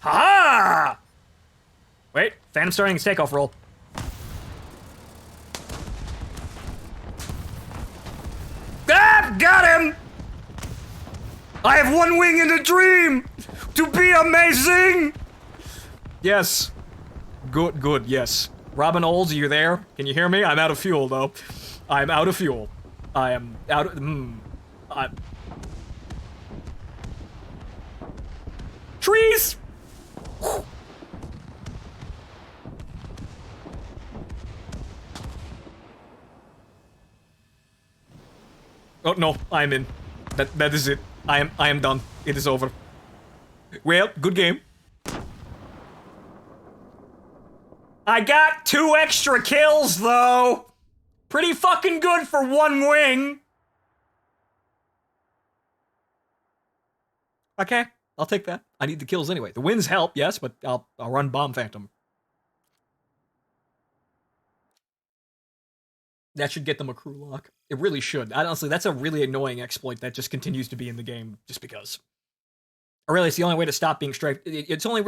A: Ha! Wait, Phantom starting his takeoff roll. Ah! Got him! I have one wing and a dream! To be amazing! Yes. Good, yes. Robin Olds, are you there? Can you hear me? I'm out of fuel, though. I'm out of fuel. I am out of... Trees! Oh no, I'm in. That is it. I am done. It is over. Well, good game. I got 2 extra kills though. Pretty fucking good for one wing. Okay, I'll take that. I need the kills anyway. The wins help, yes, but I'll run Bomb Phantom. That should get them a crew lock. It really should. Honestly, that's a really annoying exploit that just continues to be in the game just because. Or really, it's the only way to stop being strafed. It's the only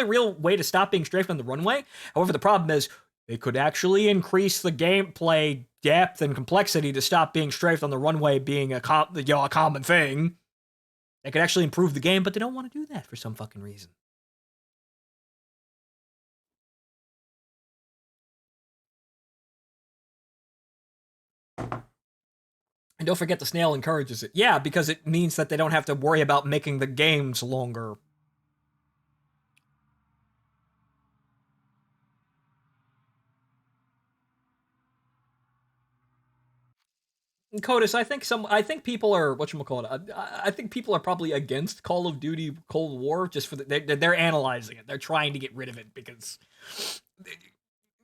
A: real way to stop being strafed on the runway. However, the problem is they could actually increase the gameplay depth and complexity to stop being strafed on the runway being a common thing. They could actually improve the game, but they don't want to do that for some fucking reason. And don't forget the snail encourages it. Yeah, because it means that they don't have to worry about making the games longer. And Codus, I think people are, whatchamacallit, I think people are probably against Call of Duty Cold War just for they're analyzing it. They're trying to get rid of it because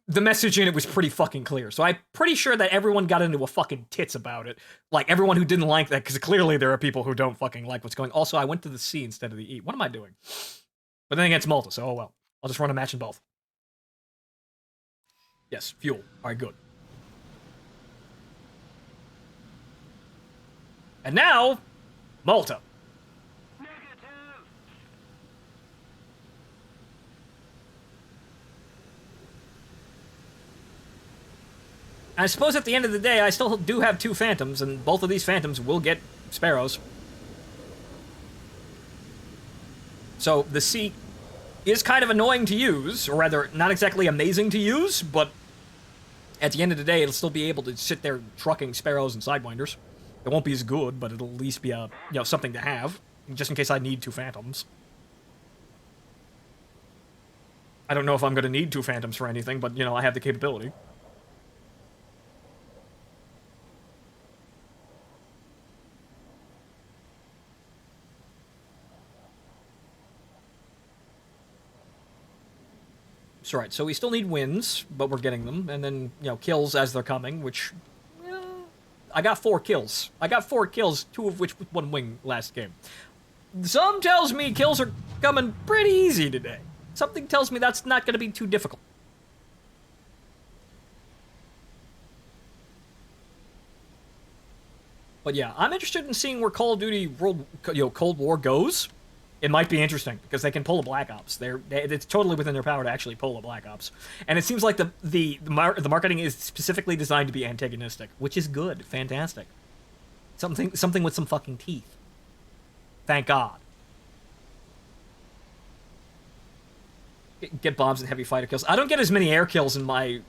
A: the message in it was pretty fucking clear. So I'm pretty sure that everyone got into a fucking tits about it. Like, everyone who didn't like that, because clearly there are people who don't fucking like what's going on. Also, I went to the C instead of the E. What am I doing? But then against Malta, so oh well. I'll just run a match in both. Yes, fuel. Alright, good. And now, Malta. I suppose at the end of the day, I still do have 2 Phantoms, and both of these Phantoms will get Sparrows. So the seat is kind of annoying to use, or rather, not exactly amazing to use, but at the end of the day, it'll still be able to sit there trucking sparrows and sidewinders. It won't be as good, but it'll at least be a, something to have, just in case I need 2 phantoms. I don't know if I'm going to need 2 phantoms for anything, but, I have the capability. So, right, so we still need wins, but we're getting them, and then, kills as they're coming, which... I got 4 kills. I got 4 kills, 2 of which with 1 wing last game. Some tells me kills are coming pretty easy today. Something tells me that's not going to be too difficult. But yeah, I'm interested in seeing where Call of Duty Cold War goes. It might be interesting because they can pull a Black Ops. It's totally within their power to actually pull a Black Ops, and it seems like the marketing is specifically designed to be antagonistic, which is good, fantastic. Something with some fucking teeth. Thank God. Get bombs and heavy fighter kills. I don't get as many air kills in my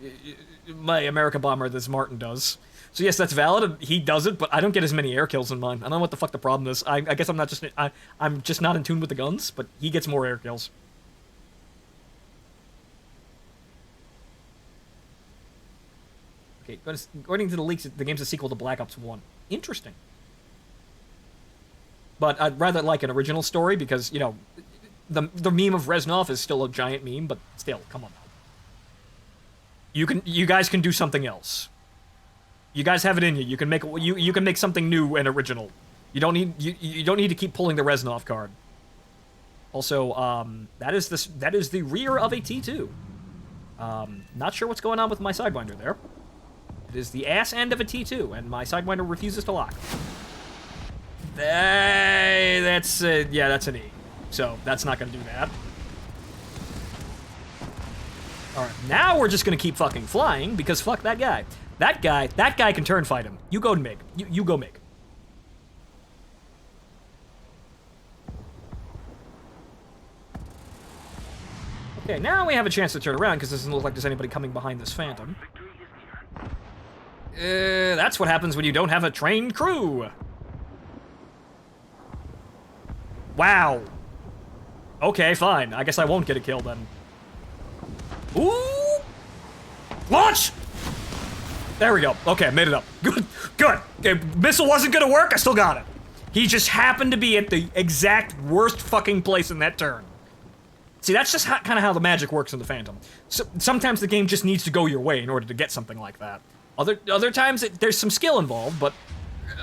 A: American bomber as Martin does. So yes, that's valid. He does it, but I don't get as many air kills in mine. I don't know what the fuck the problem is. I guess I'm just not in tune with the guns, but he gets more air kills. Okay, according to the leaks, the game's a sequel to Black Ops 1. Interesting. But I'd rather like an original story because, the meme of Reznov is still a giant meme, but still, come on now. You guys can do something else. You guys have it in you. You can make something new and original. You don't need to keep pulling the Reznov card. Also, that is the rear of a T2. Not sure what's going on with my Sidewinder there. It is the ass end of a T2, and my Sidewinder refuses to lock. That's an E. So that's not gonna do that. All right, now we're just gonna keep fucking flying because fuck that guy. That guy can turn fight him. You go to MiG. You go MiG. Okay, now we have a chance to turn around because it doesn't look like there's anybody coming behind this Phantom. That's what happens when you don't have a trained crew. Wow. Okay, fine. I guess I won't get a kill then. Ooh! Launch! There we go. Okay, made it up. Good. Good. Okay, missile wasn't gonna work. I still got it. He just happened to be at the exact worst fucking place in that turn. See, that's just kind of how the magic works in the Phantom. So, sometimes the game just needs to go your way in order to get something like that. Other times there's some skill involved, but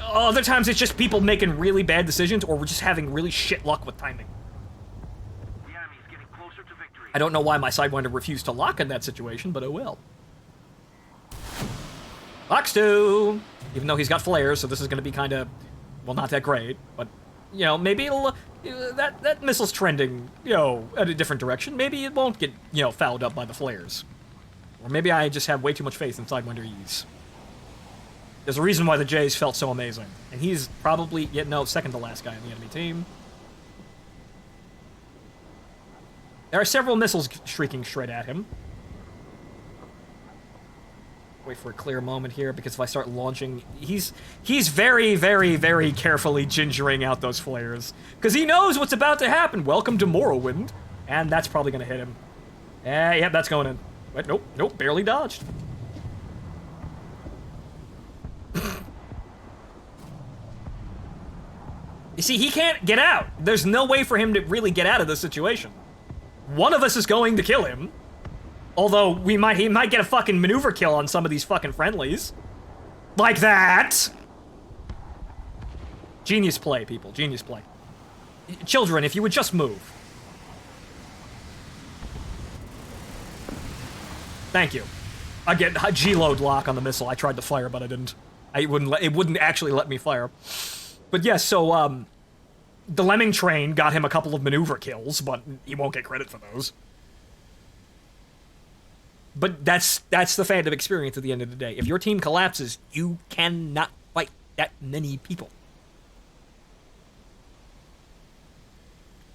A: other times it's just people making really bad decisions or we're just having really shit luck with timing.
C: The enemy's getting closer to victory.
A: I don't know why my Sidewinder refused to lock in that situation, but oh well. Fox 2! Even though he's got flares, so this is going to be kind of, well, not that great, but, maybe it'll, that missile's trending, at a different direction. Maybe it won't get, fouled up by the flares. Or maybe I just have way too much faith in Sidewinder E's. There's a reason why the Jays felt so amazing. And he's probably, second to last guy on the enemy team. There are several missiles shrieking straight at him. Wait for a clear moment here, because if I start launching... He's very, very, very carefully gingering out those flares. Because he knows what's about to happen. Welcome to Morrowind. And that's probably going to hit him. Yeah, that's going in. Wait, nope, barely dodged. You see, he can't get out. There's no way for him to really get out of this situation. One of us is going to kill him. Although, he might get a fucking maneuver kill on some of these fucking friendlies. Like that! Genius play, people. Genius play. Children, if you would just move. Thank you. I get a G-load lock on the missile. I tried to fire, but I didn't. It wouldn't actually let me fire. But yes, so, the Lemming Train got him a couple of maneuver kills, but he won't get credit for those. But that's the Phantom experience at the end of the day. If your team collapses, you cannot fight that many people.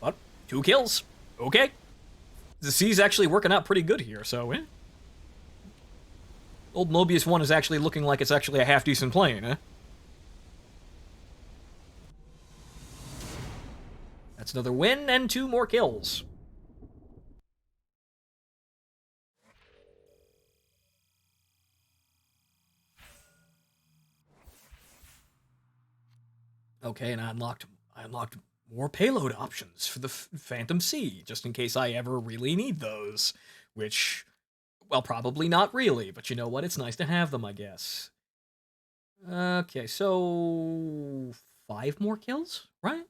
A: But 2 kills. Okay. The C's actually working out pretty good here, so, Old Mobius 1 is actually looking like it's actually a half-decent plane, eh? That's another win and 2 more kills. Okay, and I unlocked more payload options for the Phantom C, just in case I ever really need those. Which, well, probably not really, but you know what? It's nice to have them, I guess. Okay, so 5 more kills, right?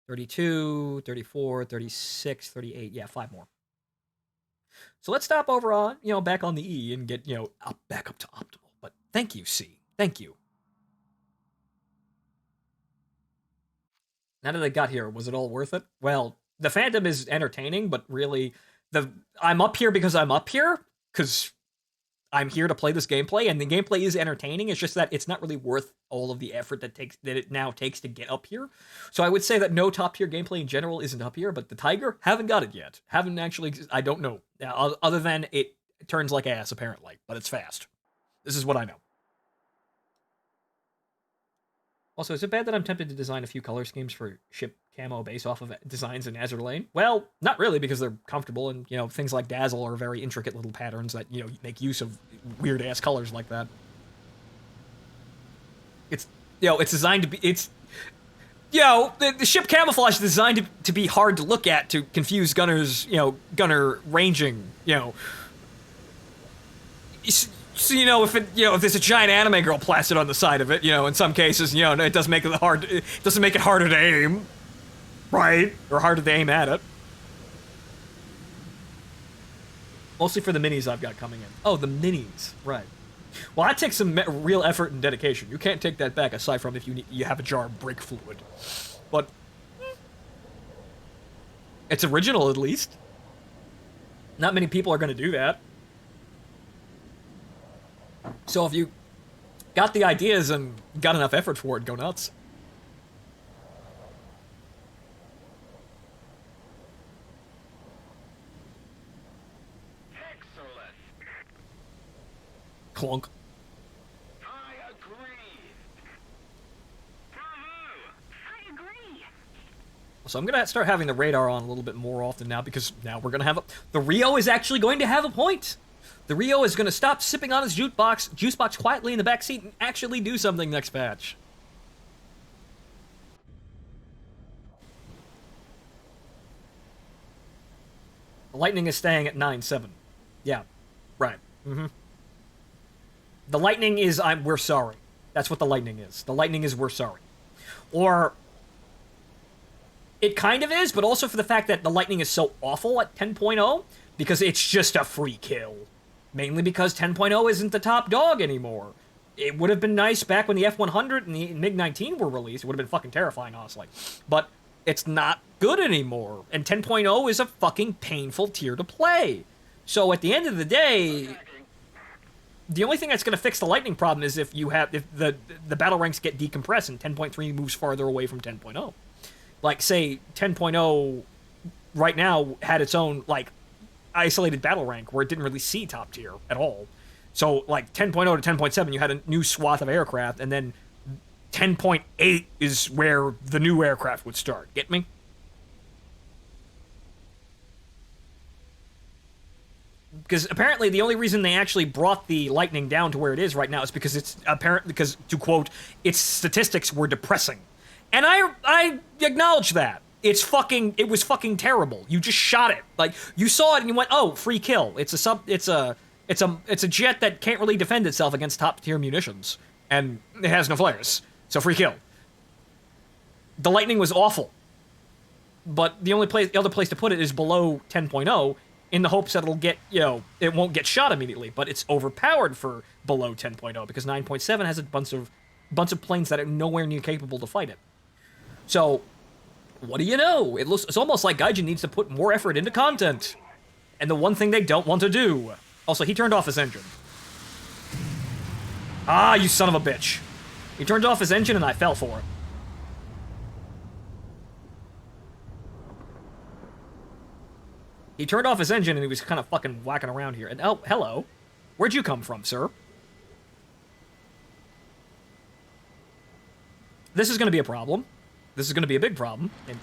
A: 32, 34, 36, 38. Yeah, 5 more. So let's stop over on, back on the E and get, back up to optimal. But thank you, C. Thank you. Now that I got here, was it all worth it? Well, the Phantom is entertaining, but really, I'm up here because I'm up here, because I'm here to play this gameplay, and the gameplay is entertaining. It's just that it's not really worth all of the effort that it now takes to get up here. So I would say that no top tier gameplay in general isn't up here, but the Tiger, haven't got it yet. Haven't actually, I don't know. Other than it turns like ass, apparently, but it's fast. This is what I know. Also, is it bad that I'm tempted to design a few color schemes for ship camo based off of designs in Azure Lane? Well, not really, because they're comfortable, and, things like Dazzle are very intricate little patterns that, make use of weird-ass colors like that. It's, it's designed to be, the ship camouflage is designed to be hard to look at, to confuse gunners, gunner ranging, So, if there's a giant anime girl plastered on the side of it, in some cases, it doesn't make it harder to aim, right? Or harder to aim at it. Mostly for the minis I've got coming in. Oh, the minis, right. Well, that takes some real effort and dedication. You can't take that back, aside from if you have a jar of brake fluid. But it's original, at least. Not many people are going to do that. So if you got the ideas and got enough effort for it, go nuts.
C: Excellent.
A: Clunk.
C: I agree. Bravo. I agree.
A: So I'm going to start having the radar on a little bit more often now, because now we're going to have the Rio is actually going to have a point. The Rio is going to stop sipping on his juice box quietly in the backseat and actually do something next patch. The Lightning is staying at 9-7. Yeah, right. The Lightning is we're sorry. That's what the Lightning is. The Lightning is we're sorry. Or it kind of is, but also for the fact that the Lightning is so awful at 10.0 because it's just a free kill. Mainly because 10.0 isn't the top dog anymore. It would have been nice back when the F100 and the MiG-19 were released. It would have been fucking terrifying, honestly. But it's not good anymore. And 10.0 is a fucking painful tier to play. So at the end of the day, the only thing that's going to fix the Lightning problem is if the battle ranks get decompressed and 10.3 moves farther away from 10.0. Like, say, 10.0 right now had its own, like, isolated battle rank where it didn't really see top tier at all. So, like, 10.0 to 10.7, you had a new swath of aircraft, and then 10.8 is where the new aircraft would start. Get me? Because apparently the only reason they actually brought the Lightning down to where it is right now is because to quote, its statistics were depressing. And I acknowledge that. It was fucking terrible. You just shot it. Like, you saw it and you went, oh, free kill. It's a jet that can't really defend itself against top tier munitions. And it has no flares. So free kill. The Lightning was awful. But the other place to put it is below 10.0 in the hopes that it'll get, it won't get shot immediately. But it's overpowered for below 10.0 because 9.7 has a bunch of planes that are nowhere near capable to fight it. So, what do you know? It's almost like Gaijin needs to put more effort into content. And the one thing they don't want to do. Also, he turned off his engine. Ah, you son of a bitch. He turned off his engine and I fell for it. He turned off his engine and he was kind of fucking whacking around here. And oh, hello. Where'd you come from, sir? This is going to be a problem. This is going to be a big problem. And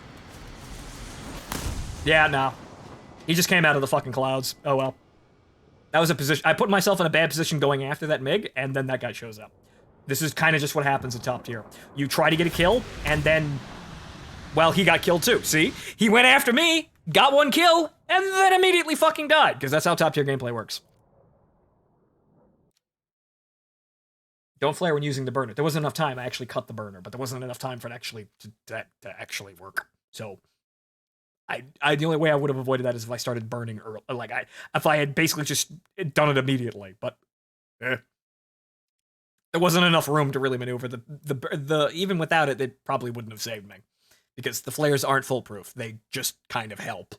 A: yeah, no. He just came out of the fucking clouds. Oh, well. That was a position. I put myself in a bad position going after that MiG, and then that guy shows up. This is kind of just what happens at top tier. You try to get a kill, and then, well, he got killed too. See? He went after me, got one kill, and then immediately fucking died, because that's how top tier gameplay works. Don't flare when using the burner. There wasn't enough time. I actually cut the burner, but there wasn't enough time for it to actually work. So, the only way I would have avoided that is if I started burning early. Like, if I had basically just done it immediately, but there wasn't enough room to really maneuver. The even without it, it probably wouldn't have saved me, because the flares aren't foolproof. They just kind of help.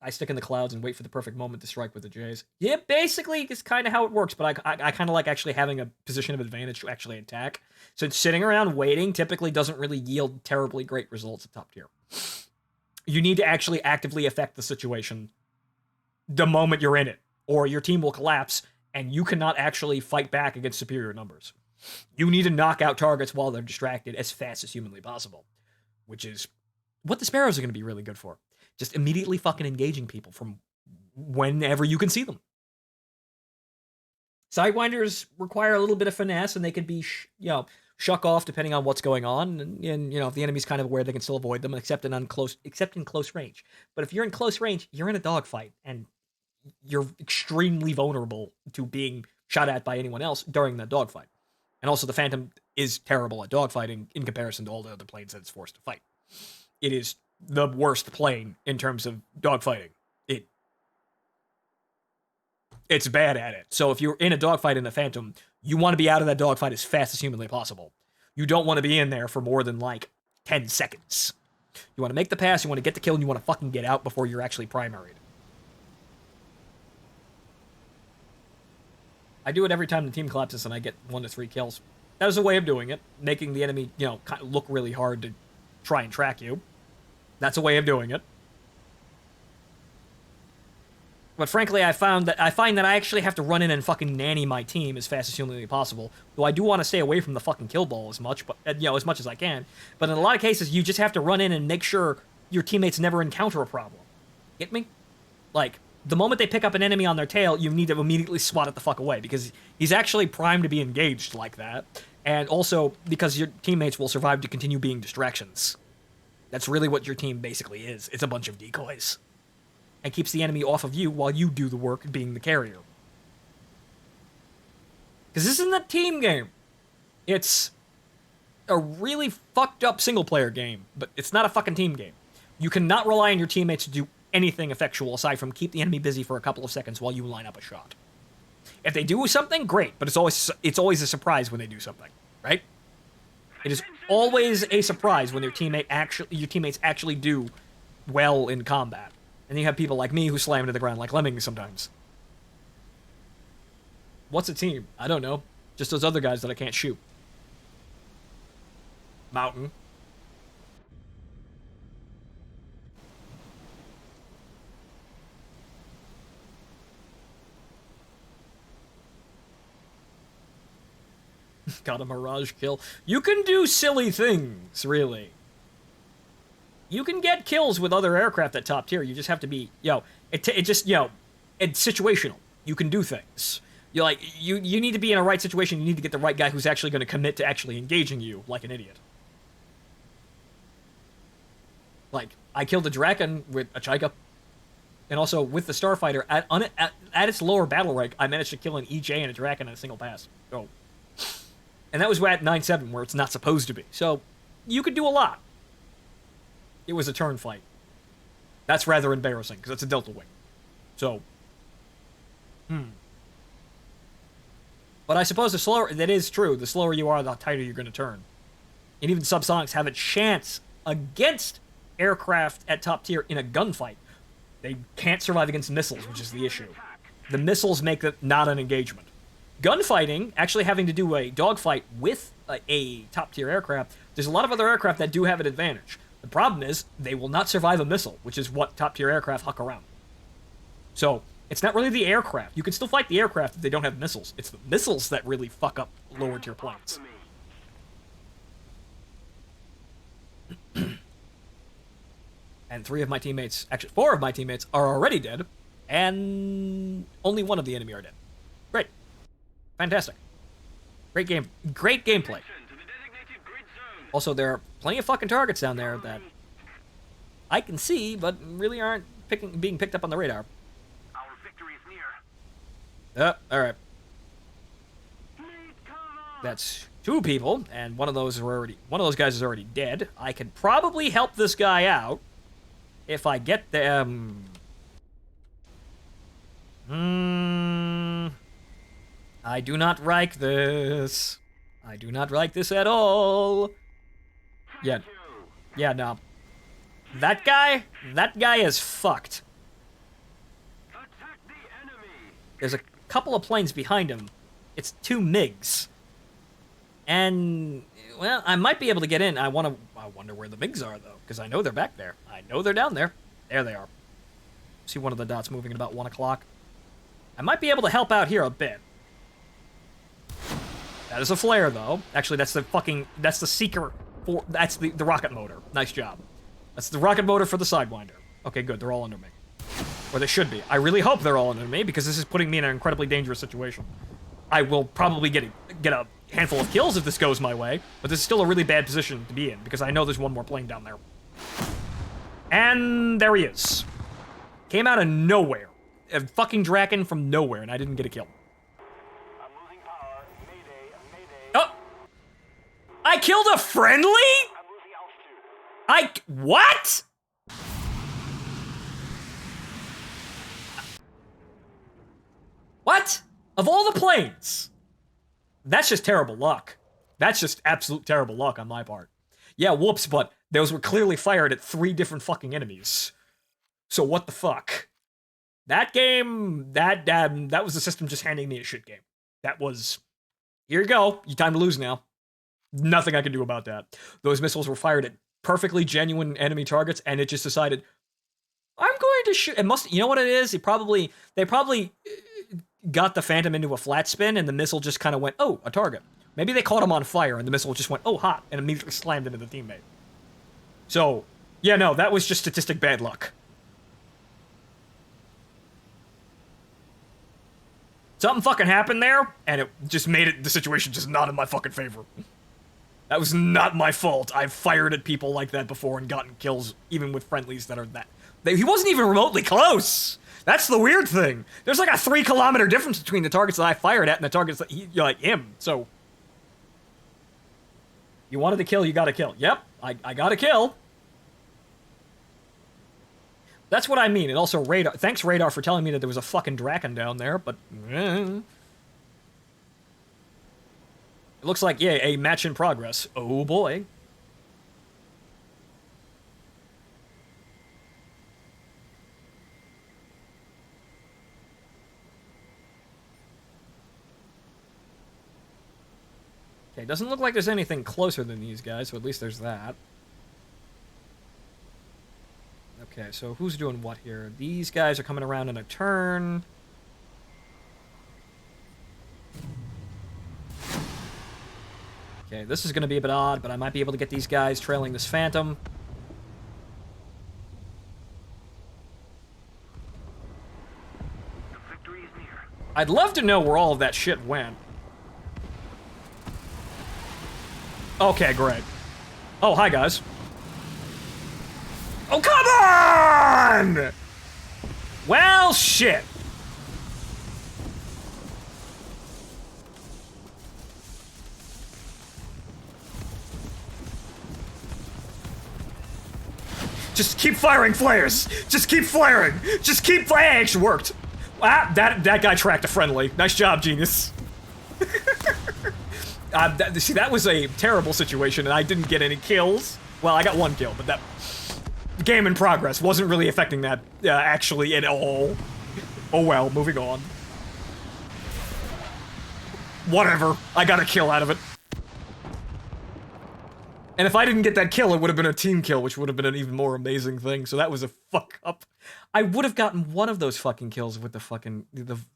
A: I stick in the clouds and wait for the perfect moment to strike with the J's. Yeah, basically, it's kind of how it works, but I kind of like actually having a position of advantage to actually attack. So sitting around waiting typically doesn't really yield terribly great results at top tier. You need to actually actively affect the situation the moment you're in it, or your team will collapse, and you cannot actually fight back against superior numbers. You need to knock out targets while they're distracted as fast as humanly possible, which is what the Sparrows are going to be really good for. Just immediately fucking engaging people from whenever you can see them. Sidewinders require a little bit of finesse, and they can be, shuck off depending on what's going on. And if the enemy's kind of aware, they can still avoid them, except in close range. But if you're in close range, you're in a dogfight, and you're extremely vulnerable to being shot at by anyone else during that dogfight. And also, the Phantom is terrible at dogfighting in comparison to all the other planes that it's forced to fight. It is the worst plane in terms of dogfighting. It's bad at it. So if you're in a dogfight in the Phantom, you want to be out of that dogfight as fast as humanly possible. You don't want to be in there for more than 10 seconds. You want to make the pass, you want to get the kill, and you want to fucking get out before you're actually primaried. I do it every time the team collapses and I get 1 to 3 kills. That is a way of doing it, making the enemy, kind of look really hard to try and track you. That's a way of doing it. But frankly, I find that I actually have to run in and fucking nanny my team as fast as humanly possible. Though I do want to stay away from the fucking kill ball as much, but as much as I can. But in a lot of cases, you just have to run in and make sure your teammates never encounter a problem. Get me? The moment they pick up an enemy on their tail, you need to immediately swat it the fuck away, because he's actually primed to be engaged like that. And also, because your teammates will survive to continue being distractions. That's really what your team basically is. It's a bunch of decoys. And keeps the enemy off of you while you do the work being the carrier. Because this isn't a team game. It's a really fucked up single-player game, but it's not a fucking team game. You cannot rely on your teammates to do anything effectual aside from keep the enemy busy for a couple of seconds while you line up a shot. If they do something, great, but it's always a surprise when they do something, right? It is always a surprise when your teammates actually do well in combat. And you have people like me who slam into the ground like lemmings sometimes. What's a team? I don't know. Just those other guys that I can't shoot. Mountain. Got a Mirage kill. You can do silly things, really. You can get kills with other aircraft at top tier. You just have to be, it's situational. You can do things. You need to be in a right situation. You need to get the right guy who's actually going to commit to actually engaging you like an idiot. I killed a Draken with a Chaika. And also, with the Starfighter, at its lower battle rank, I managed to kill an EJ and a Draken in a single pass. Oh. And that was at 9-7, where it's not supposed to be. So, you could do a lot. It was a turn fight. That's rather embarrassing, because it's a Delta Wing. So, But I suppose that is true. The slower you are, the tighter you're going to turn. And even subsonics have a chance against aircraft at top tier in a gunfight. They can't survive against missiles, which is the issue. The missiles make it not an engagement. Gunfighting, actually having to do a dogfight with a top tier aircraft, there's a lot of other aircraft that do have an advantage. The problem is, they will not survive a missile, which is what top-tier aircraft huck around. So, it's not really the aircraft. You can still fight the aircraft if they don't have missiles. It's the missiles that really fuck up lower-tier planes. And 3 of my teammates, actually 4 of my teammates, are already dead, and only 1 of the enemy are dead. Great. Fantastic. Great game. Great gameplay. Also, there are plenty of fucking targets down there that I can see, but really aren't being picked up on the radar.
C: Our victory is near.
A: Alright. That's 2 people, and one of those guys is already dead. I could probably help this guy out if I get them. I do not like this. I do not like this at all. Yeah. Yeah, no. That guy is fucked.
C: Attack the enemy.
A: There's a couple of planes behind him. It's 2 MiGs. And, well, I might be able to get in. I wonder where the MiGs are, though, because I know they're back there. I know they're down there. There they are. See one of the dots moving at about 1 o'clock. I might be able to help out here a bit. That is a flare, though. Actually, that's the Seeker. That's the rocket motor. Nice job. That's the rocket motor for the Sidewinder. Okay, good. They're all under me. Or they should be. I really hope they're all under me, because this is putting me in an incredibly dangerous situation. I will probably get a handful of kills if this goes my way, but this is still a really bad position to be in, because I know there's one more plane down there. And there he is. Came out of nowhere. A fucking Draken from nowhere, and I didn't get a kill.
C: I'm losing power. Mayday, mayday.
A: Oh! I killed a friendly?!
C: I'm losing altitude.
A: What?! What? Of all the planes? That's just terrible luck. That's just absolute terrible luck on my part. Yeah, whoops, but those were clearly fired at 3 different fucking enemies. So what the fuck? That game, that was the system just handing me a shit game. That was, here you go, you time to lose now. Nothing I can do about that. Those missiles were fired at perfectly genuine enemy targets, and it just decided, I'm going to shoot. It must, you know what it is? They probably got the Phantom into a flat spin, and the missile just kind of went, oh, a target. Maybe they caught him on fire, and the missile just went, oh, hot, and immediately slammed into the teammate. So, yeah, no, that was just statistic bad luck. Something fucking happened there, and it just made the situation just not in my fucking favor. That was not my fault. I've fired at people like that before and gotten kills, even with friendlies that are that. He wasn't even remotely close. That's the weird thing. There's like a 3-kilometer difference between the targets that I fired at and the targets that like him. So, you wanted to kill, you got to kill. Yep, I got to kill. That's what I mean. And also Radar. Thanks, Radar, for telling me that there was a fucking Draken down there, but... It looks like, yeah, a match in progress. Oh, boy. Okay, doesn't look like there's anything closer than these guys, so at least there's that. Okay, so who's doing what here? These guys are coming around in a turn. Okay, this is going to be a bit odd, but I might be able to get these guys trailing this Phantom.
C: The victory is near.
A: I'd love to know where all of that shit went. Okay, great. Oh, hi, guys. Oh, come on! Well, shit. Just keep firing flares. Just keep flaring. Just keep firing. It worked. Ah, that guy tracked a friendly. Nice job, genius. See, that was a terrible situation, and I didn't get any kills. Well, I got 1 kill, but that game in progress wasn't really affecting that actually at all. Oh well, moving on. Whatever. I got a kill out of it. And if I didn't get that kill, it would have been a team kill, which would have been an even more amazing thing. So that was a fuck up. I would have gotten one of those fucking kills with the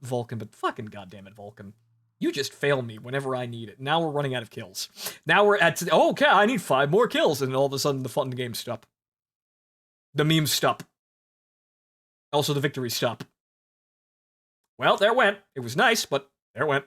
A: Vulcan, but fucking goddamn it, Vulcan. You just fail me whenever I need it. Now we're running out of kills. Now we're at, oh, okay, I need 5 more kills. And all of a sudden, the fun game stop. The memes stop. Also, the victories stop. Well, there went. It was nice, but there went.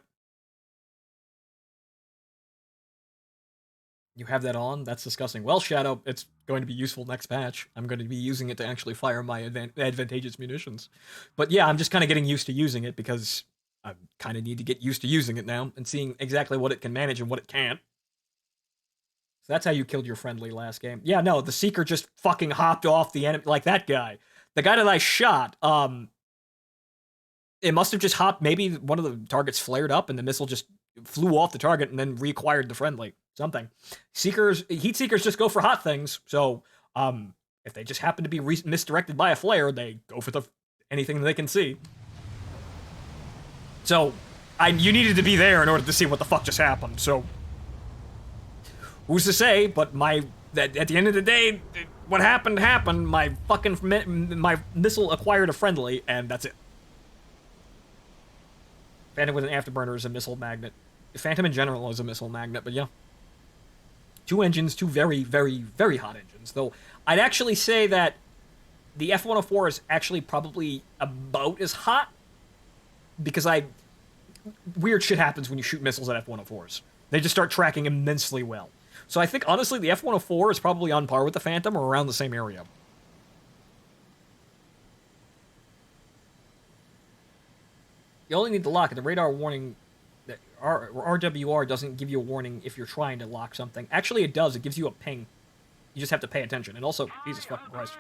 A: You have that on? That's disgusting. Well, Shadow, it's going to be useful next patch. I'm going to be using it to actually fire my advantageous munitions. But yeah, I'm just kind of getting used to using it because I kind of need to get used to using it now and seeing exactly what it can manage and what it can't. So that's how you killed your friendly last game. Yeah, no, the Seeker just fucking hopped off the enemy, like that guy. The guy that I shot, it must have just hopped, maybe one of the targets flared up and the missile just flew off the target and then reacquired the friendly. Something. Heat Seekers just go for hot things, so, if they just happen to be misdirected by a flare, they go for anything they can see. So, you needed to be there in order to see what the fuck just happened, so... Who's to say, but at the end of the day, what happened, my fucking, my missile acquired a friendly, and that's it. Phantom with an afterburner is a missile magnet. Phantom in general is a missile magnet, but yeah. 2 engines, 2 very, very, very hot engines. Though, I'd actually say that the F-104 is actually probably about as hot, because weird shit happens when you shoot missiles at F-104s. They just start tracking immensely well. So I think, honestly, the F-104 is probably on par with the Phantom, or around the same area. You only need the lock, and the radar warning... RWR doesn't give you a warning if you're trying to lock something. Actually, it does. It gives you a ping. You just have to pay attention. And also, Jesus fucking Christ.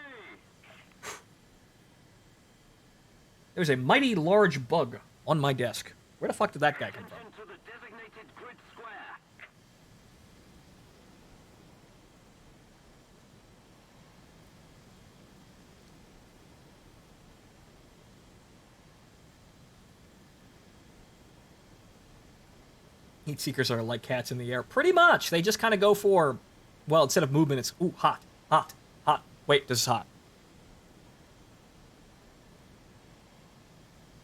A: There's a mighty large bug on my desk. Where the fuck did that guy come from?
C: To the designated grid square.
A: Heat Seekers are like cats in the air. Pretty much. They just kind of go for, well, instead of movement, it's, ooh, hot, hot, hot. Wait, this is hot.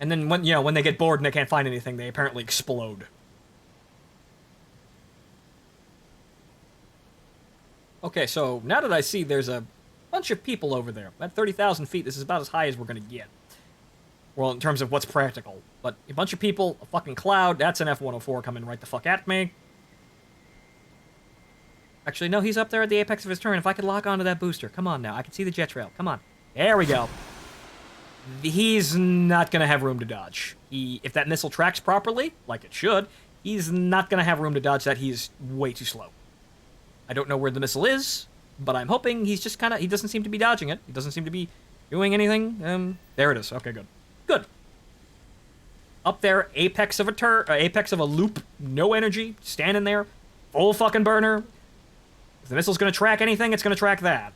A: And then when they get bored and they can't find anything, they apparently explode. Okay, so now that I see there's a bunch of people over there. At 30,000 feet, this is about as high as we're going to get. Well, in terms of what's practical. But a bunch of people, a fucking cloud, that's an F-104 coming right the fuck at me. Actually, no, he's up there at the apex of his turn. If I could lock onto that booster. Come on now, I can see the jet trail. Come on. There we go. He's not going to have room to dodge. If that missile tracks properly, like it should, he's not going to have room to dodge that. He's way too slow. I don't know where the missile is, but I'm hoping he's just kind of... He doesn't seem to be dodging it. He doesn't seem to be doing anything. There it is. Okay, good. Good. Up there, apex of a loop, no energy, standing there, full fucking burner. If the missile's gonna track anything, it's gonna track that.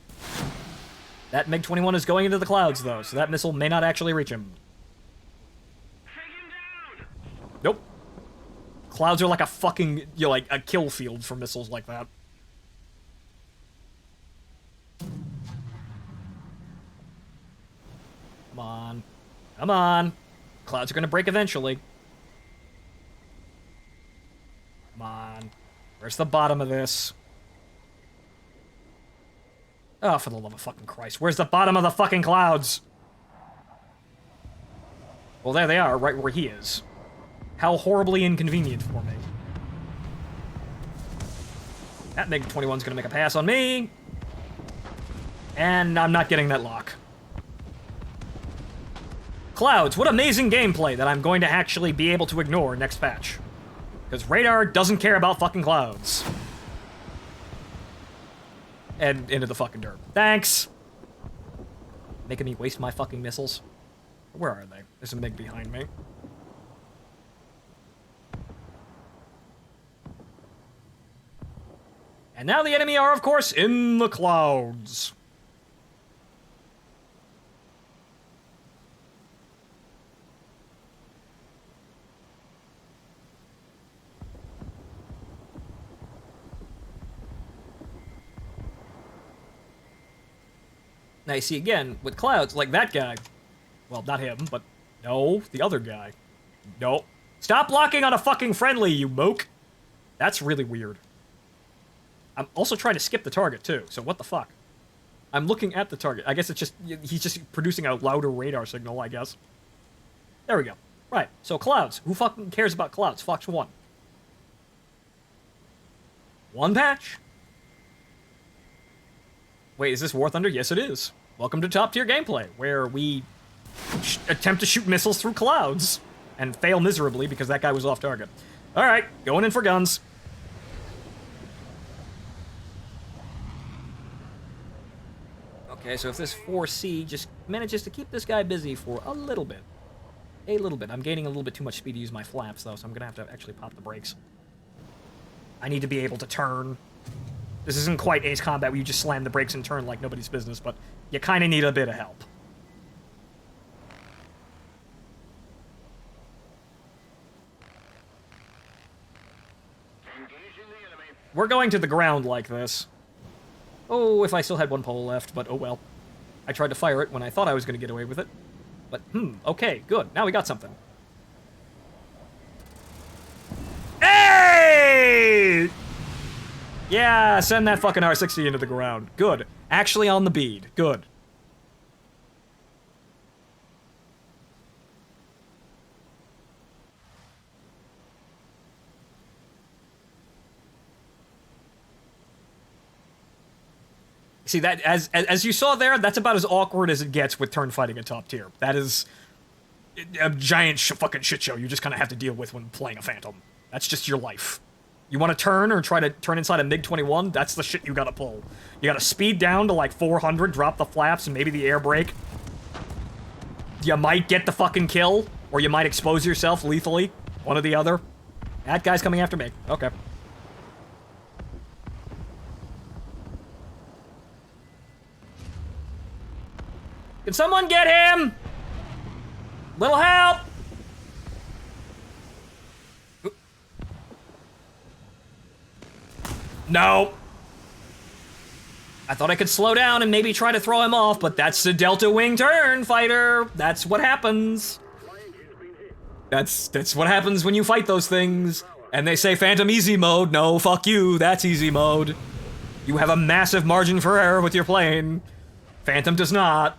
A: That MiG-21 is going into the clouds, though, so that missile may not actually reach him. Nope. Clouds are like a fucking, like a kill field for missiles like that. Come on. Come on. Clouds are gonna break eventually. Come on. Where's the bottom of this? Oh, for the love of fucking Christ. Where's the bottom of the fucking clouds? Well, there they are, right where he is. How horribly inconvenient for me. That MiG-21's gonna make a pass on me. And I'm not getting that lock. Clouds, what amazing gameplay that I'm going to actually be able to ignore next patch. Because radar doesn't care about fucking clouds. And into the fucking dirt. Thanks! Making me waste my fucking missiles. Where are they? There's a MiG behind me. And now the enemy are, of course, in the clouds. Now you see again, with clouds, like that guy. Well, not him, but no, the other guy. No. Stop locking on a fucking friendly, you moke! That's really weird. I'm also trying to skip the target, too, so what the fuck? I'm looking at the target. I guess it's just, he's just producing a louder radar signal, I guess. There we go. Right, so clouds. Who fucking cares about clouds? Fox 1. One patch. Wait, is this War Thunder? Yes, it is. Welcome to Top Tier Gameplay, where we attempt to shoot missiles through clouds and fail miserably because that guy was off target. Alright, going in for guns. Okay, so if this 4C just manages to keep this guy busy for a little bit. A little bit. I'm gaining a little bit too much speed to use my flaps, though, so I'm gonna have to actually pop the brakes. I need to be able to turn. This isn't quite Ace Combat where you just slam the brakes and turn like nobody's business, but you kind of need a bit of help. We're going to the ground like this. Oh, if I still had one pole left, but oh well. I tried to fire it when I thought I was going to get away with it. But, okay, good. Now we got something. Hey! Yeah, send that fucking R60 into the ground. Good. Actually on the bead. Good. See, that as you saw there, that's about as awkward as it gets with turn fighting at top tier. That is a giant fucking shit show you just kind of have to deal with when playing a Phantom. That's just your life. You want to turn or try to turn inside a MiG-21? That's the shit you gotta pull. You gotta speed down to like 400, drop the flaps and maybe the air brake. You might get the fucking kill, or you might expose yourself lethally. One or the other. That guy's coming after me. Okay. Can someone get him? Little help! No. I thought I could slow down and maybe try to throw him off, but that's the Delta Wing turn, fighter. That's what happens. That's what happens when you fight those things. And they say Phantom easy mode. No, fuck you. That's easy mode. You have a massive margin for error with your plane. Phantom does not.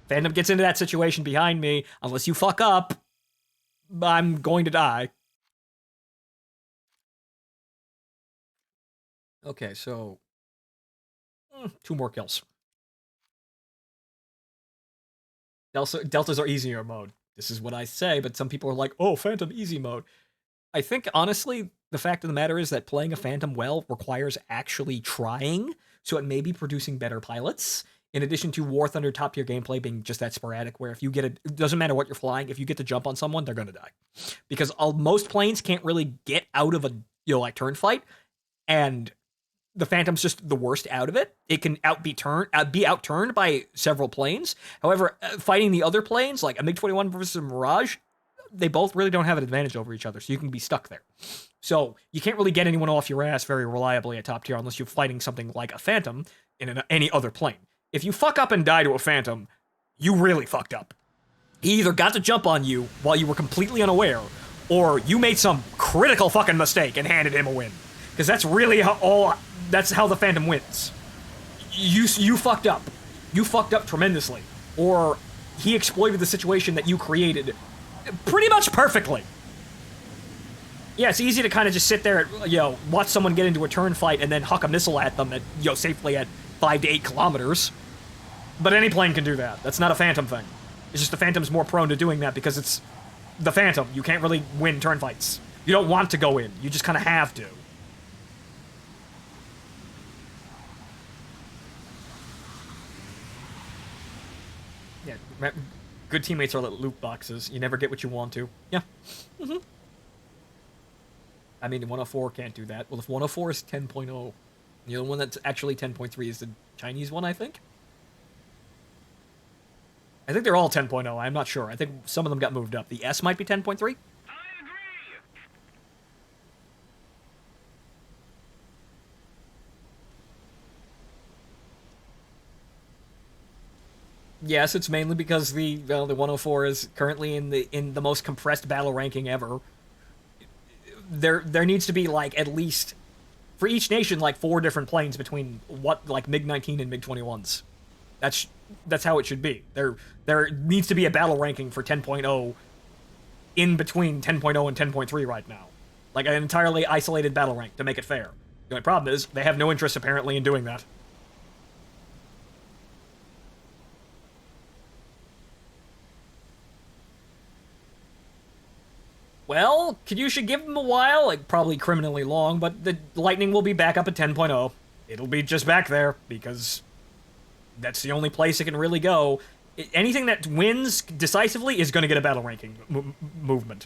A: Phantom gets into that situation behind me. Unless you fuck up, I'm going to die. Okay, so 2 more kills. Deltas are easier mode. This is what I say, but some people are like, oh, Phantom easy mode. I think, honestly, the fact of the matter is that playing a Phantom well requires actually trying, so it may be producing better pilots, in addition to War Thunder top tier gameplay being just that sporadic, where if you get it doesn't matter what you're flying, if you get to jump on someone, they're gonna die. Because most planes can't really get out of a, like, turn fight, and the Phantom's just the worst out of it. It can be outturned by several planes. However, fighting the other planes, like a MiG-21 versus a Mirage, they both really don't have an advantage over each other, so you can be stuck there. So you can't really get anyone off your ass very reliably at top tier unless you're fighting something like a Phantom in any other plane. If you fuck up and die to a Phantom, you really fucked up. He either got to jump on you while you were completely unaware, or you made some critical fucking mistake and handed him a win. Because that's really that's how the Phantom wins. You fucked up. You fucked up tremendously. Or he exploited the situation that you created pretty much perfectly. Yeah, it's easy to kind of just sit there and, watch someone get into a turn fight and then huck a missile at them at, safely at 5 to 8 kilometers. But any plane can do that. That's not a Phantom thing. It's just the Phantom's more prone to doing that because it's the Phantom. You can't really win turn fights. You don't want to go in. You just kind of have to. Yeah, good teammates are like loot boxes. You never get what you want to. Yeah. I mean, 104 can't do that. Well, if 104 is 10.0, the other one that's actually 10.3 is the Chinese one, I think. I think they're all 10.0. I'm not sure. I think some of them got moved up. The S might be 10.3. Yes, it's mainly because the 104 is currently in the most compressed battle ranking ever. There needs to be like at least for each nation like 4 different planes between what like MiG-19 and MiG-21s. That's how it should be. There needs to be a battle ranking for 10.0 in between 10.0 and 10.3 right now. Like an entirely isolated battle rank to make it fair. The only problem is they have no interest apparently in doing that. Well, you should give them a while, like probably criminally long, but the Lightning will be back up at 10.0. It'll be just back there because that's the only place it can really go. Anything that wins decisively is going to get a battle ranking movement.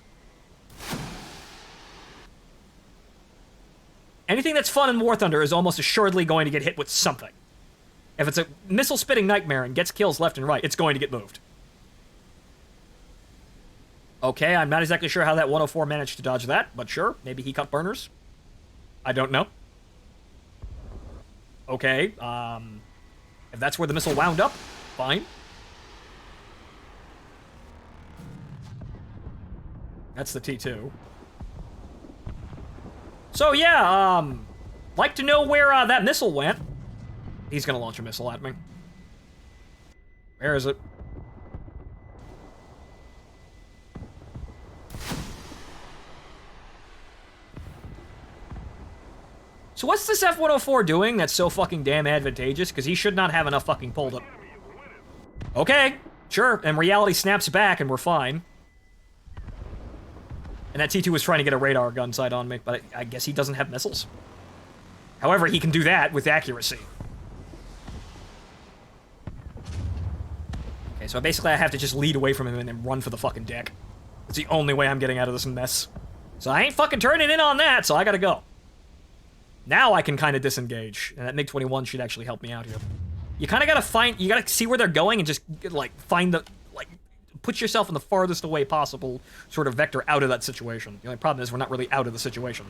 A: Anything that's fun in War Thunder is almost assuredly going to get hit with something. If it's a missile-spitting nightmare and gets kills left and right, it's going to get moved. Okay, I'm not exactly sure how that 104 managed to dodge that, but sure, maybe he cut burners. I don't know. Okay, if that's where the missile wound up, fine. That's the T2. So yeah, like to know where that missile went. He's gonna launch a missile at me. Where is it? So what's this F-104 doing that's so fucking damn advantageous? Because he should not have enough fucking pulled up. Okay, sure, and reality snaps back and we're fine. And that T2 was trying to get a radar gun sight on me, but I guess he doesn't have missiles. However, he can do that with accuracy. Okay, so basically I have to just lead away from him and then run for the fucking deck. It's the only way I'm getting out of this mess. So I ain't fucking turning in on that, so I gotta go. Now I can kind of disengage, and that MiG-21 should actually help me out here. You kind of gotta you gotta see where they're going and just, like, put yourself in the farthest away possible sort of vector out of that situation. The only problem is we're not really out of the situation.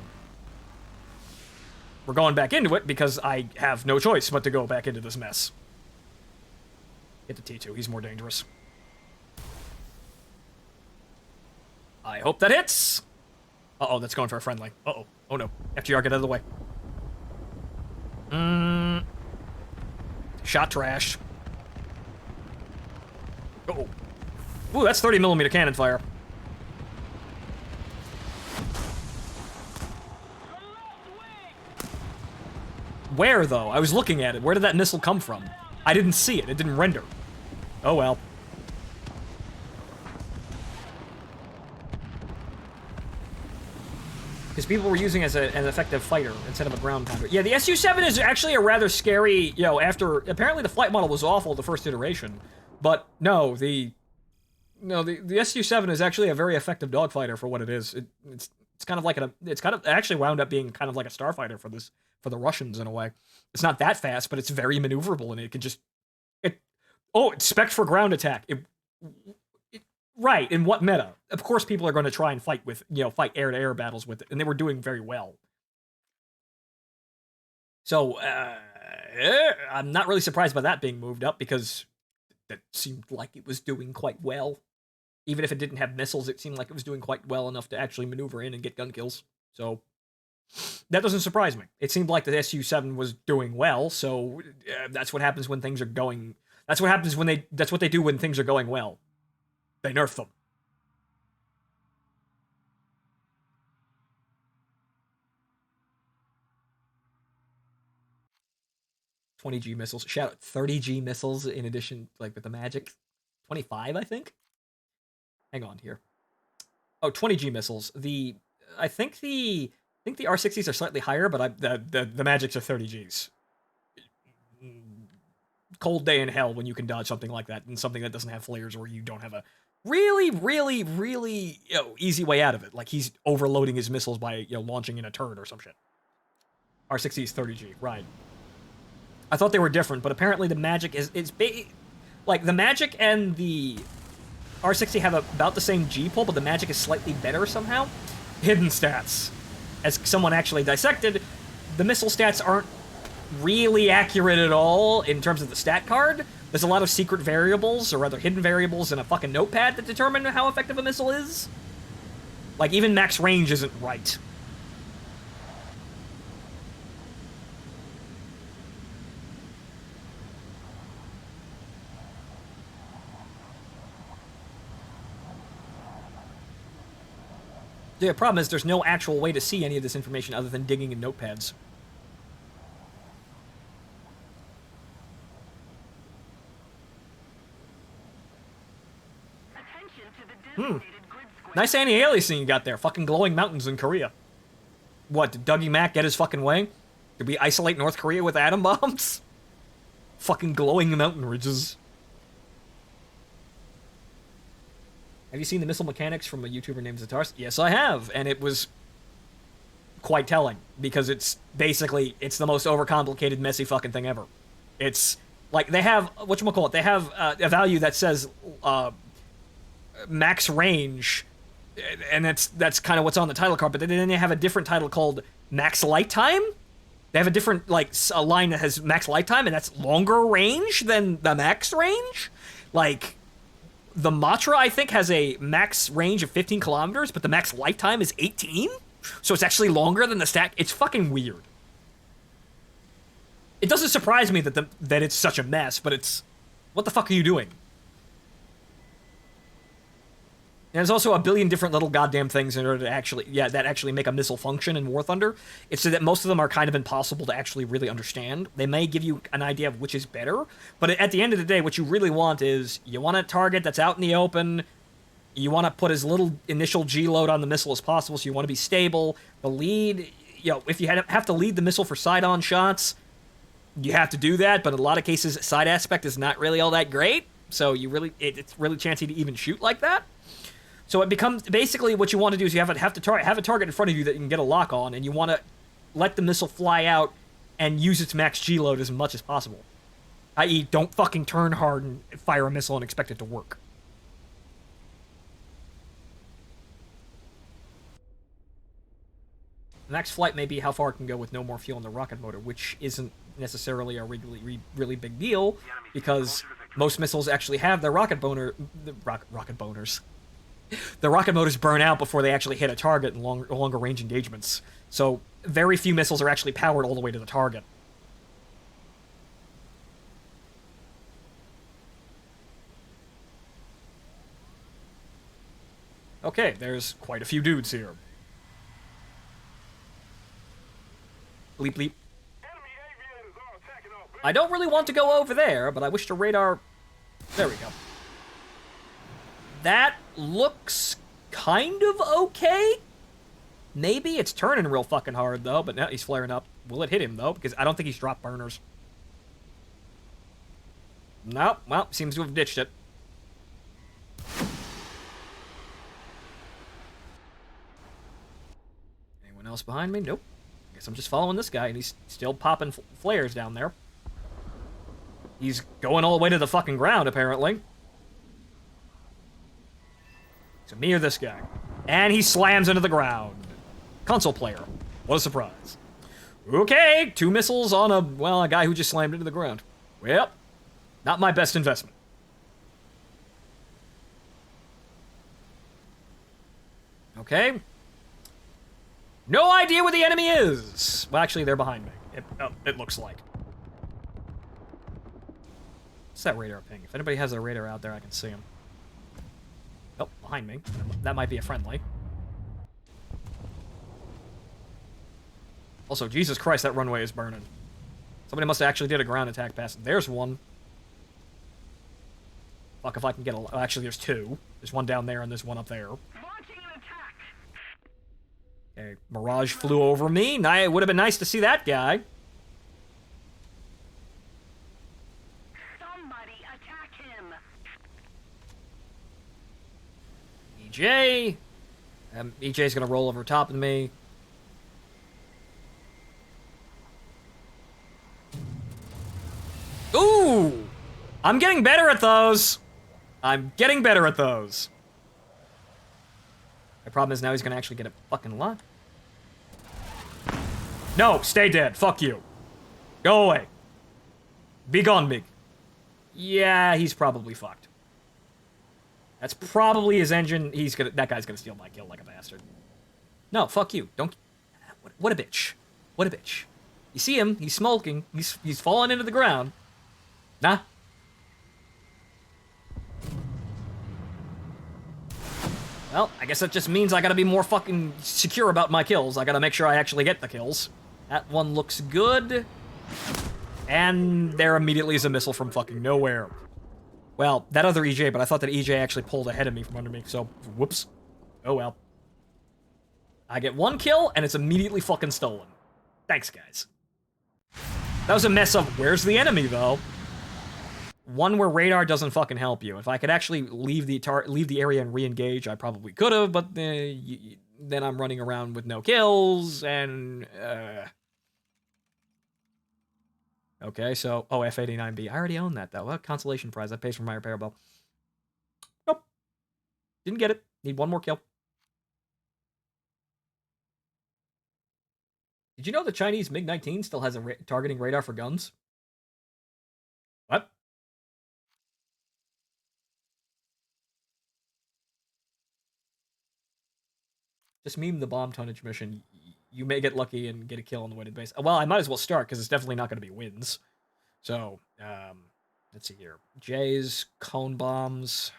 A: We're going back into it because I have no choice but to go back into this mess. Hit the T2, he's more dangerous. I hope that hits! Uh-oh, that's going for a friendly. Uh-oh. Oh no. FTR, get out of the way. Shot trash. Uh-oh. Ooh, that's 30mm cannon fire. Where, though? I was looking at it. Where did that missile come from? I didn't see it. It didn't render. Oh, well. Because people were using it as an effective fighter instead of a ground pounder. Yeah, the S.U.M.M.E.R is actually a rather scary, you know, after... Apparently the flight model was awful the first iteration. But, no, the S.U.M.M.E.R is actually a very effective dogfighter for what it is. It's kind of like it actually wound up being kind of like a starfighter for the Russians in a way. It's not that fast, but it's very maneuverable and it can just... it's spec'd for ground attack. Right, in what meta? Of course people are going to try and fight air-to-air battles with it, and they were doing very well. So, I'm not really surprised by that being moved up, because that seemed like it was doing quite well. Even if it didn't have missiles, it seemed like it was doing quite well enough to actually maneuver in and get gun kills. So, that doesn't surprise me. It seemed like the S.U.M.M.E.R was doing well, so that's what happens when things are going... That's what happens when that's what they do when things are going well. They nerf them. $20G missiles. Shout out 30G missiles in addition, like with the magic. 25, I think? Hang on here. Oh, 20G missiles. I think the R60s are slightly higher, but the magics are 30Gs. Cold day in hell when you can dodge something like that and something that doesn't have flares or you don't have a really, really, really easy way out of it. Like he's overloading his missiles by launching in a turret or some shit. R60 is 30G, right? I thought they were different, but apparently the magic like the magic and the R60 have about the same G pull, but the magic is slightly better somehow. Hidden stats. As someone actually dissected, the missile stats aren't really accurate at all in terms of the stat card, There's a lot of secret variables, or rather hidden variables in a fucking notepad that determine how effective a missile is. Like, even max range isn't right. The problem is there's no actual way to see any of this information other than digging in notepads.
C: Attention to the designated grid square.
A: Nice anti-aliasing you got there. Fucking glowing mountains in Korea. What, did Dougie Mac get his fucking way? Did we isolate North Korea with atom bombs? Fucking glowing mountain ridges. Have you seen the missile mechanics from a YouTuber named Zatars? Yes, I have, and it was quite telling, because it's basically, it's the most overcomplicated, messy fucking thing ever. It's, like, they have, whatchamacallit, they have a value that says, max range, and that's kind of what's on the title card, but then they have a different title called max lifetime? They have a different, like, a line that has max lifetime, and that's longer range than the max range? Like, the Matra, I think, has a max range of 15 kilometers, but the max lifetime is 18? So it's actually longer than the stack. It's fucking weird. It doesn't surprise me that it's such a mess, but it's... What the fuck are you doing? And there's also a billion different little goddamn things in order to actually... Yeah, that actually make a missile function in War Thunder. It's so that most of them are kind of impossible to actually really understand. They may give you an idea of which is better, but at the end of the day, what you really want is... You want a target that's out in the open... You want to put as little initial G-load on the missile as possible, so you want to be stable. The lead, you know, if you have to lead the missile for side-on shots, you have to do that, but in a lot of cases, side aspect is not really all that great, so you really, it's really chancy to even shoot like that. So it becomes, basically what you want to do is you have a target in front of you that you can get a lock on, and you want to let the missile fly out and use its max G-load as much as possible. I.e., don't fucking turn hard and fire a missile and expect it to work. The next flight may be how far it can go with no more fuel in the rocket motor, which isn't necessarily a really big deal, because most missiles actually have their rocket boners. The rocket motors burn out before they actually hit a target in longer range engagements. So very few missiles are actually powered all the way to the target. Okay, there's quite a few dudes here. Bleep, bleep. I don't really want to go over there, but I wish to radar... There we go. That looks kind of okay. Maybe it's turning real fucking hard, though, but now he's flaring up. Will it hit him, though? Because I don't think he's dropped burners. No, well, seems to have ditched it. Anyone else behind me? Nope. Guess I'm just following this guy, and he's still popping flares down there. He's going all the way to the fucking ground, apparently. So me or this guy. And he slams into the ground. Console player. What a surprise. Okay, 2 missiles on a guy who just slammed into the ground. Well, not my best investment. Okay. No idea where the enemy is! Well, actually, they're behind me. It looks like. What's that radar ping? If anybody has a radar out there, I can see him. Oh, behind me. That might be a friendly. Also, Jesus Christ, that runway is burning. Somebody must have actually did a ground attack pass. There's one. Fuck if I can get a... Oh, actually, there's 2. There's one down there and there's one up there. Okay, Mirage flew over me. It would have been nice to see that guy.
C: Somebody attack him.
A: EJ. EJ's gonna roll over top of me. Ooh! I'm getting better at those. I'm getting better at those. The problem is now he's gonna actually get a fucking lock. No, stay dead. Fuck you. Go away. Be gone, Mig. Yeah, he's probably fucked. That's probably his engine. That guy's gonna steal my kill like a bastard. No, fuck you. Don't. What a bitch. What a bitch. You see him? He's smoking. He's falling into the ground. Nah. Well, I guess that just means I gotta be more fucking secure about my kills. I gotta make sure I actually get the kills. That one looks good. And there immediately is a missile from fucking nowhere. Well, that other EJ, but I thought that EJ actually pulled ahead of me from under me, so whoops. Oh well. I get one kill, and it's immediately fucking stolen. Thanks, guys. That was a mess up. Where's the enemy, though? One where radar doesn't fucking help you. If I could actually leave the area and re-engage, I probably could have, but then I'm running around with no kills, and... Okay, so... Oh, F-89B. I already own that, though. Well, consolation prize. That pays for my repair bill. Nope. Didn't get it. Need one more kill. Did you know the Chinese MiG-19 still has a targeting radar for guns? What? Just meme the bomb tonnage mission. You may get lucky and get a kill on the weighted base. Well, I might as well start, because it's definitely not going to be wins. So, let's see here. J's, cone bombs.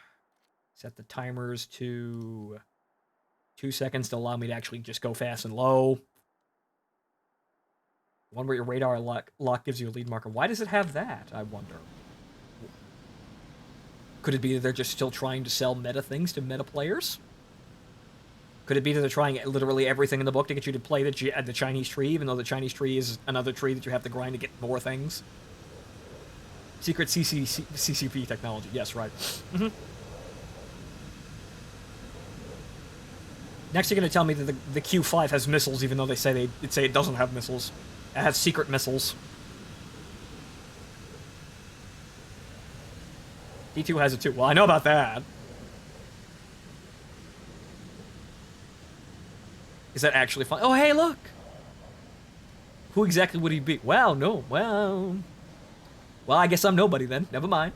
A: Set the timers to 2 seconds to allow me to actually just go fast and low. One where your radar lock gives you a lead marker. Why does it have that, I wonder? Could it be that they're just still trying to sell meta things to meta players? Could it be that they're trying literally everything in the book to get you to play the Chinese tree, even though the Chinese tree is another tree that you have to grind to get more things? Secret CCP technology. Yes, right. Mm-hmm. Next, you're going to tell me that the Q5 has missiles, even though they say it doesn't have missiles. It has secret missiles. D2 has it too. Well, I know about that. Is that actually fun? Oh, hey, look! Who exactly would he be? Well, no. Well, I guess I'm nobody then. Never mind.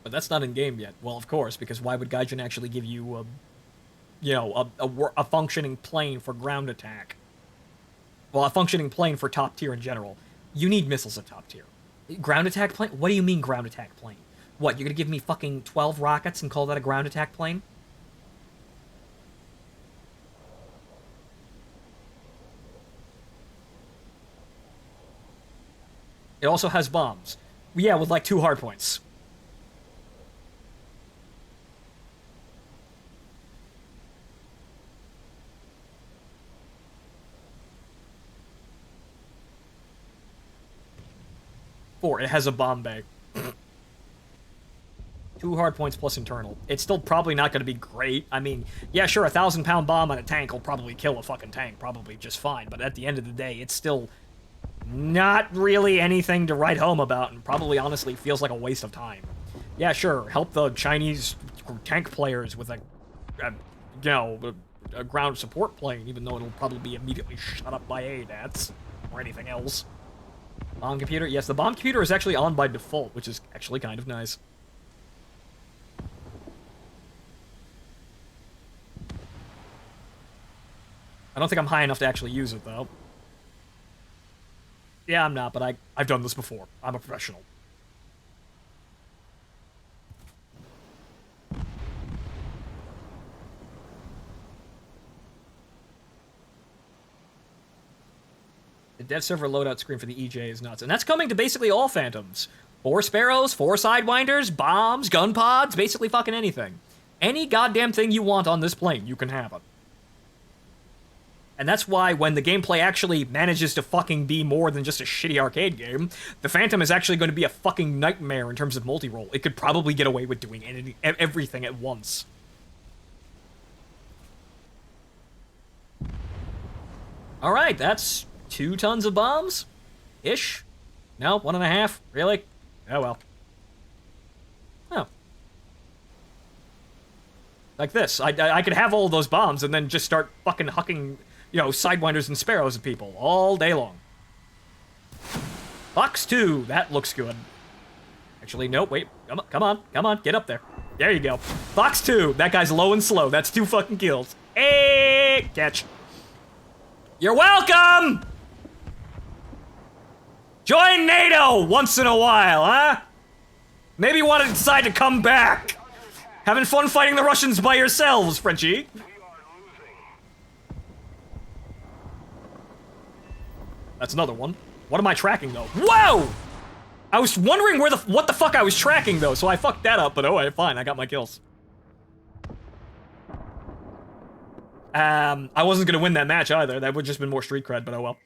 A: But that's not in game yet. Well, of course, because why would Gaijin actually give you a functioning plane for ground attack? Well, a functioning plane for top tier in general. You need missiles at top tier. Ground attack plane? What do you mean ground attack plane? What, you're gonna give me fucking 12 rockets and call that a ground attack plane? It also has bombs. Yeah, with like 2 hardpoints. Four, it has a bomb bay. 2 hardpoints plus internal. It's still probably not going to be great. I mean, yeah, sure, a 1,000-pound bomb on a tank will probably kill a fucking tank, probably just fine. But at the end of the day, it's still not really anything to write home about, and probably honestly feels like a waste of time. Yeah, sure, help the Chinese tank players with a ground support plane, even though it'll probably be immediately shut up by ADATs or anything else. Bomb computer? Yes, the bomb computer is actually on by default, which is actually kind of nice. I don't think I'm high enough to actually use it, though. Yeah, I'm not, but I've done this before. I'm a professional. The dev server loadout screen for the EJ is nuts. And that's coming to basically all Phantoms. 4 Sparrows, 4 Sidewinders, bombs, gun pods, basically fucking anything. Any goddamn thing you want on this plane, you can have it. And that's why when the gameplay actually manages to fucking be more than just a shitty arcade game, the Phantom is actually going to be a fucking nightmare in terms of multi-role. It could probably get away with doing everything at once. Alright, that's 2 tons of bombs? Ish? No, 1.5? Really? Oh well. Oh. Like this. I could have all those bombs and then just start fucking you know, sidewinders and sparrows at people all day long. Box 2, that looks good. Actually, nope, wait, come on, get up there. There you go. Box 2, that guy's low and slow. That's 2 fucking kills. Hey, catch. You're welcome! Join NATO once in a while, huh? Maybe you want to decide to come back. Having fun fighting the Russians by yourselves, Frenchie.
C: We are losing.
A: That's another one. What am I tracking, though? Whoa! I was wondering what the fuck I was tracking, though, so I fucked that up, but oh, fine, I got my kills. I wasn't gonna win that match either. That would just been more street cred, but oh well.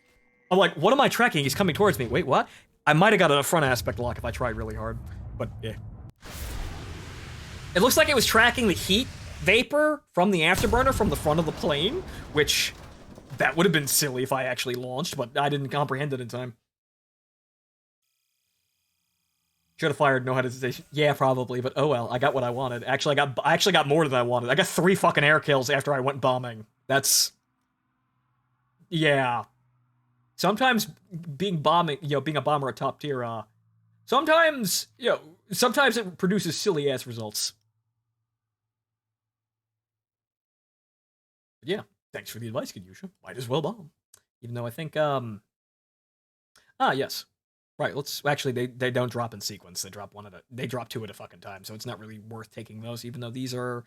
A: I'm like, what am I tracking? He's coming towards me. Wait, what? I might have got a front aspect lock if I tried really hard, but yeah. It looks like it was tracking the heat vapor from the afterburner from the front of the plane, which that would have been silly if I actually launched, but I didn't comprehend it in time. Should have fired, no hesitation. Yeah, probably, but oh well, I got what I wanted. I actually got more than I wanted. I got 3 fucking air kills after I went bombing. That's... yeah. Sometimes being a bomber at top tier, sometimes it produces silly ass results. But yeah, thanks for the advice, Kanyusha. Might as well bomb. Even though I think, yes. Right, actually, they don't drop in sequence. They drop 2 at a fucking time, so it's not really worth taking those, even though these are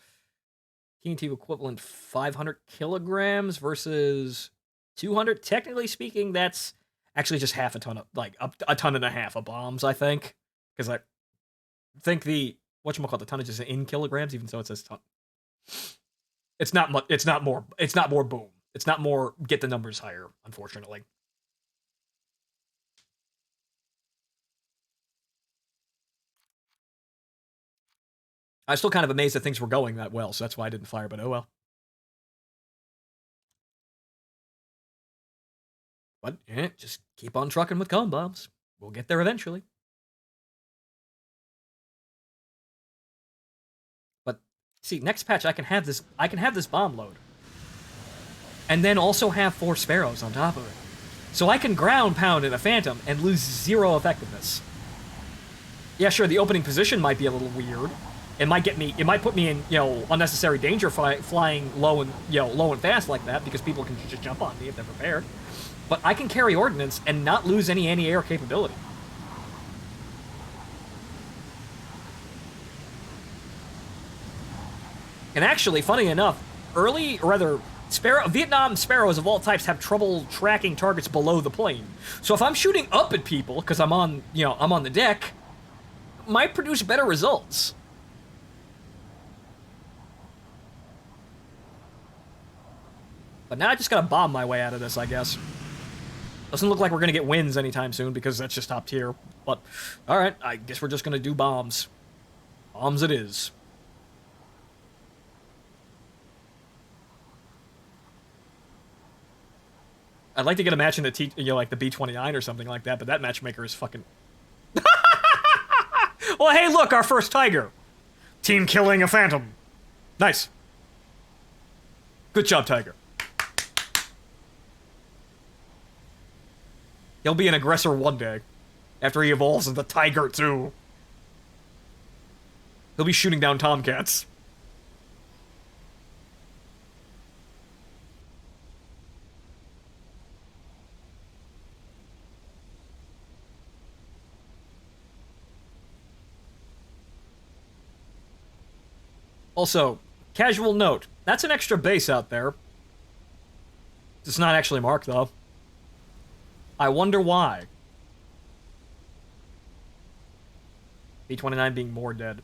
A: TNT equivalent 500 kilograms versus 200. Technically speaking, that's actually just half a ton of, like, a ton and a half of bombs, I think. Because I think the tonnage is in kilograms, even though it says ton. It's not much, it's not more boom. It's not more get the numbers higher, unfortunately. I was still kind of amazed that things were going that well, so that's why I didn't fire, but oh well. But, yeah, just keep on trucking with cone bombs. We'll get there eventually. But, see, next patch I can have this bomb load. And then also have 4 sparrows on top of it. So I can ground pound in a Phantom and lose 0 effectiveness. Yeah, sure, the opening position might be a little weird. It might put me in, unnecessary danger flying low and fast like that, because people can just jump on me if they're prepared. But I can carry ordnance and not lose any anti-air capability. And actually, funny enough, Vietnam sparrows of all types have trouble tracking targets below the plane. So if I'm shooting up at people, because I'm on the deck, might produce better results. But now I just gotta bomb my way out of this, I guess. Doesn't look like we're gonna get wins anytime soon, because that's just top tier. But, alright, I guess we're just gonna do bombs. Bombs it is. I'd like to get a match in the like the B-29 or something like that, but that matchmaker is fucking... Well, hey, look, our first tiger. Team killing a Phantom. Nice. Good job, Tiger. He'll be an aggressor one day, after he evolves into Tiger 2. He'll be shooting down Tomcats. Also, casual note, that's an extra base out there. It's not actually marked, though. I wonder why. B-29 being more dead.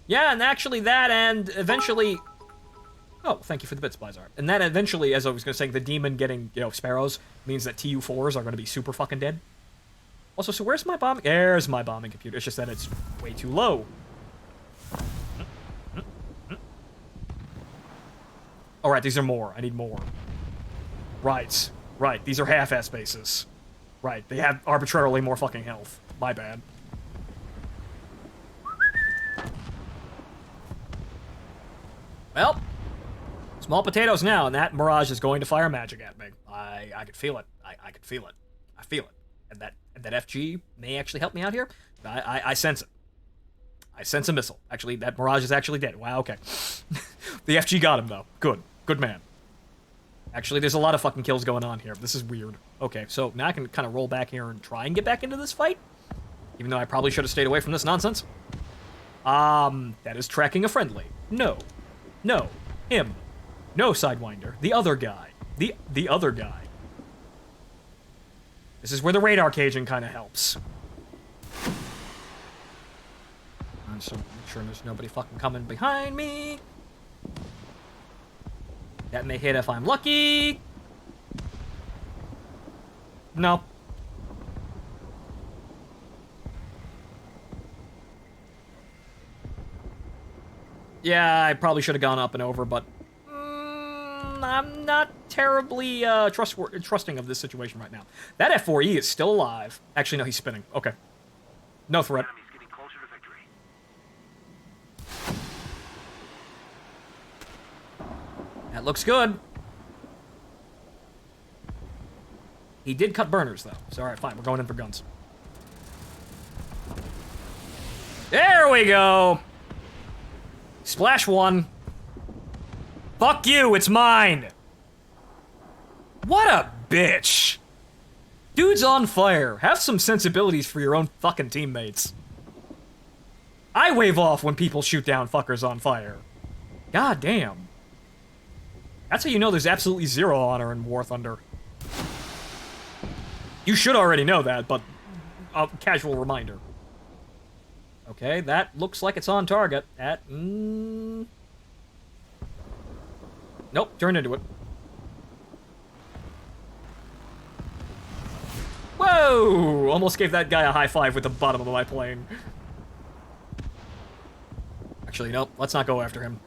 A: Yeah, and actually that, and eventually... Oh, thank you for the bits, Blizar. And that eventually, as I was going to say, the demon getting, sparrows means that TU-4s are going to be super fucking dead. Also, so where's my bombing? There's my bombing computer. It's just that it's way too low. Alright, these are more. I need more. Right. Right, these are half-ass bases. Right, they have arbitrarily more fucking health. My bad. Well, Small potatoes now, and that Mirage is going to fire magic at me. I could feel it. I could feel it. I feel it. And that FG may actually help me out here. I sense it. I sense a missile. Actually, that Mirage is actually dead. Wow, okay. The FG got him, though. Good. Good man. Actually, there's a lot of fucking kills going on here. This is weird. Okay, so now I can kind of roll back here and try and get back into this fight. Even though I probably should have stayed away from this nonsense. That is tracking a friendly. No. No. Him. No, Sidewinder. The other guy. The other guy. This is where the radar caging kind of helps. I'm so make sure there's nobody fucking coming behind me. That may hit if I'm lucky. No. Yeah, I probably should have gone up and over, but I'm not terribly trusting of this situation right now. That F4E is still alive. Actually, no, he's spinning. Okay. No threat.
C: Enemies getting closer to victory.
A: That looks good. He did cut burners, though. So, alright, fine. We're going in for guns. There we go! Splash one. Fuck you, it's mine! What a bitch! Dude's on fire. Have some sensibilities for your own fucking teammates. I wave off when people shoot down fuckers on fire. God damn. That's how you know there's absolutely zero honor in War Thunder. You should already know that, but a casual reminder. Okay, that looks like it's on target. Nope, turn into it. Whoa! Almost gave that guy a high five with the bottom of my plane. Actually, nope, let's not go after him.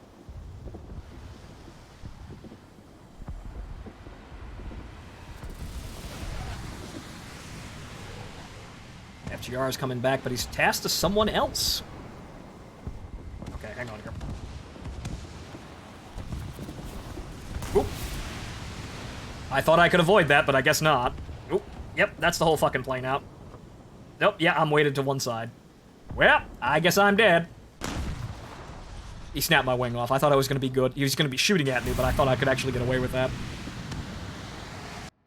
A: FGR is coming back, but he's tasked to someone else. Okay, hang on here. Oop. I thought I could avoid that, but I guess not. Oop. Yep, that's the whole fucking plane out. Nope, yeah, I'm weighted to one side. Well, I guess I'm dead. He snapped my wing off. I thought I was going to be good. He was going to be shooting at me, but I thought I could actually get away with that.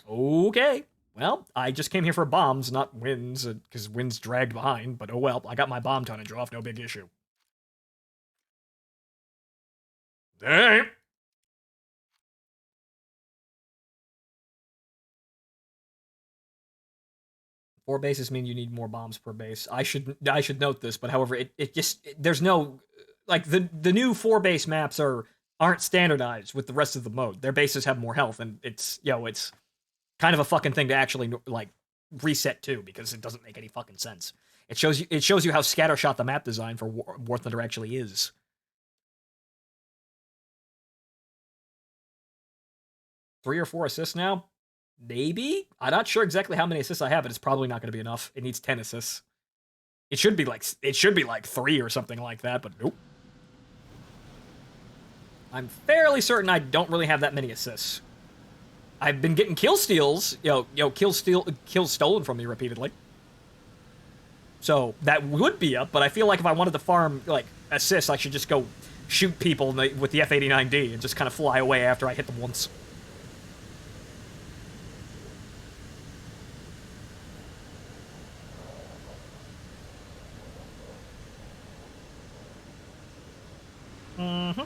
A: Okay. Well, I just came here for bombs, not wins, because wins dragged behind, but oh well, I got my bomb tonnage off, no big issue. Damn. Four bases mean you need more bombs per base. I should note this, but however, there's no, like, the new 4-base maps aren't standardized with the rest of the mode. Their bases have more health, and it's kind of a fucking thing to actually, like, reset to, because it doesn't make any fucking sense. It shows you how scattershot the map design for War Thunder actually is. Three or four assists now? Maybe? I'm not sure exactly how many assists I have, but it's probably not going to be enough. It needs 10 assists. It should be like 3 or something like that, but nope. I'm fairly certain I don't really have that many assists. I've been getting kill steals, kills stolen from me repeatedly. So that would be up, but I feel like if I wanted to farm, like, assists, I should just go shoot people with the F-89D and just kind of fly away after I hit them once. Mm-hmm.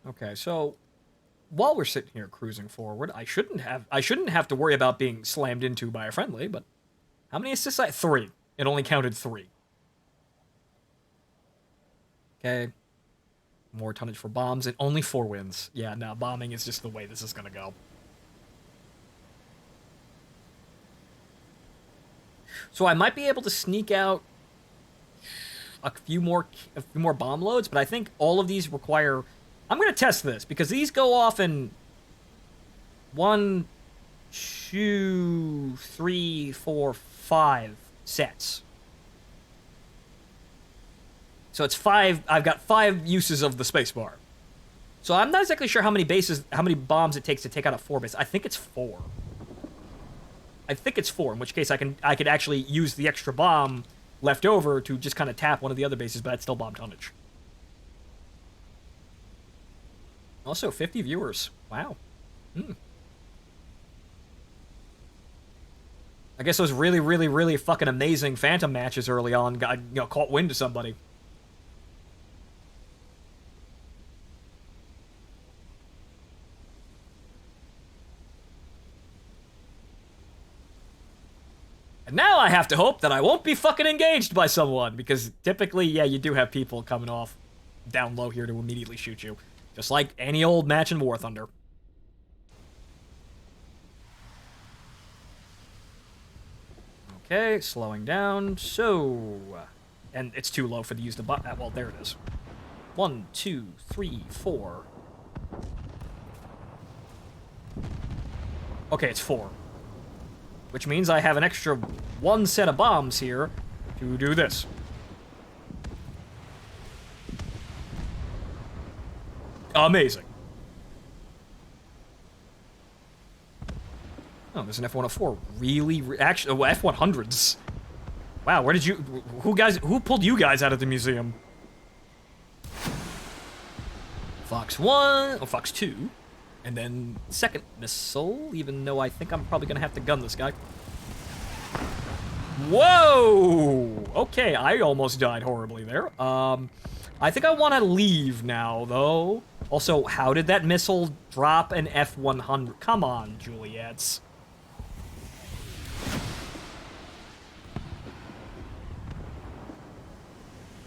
A: Okay, so while we're sitting here cruising forward, I shouldn't have to worry about being slammed into by a friendly, but how many assists? 3. It only counted 3. Okay. More tonnage for bombs and only 4 wins. Yeah, no, bombing is just the way this is gonna go. So I might be able to sneak out a few more bomb loads, but I think all of these require... I'm going to test this, because these go off in 1, 2, 3, 4, 5 sets. So it's 5. I've got 5 uses of the spacebar. So I'm not exactly sure how many bombs it takes to take out a 4 base. I think it's 4. I think it's 4, in which case I could actually use the extra bomb left over to just kind of tap one of the other bases, but it's still bomb tonnage. Also, 50 viewers. Wow. I guess those really, really, really fucking amazing Phantom matches early on caught wind to somebody. And now I have to hope that I won't be fucking engaged by someone, because typically, yeah, you do have people coming off down low here to immediately shoot you. Just like any old match in War Thunder. Okay, slowing down. So, and it's too low for the use of the well, there it is. 1, 2, 3, 4. Okay, it's 4. Which means I have an extra 1 set of bombs here to do this. Amazing. Oh, there's an F-104. Really? Actually, oh, F-100s. Wow, where did you... Who pulled you guys out of the museum? Fox 1, or Fox 2. And then second missile, even though I think I'm probably going to have to gun this guy. Whoa! Okay, I almost died horribly there. I think I want to leave now, though. Also, how did that missile drop an F-100? Come on, Juliets.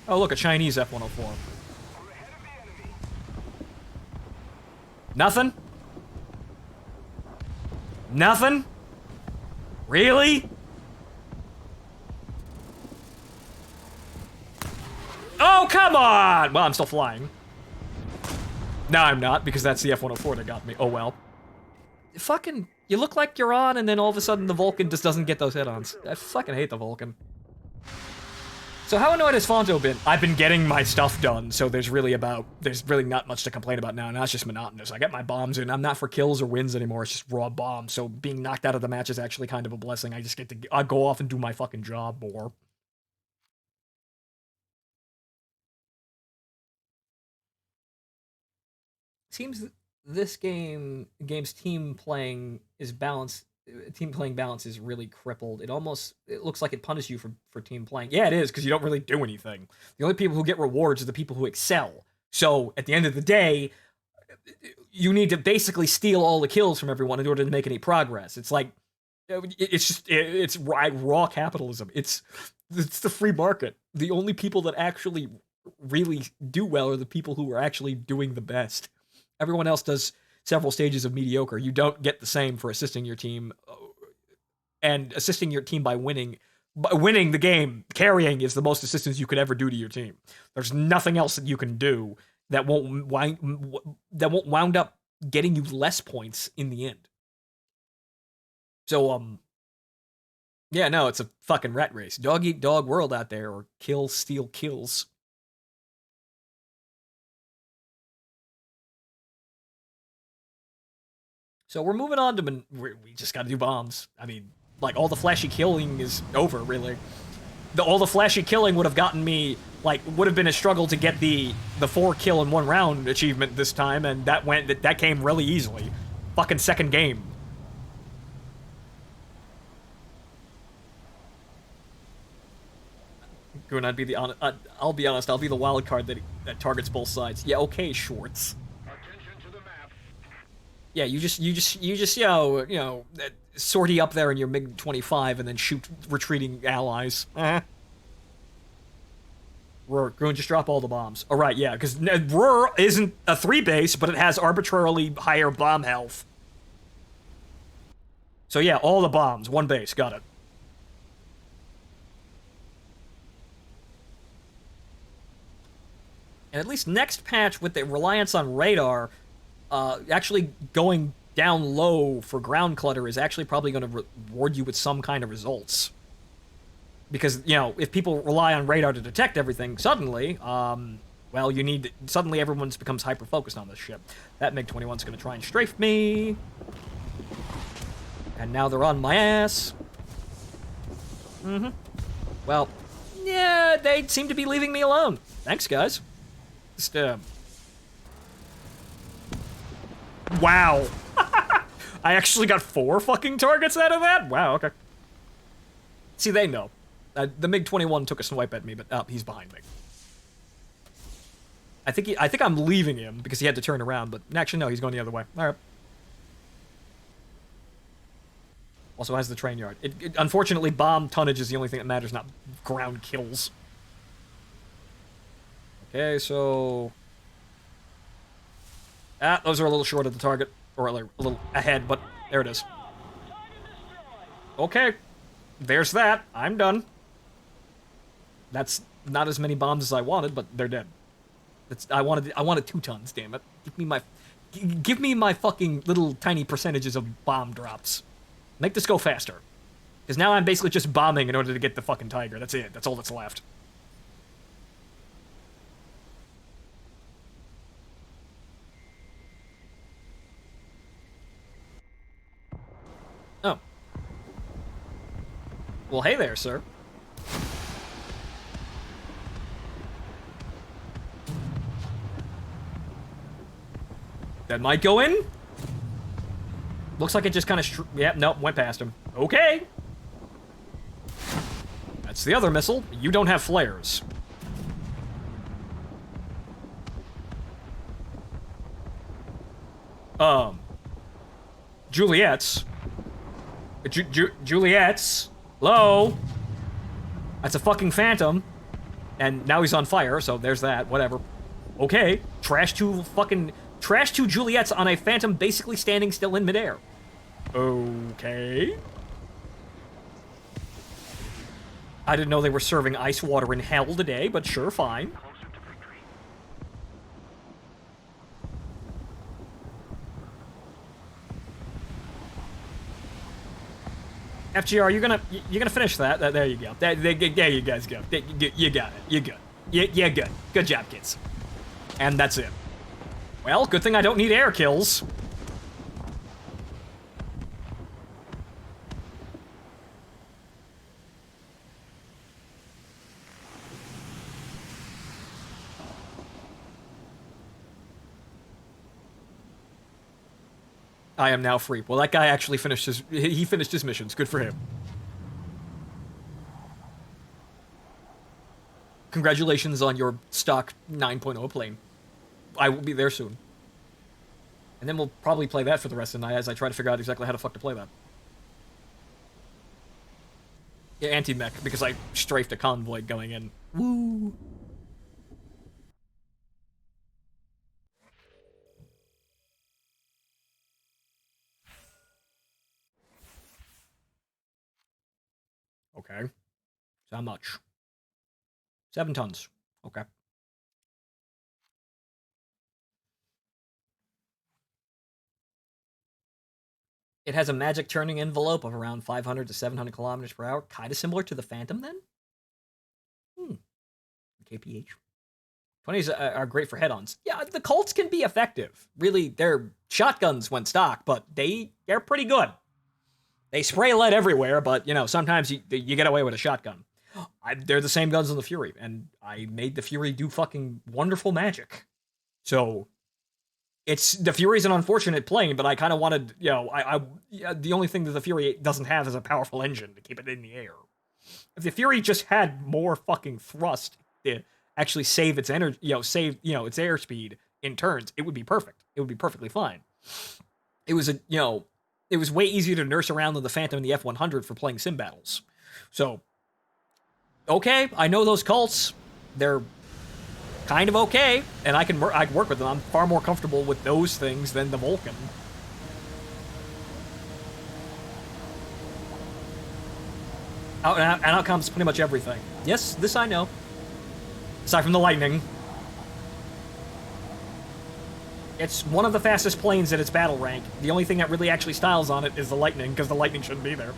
A: Oh, look, a Chinese F-104. Nothing? Nothing? Really? Oh, come on! Well, I'm still flying. No, I'm not, because that's the F-104 that got me. Oh, well. Fucking, you look like you're on, and then all of a sudden the Vulcan just doesn't get those hit-ons. I fucking hate the Vulcan. So how annoyed has Phonto been? I've been getting my stuff done, so there's really not much to complain about now. Now it's just monotonous. I get my bombs in. I'm not for kills or wins anymore. It's just raw bombs. So being knocked out of the match is actually kind of a blessing. I just get to I go off and do my fucking job more. Seems this game's team playing balance is really crippled. It looks like it punishes you for team playing. Yeah, it is, because you don't really do anything. The only people who get rewards are the people who excel. So at the end of the day, you need to basically steal all the kills from everyone in order to make any progress. It's like it's raw capitalism. It's the free market. The only people that actually really do well are the people who are actually doing the best. Everyone else does several stages of mediocre. You don't get the same for assisting your team, and assisting your team by winning the game, carrying is the most assistance you could ever do to your team. There's nothing else that you can do that won't wound up getting you less points in the end. So, yeah, no, it's a fucking rat race. Dog eat dog world out there, or kill, steal, kills. So we're moving on to... We just gotta do bombs. I mean, like, all the flashy killing is over, really. All the flashy killing would have gotten me... Like, would have been a struggle to get the 4 kill in 1 round achievement this time, and that came really easily. Fucking second game. Good, I'll be honest, I'll be the wild card that targets both sides. Yeah, okay, Schwartz. Yeah, you just sortie up there in your MiG-25 and then shoot retreating allies. Ruhr, just drop all the bombs. All right, yeah, because Ruhr isn't a 3 base, but it has arbitrarily higher bomb health. So yeah, all the bombs, 1 base, got it. And at least next patch, with the reliance on radar, actually going down low for ground clutter is actually probably going to reward you with some kind of results. Because, you know, if people rely on radar to detect everything suddenly, well, suddenly everyone becomes hyper-focused on this ship. That MiG-21's going to try and strafe me. And now they're on my ass. Well, yeah, they seem to be leaving me alone. Thanks, guys. Just, wow. I actually got 4 fucking targets out of that? Wow, okay. See, they know. The MiG-21 took a swipe at me, but he's behind me. I think I'm leaving him because he had to turn around, but actually no, he's going the other way. All right. Also has the train yard. Unfortunately, bomb tonnage is the only thing that matters, not ground kills. Okay, so... those are a little short of the target. Or a little ahead, but there it is. Okay. There's that. I'm done. That's not as many bombs as I wanted, but they're dead. I wanted 2 tons, damn it. Give me my fucking little tiny percentages of bomb drops. Make this go faster. Because now I'm basically just bombing in order to get the fucking Tiger. That's it. That's all that's left. Oh. Well, hey there, sir. That might go in. Looks like it just kind of... Yep, nope, went past him. Okay. That's the other missile. You don't have flares. Juliet's. Juliet's. Hello? That's a fucking Phantom. And now he's on fire, so there's that. Whatever. Okay. Trash 2 Juliet's on a Phantom basically standing still in midair. Okay. I didn't know they were serving ice water in hell today, but sure, fine. FGR, you're gonna finish that. There you go. There you guys go. You got it. You're good. You're good. Good job, kids. And that's it. Well, good thing I don't need air kills. I am now free. Well, that guy actually finished he finished his missions. Good for him. Congratulations on your stock 9.0 plane. I will be there soon. And then we'll probably play that for the rest of the night as I try to figure out exactly how the fuck to play that. Yeah, anti-mech, because I strafed a convoy going in. Woo! Okay. So how much? 7 tons. Okay. It has a magic turning envelope of around 500 to 700 kilometers per hour. Kind of similar to the Phantom, then? KPH. 20s are great for head-ons. Yeah, the Colts can be effective. Really, they're shotguns when stock, but they're pretty good. They spray lead everywhere, but, you know, sometimes you get away with a shotgun. They're the same guns on the Fury, and I made the Fury do fucking wonderful magic. So, the Fury's an unfortunate plane, but I kind of wanted, you know, the only thing that the Fury doesn't have is a powerful engine to keep it in the air. If the Fury just had more fucking thrust to actually save its energy, its airspeed in turns, it would be perfect. It would be perfectly fine. It was it was way easier to nurse around than the Phantom and the F-100 for playing sim battles. So, okay, I know those Colts. They're kind of okay, and I can work with them. I'm far more comfortable with those things than the Vulcan. Out comes pretty much everything. Yes, this I know. Aside from the lightning. It's one of the fastest planes at its battle rank. The only thing that really actually styles on it is the lightning, because the lightning shouldn't be there.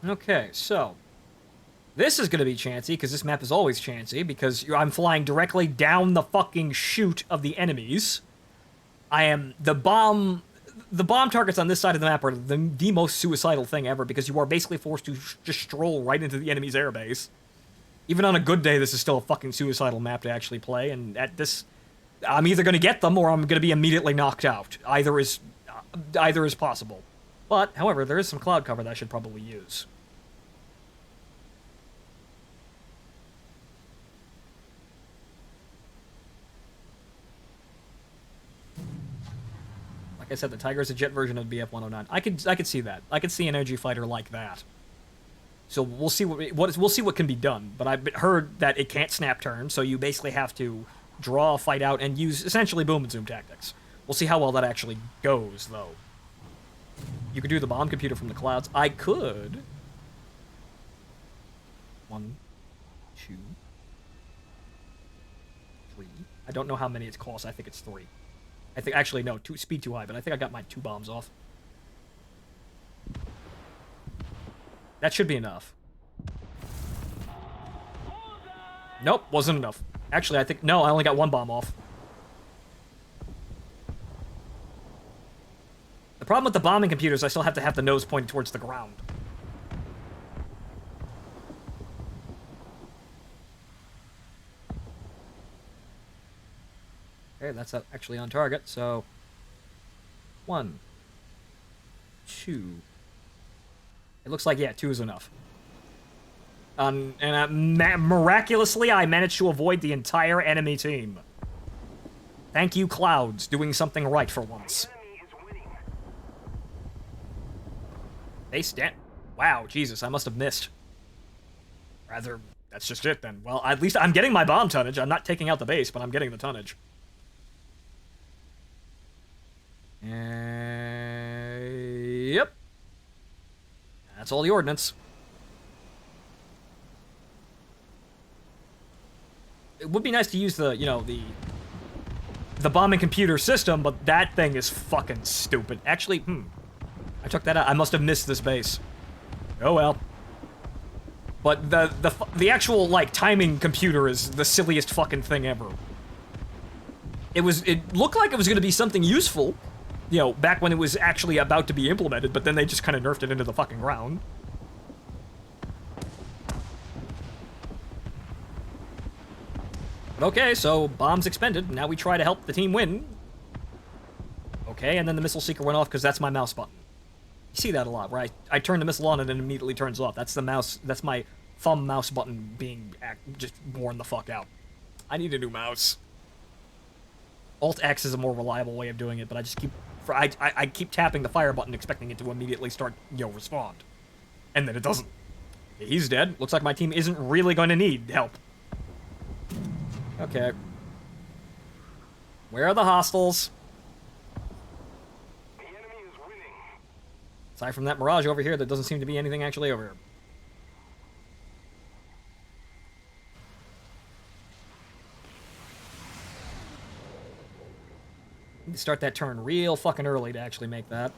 A: Okay, so this is going to be chancy, because this map is always chancy, because I'm flying directly down the fucking chute of the enemies. The bomb targets on this side of the map are the most suicidal thing ever, because you are basically forced to just stroll right into the enemy's airbase. Even on a good day, this is still a fucking suicidal map to actually play, and at this, I'm either going to get them, or I'm going to be immediately knocked out. Either is possible. But, however, there is some cloud cover that I should probably use. Like I said, the Tiger is a jet version of BF-109. I could see that. I could see an energy fighter like that. So we'll see we'll see what can be done. But I've heard that it can't snap turn, so you basically have to draw a fight out and use essentially boom and zoom tactics. We'll see how well that actually goes, though. You could do the bomb computer from the clouds. I could. 1, 2, 3. I don't know how many it costs. I think it's 3. I think, actually, no, speed too high, but I think I got my 2 bombs off. That should be enough. Nope, wasn't enough. Actually, I think, no, I only got 1 bomb off. The problem with the bombing computers, I still have to have the nose pointed towards the ground. Okay, that's actually on target, so 1, 2. It looks like, yeah, 2 is enough. And miraculously, I managed to avoid the entire enemy team. Thank you, Clouds, doing something right for once. They stand. Wow, Jesus, I must have missed. Rather, that's just it then. Well, at least I'm getting my bomb tonnage. I'm not taking out the base, but I'm getting the tonnage. Yep. That's all the ordnance. It would be nice to use the, you know, the bombing computer system, but that thing is fucking stupid. Actually, I took that out. I must have missed this base. Oh well. But the actual, like, timing computer is the silliest fucking thing ever. It looked like it was going to be something useful, you know, back when it was actually about to be implemented, but then they just kind of nerfed it into the fucking ground. But okay, so bombs expended. Now we try to help the team win. Okay, and then the missile seeker went off because that's my mouse button. You see that a lot, right? I turn the missile on and it immediately turns off. That's the mouse. That's my thumb mouse button being just worn the fuck out. I need a new mouse. Alt-X is a more reliable way of doing it, but I just keep... I keep tapping the fire button expecting it to immediately start, you know, respond. And then it doesn't. He's dead. Looks like my team isn't really going to need help. Okay. Where are the hostiles?
C: The enemy is winning.
A: Aside from that Mirage over here, there doesn't seem to be anything actually over here. Need to start that turn real fucking early to actually make that.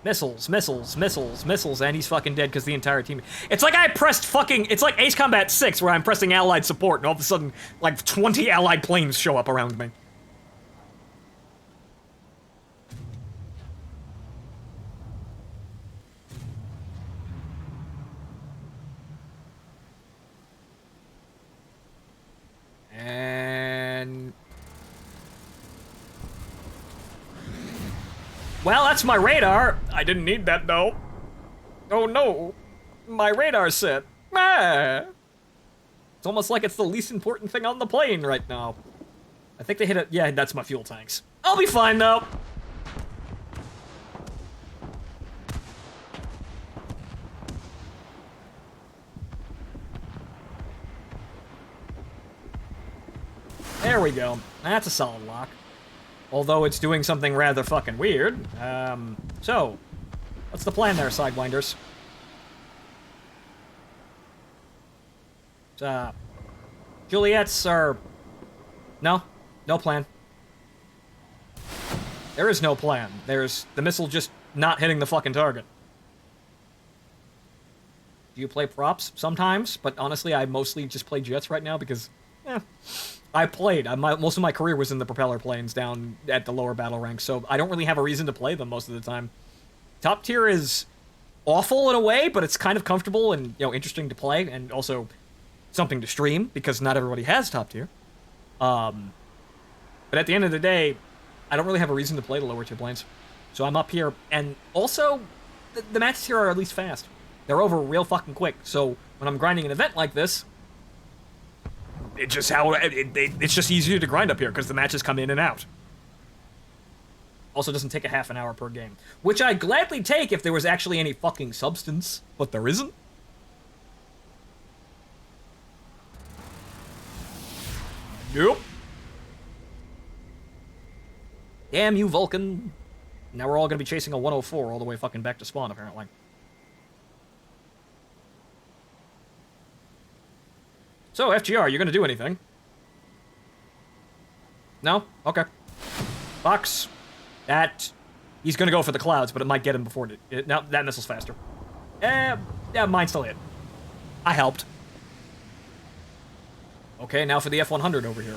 A: Missiles, missiles, missiles, missiles, and he's fucking dead because the entire team... It's like I pressed fucking... It's like Ace Combat 6 where I'm pressing allied support and all of a sudden, like, 20 allied planes show up around me. And... Well, that's my radar. I didn't need that, though. Oh, no. My radar set. Ah. It's almost like it's the least important thing on the plane right now. I think they hit it. Yeah, that's my fuel tanks. I'll be fine, though. There we go. That's a solid lock. Although it's doing something rather fucking weird. So, what's the plan there, Sidewinders? Juliet's are... No? No plan. There is no plan. There's the missile just not hitting the fucking target. Do you play props? Sometimes, but honestly, I mostly just play jets right now because, I played. Most of my career was in the propeller planes down at the lower battle ranks, so I don't really have a reason to play them most of the time. Top tier is awful in a way, but it's kind of comfortable and, interesting to play, and also something to stream, because not everybody has top tier. But at the end of the day, I don't really have a reason to play the lower tier planes. So I'm up here, and also, the matches here are at least fast. They're over real fucking quick, so when I'm grinding an event like this, it's just easier to grind up here, because the matches come in and out. Also doesn't take a half an hour per game. Which I'd gladly take if there was actually any fucking substance, but there isn't. Nope. Damn you, Vulcan. Now we're all gonna be chasing a 104 all the way fucking back to spawn, apparently. So, FGR, you gonna do anything? No? Okay. Box. He's gonna go for the clouds, but it might get him before it. No, that missile's faster. Yeah, mine still hit. I helped. Okay, now for the F-100 over here.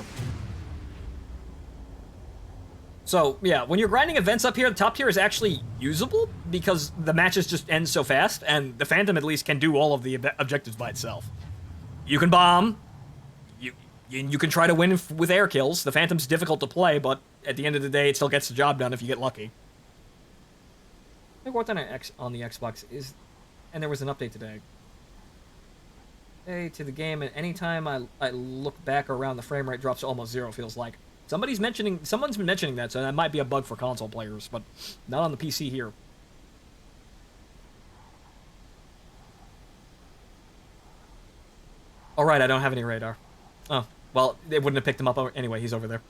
A: So, yeah, when you're grinding events up here, the top tier is actually usable, because the matches just end so fast, and the Phantom at least can do all of the objectives by itself. You can bomb. You can try to win with air kills. The Phantom's difficult to play, but at the end of the day, it still gets the job done if you get lucky. I think what on the Xbox is... And there was an update today. Hey, to the game, and anytime I look back around, the frame rate drops to almost zero, feels like. Someone's been mentioning that, so that might be a bug for console players, but not on the PC here. Oh, right, I don't have any radar. Oh, well, it wouldn't have picked him up anyway, he's over there.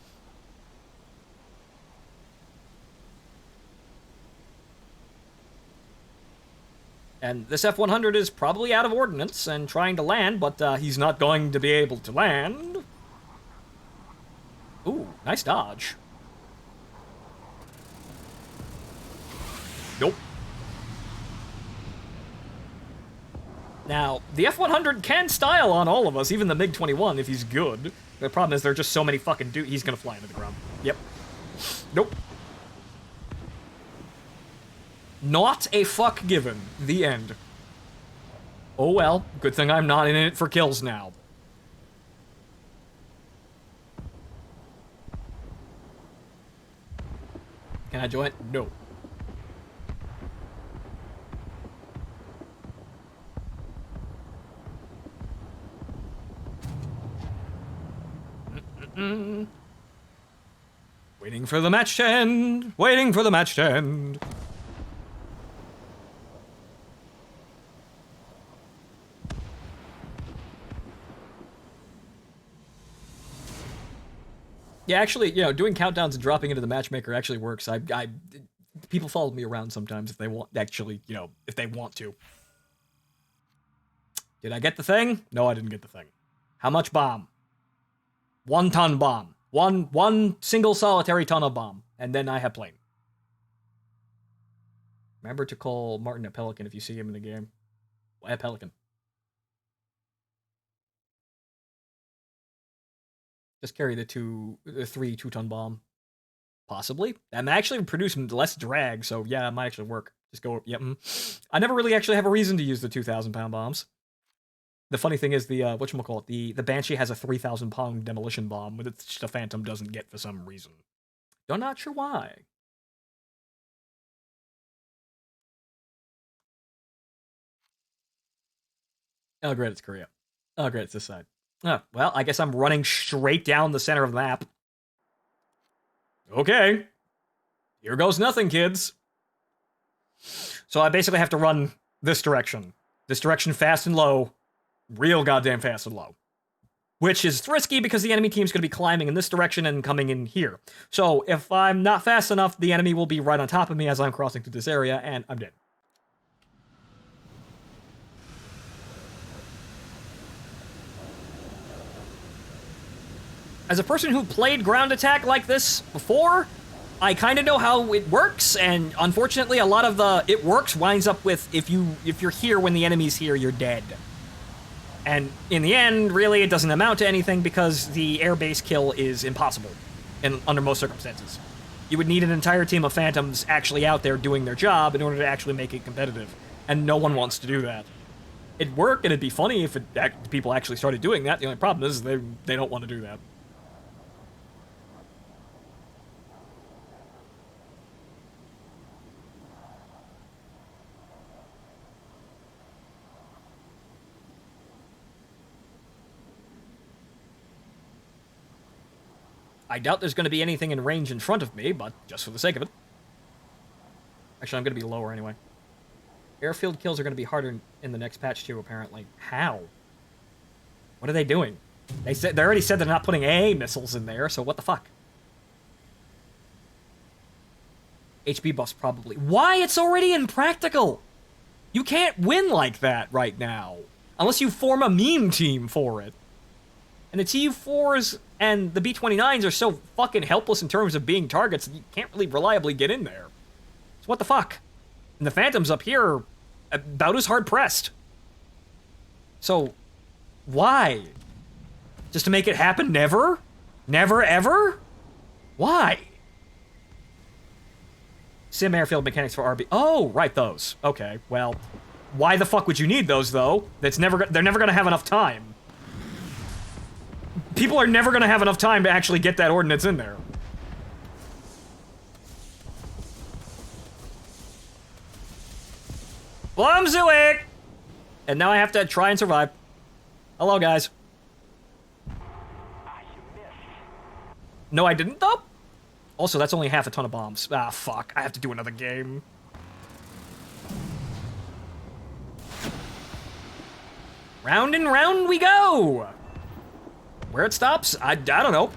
A: And this F-100 is probably out of ordnance and trying to land, but he's not going to be able to land. Ooh, nice dodge. Nope. Now, the F-100 can style on all of us, even the MiG-21, if he's good. The problem is there are just so many fucking dudes. He's gonna fly into the ground. Yep. Nope. Not a fuck given. The end. Oh well, good thing I'm not in it for kills now. Can I join? No. Waiting for the match to end. Waiting for the match to end. Yeah, actually, doing countdowns and dropping into the matchmaker actually works. People follow me around sometimes if they want, actually, if they want to. Did I get the thing? No, I didn't get the thing. How much bomb? 1 ton bomb. One single solitary ton of bomb. And then I have plane. Remember to call Martin a Pelican if you see him in the game. Why a Pelican? Just carry the 3 2-ton bomb. Possibly. That might actually produce less drag, so yeah, it might actually work. Just go, yep. I never really actually have a reason to use the 2,000-pound bombs. The funny thing is the, whatchamacallit, the Banshee has a 3,000-pound demolition bomb, which the Phantom doesn't get for some reason. I'm not sure why. Oh, great, it's Korea. Oh, great, it's this side. Oh, well, I guess I'm running straight down the center of the map. Okay. Here goes nothing, kids. So I basically have to run this direction. This direction fast and low. Real goddamn fast and low. Which is risky because the enemy team's going to be climbing in this direction and coming in here. So if I'm not fast enough, the enemy will be right on top of me as I'm crossing through this area, and I'm dead. As a person who played ground attack like this before, I kind of know how it works, and unfortunately a lot of the it works winds up with if you're here when the enemy's here, you're dead. And in the end, really, it doesn't amount to anything because the air-based kill is impossible under most circumstances. You would need an entire team of Phantoms actually out there doing their job in order to actually make it competitive, and no one wants to do that. It'd work, and it'd be funny if people actually started doing that. The only problem is they don't want to do that. I doubt there's going to be anything in range in front of me, but just for the sake of it. Actually, I'm going to be lower anyway. Airfield kills are going to be harder in the next patch too, apparently. How? What are they doing? They already said they're not putting AA missiles in there, so what the fuck? HB buffs probably. Why? It's already impractical! You can't win like that right now. Unless you form a meme team for it. And the TU4s and the B-29s are so fucking helpless in terms of being targets that you can't really reliably get in there. So what the fuck? And the Phantoms up here are about as hard-pressed. So, why? Just to make it happen never? Never ever? Why? Sim airfield mechanics for RB. Oh, right, those. Okay, well, why the fuck would you need those, though? They're never gonna have enough time. People are never gonna have enough time to actually get that ordnance in there. Blumzuik! And now I have to try and survive. Hello, guys. No, I didn't, though? Also, that's only half a ton of bombs. Ah, fuck. I have to do another game. Round and round we go! Where it stops? I don't know.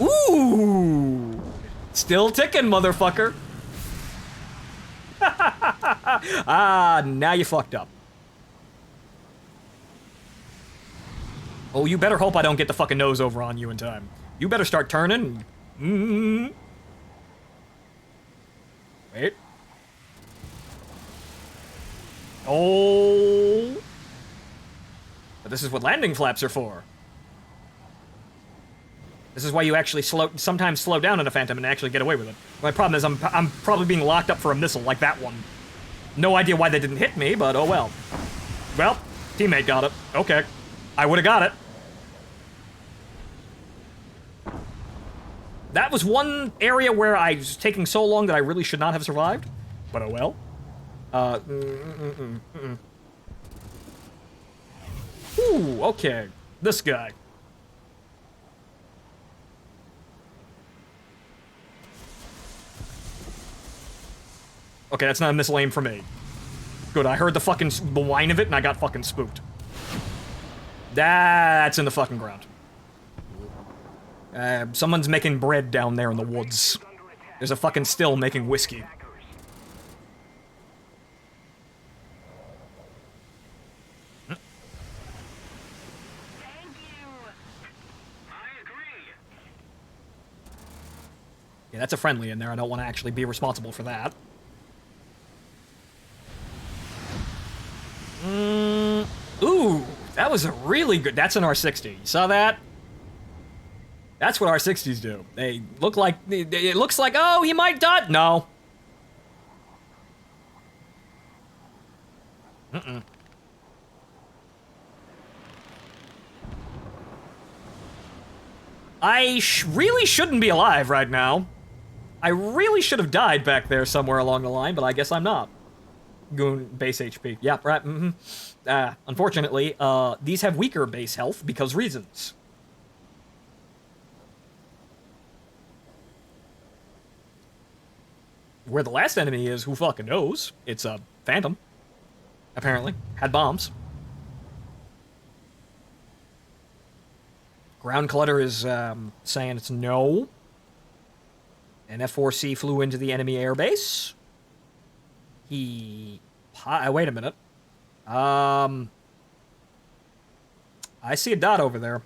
A: Ooh! Still ticking, motherfucker. Ah, now you fucked up. Oh, you better hope I don't get the fucking nose over on you in time. You better start turning. Wait. Oh. But this is what landing flaps are for. This is why you actually sometimes slow down in a Phantom and actually get away with it. My problem is I'm probably being locked up for a missile like that one. No idea why they didn't hit me, but oh well. Well, teammate got it. Okay. I would've got it. That was one area where I was taking so long that I really should not have survived. But oh well. Ooh, okay. This guy. Okay, that's not a missile aim for me. Good, I heard the whine of it and I got fucking spooked. That's in the fucking ground. Someone's making bread down there in the woods. There's a fucking still making whiskey.
B: Thank you. I agree.
A: Yeah, that's a friendly in there. I don't want to actually be responsible for that. Ooh, that was a really good... That's an R60. You saw that? That's what R60s do. They look like... It looks like, oh, he might die. No. I really shouldn't be alive right now. I really should have died back there somewhere along the line, but I guess I'm not. Goon base HP. Yeah, right. Unfortunately, these have weaker base health because reasons. Where the last enemy is, who fucking knows? It's a Phantom. Apparently. Had bombs. Ground Clutter is saying it's no. An F-4C flew into the enemy airbase. Wait a minute. I see a dot over there.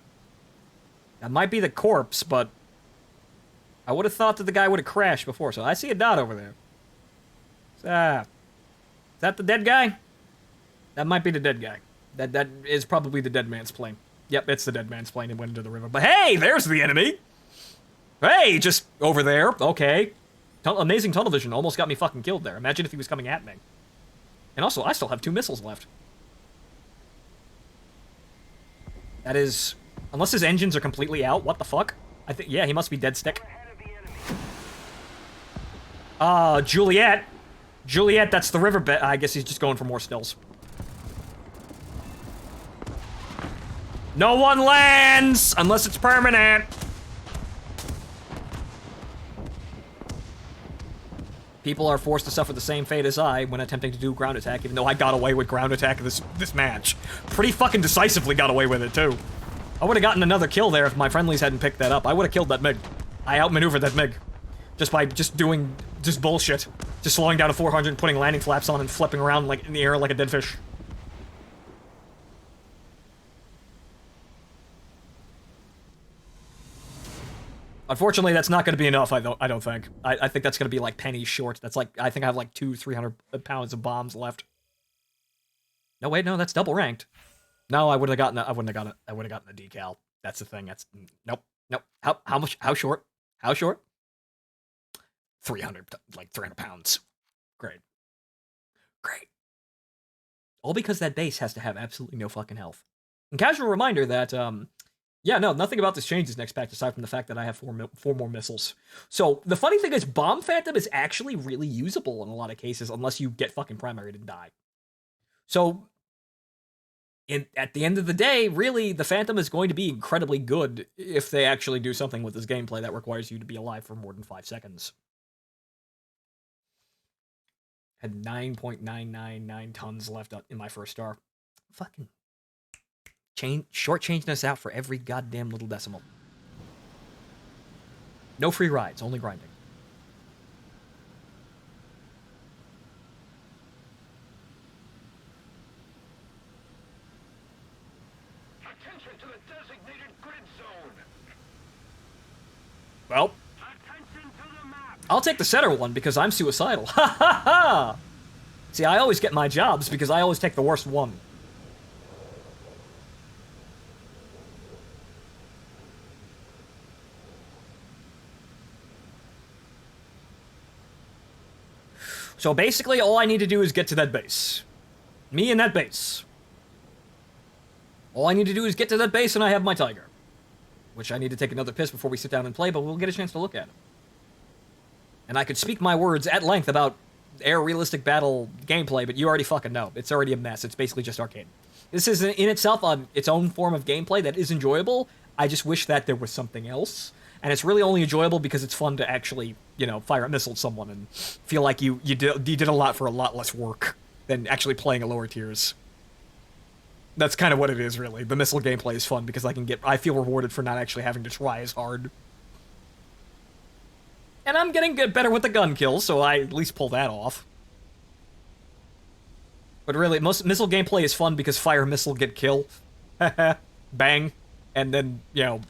A: That might be the corpse, but I would have thought that the guy would have crashed before, so I see a dot over there. Is that the dead guy? That might be the dead guy. That is probably the dead man's plane. Yep, it's the dead man's plane. It went into the river. But hey, there's the enemy! Hey, just over there. Okay. Amazing tunnel vision. Almost got me fucking killed there. Imagine if he was coming at me. And also, I still have 2 missiles left. That is... Unless his engines are completely out, what the fuck? I think, yeah, he must be dead stick. Juliet. Juliet, that's the river bit. I guess he's just going for more stills. No one lands! Unless it's permanent! People are forced to suffer the same fate as I when attempting to do ground attack, even though I got away with ground attack this match. Pretty fucking decisively got away with it, too. I would have gotten another kill there if my friendlies hadn't picked that up. I would have killed that MiG. I outmaneuvered that MiG. Just by doing bullshit. Just slowing down to 400 and putting landing flaps on and flipping around like in the air like a dead fish. Unfortunately, that's not going to be enough, I don't think. I think that's going to be like pennies short. That's like, I think I have like 300 pounds of bombs left. No, wait, no, that's double ranked. No, I wouldn't have gotten a decal. That's the thing. That's, nope. How much, how short? How short? 300 pounds. Great. All because that base has to have absolutely no fucking health. And casual reminder that, yeah, no, nothing about this changes next patch aside from the fact that I have 4 more missiles. So, the funny thing is, Bomb Phantom is actually really usable in a lot of cases, unless you get fucking primaried and die. So, at the end of the day, really, the Phantom is going to be incredibly good if they actually do something with this gameplay that requires you to be alive for more than 5 seconds. Had 9.999 tons left in my first star. Fucking... shortchanging us out for every goddamn little decimal. No free rides, only grinding.
C: Attention to the designated grid zone.
A: Well,
C: Attention to the map.
A: I'll take the center one because I'm suicidal. Ha ha ha! See, I always get my jobs because I always take the worst one. So basically, all I need to do is get to that base. Me and that base. All I need to do is get to that base and I have my Tiger. Which I need to take another piss before we sit down and play, but we'll get a chance to look at it. And I could speak my words at length about air realistic battle gameplay, but you already fucking know. It's already a mess. It's basically just arcade. This is in itself its own form of gameplay that is enjoyable. I just wish that there was something else. And it's really only enjoyable because it's fun to actually, you know, fire a missile at someone and feel like you did a lot for a lot less work than actually playing a lower tiers. That's kind of what it is, really. The missile gameplay is fun because I feel rewarded for not actually having to try as hard. And I'm getting better with the gun kills, so I at least pull that off. But really, most missile gameplay is fun because fire missile get kill. Bang. And then, you know...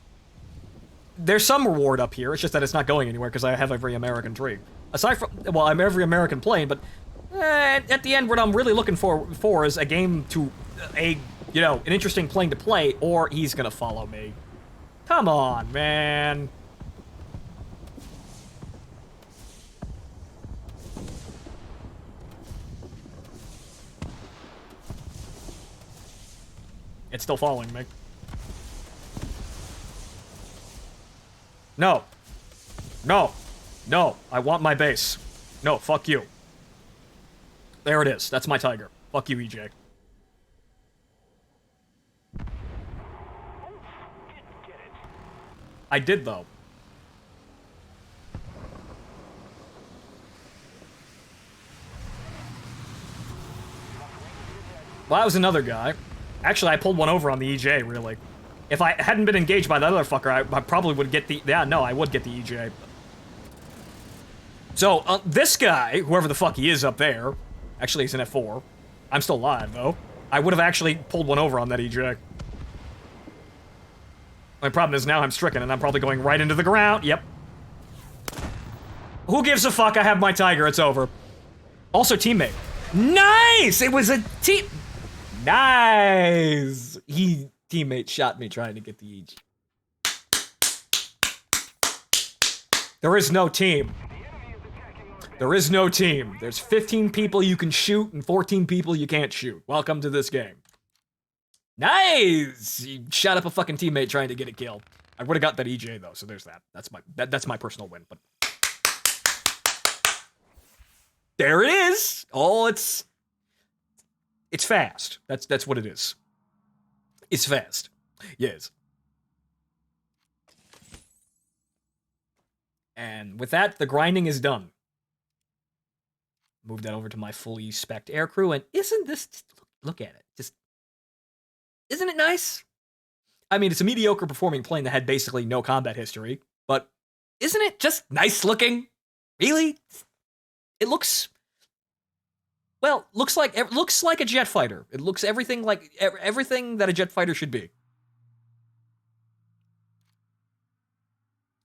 A: There's some reward up here, it's just that it's not going anywhere because I have every American tree. Aside from, well, I'm every American plane, but at the end, what I'm really looking for is a game to, an interesting plane to play, or he's gonna follow me. Come on, man. It's still following me. No. No. No. I want my base. No, fuck you. There it is. That's my Tiger. Fuck you, EJ. I did, though. Well, that was another guy. Actually, I pulled one over on the EJ, really. If I hadn't been engaged by that other fucker, I probably would get the... Yeah, no, I would get the EJ. So, this guy, whoever the fuck he is up there... Actually, he's an F4. I'm still alive, though. I would have actually pulled one over on that EJ. My problem is now I'm stricken, and I'm probably going right into the ground. Yep. Who gives a fuck? I have my tiger. It's over. Also, teammate. Nice! It was a team... Nice! Teammate shot me trying to get the EG. There is no team. There is no team. There's 15 people you can shoot and 14 people you can't shoot. Welcome to this game. Nice! You shot up a fucking teammate trying to get a kill. I would have got that EJ though, so there's that. That's my personal win. But there it is. Oh, it's fast. That's what it is. It's fast. Yes. And with that, the grinding is done. Move that over to my fully spec'd aircrew, and isn't this... Look at it. Just... Isn't it nice? I mean, it's a mediocre performing plane that had basically no combat history, but isn't it just nice looking? Really? It looks... Well, looks like a jet fighter. It looks everything that a jet fighter should be.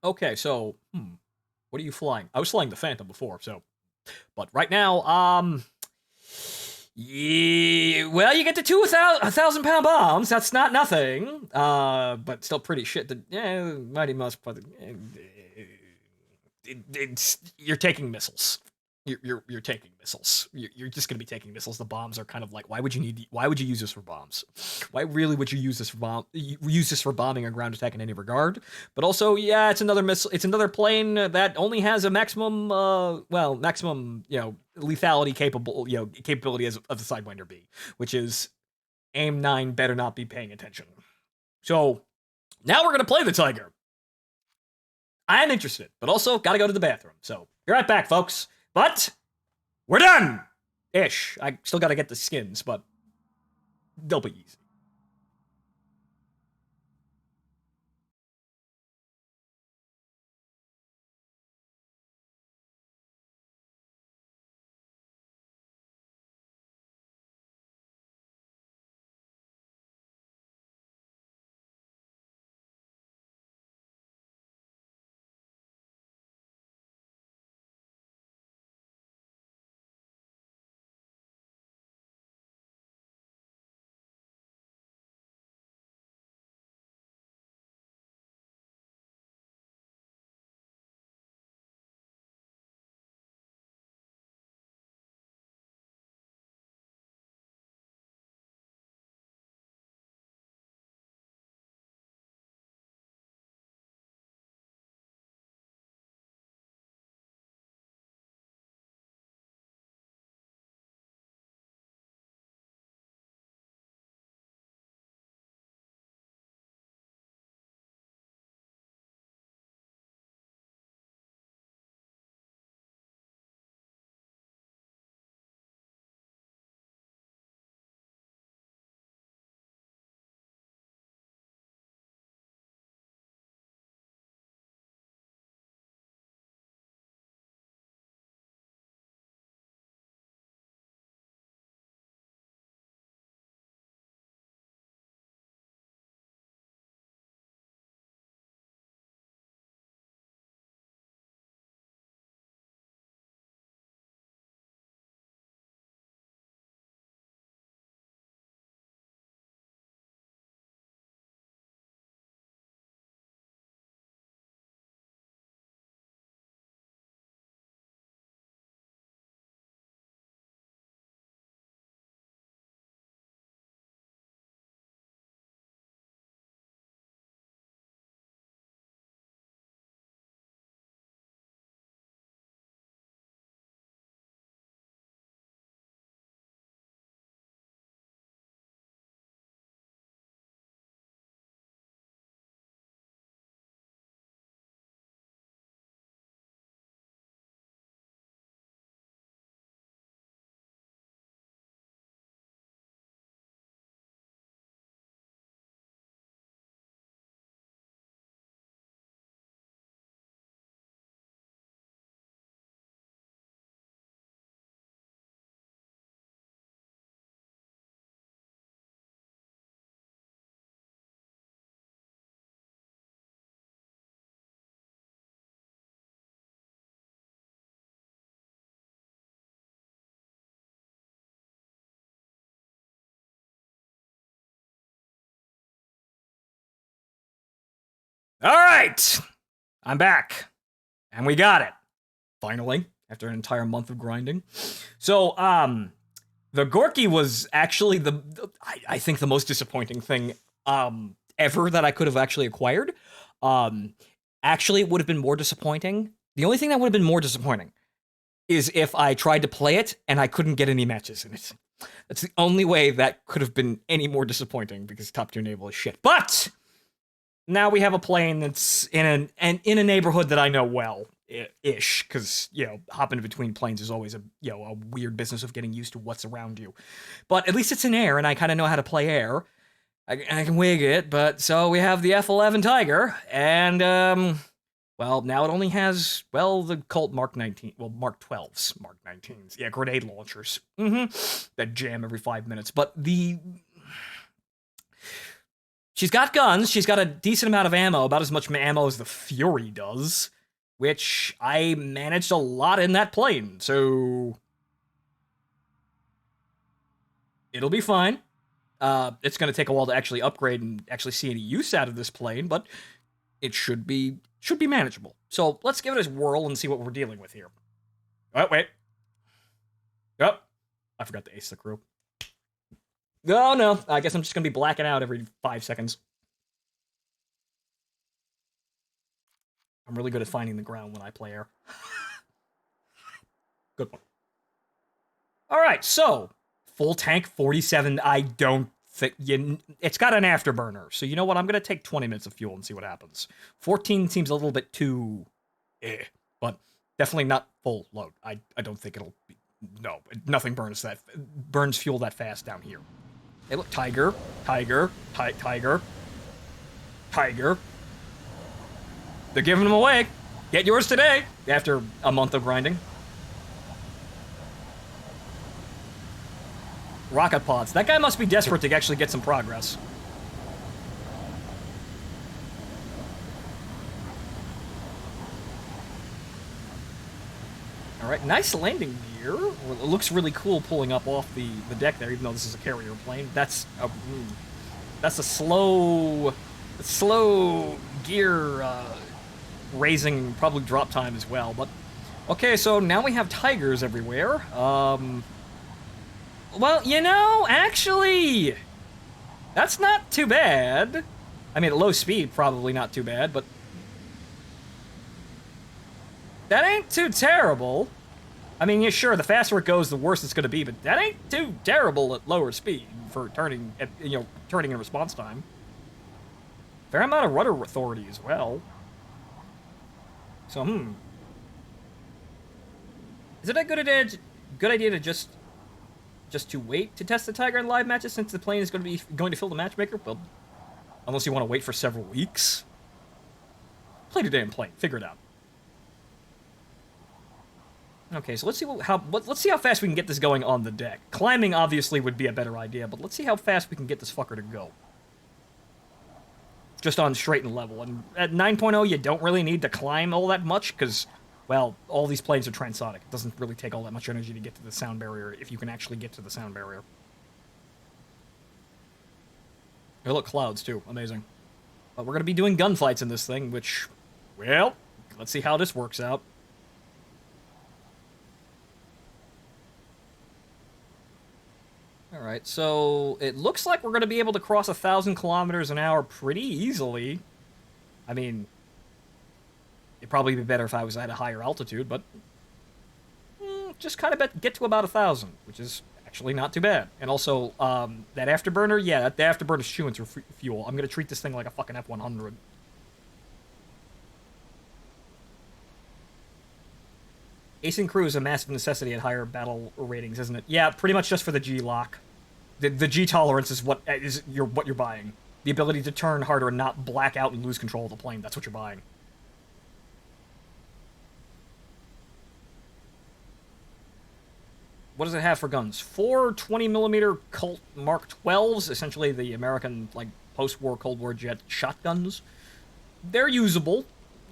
A: Okay, so, what are you flying? I was flying the Phantom before, so... But right now, yeah, well, you get to 1,000-pound bombs. That's not nothing. But still pretty shit. Mighty Musk, but you're taking missiles. You're taking missiles. You're just gonna be taking missiles. The bombs are kind of like, why would you use this for bombs? Why really would you use this for bombing or ground attack in any regard? But also, yeah, it's another missile. It's another plane that only has a maximum, lethality capability of the Sidewinder B, which is AIM-9 better not be paying attention. So now we're gonna play the Tiger. I am interested, but also gotta go to the bathroom. So be right back, folks. But we're done! Ish. I still gotta get the skins, but they'll be easy. All right, I'm back, and we got it finally after an entire month of grinding. So, the Gorky was actually I think the most disappointing thing ever that I could have actually acquired. Actually, it would have been more disappointing. The only thing that would have been more disappointing is if I tried to play it and I couldn't get any matches in it. That's the only way that could have been any more disappointing because top tier naval is shit. But now we have a plane that's in a neighborhood that I know well, ish, because hopping between planes is always a weird business of getting used to what's around you. But at least it's in air, and I kind of know how to play air. I can wig it, but so we have the F-11 Tiger, and well, now it only has, well, the Colt Mark 19, well, Mark 12s, Mark 19s. Yeah, grenade launchers. That jam every 5 minutes. But she's got guns, she's got a decent amount of ammo, about as much ammo as the Fury does, which I managed a lot in that plane, so it'll be fine. It's going to take a while to actually upgrade and actually see any use out of this plane, but it should be manageable. So let's give it a whirl and see what we're dealing with here. Oh, wait. Oh, I forgot to ace the crew. Oh, no. I guess I'm just going to be blacking out every 5 seconds. I'm really good at finding the ground when I play air. Good one. All right, so full tank 47. I don't think it's got an afterburner. So you know what? I'm going to take 20 minutes of fuel and see what happens. 14 seems a little bit too but definitely not full load. I don't think it'll be, no, nothing burns fuel that fast down here. Hey, look, Tiger. They're giving them away. Get yours today after a month of grinding. Rocket pods. That guy must be desperate to actually get some progress. Alright, nice landing gear. It looks really cool pulling up off the deck there, even though this is a carrier plane. That's a slow gear raising, probably drop time as well. But okay, so now we have Tigers everywhere. Well, actually, that's not too bad. I mean, at low speed, probably not too bad, but that ain't too terrible. I mean, yeah, sure, the faster it goes, the worse it's going to be, but that ain't too terrible at lower speed for turning in response time. Fair amount of rudder authority as well. So, is it a good idea to just to wait to test the Tiger in live matches since the plane is going to fill the matchmaker? Well, unless you want to wait for several weeks. Play the damn plane. Figure it out. Okay, so let's see how fast we can get this going on the deck. Climbing obviously would be a better idea, but let's see how fast we can get this fucker to go. Just on straight and level. And at 9.0, you don't really need to climb all that much, because, well, all these planes are transonic. It doesn't really take all that much energy to get to the sound barrier, if you can actually get to the sound barrier. Oh, look, clouds, too. Amazing. But we're going to be doing gunfights in this thing, which, well, let's see how this works out. Alright, so it looks like we're going to be able to cross 1,000 kilometers an hour pretty easily. I mean, it'd probably be better if I was at a higher altitude, but just kind of get to about 1,000, which is actually not too bad. And also, that afterburner, yeah, the afterburner's chewing through fuel. I'm going to treat this thing like a fucking F-100. Acing crew is a massive necessity at higher battle ratings, isn't it? Yeah, pretty much just for the G-lock. The G-tolerance is what you're buying. The ability to turn harder and not black out and lose control of the plane. That's what you're buying. What does it have for guns? 4 20mm Colt Mark 12s, essentially the American, like, post-war Cold War jet shotguns. They're usable.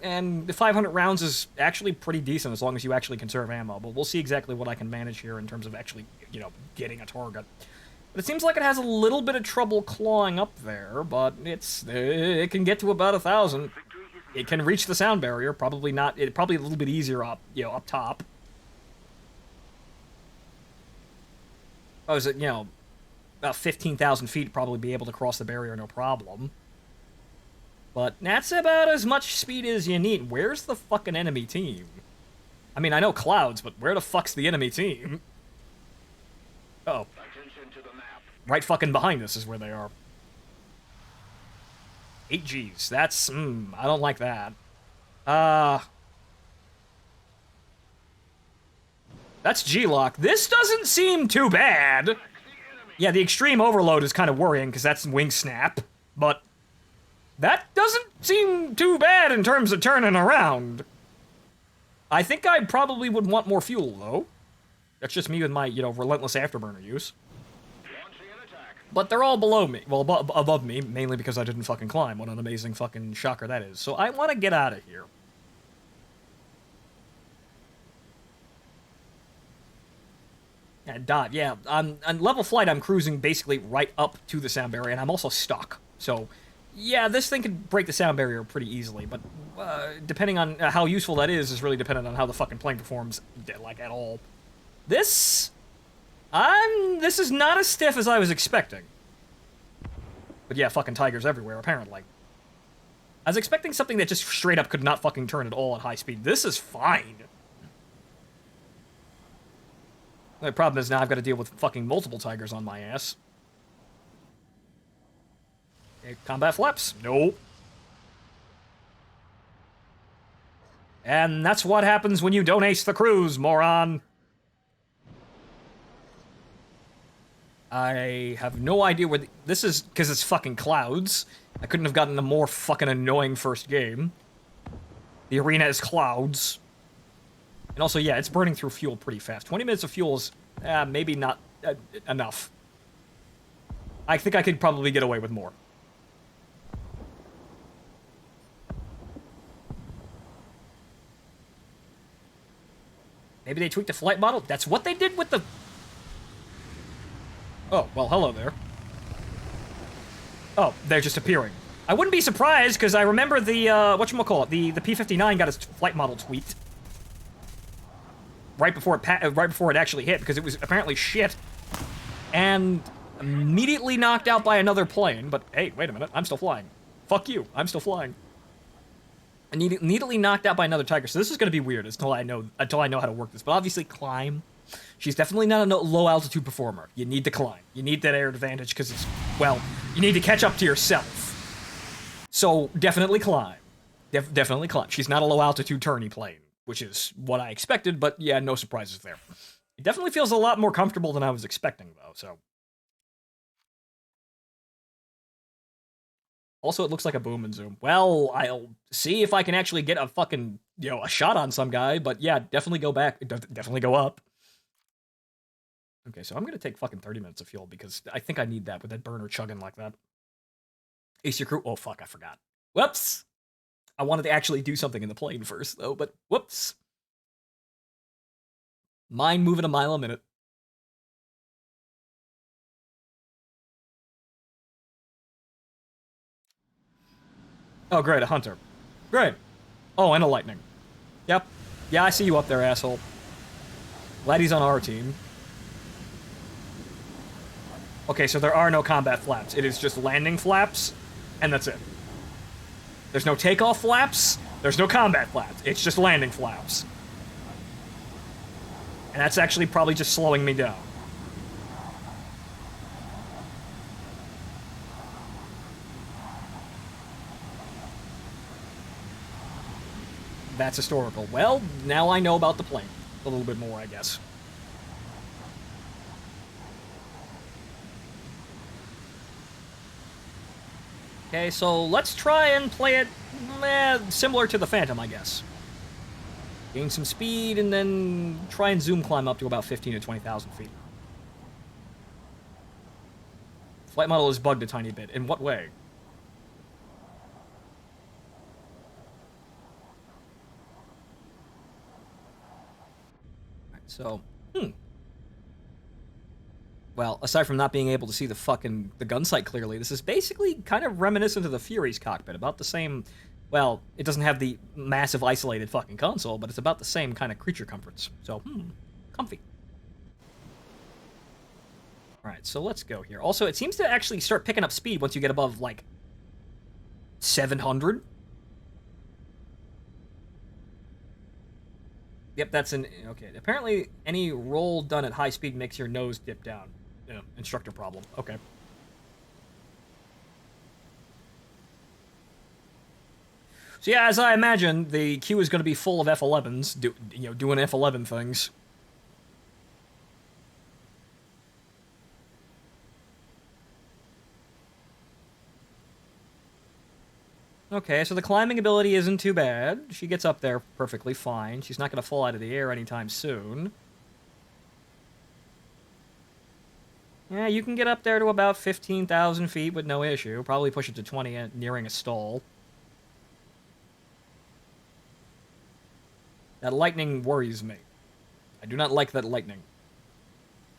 A: And the 500 rounds is actually pretty decent as long as you actually conserve ammo. But we'll see exactly what I can manage here in terms of actually, getting a target. But it seems like it has a little bit of trouble clawing up there, but it can get to about 1,000.
C: Victory
A: It can reach the sound barrier. Probably not. It probably a little bit easier up, up top. I was at, about 15,000 feet, probably be able to cross the barrier no problem. But that's about as much speed as you need. Where's the fucking enemy team? I mean, I know clouds, but where the fuck's the enemy team? Uh-oh.
C: Attention to the map.
A: Right fucking behind us is where they are. 8Gs. That's, I don't like that. That's G-Lock. This doesn't seem too bad. Yeah, the extreme overload is kind of worrying, because that's wing snap. But that doesn't seem too bad in terms of turning around. I think I probably would want more fuel, though. That's just me with my, relentless afterburner use.
C: Launching an attack.
A: But they're all below me. Well, above me, mainly because I didn't fucking climb. What an amazing fucking shocker that is. So I want to get out of here. Dot, yeah. On level flight, I'm cruising basically right up to the sound barrier, and I'm also stuck. So, yeah, this thing could break the sound barrier pretty easily, but depending on how useful that is really dependent on how the fucking plane performs, like, at all. This is not as stiff as I was expecting. But yeah, fucking tigers everywhere, apparently. I was expecting something that just straight up could not fucking turn at all at high speed. This is fine. The problem is now I've got to deal with fucking multiple tigers on my ass. Okay, combat flaps? Nope. And that's what happens when you don't ace the cruise, moron. I have no idea where this is, because it's fucking clouds. I couldn't have gotten a more fucking annoying first game. The arena is clouds. And also, yeah, it's burning through fuel pretty fast. 20 minutes of fuel is maybe not enough. I think I could probably get away with more. Maybe they tweaked the flight model? That's what they did with the... Oh, well, hello there. Oh, they're just appearing. I wouldn't be surprised, because I remember the, whatchamacallit, the P-59 got its flight model tweaked. Right before it actually hit, because it was apparently shit. And immediately knocked out by another plane. But, hey, wait a minute, I'm still flying. Fuck you, I'm still flying. Immediately knocked out by another tiger, so this is going to be weird until I know how to work this. But obviously, climb. She's definitely not a low-altitude performer. You need to climb. You need that air advantage, because it's, well, you need to catch up to yourself. So, definitely climb. Definitely climb. She's not a low-altitude tourney plane, which is what I expected, but yeah, no surprises there. It definitely feels a lot more comfortable than I was expecting, though, so. Also, it looks like a boom and zoom. Well, I'll see if I can actually get a fucking, a shot on some guy, but yeah, definitely go back. Definitely go up. Okay, so I'm gonna take fucking 30 minutes of fuel, because I think I need that with that burner chugging like that. Ace your crew. Oh, fuck, I forgot. Whoops! I wanted to actually do something in the plane first, though, but whoops. Mine moving a mile a minute. Oh, great, a hunter. Great. Oh, and a lightning. Yep. Yeah, I see you up there, asshole. Glad he's on our team. Okay, so there are no combat flaps. It is just landing flaps, and that's it. There's no takeoff flaps. There's no combat flaps. It's just landing flaps. And that's actually probably just slowing me down. That's historical. Well, now I know about the plane. A little bit more, I guess. Okay, so let's try and play it similar to the Phantom, I guess. Gain some speed, and then try and zoom climb up to about 15 to 20,000 feet. Flight model is bugged a tiny bit. In what way? So, Well, aside from not being able to see the gun sight clearly, this is basically kind of reminiscent of the Fury's cockpit. About the same Well, it doesn't have the massive isolated fucking console, but it's about the same kind of creature comforts. So, comfy. Alright, so let's go here. Also, it seems to actually start picking up speed once you get above, like, 700. Yep, that's an... Okay, apparently any roll done at high speed makes your nose dip down. Yeah, instructor problem. Okay. So yeah, as I imagine, the queue is going to be full of F11s, doing F11 things. Okay, so the climbing ability isn't too bad. She gets up there perfectly fine. She's not going to fall out of the air anytime soon. Yeah, you can get up there to about 15,000 feet with no issue. Probably push it to 20 nearing a stall. That lightning worries me. I do not like that lightning.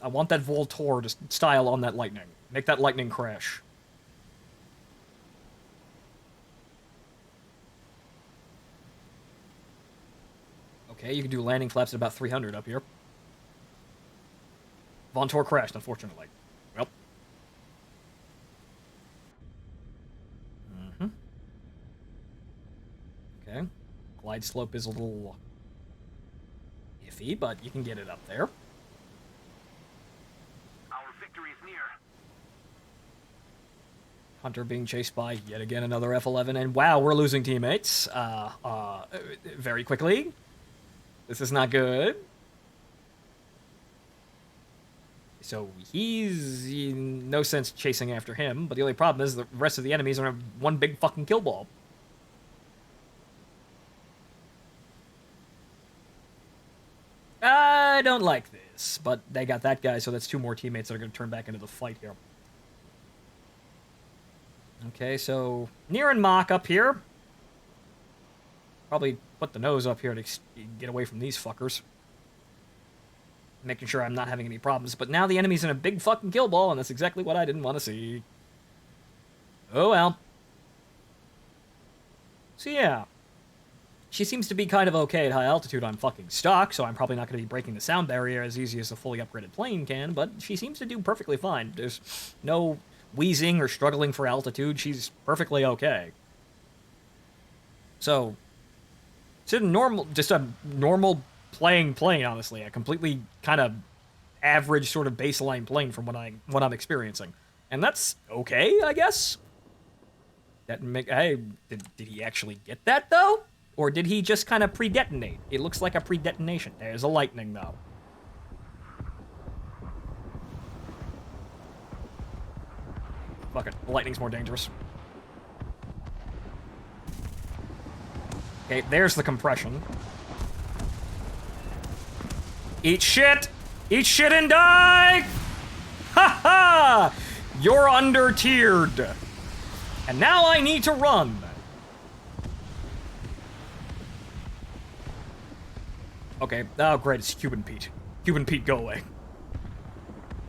A: I want that Voltor to style on that lightning. Make that lightning crash. Okay, you can do landing flaps at about 300 up here. Vontor crashed, unfortunately. Well. Okay. Glide slope is a little iffy, but you can get it up there.
C: Our victory is near.
A: Hunter being chased by yet again another F11, and wow, we're losing teammates. Very quickly. This is not good. So he's in no sense chasing after him, but the only problem is the rest of the enemies are one big fucking kill ball. I don't like this, but they got that guy, so that's two more teammates that are going to turn back into the fight here. Okay, so N.I.R and Mach up here. Probably put the nose up here to get away from these fuckers. Making sure I'm not having any problems. But now the enemy's in a big fucking kill ball, and that's exactly what I didn't want to see. Oh well. So yeah. She seems to be kind of okay at high altitude. I'm fucking stuck, so I'm probably not going to be breaking the sound barrier as easy as a fully upgraded plane can, but she seems to do perfectly fine. There's no wheezing or struggling for altitude. She's perfectly okay. So, it's just a normal playing plane, honestly. A completely kind of average sort of baseline plane from what I'm experiencing. And that's okay, I guess. That make hey, did he actually get that though? Or did he just kind of pre-detonate? It looks like a pre-detonation. There's a lightning though. Fuck it, the lightning's more dangerous. Okay, there's the compression. Eat shit! Eat shit and die! Ha ha! You're under-tiered. And now I need to run. Okay, oh great, it's Cuban Pete. Cuban Pete, go away.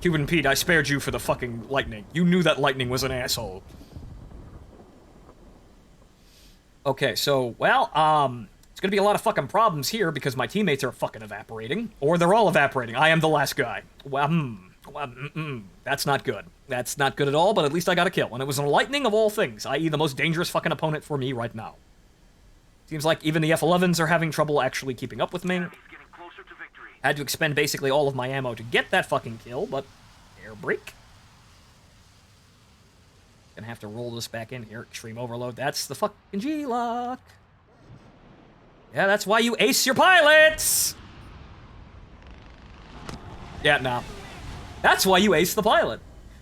A: Cuban Pete, I spared you for the fucking lightning. You knew that lightning was an asshole. Okay, so, well, it's gonna be a lot of fucking problems here because my teammates are fucking evaporating. Or they're all evaporating. I am the last guy. That's not good. That's not good at all, but at least I got a kill. And it was a lightning of all things, i.e. the most dangerous fucking opponent for me right now. Seems like even the F11s are having trouble actually keeping up with me. Had to expend basically all of my ammo to get that fucking kill, but air brake. Gonna have to roll this back in here. Extreme overload. That's the fucking G-lock. Yeah, that's why you ace your pilots! Yeah, no. That's why you ace the pilot.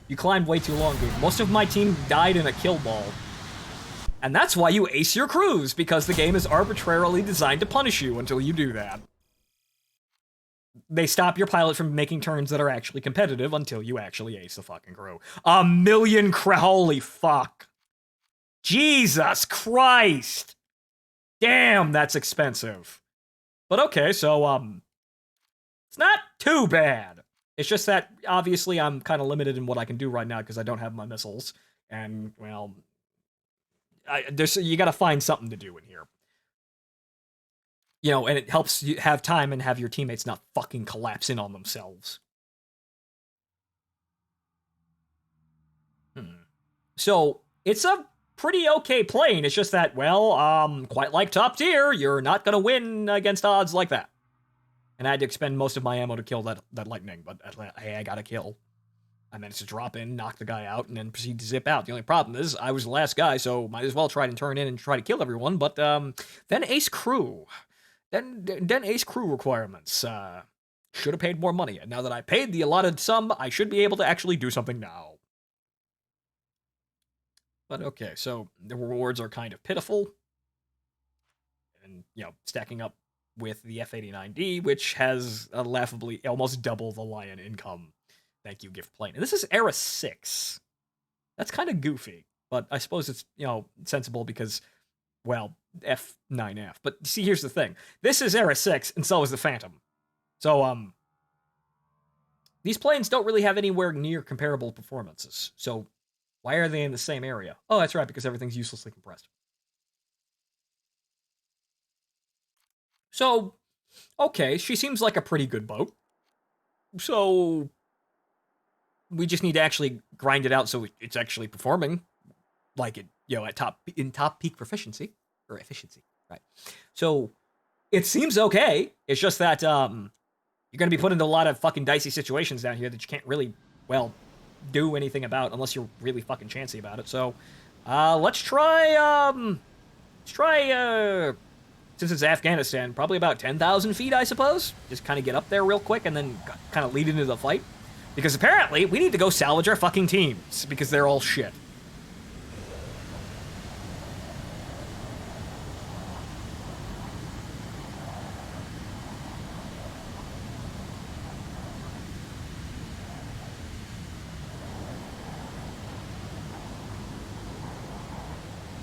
A: You climbed way too long, dude. Most of my team died in a kill ball. And that's why you ace your crews, because the game is arbitrarily designed to punish you until you do that. They stop your pilot from making turns that are actually competitive until you actually ace the fucking crew. A million holy fuck. Jesus Christ. Damn, that's expensive. But okay, so, it's not too bad. It's just that, obviously, I'm kind of limited in what I can do right now because I don't have my missiles. And, well, you gotta find something to do in here. You know, and it helps you have time and have your teammates not fucking collapse in on themselves. So, it's a pretty okay plane. It's just that, well, quite like top tier, you're not gonna win against odds like that. And I had to expend most of my ammo to kill that lightning, but hey, I got a kill. I managed to drop in, knock the guy out, and then proceed to zip out. The only problem is I was the last guy, so might as well try and turn in and try to kill everyone. But then Ace Crew, then Ace Crew requirements. Should have paid more money. And now that I paid the allotted sum, I should be able to actually do something now. But okay, so the rewards are kind of pitiful, and stacking up with the F-89D, which has a laughably almost double the Lion income. Thank you, gift plane. And this is Era 6. That's kind of goofy, but I suppose it's, sensible because, well, F9F. But see, here's the thing. This is Era 6, and so is the Phantom. So, these planes don't really have anywhere near comparable performances. So, why are they in the same area? Oh, that's right, because everything's uselessly compressed. So, okay, she seems like a pretty good boat. So, we just need to actually grind it out so it's actually performing like it, at top peak proficiency or efficiency, right? So it seems okay. It's just that you're gonna be put into a lot of fucking dicey situations down here that you can't really, well, do anything about unless you're really fucking chancy about it. So let's try since it's Afghanistan, probably about 10,000 feet, I suppose. Just kind of get up there real quick and then kind of lead into the fight. Because apparently, we need to go salvage our fucking teams, because they're all shit.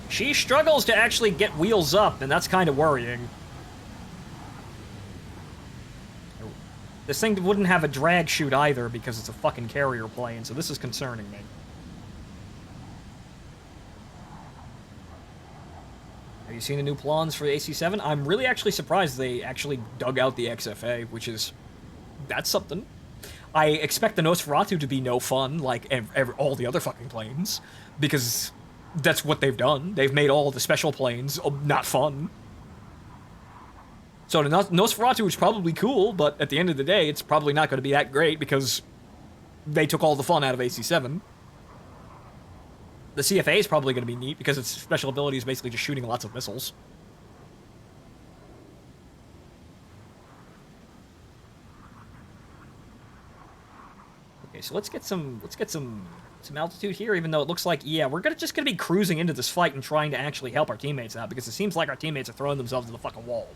A: She struggles to actually get wheels up, and that's kind of worrying. This thing wouldn't have a drag chute either because it's a fucking carrier plane, so this is concerning me. Have you seen the new plans for the AC-7? I'm really actually surprised they actually dug out the XFA, which is... that's something. I expect the Nosferatu to be no fun, like all the other fucking planes, because that's what they've done. They've made all the special planes not fun. So the Nosferatu is probably cool, but at the end of the day, it's probably not going to be that great because they took all the fun out of AC-7. The CFA is probably going to be neat because its special ability is basically just shooting lots of missiles. Okay, so let's get some altitude here, even though it looks like, yeah, we're just gonna be cruising into this fight and trying to actually help our teammates out because it seems like our teammates are throwing themselves to the fucking wall.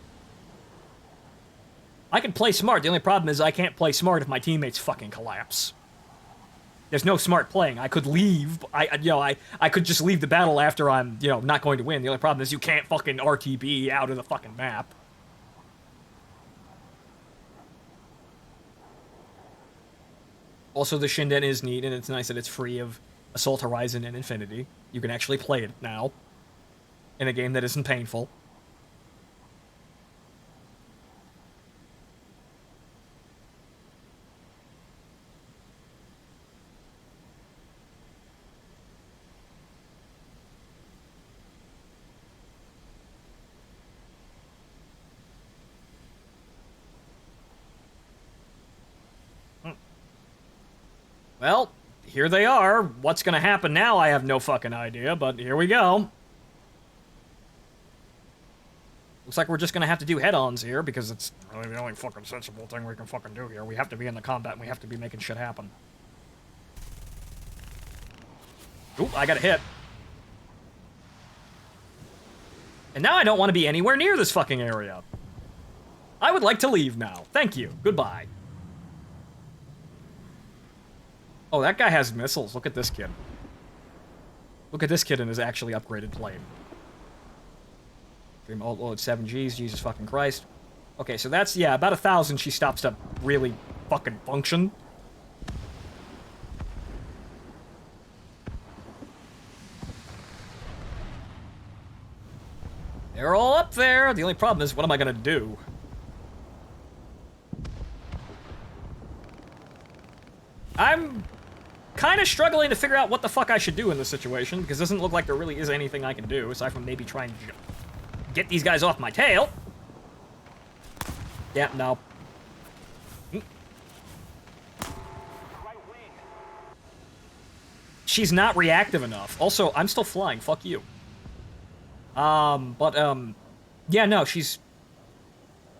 A: I can play smart. The only problem is I can't play smart if my teammates fucking collapse. There's no smart playing. I could leave. I could just leave the battle after I'm, not going to win. The only problem is you can't fucking RTB out of the fucking map. Also, the Shinden is neat, and it's nice that it's free of Assault Horizon and Infinity. You can actually play it now in a game that isn't painful. Well, here they are. What's gonna happen now, I have no fucking idea, but here we go. Looks like we're just gonna have to do head-ons here, because it's really the only fucking sensible thing we can fucking do here. We have to be in the combat, and we have to be making shit happen. Oop, I got a hit. And now I don't want to be anywhere near this fucking area. I would like to leave now. Thank you. Goodbye. Oh, that guy has missiles. Look at this kid. Look at this kid in his actually upgraded plane. Dream load 7Gs, Jesus fucking Christ. Okay, so that's, yeah, about 1,000 she stops to really fucking function. up there. The only problem is, what am I gonna do? I'm kind of struggling to figure out what the fuck I should do in this situation, because it doesn't look like there really is anything I can do, aside from maybe try and get these guys off my tail. Yeah, no. She's not reactive enough. Also, I'm still flying. Fuck you. Yeah, no,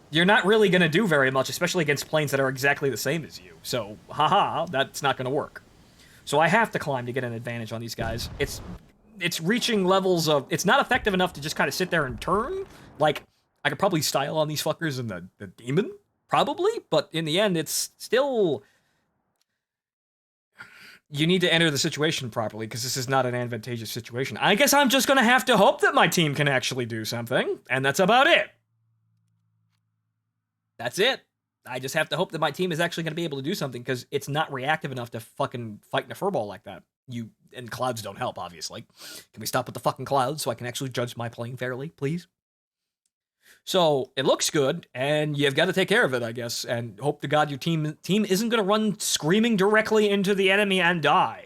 A: you're not really gonna do very much, especially against planes that are exactly the same as you. So, haha, that's not gonna work. So I have to climb to get an advantage on these guys. It's reaching levels of... It's not effective enough to just kind of sit there and turn. Like, I could probably style on these fuckers in the demon, probably, but in the end, it's still... You need to enter the situation properly, because this is not an advantageous situation. I guess I'm just gonna have to hope that my team can actually do something, and that's about it. That's it. I just have to hope that my team is actually going to be able to do something, because it's not reactive enough to fucking fight in a furball like that. And clouds don't help, obviously. Can we stop with the fucking clouds so I can actually judge my plane fairly, please? So, it looks good, and you've got to take care of it, I guess, and hope to God your team isn't going to run screaming directly into the enemy and die.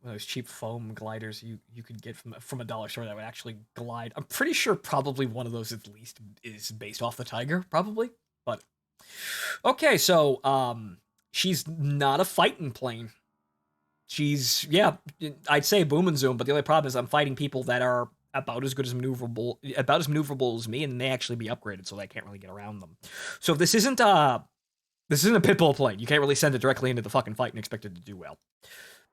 A: Those cheap foam gliders you could get from a dollar store that would actually glide. I'm pretty sure probably one of those at least is based off the Tiger, probably. But okay, so she's not a fighting plane. She's, yeah, I'd say boom and zoom, but the only problem is I'm fighting people that are about as good as maneuverable as me, and they actually be upgraded, so I can't really get around them. So if this isn't a pitbull plane, you can't really send it directly into the fucking fight and expect it to do well.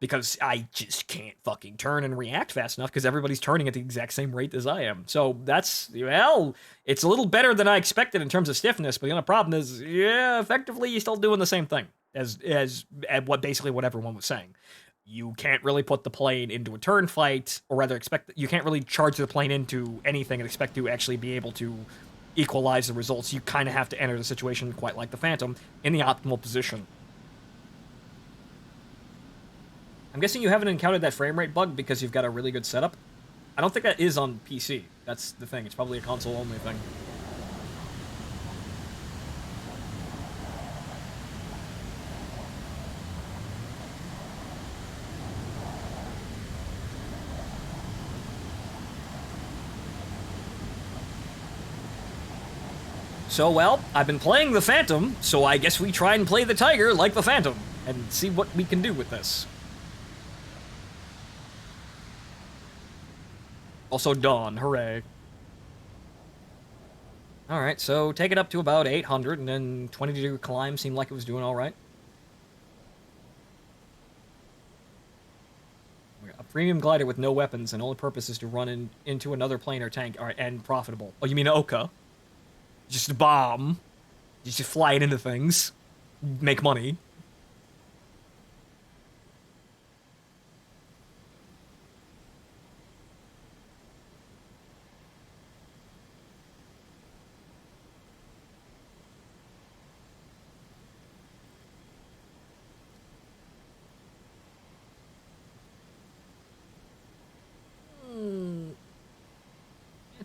A: Because I just can't fucking turn and react fast enough, because everybody's turning at the exact same rate as I am. So that's, well, it's a little better than I expected in terms of stiffness, but the only problem is, yeah, effectively you're still doing the same thing as basically what everyone was saying. You can't really put the plane into a turn fight, or rather you can't really charge the plane into anything and expect to actually be able to equalize the results. You kind of have to enter the situation, quite like the Phantom, in the optimal position. I'm guessing you haven't encountered that frame rate bug because you've got a really good setup. I don't think that is on PC. That's the thing. It's probably a console-only thing. So, well, I've been playing the Phantom, so I guess we try and play the Tiger like the Phantom, and see what we can do with this. Also dawn, hooray. Alright, so take it up to about 800, and then 20-degree climb seemed like it was doing alright. A premium glider with no weapons, and only purpose is to run into another plane or tank, and profitable. Oh, you mean Oka? Just a bomb. Just fly it into things. Make money.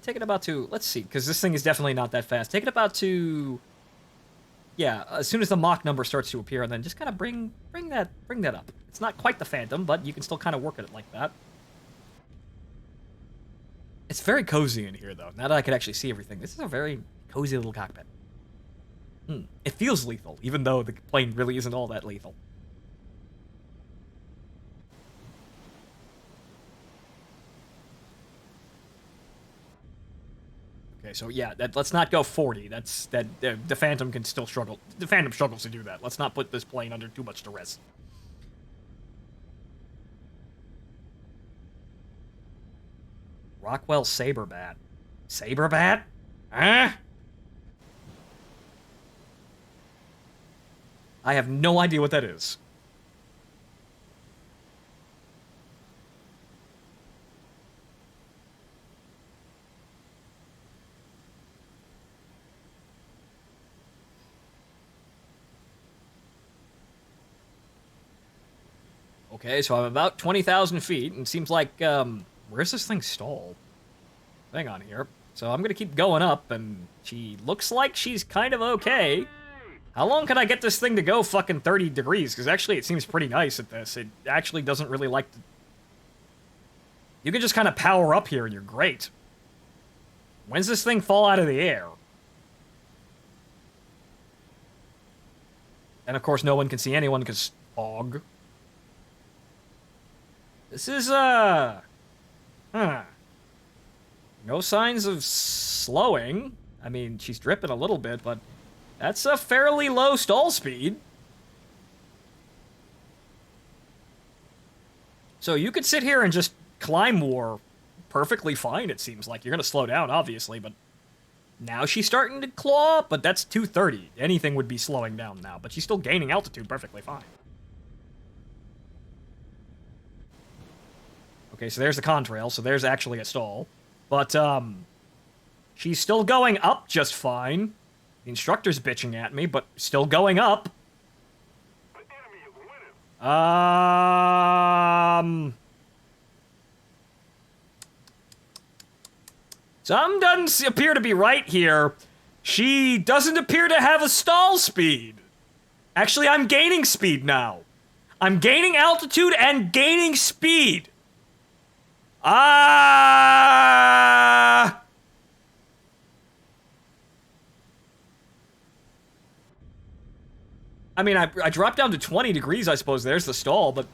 A: Take it about to, let's see, because this thing is definitely not that fast. Take it about to, yeah, as soon as the Mach number starts to appear, and then just kind of bring that up. It's not quite the Phantom, but you can still kind of work at it like that. It's very cozy in here, though. Now that I can actually see everything, this is a very cozy little cockpit. It feels lethal, even though the plane really isn't all that lethal. Okay, so yeah, let's not go 40. The Phantom can still struggle. The Phantom struggles to do that. Let's not put this plane under too much duress. Rockwell Saberbat. Saberbat? Huh? I have no idea what that is. Okay, so I'm about 20,000 feet, and it seems like, where's this thing stall? Hang on here. So I'm gonna keep going up, and she looks like she's kind of okay. How long can I get this thing to go fucking 30 degrees? Because actually it seems pretty nice at this. It actually doesn't really like to... You can just kind of power up here and you're great. When's this thing fall out of the air? And of course no one can see anyone because fog. This is, No signs of slowing. I mean, she's dripping a little bit, but that's a fairly low stall speed. So you could sit here and just climb war perfectly fine, it seems like. You're gonna slow down, obviously, but now she's starting to claw, but that's 230. Anything would be slowing down now, but she's still gaining altitude perfectly fine. Okay, so there's the contrail, so there's actually a stall. But, she's still going up just fine. The instructor's bitching at me, but still going up.
C: The enemy is winning.
A: Some doesn't appear to be right here. She doesn't appear to have a stall speed. Actually, I'm gaining speed now. I'm gaining altitude and gaining speed. I mean, I dropped down to 20 degrees, I suppose. There's the stall, but...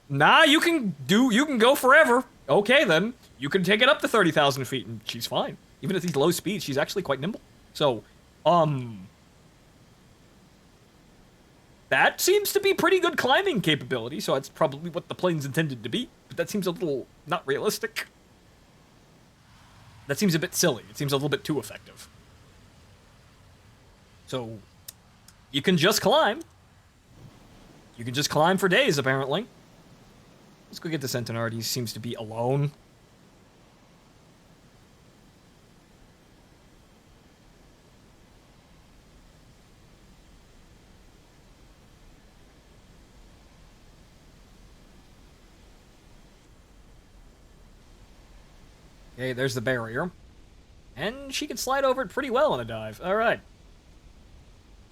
A: Nah, you can go forever. Okay, then. You can take it up to 30,000 feet, and she's fine. Even at these low speeds, she's actually quite nimble. So, that seems to be pretty good climbing capability, so that's probably what the plane's intended to be. But that seems a little not realistic. That seems a bit silly. It seems a little bit too effective. So, you can just climb. You can just climb for days, apparently. Let's go get the Centaur. He seems to be alone. Okay, there's the barrier. And she can slide over it pretty well on a dive. Alright.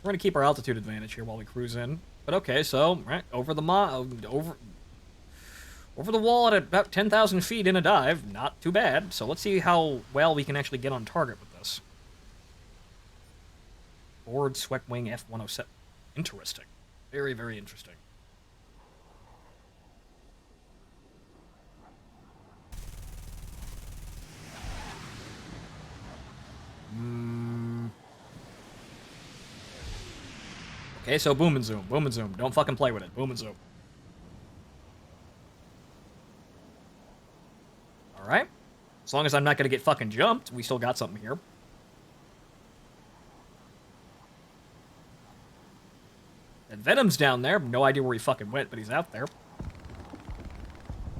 A: We're gonna keep our altitude advantage here while we cruise in. But okay, so, right, over the wall at about 10,000 feet in a dive. Not too bad. So let's see how well we can actually get on target with this. Forward swept wing F-107. Interesting. Very, very interesting. Okay, so boom and zoom. Boom and zoom. Don't fucking play with it. Boom and zoom. Alright. As long as I'm not gonna get fucking jumped, we still got something here. And Venom's down there. No idea where he fucking went, but he's out there.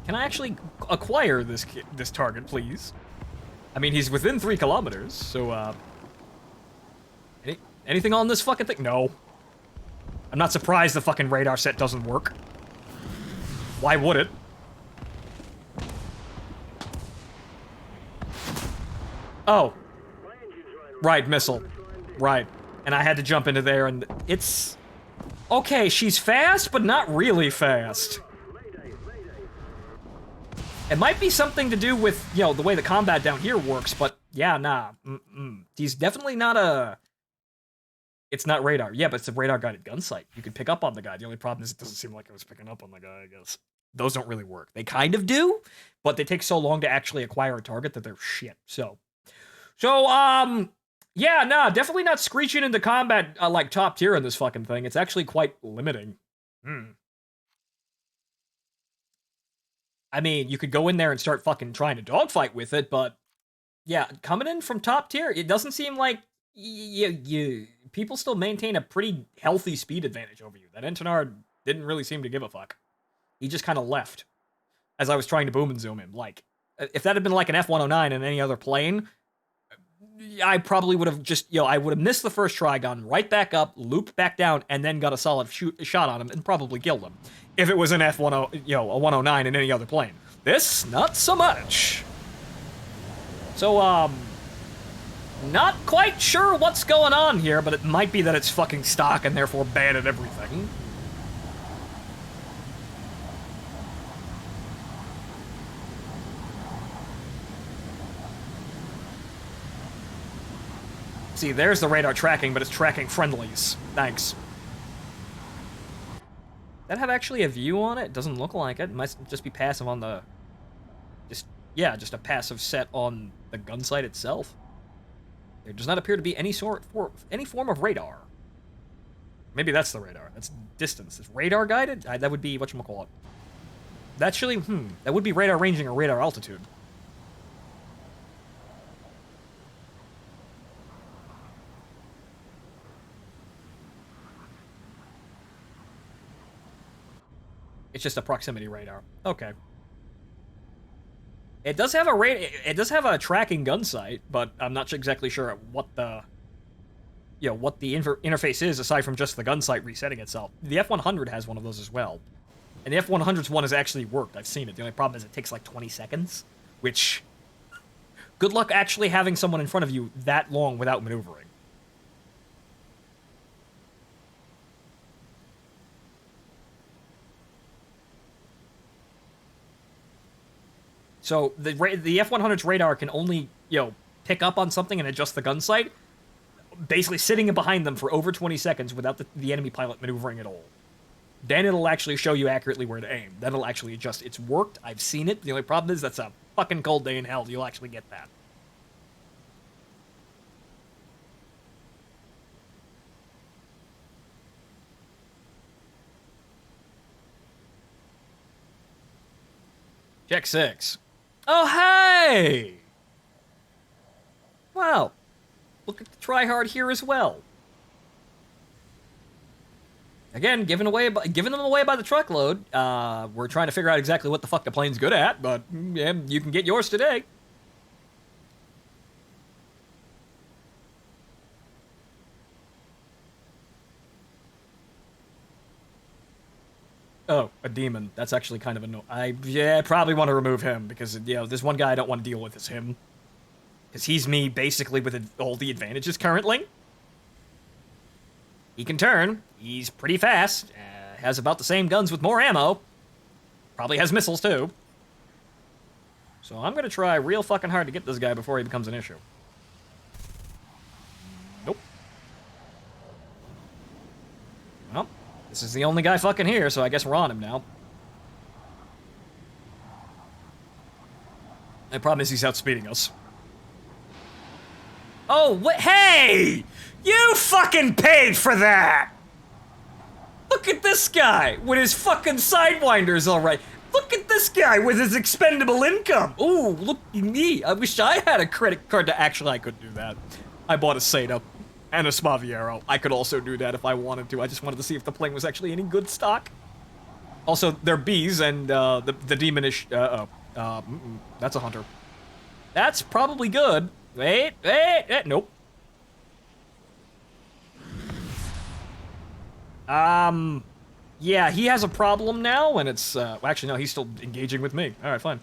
A: Can I actually acquire this target, please? I mean, he's within 3 kilometers, so, anything on this fucking thing? No. I'm not surprised the fucking radar set doesn't work. Why would it? Oh. Right, missile. Right. And I had to jump into there, and it's... Okay, she's fast, but not really fast. It might be something to do with, you know, the way the combat down here works, but yeah, nah. He's definitely not a... It's not radar. Yeah, but it's a radar-guided gun sight. You can pick up on the guy. The only problem is it doesn't seem like it was picking up on the guy, I guess. Those don't really work. They kind of do, but they take so long to actually acquire a target that they're shit. So, yeah, nah, definitely not screeching into combat like top tier in this fucking thing. It's actually quite limiting. I mean, you could go in there and start fucking trying to dogfight with it, but yeah, coming in from top tier, it doesn't seem like people still maintain a pretty healthy speed advantage over you. That Entenard didn't really seem to give a fuck. He just kind of left as I was trying to boom and zoom him. Like, if that had been like an F-109 in any other plane, I probably would have just, I would have missed the first try, gone right back up, looped back down, and then got a solid shot on him and probably killed him. If it was an F-10, a 109 in any other plane. This, not so much. So, not quite sure what's going on here, but it might be that it's fucking stock and therefore bad at everything. See, there's the radar tracking, but it's tracking friendlies. Thanks. That have actually a view on it? Doesn't look like it. It might just be passive on the... just a passive set on the gun sight itself. There does not appear to be any form of radar. Maybe that's the radar. That's distance. Is radar guided? That would be whatchamacallit. That's actually, that would be radar ranging or radar altitude. It's just a proximity radar. Okay. It does have a tracking gun sight, but I'm not exactly sure what the interface is aside from just the gun sight resetting itself. The F-100 has one of those as well. And the F-100's one has actually worked. I've seen it. The only problem is it takes like 20 seconds, which good luck actually having someone in front of you that long without maneuvering. So the F-100's radar can only, pick up on something and adjust the gun sight, basically sitting behind them for over 20 seconds without the enemy pilot maneuvering at all. Then it'll actually show you accurately where to aim. Then it'll actually adjust. It's worked. I've seen it. The only problem is that's a fucking cold day in hell. You'll actually get that. Check 6. Oh, hey! Wow. Look at the tryhard here as well. Again, giving them away by the truckload. We're trying to figure out exactly what the fuck the plane's good at, but yeah, you can get yours today. Oh, a demon. That's actually kind of annoying. I probably want to remove him because, there's one guy I don't want to deal with is him. Because he's me basically with all the advantages currently. He can turn. He's pretty fast. Has about the same guns with more ammo. Probably has missiles too. So I'm going to try real fucking hard to get this guy before he becomes an issue. Nope. Well. This is the only guy fucking here, so I guess we're on him now. The problem is he's outspeeding us. Oh, what? Hey! You fucking paid for that! Look at this guy with his fucking sidewinders, alright. Look at this guy with his expendable income. Ooh, look at me. I wish I had a credit card to actually, I could do that. I bought a Seda. And a S.U.M.M.E.R. I could also do that if I wanted to. I just wanted to see if the plane was actually any good stock. Also, they're bees, and the demonish... that's a hunter. That's probably good. Wait, nope. Yeah, he has a problem now, and it's... well, actually, no, he's still engaging with me. Alright, fine.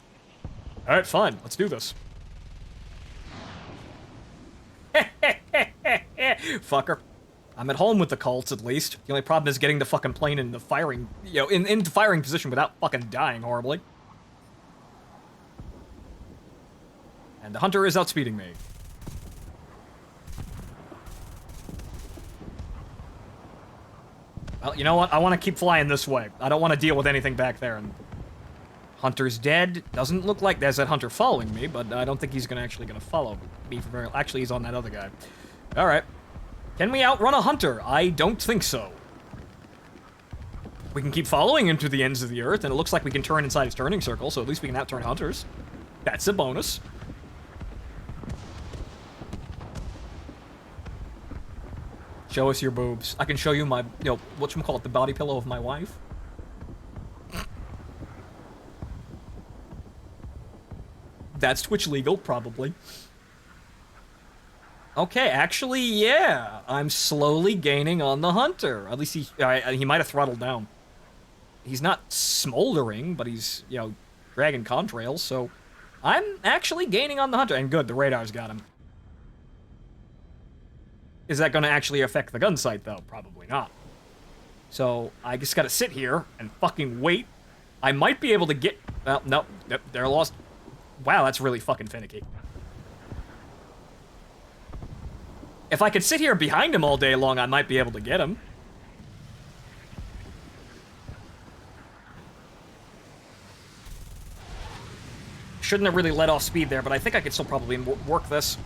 A: Alright, fine. Let's do this. Fucker. I'm at home with the cults, at least. The only problem is getting the fucking plane in the firing, into firing position without fucking dying horribly. And the hunter is outspeeding me. Well, you know what? I want to keep flying this way. I don't want to deal with anything back there. And hunter's dead. Doesn't look like there's that hunter following me, but I don't think he's actually gonna follow me for very... Actually, he's on that other guy. Alright. Can we outrun a hunter? I don't think so. We can keep following him to the ends of the earth, and it looks like we can turn inside his turning circle, so at least we can outturn hunters. That's a bonus. Show us your boobs. I can show you my, whatchamacallit, the body pillow of my wife. That's Twitch legal, probably. Okay, actually, yeah. I'm slowly gaining on the hunter. At least he might have throttled down. He's not smoldering, but he's, dragging contrails, so I'm actually gaining on the hunter. And good, the radar's got him. Is that going to actually affect the gun sight, though? Probably not. So I just gotta sit here and fucking wait. I might be able to get... Well, no, they're lost. Wow, that's really fucking finicky. If I could sit here behind him all day long, I might be able to get him. Shouldn't have really let off speed there, but I think I could still probably work this.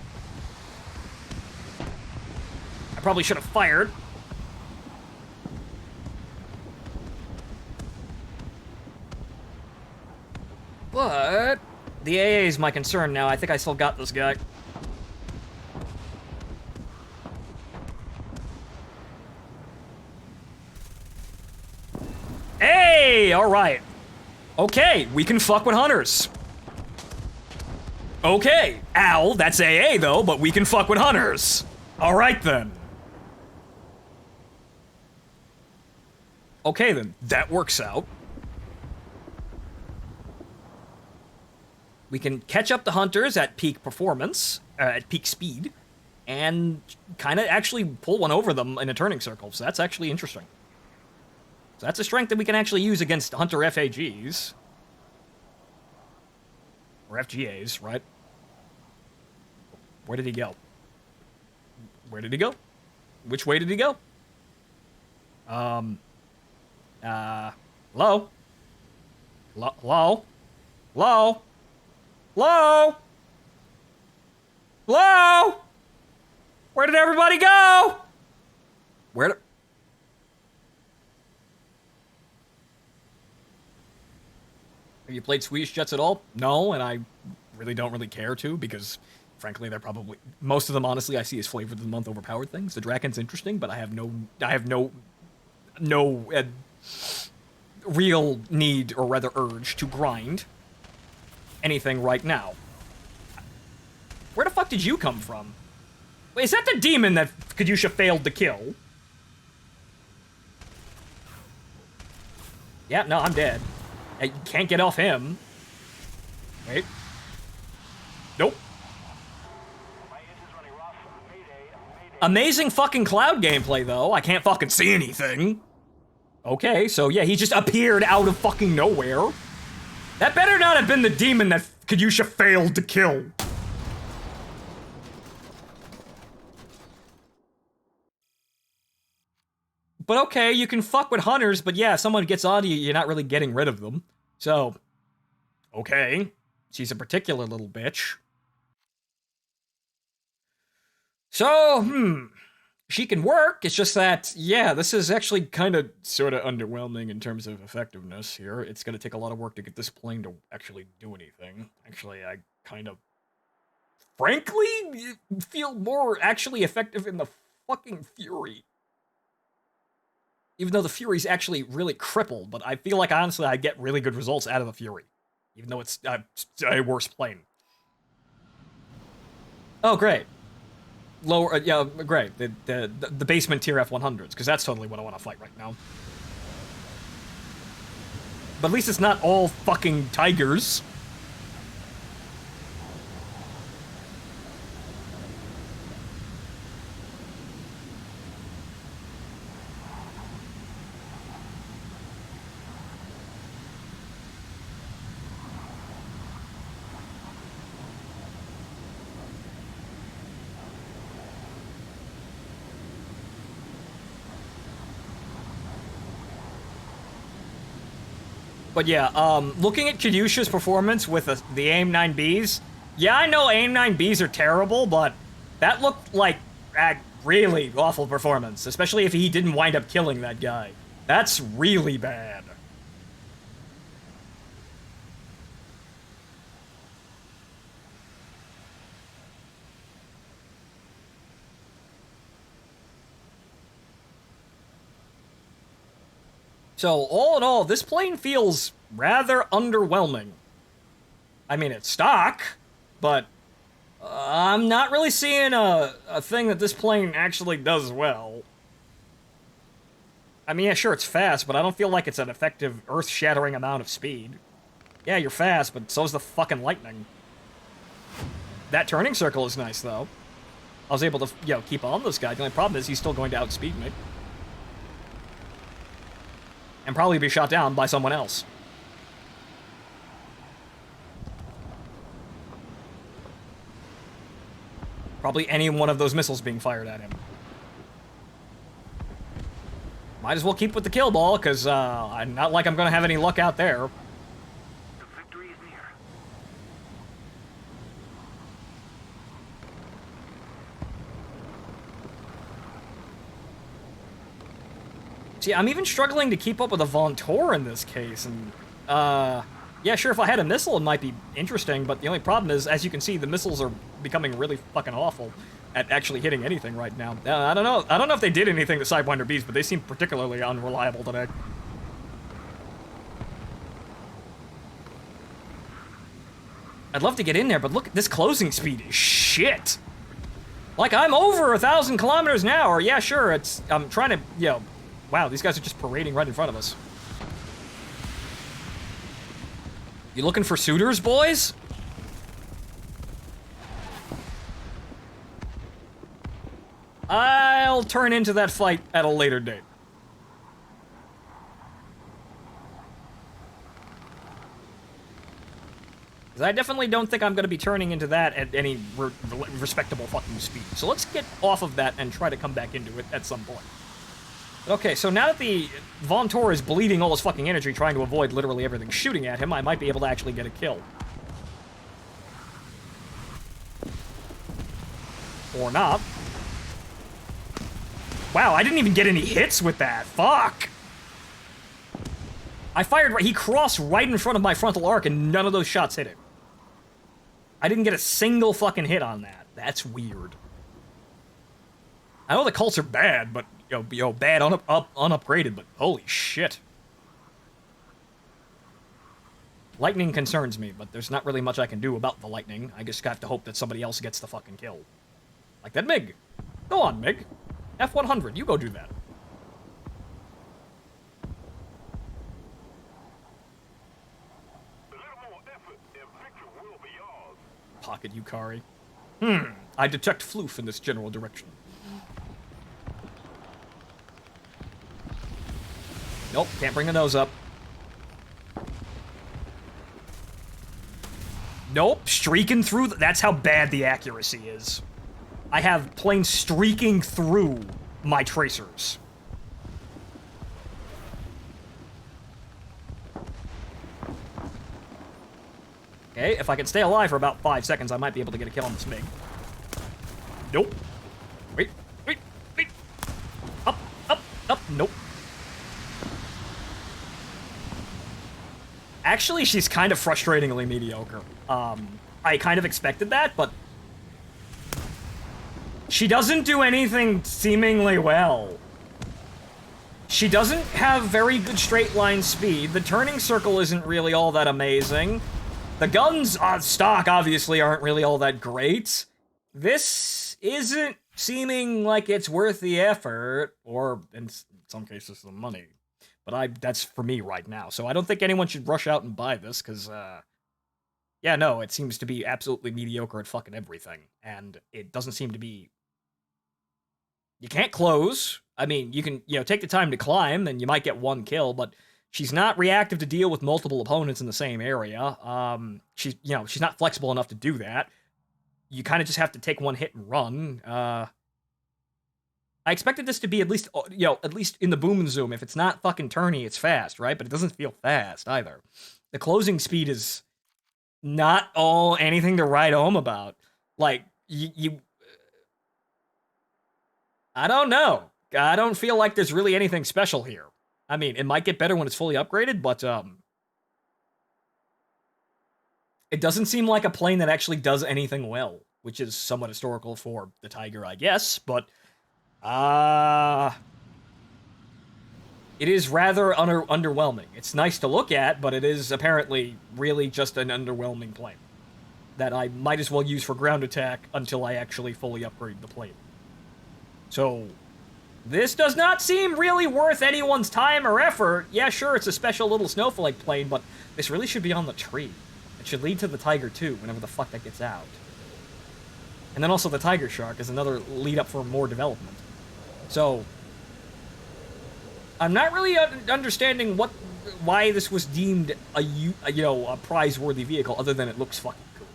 A: I probably should have fired. But the AA is my concern now. I think I still got this guy. Hey, all right. Okay, we can fuck with hunters. Okay, ow, that's AA though, but we can fuck with hunters. All right then. Okay then, that works out. We can catch up the hunters at peak performance, at peak speed, and kind of actually pull one over them in a turning circle, so that's actually interesting. So that's a strength that we can actually use against hunter FAGs. Or FGAs, right? Where did he go? Where did he go? Which way did he go? Hello? Hello? Hello? Hello? Hello? Hello? Where did everybody go? Where did... Have you played Swedish Jets at all? No, and I really don't really care to, because frankly they're probably... Most of them, honestly, I see as flavor of the month overpowered things. The Draken's interesting, but I have no real need, or rather urge, to grind anything right now. Where the fuck did you come from? Wait, is that the demon that Kadusha failed to kill? Yeah, no, I'm dead. I can't get off him. Wait. Nope. Amazing fucking cloud gameplay, though. I can't fucking see anything. Okay, so yeah, he just appeared out of fucking nowhere. That better not have been the demon that Kadusha failed to kill. But okay, you can fuck with hunters, but yeah, if someone gets onto you, you're not really getting rid of them. So, okay. She's a particular little bitch. So, she can work, it's just that, yeah, this is actually kind of sort of underwhelming in terms of effectiveness here. It's gonna take a lot of work to get this plane to actually do anything. Actually, I kind of, frankly, feel more actually effective in the fucking Fury. Even though the Fury's actually really crippled, but I feel like, honestly, I get really good results out of the Fury. Even though it's a worse plane. Oh, great. Lower, yeah, great. The basement tier F-100s, because that's totally what I want to fight right now. But at least it's not all fucking tigers. But yeah, looking at Kadusha's performance with the AIM-9Bs, yeah, I know AIM-9Bs are terrible, but that looked like a really awful performance, especially if he didn't wind up killing that guy. That's really bad. So, all in all, this plane feels rather underwhelming. I mean, it's stock, but I'm not really seeing a thing that this plane actually does well. I mean, yeah, sure, it's fast, but I don't feel like it's an effective, earth-shattering amount of speed. Yeah, you're fast, but so's the fucking lightning. That turning circle is nice, though. I was able to, keep on this guy. The only problem is he's still going to outspeed me. And probably be shot down by someone else. Probably any one of those missiles being fired at him. Might as well keep with the kill ball, because I'm not like I'm going to have any luck out there.
C: The victory is near.
A: See, I'm even struggling to keep up with a Phontomen in this case, and, yeah, sure, if I had a missile, it might be interesting, but the only problem is, as you can see, the missiles are becoming really fucking awful at actually hitting anything right now. I don't know. I don't know if they did anything to Sidewinder Bs, but they seem particularly unreliable today. I'd love to get in there, but look, this closing speed is shit. Like, I'm over 1,000 kilometers an hour. Yeah, sure, I'm trying to, wow, these guys are just parading right in front of us. You looking for suitors, boys? I'll turn into that fight at a later date. Because I definitely don't think I'm going to be turning into that at any respectable fucking speed. So let's get off of that and try to come back into it at some point. Okay, so now that the Phontomen is bleeding all his fucking energy trying to avoid literally everything shooting at him, I might be able to actually get a kill. Or not. Wow, I didn't even get any hits with that. Fuck! I fired right, he crossed right in front of my frontal arc and none of those shots hit him. I didn't get a single fucking hit on that. That's weird. I know the cults are bad, but bad unupgraded, but holy shit. Lightning concerns me, but there's not really much I can do about the lightning. I just have to hope that somebody else gets the fucking kill. Like that MiG. Go on, MiG. F-100, you go do that.
C: A little more effort and victory will be yours.
A: Pocket Yukari. I detect floof in this general direction. Nope, can't bring the nose up. Nope, streaking through. That's how bad the accuracy is. I have planes streaking through my tracers. Okay, if I can stay alive for about 5 seconds, I might be able to get a kill on this MiG. Nope. Wait. Up. Nope. Actually, she's kind of frustratingly mediocre. I kind of expected that, but she doesn't do anything seemingly well. She doesn't have very good straight line speed. The turning circle isn't really all that amazing. The guns on stock obviously aren't really all that great. This isn't seeming like it's worth the effort, or in some cases the money. But that's for me right now. So I don't think anyone should rush out and buy this, because, yeah, no, it seems to be absolutely mediocre at fucking everything. And it doesn't seem to be... You can't close. I mean, you can, take the time to climb, and you might get one kill, but she's not reactive to deal with multiple opponents in the same area. She's not flexible enough to do that. You kind of just have to take one hit and run. I expected this to be at least in the boom and zoom. If it's not fucking turny, it's fast, right? But it doesn't feel fast either. The closing speed is not all anything to write home about. Like, I don't know. I don't feel like there's really anything special here. I mean, it might get better when it's fully upgraded, but it doesn't seem like a plane that actually does anything well, which is somewhat historical for the Tiger, I guess, but it is rather underwhelming. It's nice to look at, but it is apparently really just an underwhelming plane. that I might as well use for ground attack until I actually fully upgrade the plane. So, this does not seem really worth anyone's time or effort. Yeah, sure, it's a special little snowflake plane, but this really should be on the tree. It should lead to the Tiger 2, whenever the fuck that gets out. And then also the Tiger Shark is another lead up for more development. So, I'm not really understanding why this was deemed a prize-worthy vehicle, other than it looks fucking cool.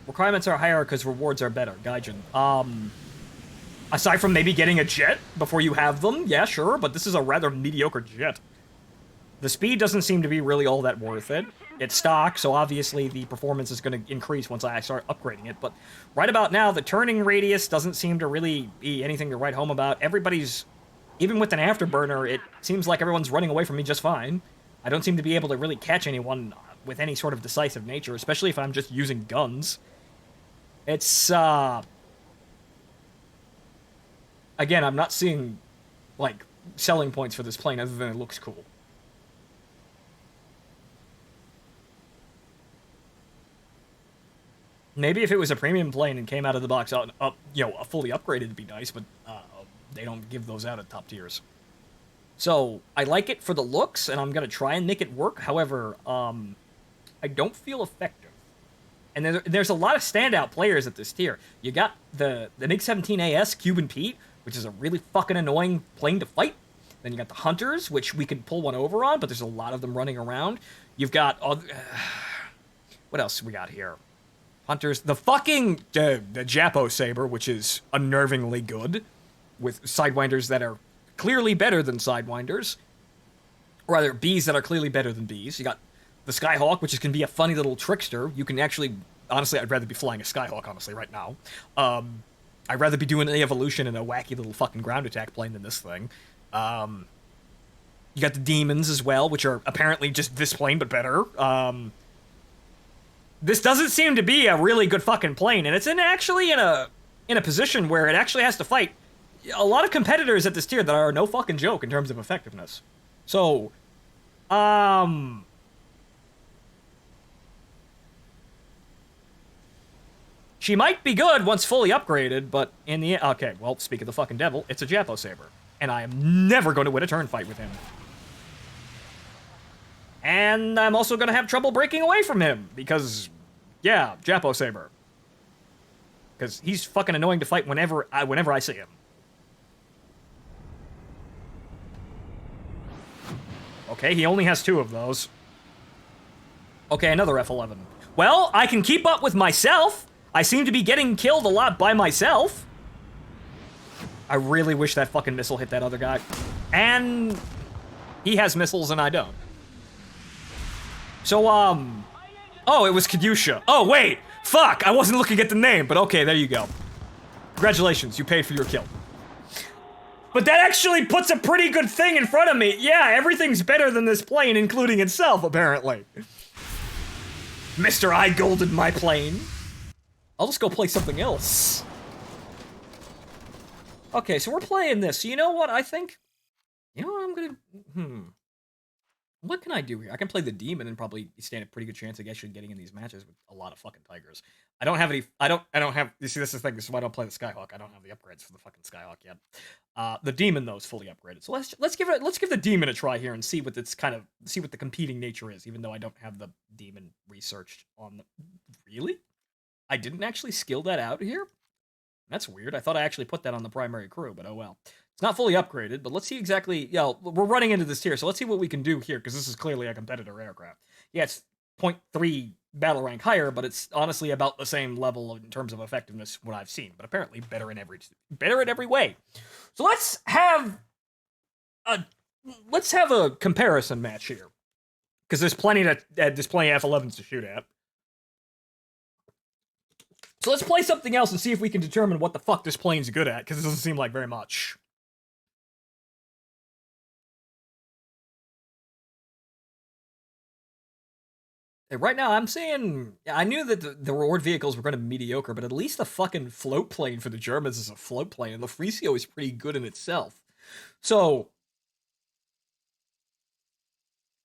A: Requirements are higher because rewards are better. Gaijin. Aside from maybe getting a jet before you have them, yeah, sure, but this is a rather mediocre jet. The speed doesn't seem to be really all that worth it. It's stock, so obviously the performance is going to increase once I start upgrading it, but right about now, the turning radius doesn't seem to really be anything to write home about. Everybody's, even with an afterburner, it seems like everyone's running away from me just fine. I don't seem to be able to really catch anyone with any sort of decisive nature, especially if I'm just using guns. It's, again, I'm not seeing, like, selling points for this plane other than it looks cool. Maybe if it was a premium plane and came out of the box fully upgraded, it'd be nice, but they don't give those out at top tiers. So, I like it for the looks, and I'm going to try and make it work. However, I don't feel effective. And there's a lot of standout players at this tier. You got the MiG-17 AS, Cuban Pete, which is a really fucking annoying plane to fight. Then you got the Hunters, which we could pull one over on, but there's a lot of them running around. You've got... what else we got here? Hunters. The fucking... the Japo Saber, which is unnervingly good, with Sidewinders that are clearly better than Sidewinders. Or rather, Bees that are clearly better than Bees. You got the Skyhawk, which can be a funny little trickster. You can actually... Honestly, I'd rather be flying a Skyhawk, honestly, right now. I'd rather be doing the evolution in a wacky little fucking ground attack plane than this thing. You got the Demons as well, which are apparently just this plane, but better. This doesn't seem to be a really good fucking plane, and it's actually in a position where it actually has to fight a lot of competitors at this tier that are no fucking joke in terms of effectiveness. So, she might be good once fully upgraded, but in the... Okay, well, speak of the fucking devil, it's a Japo Saber. And I am never going to win a turn fight with him. And I'm also going to have trouble breaking away from him, because, yeah, Japo Saber. Because he's fucking annoying to fight whenever I see him. Okay, he only has 2 of those. Okay, another F-11. Well, I can keep up with myself. I seem to be getting killed a lot by myself. I really wish that fucking missile hit that other guy. And he has missiles and I don't. So, oh, it was Kadusha. Oh, wait! Fuck! I wasn't looking at the name, but okay, there you go. Congratulations, you paid for your kill. But that actually puts a pretty good thing in front of me. Yeah, everything's better than this plane, including itself, apparently. Mr. I golded my plane. I'll just go play something else. Okay, so we're playing this. So you know what I think? You know what I'm gonna... What can I do here? I can play the Demon and probably stand a pretty good chance of actually getting in these matches with a lot of fucking Tigers. I don't have any... I don't have... You see, this is the thing. This is why I don't play the Skyhawk. I don't have the upgrades for the fucking Skyhawk yet. The Demon, though, is fully upgraded. So let's give the Demon a try here and see what it's kind of... See what the competing nature is, even though I don't have the Demon researched on the... Really? I didn't actually skill that out here? That's weird. I thought I actually put that on the primary crew, but oh well. It's not fully upgraded, but let's see exactly... Yeah, we're running into this tier, so let's see what we can do here, because this is clearly a competitor aircraft. Yeah, it's 0.3 battle rank higher, but it's honestly about the same level in terms of effectiveness what I've seen, but apparently better in every way. So let's have a comparison match here, because there's plenty of F-11s to shoot at. So let's play something else and see if we can determine what the fuck this plane's good at, because it doesn't seem like very much. Right now, I'm saying I knew that the reward vehicles were going to be mediocre, but at least the fucking float plane for the Germans is a float plane, and the Frisio is pretty good in itself. So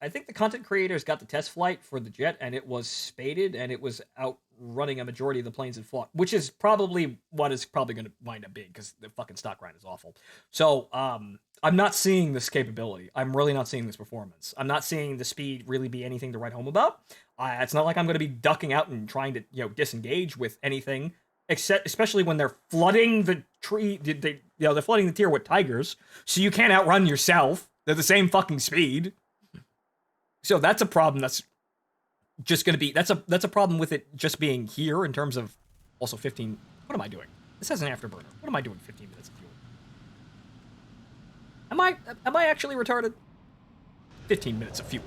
A: I think the content creators got the test flight for the jet, and it was spaded, and it was outrunning a majority of the planes it fought, which is probably what it's probably going to wind up being, because the fucking stock grind is awful. So, I'm not seeing this capability. I'm really not seeing this performance. I'm not seeing the speed really be anything to write home about. It's not like I'm going to be ducking out and trying to, disengage with anything, except especially when they're flooding the tree. They're flooding the tier with tigers, so you can't outrun yourself. They're the same fucking speed. So that's a problem. That's just going to be that's a problem with it just being here in terms of also 15. What am I doing? This has an afterburner. What am I doing? 15 minutes of fuel. Am I actually retarded? 15 minutes of fuel.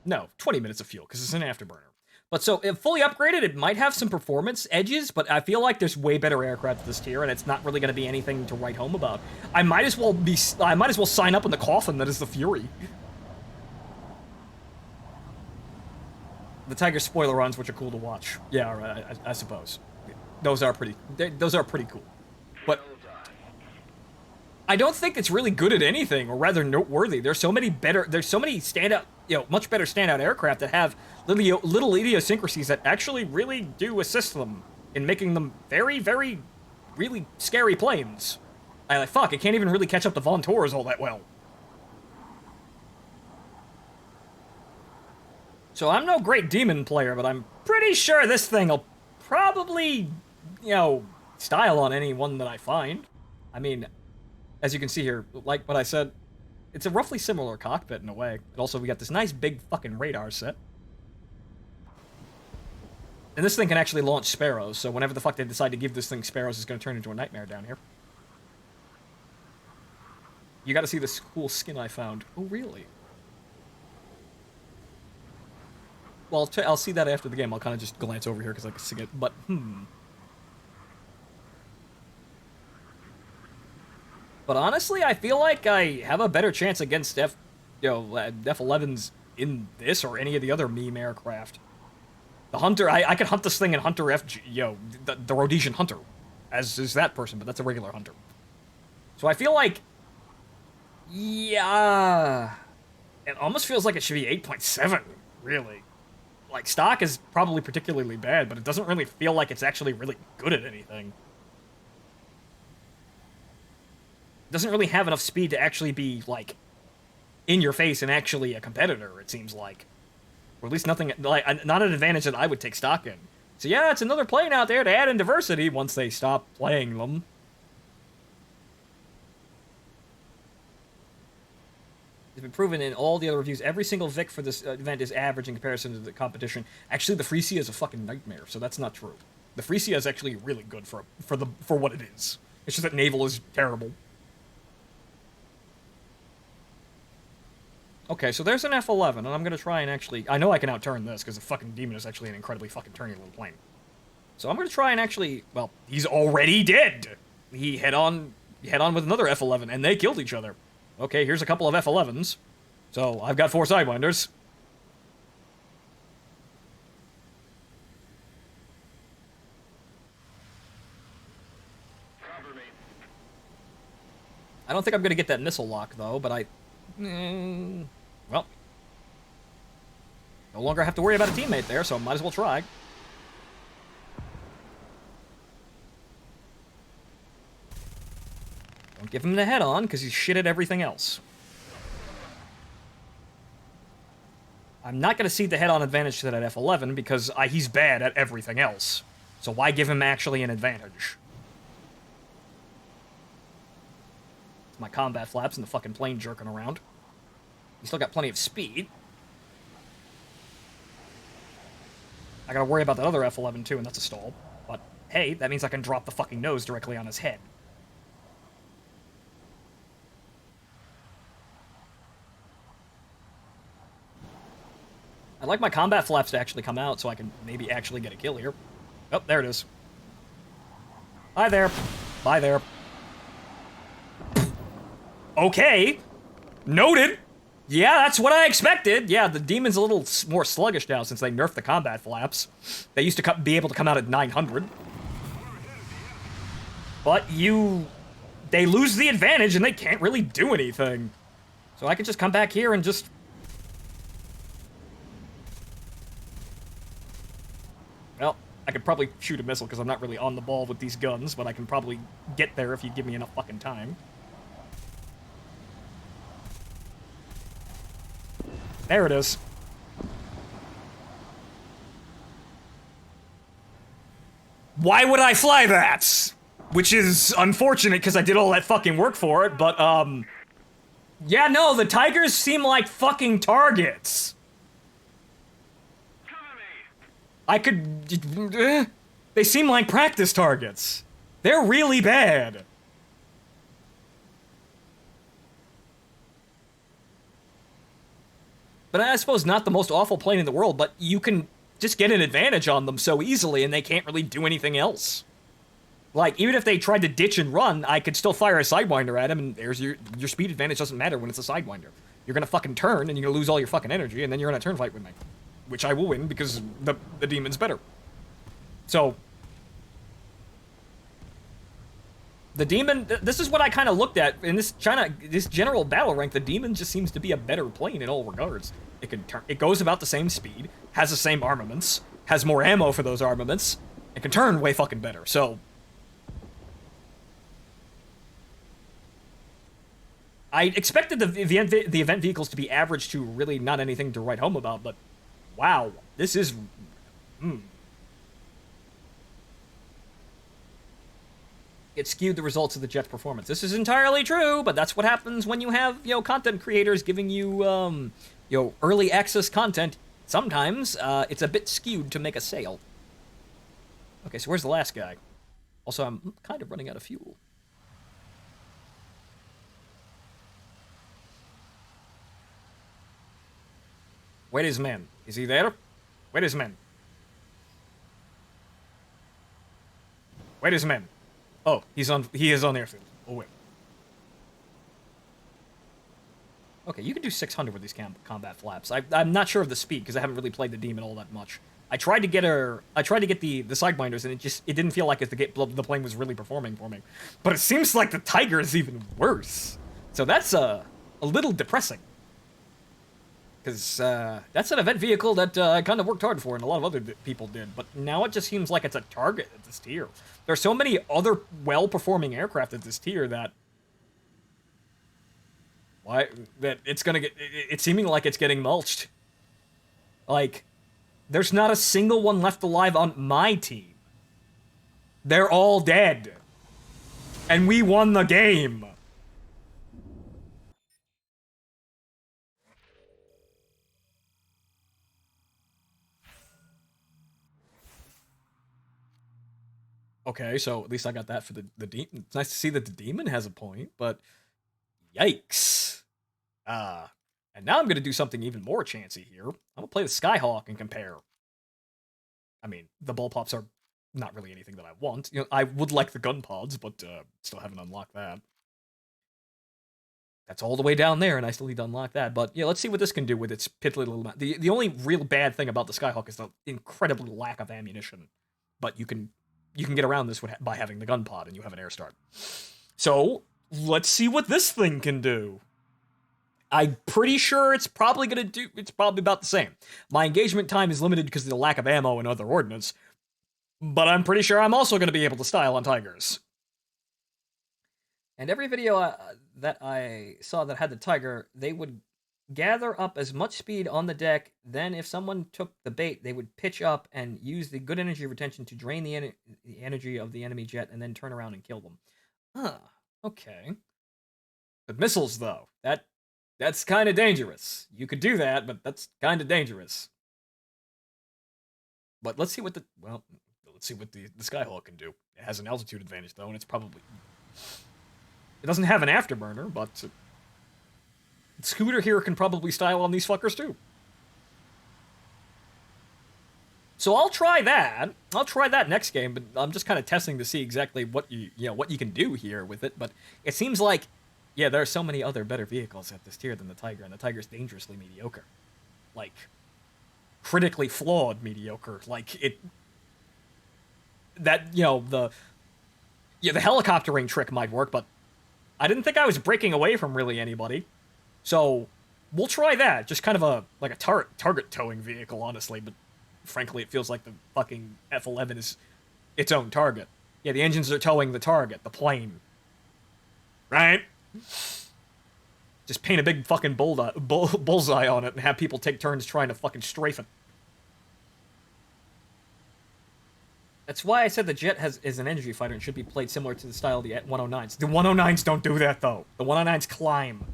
A: No, 20 minutes of fuel because it's an afterburner. But so if fully upgraded, it might have some performance edges, but I feel like there's way better aircraft at this tier, and it's not really going to be anything to write home about. I might as well sign up in the coffin that is the Fury. The Tiger spoiler runs, which are cool to watch. Yeah, right, I suppose. Those are pretty cool. But I don't think it's really good at anything, or rather noteworthy. There's so many standout, much better standout aircraft that have little idiosyncrasies that actually really do assist them in making them very, very, really scary planes. Fuck, it can't even really catch up to Phontomen all that well. So I'm no great demon player, but I'm pretty sure this thing will probably, style on anyone that I find. I mean, as you can see here, like what I said, it's a roughly similar cockpit in a way. But also, we got this nice big fucking radar set. And this thing can actually launch sparrows, so whenever the fuck they decide to give this thing sparrows, it's going to turn into a nightmare down here. You got to see this cool skin I found. Oh, really? Well, I'll see that after the game. I'll kind of just glance over here because I can see it. But, But honestly, I feel like I have a better chance against F-11s in this or any of the other S.U.M.M.E aircraft. The Hunter, I could hunt this thing in Hunter the Rhodesian Hunter, as is that person, but that's a regular Hunter. So I feel like, yeah, it almost feels like it should be 8.7, really. Like, stock is probably particularly bad, but it doesn't really feel like it's actually really good at anything. It doesn't really have enough speed to actually be, like, in your face and actually a competitor, it seems like. Or at least nothing, like, not an advantage that I would take stock in. So yeah, it's another plane out there to add in diversity once they stop playing them. It's been proven in all the other reviews. Every single Vic for this event is average in comparison to the competition. Actually, the Frisia is a fucking nightmare, so that's not true. The Frisia is actually really good for what it is. It's just that naval is terrible. Okay, so there's an F-11, and I'm gonna try and actually... I know I can outturn this, because the fucking Demon is actually an incredibly fucking turny little plane. So I'm gonna try and actually... Well, he's already dead! He head on with another F-11, and they killed each other. Okay, here's a couple of F-11s. So, I've got 4 Sidewinders. I don't think I'm gonna get that missile lock, though, but well. No longer have to worry about a teammate there, so might as well try. Don't give him the head-on, because he's shit at everything else. I'm not going to cede the head-on advantage to that F-11, because he's bad at everything else. So why give him actually an advantage? It's my combat flaps and the fucking plane jerking around. He's still got plenty of speed. I gotta worry about that other F-11 too, and that's a stall. But, hey, that means I can drop the fucking nose directly on his head. I'd like my combat flaps to actually come out so I can maybe actually get a kill here. Oh, there it is. Hi there. Bye there. Okay. Noted. Yeah, that's what I expected. Yeah, the demon's a little more sluggish now since they nerfed the combat flaps. They used to be able to come out at 900. But they lose the advantage and they can't really do anything. So I could just come back here and just... Well, I could probably shoot a missile because I'm not really on the ball with these guns, but I can probably get there if you give me enough fucking time. There it is. Why would I fly that? Which is unfortunate because I did all that fucking work for it, but, yeah, no, the Tigers seem like fucking targets. I could... They seem like practice targets. They're really bad. But I suppose not the most awful plane in the world, but you can just get an advantage on them so easily and they can't really do anything else. Like, even if they tried to ditch and run, I could still fire a Sidewinder at them, and there's your speed advantage doesn't matter when it's a Sidewinder. You're gonna fucking turn, and you're gonna lose all your fucking energy, and then you're gonna turn fight with me. Which I will win, because the demon's better. So... The demon, this is what I kind of looked at, in this general battle rank, the demon just seems to be a better plane in all regards. It can turn, it goes about the same speed, has the same armaments, has more ammo for those armaments, it can turn way fucking better, so... I expected the event vehicles to be average to really not anything to write home about, but wow, this is... It skewed the results of the jet's performance. This is entirely true, but that's what happens when you have, content creators giving you, early access content. Sometimes, it's a bit skewed to make a sale. Okay, so where's the last guy? Also, I'm kind of running out of fuel. Where is man? Is he there? Where is man? Where is man? Oh, he is on airfield. Oh, wait. Okay, you can do 600 with these combat flaps. I'm not sure of the speed, because I haven't really played the demon all that much. I tried to get the Sidewinders, and it didn't feel like the plane was really performing for me. But it seems like the Tiger is even worse. So that's, a little depressing. Because, that's an event vehicle that I kind of worked hard for, and a lot of other people did. But now it just seems like it's a target at this tier. There's so many other well-performing aircraft at this tier that... that it's gonna get... It's seeming like it's getting mulched. Like, there's not a single one left alive on my team. They're all dead. And we won the game. Okay, so at least I got that for the demon. It's nice to see that the demon has a point, but yikes. And now I'm gonna do something even more chancy here. I'm gonna play the Skyhawk and compare. I mean, the ball pops are not really anything that I want. I would like the gun pods, but still haven't unlocked that. That's all the way down there, and I still need to unlock that. But yeah, let's see what this can do with its piddly little amount. The only real bad thing about the Skyhawk is the incredible lack of ammunition. But you can get around this by having the gun pod, and you have an air start. So, let's see what this thing can do. I'm pretty sure it's probably about the same. My engagement time is limited because of the lack of ammo and other ordnance, but I'm pretty sure I'm also going to be able to style on Tigers. And every video that I saw that had the Tiger, they would gather up as much speed on the deck, then if someone took the bait, they would pitch up and use the good energy retention to drain the energy of the enemy jet and then turn around and kill them. Okay. The missiles, though, that's kind of dangerous. You could do that, but that's kind of dangerous. But let's see what the Skyhawk can do. It has an altitude advantage, though, and it's probably... It doesn't have an afterburner, but... Scooter here can probably style on these fuckers too. So I'll try that. I'll try that next game, but I'm just kind of testing to see exactly what you can do here with it. But it seems like, Yeah, there are so many other better vehicles at this tier than the Tiger, and the Tiger's dangerously mediocre. Like, critically flawed mediocre. Like, it... That, you know, the... Yeah, the helicoptering trick might work, but I didn't think I was breaking away from really anybody. So, we'll try that. Just kind of a target towing vehicle, honestly, but frankly, it feels like the fucking F-11 is its own target. Yeah, the engines are towing the target, the plane. Right? Just paint a big fucking bullseye on it and have people take turns trying to fucking strafe it. That's why I said the jet is an energy fighter and should be played similar to the style of the 109s. The 109s don't do that, though. The 109s climb.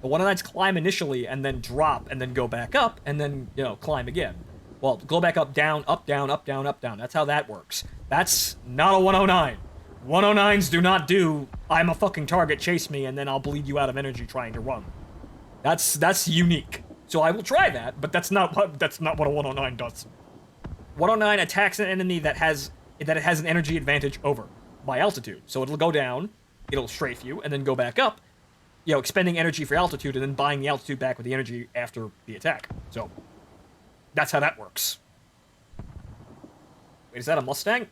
A: The 109s climb initially and then drop and then go back up and then, you know, climb again. Well, go back up, down, up, down, up, down, up, down. That's how that works. That's not a 109. 109s do not do, I'm a fucking target, chase me, and then I'll bleed you out of energy trying to run. That's unique. So I will try that, but that's not what a 109 does. 109 attacks an enemy that it has an energy advantage over by altitude. So it'll go down, it'll strafe you, and then go back up, you know, expending energy for altitude and then buying the altitude back with the energy after the attack. So that's how that works. Wait, is that a Mustang?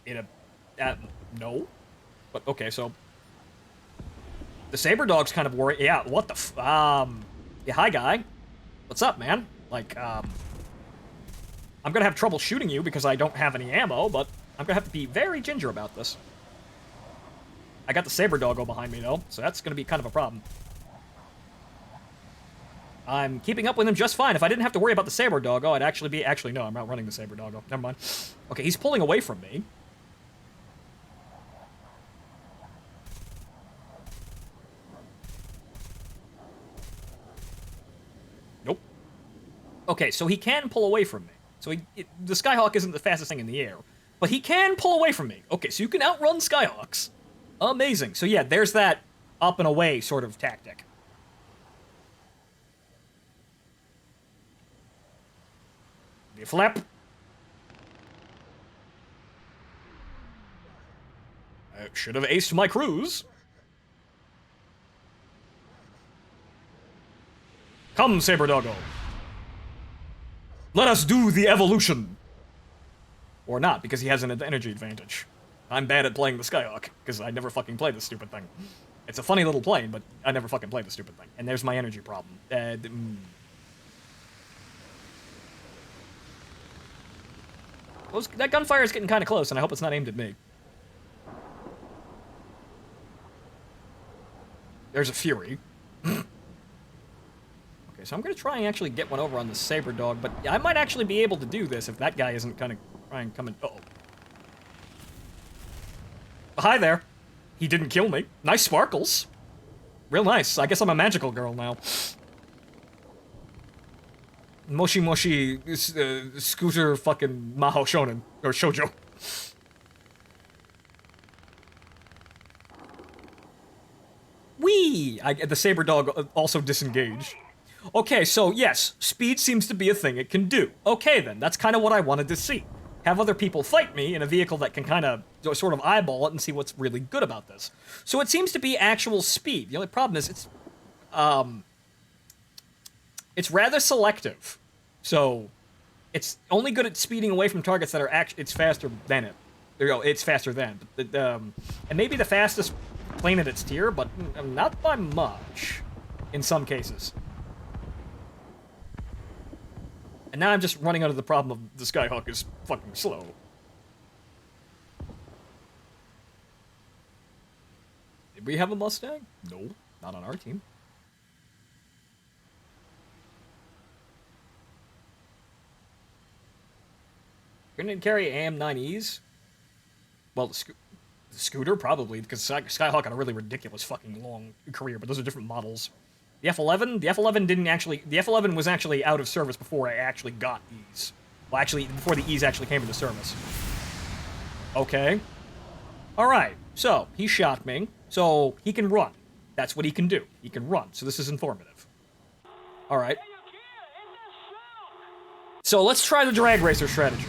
A: No. But okay, so the Saber Dog's kind of worried. Yeah, what the yeah, hi guy. What's up, man? Like, I'm gonna have trouble shooting you because I don't have any ammo, but I'm gonna have to be very ginger about this. I got the Saber Doggo behind me, though, so that's gonna be kind of a problem. I'm keeping up with him just fine. If I didn't have to worry about the Saber Doggo, I'd actually be... Actually, no, I'm not running the Saber Doggo. Never mind. Okay, he's pulling away from me. Nope. Okay, so he can pull away from me. So the Skyhawk isn't the fastest thing in the air, but he can pull away from me. Okay, so you can outrun Skyhawks. Amazing. So yeah, there's that up and away sort of tactic. The flap. I should have aced my cruise. Come, Saber Doggo. Let us do the evolution. Or not, because he has an energy advantage. I'm bad at playing the Skyhawk, because I never fucking play this stupid thing. It's a funny little plane, but I never fucking play the stupid thing. And there's my energy problem. That gunfire is getting kind of close, and I hope it's not aimed at me. There's a Fury. Okay, so I'm going to try and actually get one over on the Saber Dog, but I might actually be able to do this if that guy isn't kind of trying to come in. Uh-oh. Hi there. He didn't kill me. Nice sparkles. Real nice. I guess I'm a magical girl now. Moshi Moshi scooter fucking Maho Shonen. Or Shoujo. Whee! The Saber Dog also disengaged. Okay, so yes, speed seems to be a thing it can do. Okay then, that's kind of what I wanted to see. Have other people fight me in a vehicle that can kind of sort of eyeball it and see what's really good about this. So it seems to be actual speed. The only problem is it's rather selective. So it's only good at speeding away from targets that are it's faster than it. There you go, it's faster than. And maybe the fastest plane in its tier, but not by much in some cases. And now I'm just running out of the problem of the Skyhawk is fucking slow. Did we have a Mustang? No, not on our team. Couldn't it carry AM9Es? Well, the scooter, probably, because Skyhawk had a really ridiculous fucking long career, but those are different models. The F-11? The F-11 didn't actually... The F-11 was actually out of service before I actually got E's. Well, actually, before the E's actually came into service. Okay. Alright, so, he shot me, so he can run. That's what he can do. He can run, so this is informative. Alright. So, let's try the drag racer strategy.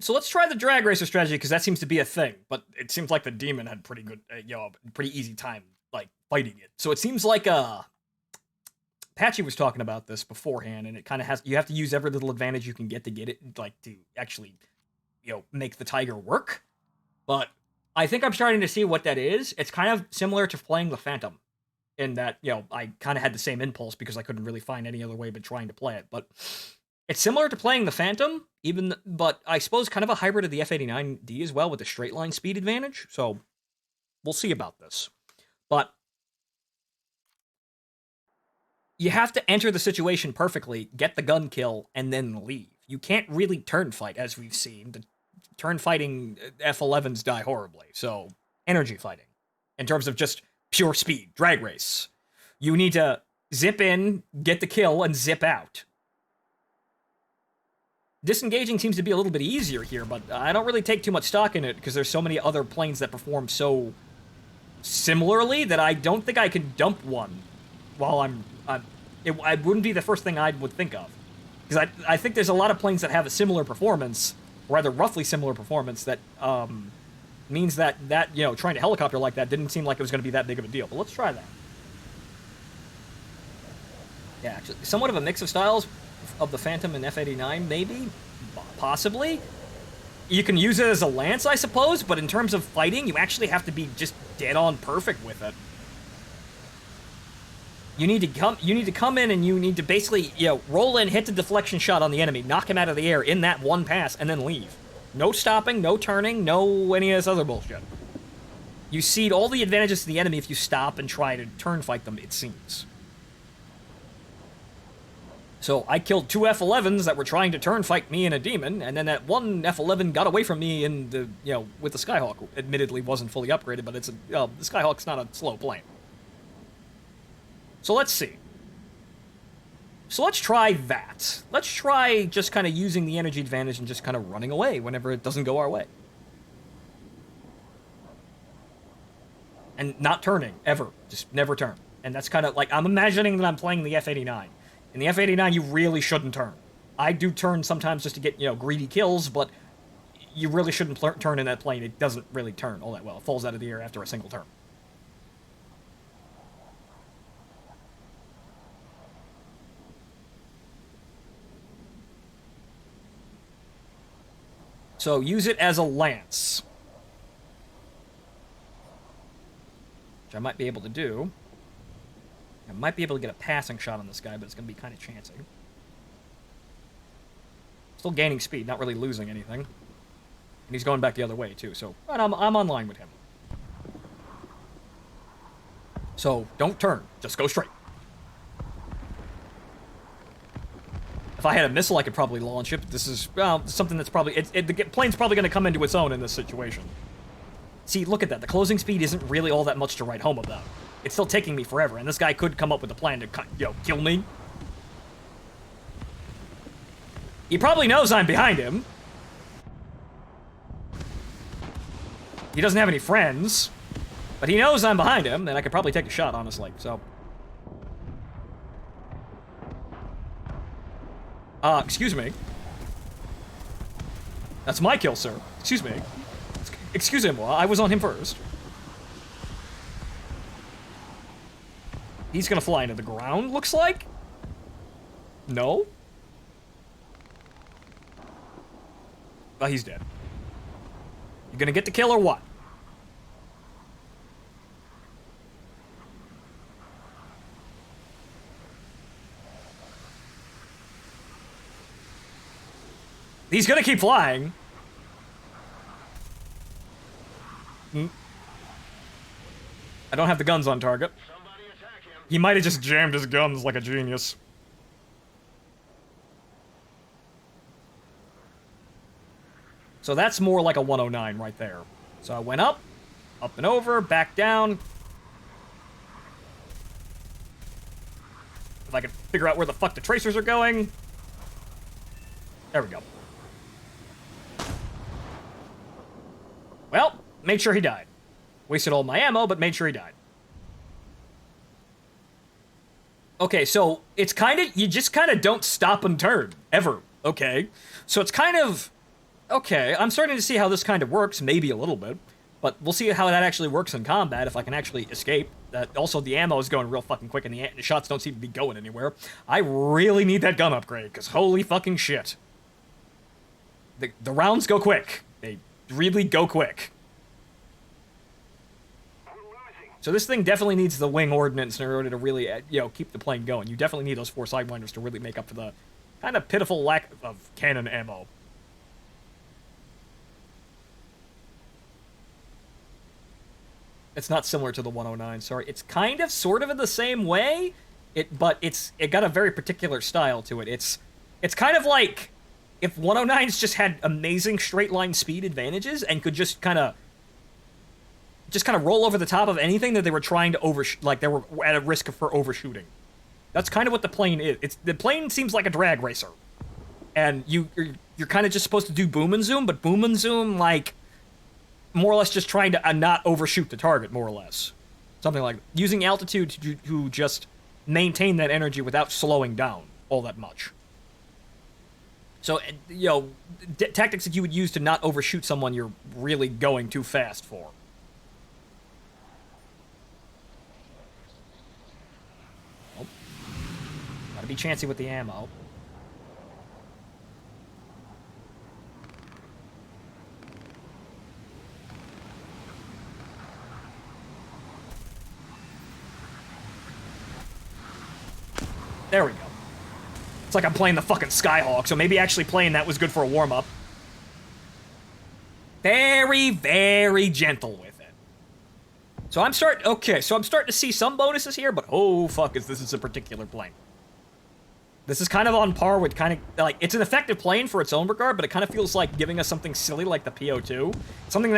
A: So let's try the drag racer strategy, because that seems to be a thing. But it seems like the demon had pretty good, pretty easy time, like, fighting it. So it seems like, Patchy was talking about this beforehand, and it kind of has, you have to use every little advantage you can get it, like, to actually, make the tiger work. But I think I'm starting to see what that is. It's kind of similar to playing the Phantom, in that, I kind of had the same impulse because I couldn't really find any other way but trying to play it. But it's similar to playing the Phantom, but I suppose kind of a hybrid of the F89D as well, with the straight line speed advantage. So we'll see about this. But you have to enter the situation perfectly, get the gun kill, and then leave. You can't really turn fight, as we've seen. The turn fighting F11s die horribly. So energy fighting, in terms of just pure speed, drag race. You need to zip in, get the kill, and zip out. Disengaging seems to be a little bit easier here, but I don't really take too much stock in it, because there's so many other planes that perform so similarly that I don't think I can dump one while it wouldn't be the first thing I would think of. Because I think there's a lot of planes that have a similar performance, or rather roughly similar performance, that means that trying to helicopter like that didn't seem like it was going to be that big of a deal. But let's try that. Yeah, actually, somewhat of a mix of styles of the Phantom and F89, maybe? Possibly? You can use it as a lance, I suppose, but in terms of fighting, you actually have to be just dead-on perfect with it. You need to come in and you need to basically, roll in, hit the deflection shot on the enemy, knock him out of the air in that one pass, and then leave. No stopping, no turning, no any of this other bullshit. You cede all the advantages to the enemy if you stop and try to turn fight them, it seems. So I killed 2 F11s that were trying to turn fight me and a demon, and then that one F11 got away from me in the, with the Skyhawk. Admittedly wasn't fully upgraded, but the Skyhawk's not a slow plane. So let's see. So let's try that. Let's try just kind of using the energy advantage and just kind of running away whenever it doesn't go our way. And not turning, ever. Just never turn. And that's kind of like, I'm imagining that I'm playing the F89. In the F89, you really shouldn't turn. I do turn sometimes just to get, greedy kills, but you really shouldn't turn in that plane. It doesn't really turn all that well. It falls out of the air after a single turn. So use it as a lance. Which I might be able to do. I might be able to get a passing shot on this guy, but it's going to be kind of chancy. Still gaining speed, not really losing anything. And he's going back the other way, too, so I'm online with him. So, don't turn. Just go straight. If I had a missile, I could probably launch it, but this is, well, something that's probably... the plane's probably going to come into its own in this situation. See, look at that. The closing speed isn't really all that much to write home about. It's still taking me forever, and this guy could come up with a plan to, kill me. He probably knows I'm behind him. He doesn't have any friends, but he knows I'm behind him, and I could probably take a shot, honestly, so... excuse me. That's my kill, sir. Excuse me. Excuse him, I was on him first. He's gonna fly into the ground, looks like? No? Oh, he's dead. You gonna get the kill or what? He's gonna keep flying. I don't have the guns on target. He might have just jammed his guns like a genius. So that's more like a 109 right there. So I went up and over, back down. If I could figure out where the fuck the tracers are going. There we go. Well, made sure he died. Wasted all my ammo, but made sure he died. Okay, so it's kind of, you just kind of don't stop and turn, ever, okay? So it's kind of Okay, I'm starting to see how this kind of works, maybe a little bit. But we'll see how that actually works in combat, if I can actually escape. Also, the ammo is going real fucking quick, and the shots don't seem to be going anywhere. I really need that gun upgrade, because holy fucking shit. The rounds go quick. They really go quick. So this thing definitely needs the wing ordnance in order to really, keep the plane going. You definitely need those 4 Sidewinders to really make up for the kind of pitiful lack of cannon ammo. It's not similar to the 109, sorry. It's kind of, sort of in the same way, but it got a very particular style to it. It's kind of like if 109s just had amazing straight line speed advantages and could just kind of roll over the top of anything that they were trying to they were at a risk for overshooting. That's kind of what the plane is. The plane seems like a drag racer, and you're kind of just supposed to do boom and zoom, but boom and zoom more or less just trying to not overshoot the target, more or less. Something like that. Using altitude to just maintain that energy without slowing down all that much. So, tactics that you would use to not overshoot someone you're really going too fast for. Oh. Gotta be chancy with the ammo. There we go. It's like I'm playing the fucking Skyhawk, so maybe actually playing that was good for a warm-up. Very, very gentle with it. So I'm starting to see some bonuses here, but oh fuck, this is a particular plane. This is kind of on par with it's an effective plane for its own regard, but it kind of feels like giving us something silly like the PO2. Something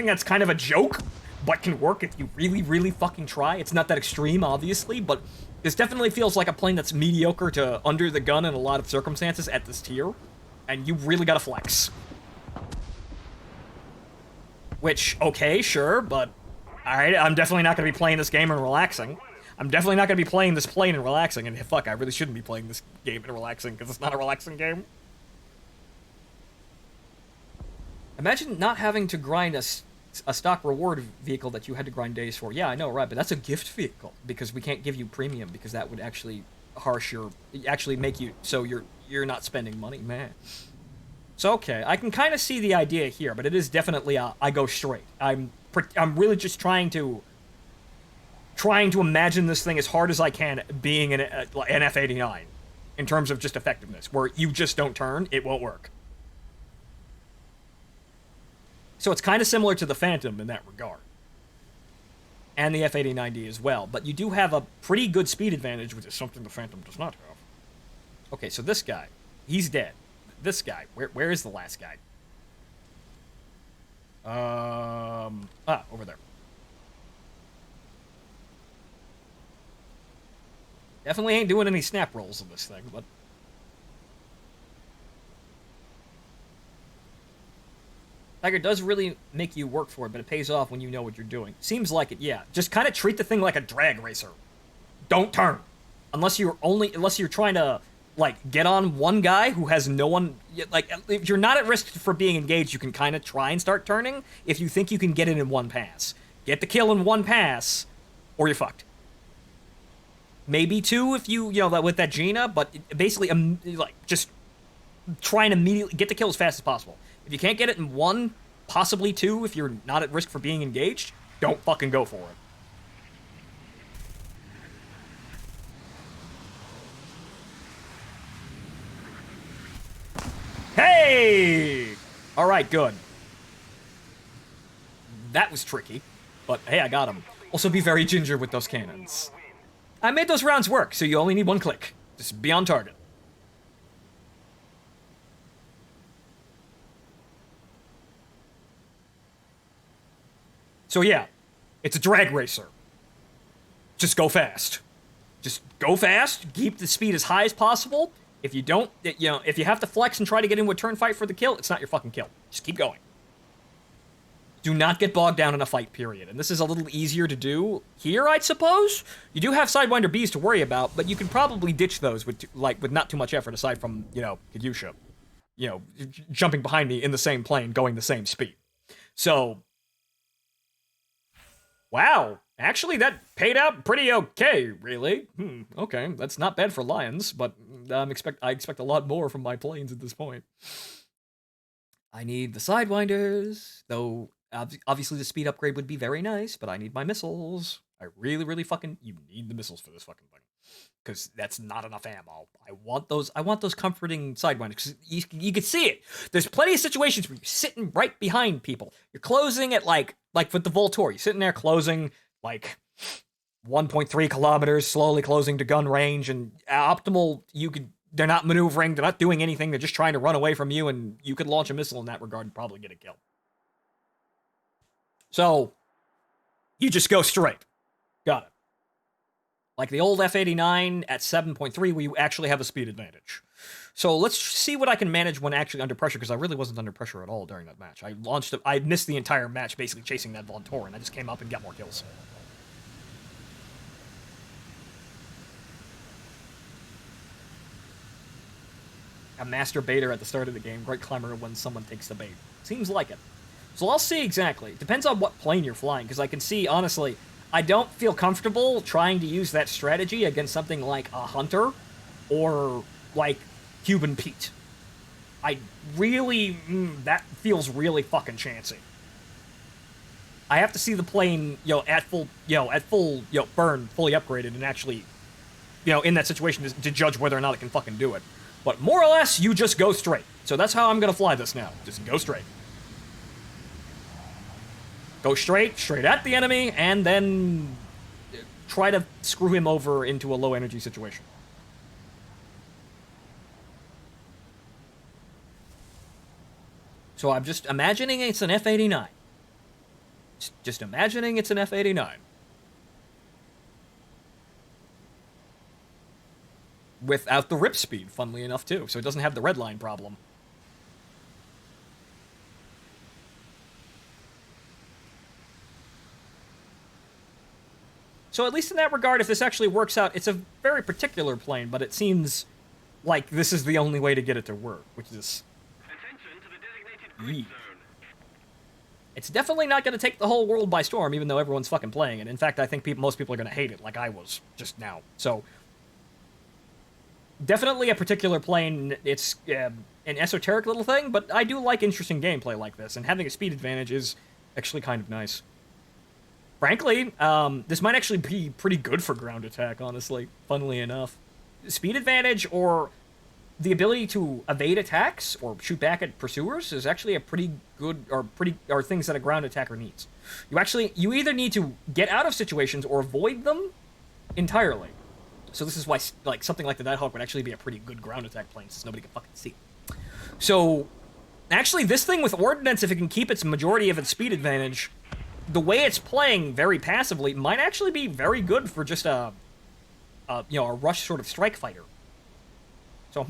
A: that's kind of a joke, but can work if you really, really fucking try. It's not that extreme, obviously, but this definitely feels like a plane that's mediocre to under the gun in a lot of circumstances at this tier, and you really gotta flex. Which, okay, sure, but alright, I'm definitely not gonna be playing this game and relaxing. I'm definitely not gonna be playing this plane and relaxing, and fuck, I really shouldn't be playing this game and relaxing, because it's not a relaxing game. Imagine not having to grind a stock reward vehicle that you had to grind days for. Yeah, I know, right, but that's a gift vehicle, because we can't give you premium, because that would actually make you so you're not spending money, man. So okay, I can kind of see the idea here, but it is definitely I go straight. I'm really just trying to imagine this thing as hard as I can being an F-89 in terms of just effectiveness, where you just don't turn, it won't work. So it's kind of similar to the Phantom in that regard. And the F-89D as well. But you do have a pretty good speed advantage, which is something the Phantom does not have. Okay, so this guy, he's dead. This guy, where is the last guy? Over there. Definitely ain't doing any snap rolls in this thing, but... Tiger does really make you work for it, but it pays off when you know what you're doing. Seems like it, yeah. Just kind of treat the thing like a drag racer. Don't turn. Unless you're trying to, get on one guy who has no one... if you're not at risk for being engaged, you can kind of try and start turning if you think you can get it in one pass. Get the kill in one pass, or you're fucked. Maybe two if you with that Gina, but basically, just try and immediately get the kill as fast as possible. If you can't get it in one, possibly two, if you're not at risk for being engaged, don't fucking go for it. Hey! Alright, good. That was tricky, but hey, I got him. Also be very ginger with those cannons. I made those rounds work, so you only need one click. Just be on target. So yeah, it's a drag racer. Just go fast. Just go fast, keep the speed as high as possible. If you don't, if you have to flex and try to get into a turn fight for the kill, it's not your fucking kill. Just keep going. Do not get bogged down in a fight, period. And this is a little easier to do here, I suppose. You do have Sidewinder Bs to worry about, but you can probably ditch those with not too much effort aside from, Kadyusha. jumping behind me in the same plane, going the same speed. So, wow, actually that paid out pretty okay, really. Okay, that's not bad for Lions, but I expect a lot more from my planes at this point. I need the Sidewinders, though obviously the speed upgrade would be very nice, but I need my missiles. I really, really you need the missiles for this fucking thing. Because that's not enough ammo. I want those comforting Sidewinders, because you can see it. There's plenty of situations where you're sitting right behind people. You're closing at, like with the Voltor, you're sitting there closing, 1.3 kilometers, slowly closing to gun range, and optimal, they're not maneuvering, they're not doing anything, they're just trying to run away from you, and you could launch a missile in that regard and probably get a kill. So, you just go straight. Got it. Like the old F-89 at 7.3, we actually have a speed advantage. So let's see what I can manage when actually under pressure, because I really wasn't under pressure at all during that match. I missed the entire match basically chasing that Vontor, and I just came up and got more kills. A master baiter at the start of the game, great climber when someone takes the bait. Seems like it. So I'll see exactly. Depends on what plane you're flying, because I can see, honestly, I don't feel comfortable trying to use that strategy against something like a Hunter or like Cuban Pete. That feels really fucking chancy. I have to see the plane, at full burn, fully upgraded, and actually, in that situation to judge whether or not it can fucking do it. But more or less, you just go straight. So that's how I'm gonna fly this now. Just go straight. Go straight at the enemy, and then try to screw him over into a low energy situation. So I'm just imagining it's an F-89. Just imagining it's an F-89. Without the rip speed, funnily enough, too. So it doesn't have the red line problem. So at least in that regard, if this actually works out, it's a very particular plane, but it seems like this is the only way to get it to work, which is...
C: Attention to the designated grid zone.
A: It's definitely not going to take the whole world by storm, even though everyone's fucking playing it. In fact, I think most people are going to hate it, like I was just now. So, definitely a particular plane. It's an esoteric little thing, but I do like interesting gameplay like this, and having a speed advantage is actually kind of nice. Frankly, this might actually be pretty good for ground attack, honestly, funnily enough. Speed advantage or the ability to evade attacks or shoot back at pursuers is actually a pretty good, or things that a ground attacker needs. You either need to get out of situations or avoid them entirely. So this is why, something like the Nighthawk would actually be a pretty good ground attack plane, since nobody can fucking see it. So, actually, this thing with Ordnance, if it can keep its majority of its speed advantage, the way it's playing very passively might actually be very good for just a rush sort of strike fighter. So,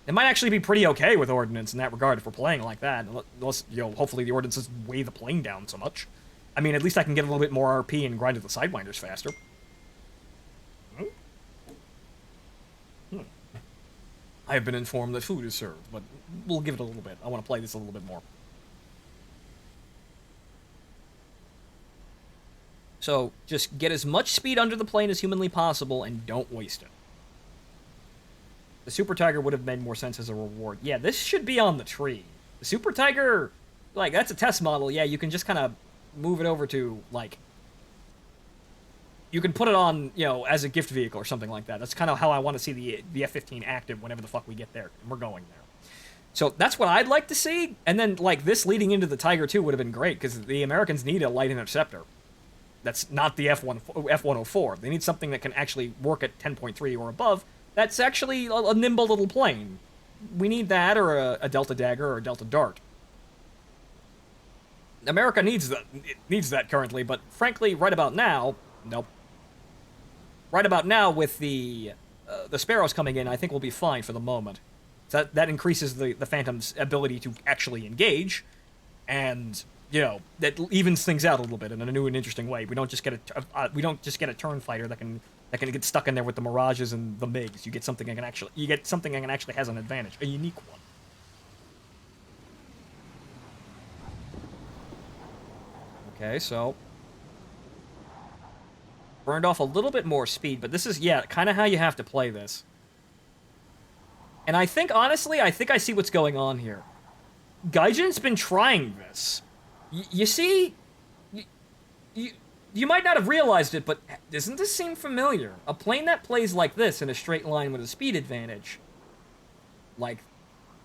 A: it might actually be pretty okay with Ordnance in that regard if we're playing like that. Unless, hopefully the Ordnance doesn't weigh the plane down so much. I mean, at least I can get a little bit more RP and grind at the Sidewinders faster. I have been informed that food is served, but we'll give it a little bit. I want to play this a little bit more. So, just get as much speed under the plane as humanly possible and don't waste it. The Super Tiger would have made more sense as a reward. Yeah, this should be on the tree. The Super Tiger, that's a test model. Yeah, you can just kind of move it over to, you can put it on, as a gift vehicle or something like that. That's kind of how I want to see the F-15 active whenever the fuck we get there. And we're going there. So that's what I'd like to see. And then, this leading into the Tiger 2 would have been great, because the Americans need a light interceptor. That's not the F-104. They need something that can actually work at 10.3 or above. That's actually a nimble little plane. We need that, or a Delta Dagger, or a Delta Dart. America needs that currently, but frankly, right about now, nope. Right about now, with the Sparrows coming in, I think we'll be fine for the moment. So that increases the Phantom's ability to actually engage, and that evens things out a little bit in a new and interesting way. We don't just get a turn fighter that can that can get stuck in there with the Mirages and the MiGs. You get something that can actually has an advantage, a unique one. Okay, so burned off a little bit more speed, but this is, yeah, kind of how you have to play this. And I think, honestly, I see what's going on here. Gaijin's been trying this. You see, you might not have realized it, but doesn't this seem familiar? A plane that plays like this in a straight line with a speed advantage, like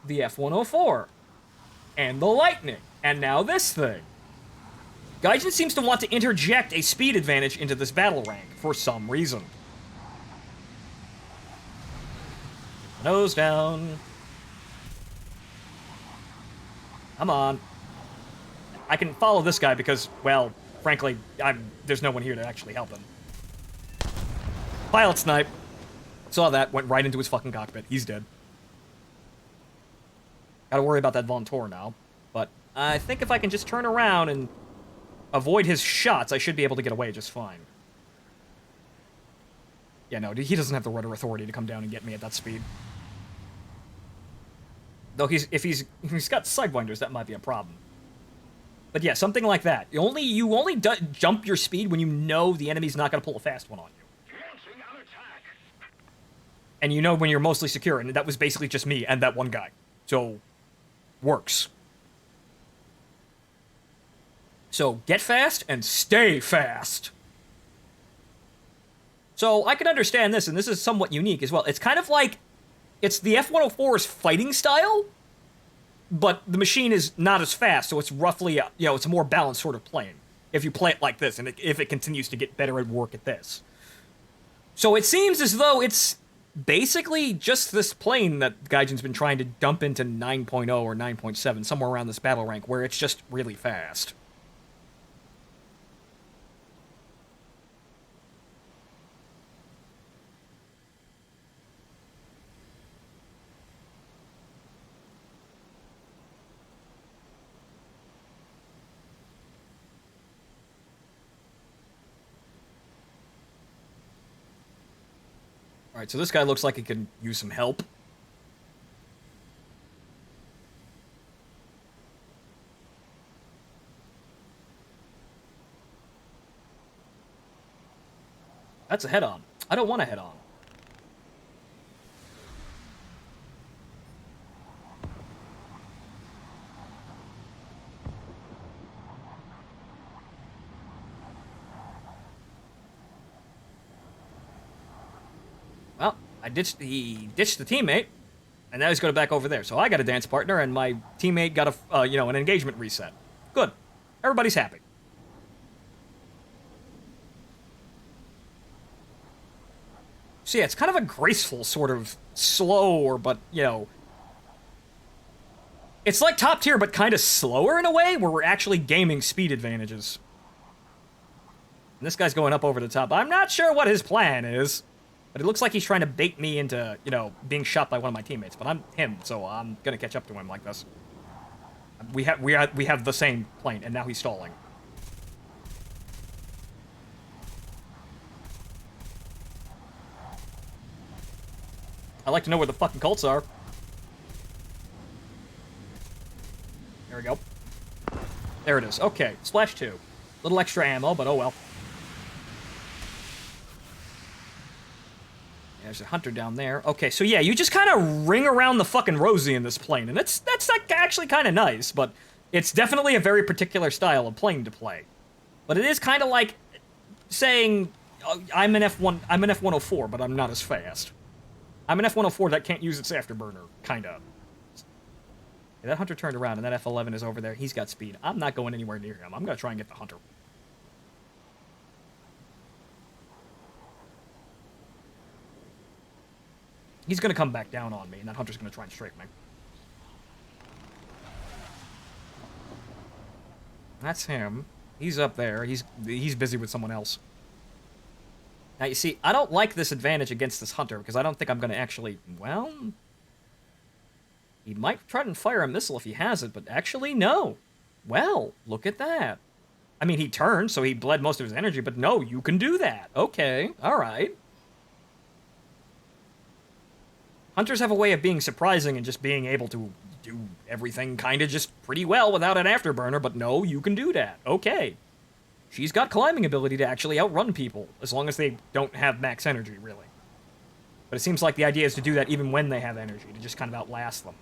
A: the F-104, and the Lightning, and now this thing. Gaijin seems to want to interject a speed advantage into this battle rank for some reason. Nose down. Come on. I can follow this guy because, well, frankly, there's no one here to actually help him. Pilot snipe. Saw that, went right into his fucking cockpit. He's dead. Gotta worry about that Phontomen now. But I think if I can just turn around and avoid his shots, I should be able to get away just fine. Yeah, no, he doesn't have the rudder authority to come down and get me at that speed. Though if he's got sidewinders, that might be a problem. But yeah, something like that. You only jump your speed when you know the enemy's not going to pull a fast one on you. And you know when you're mostly secure, and that was basically just me and that one guy. So, works. So, get fast and stay fast. So, I can understand this, and this is somewhat unique as well. It's kind of like, it's the F-104's fighting style, but the machine is not as fast, so it's roughly, it's a more balanced sort of plane. If you play it like this, and if it continues to get better at work at this. So it seems as though it's basically just this plane that Gaijin's been trying to dump into 9.0 or 9.7, somewhere around this battle rank, where it's just really fast. Alright, so this guy looks like he could use some help. That's a head-on. I don't want a head-on. Well, he ditched the teammate, and now he's going back over there. So I got a dance partner, and my teammate got an engagement reset. Good. Everybody's happy. So yeah, it's kind of a graceful sort of slow, but, it's like top tier, but kind of slower in a way, where we're actually gaming speed advantages. And this guy's going up over the top. I'm not sure what his plan is. But it looks like he's trying to bait me into, being shot by one of my teammates. But I'm him, so I'm gonna catch up to him like this. We have the same plane, and now he's stalling. I like to know where the fucking Colts are. There we go. There it is. Okay, splash 2. Little extra ammo, but oh well. There's a hunter down there. Okay, so yeah, you just kind of ring around the fucking Rosie in this plane, and that's like actually kind of nice, but it's definitely a very particular style of plane to play. But it is kind of like saying, I'm an F-104, but I'm not as fast. I'm an F-104 that can't use its afterburner, kind of. Yeah, that hunter turned around, and that F-11 is over there. He's got speed. I'm not going anywhere near him. I'm going to try and get the hunter. He's going to come back down on me, and that hunter's going to try and straight me. That's him. He's up there. He's busy with someone else. Now, you see, I don't like this advantage against this hunter, because I don't think I'm going to actually... Well... He might try and fire a missile if he has it, but actually, no. Well, look at that. I mean, he turned, so he bled most of his energy, but no, you can do that. Okay, all right. Hunters have a way of being surprising and just being able to do everything kind of just pretty well without an afterburner, but no, you can do that. Okay. She's got climbing ability to actually outrun people, as long as they don't have max energy, really. But it seems like the idea is to do that even when they have energy, to just kind of outlast them.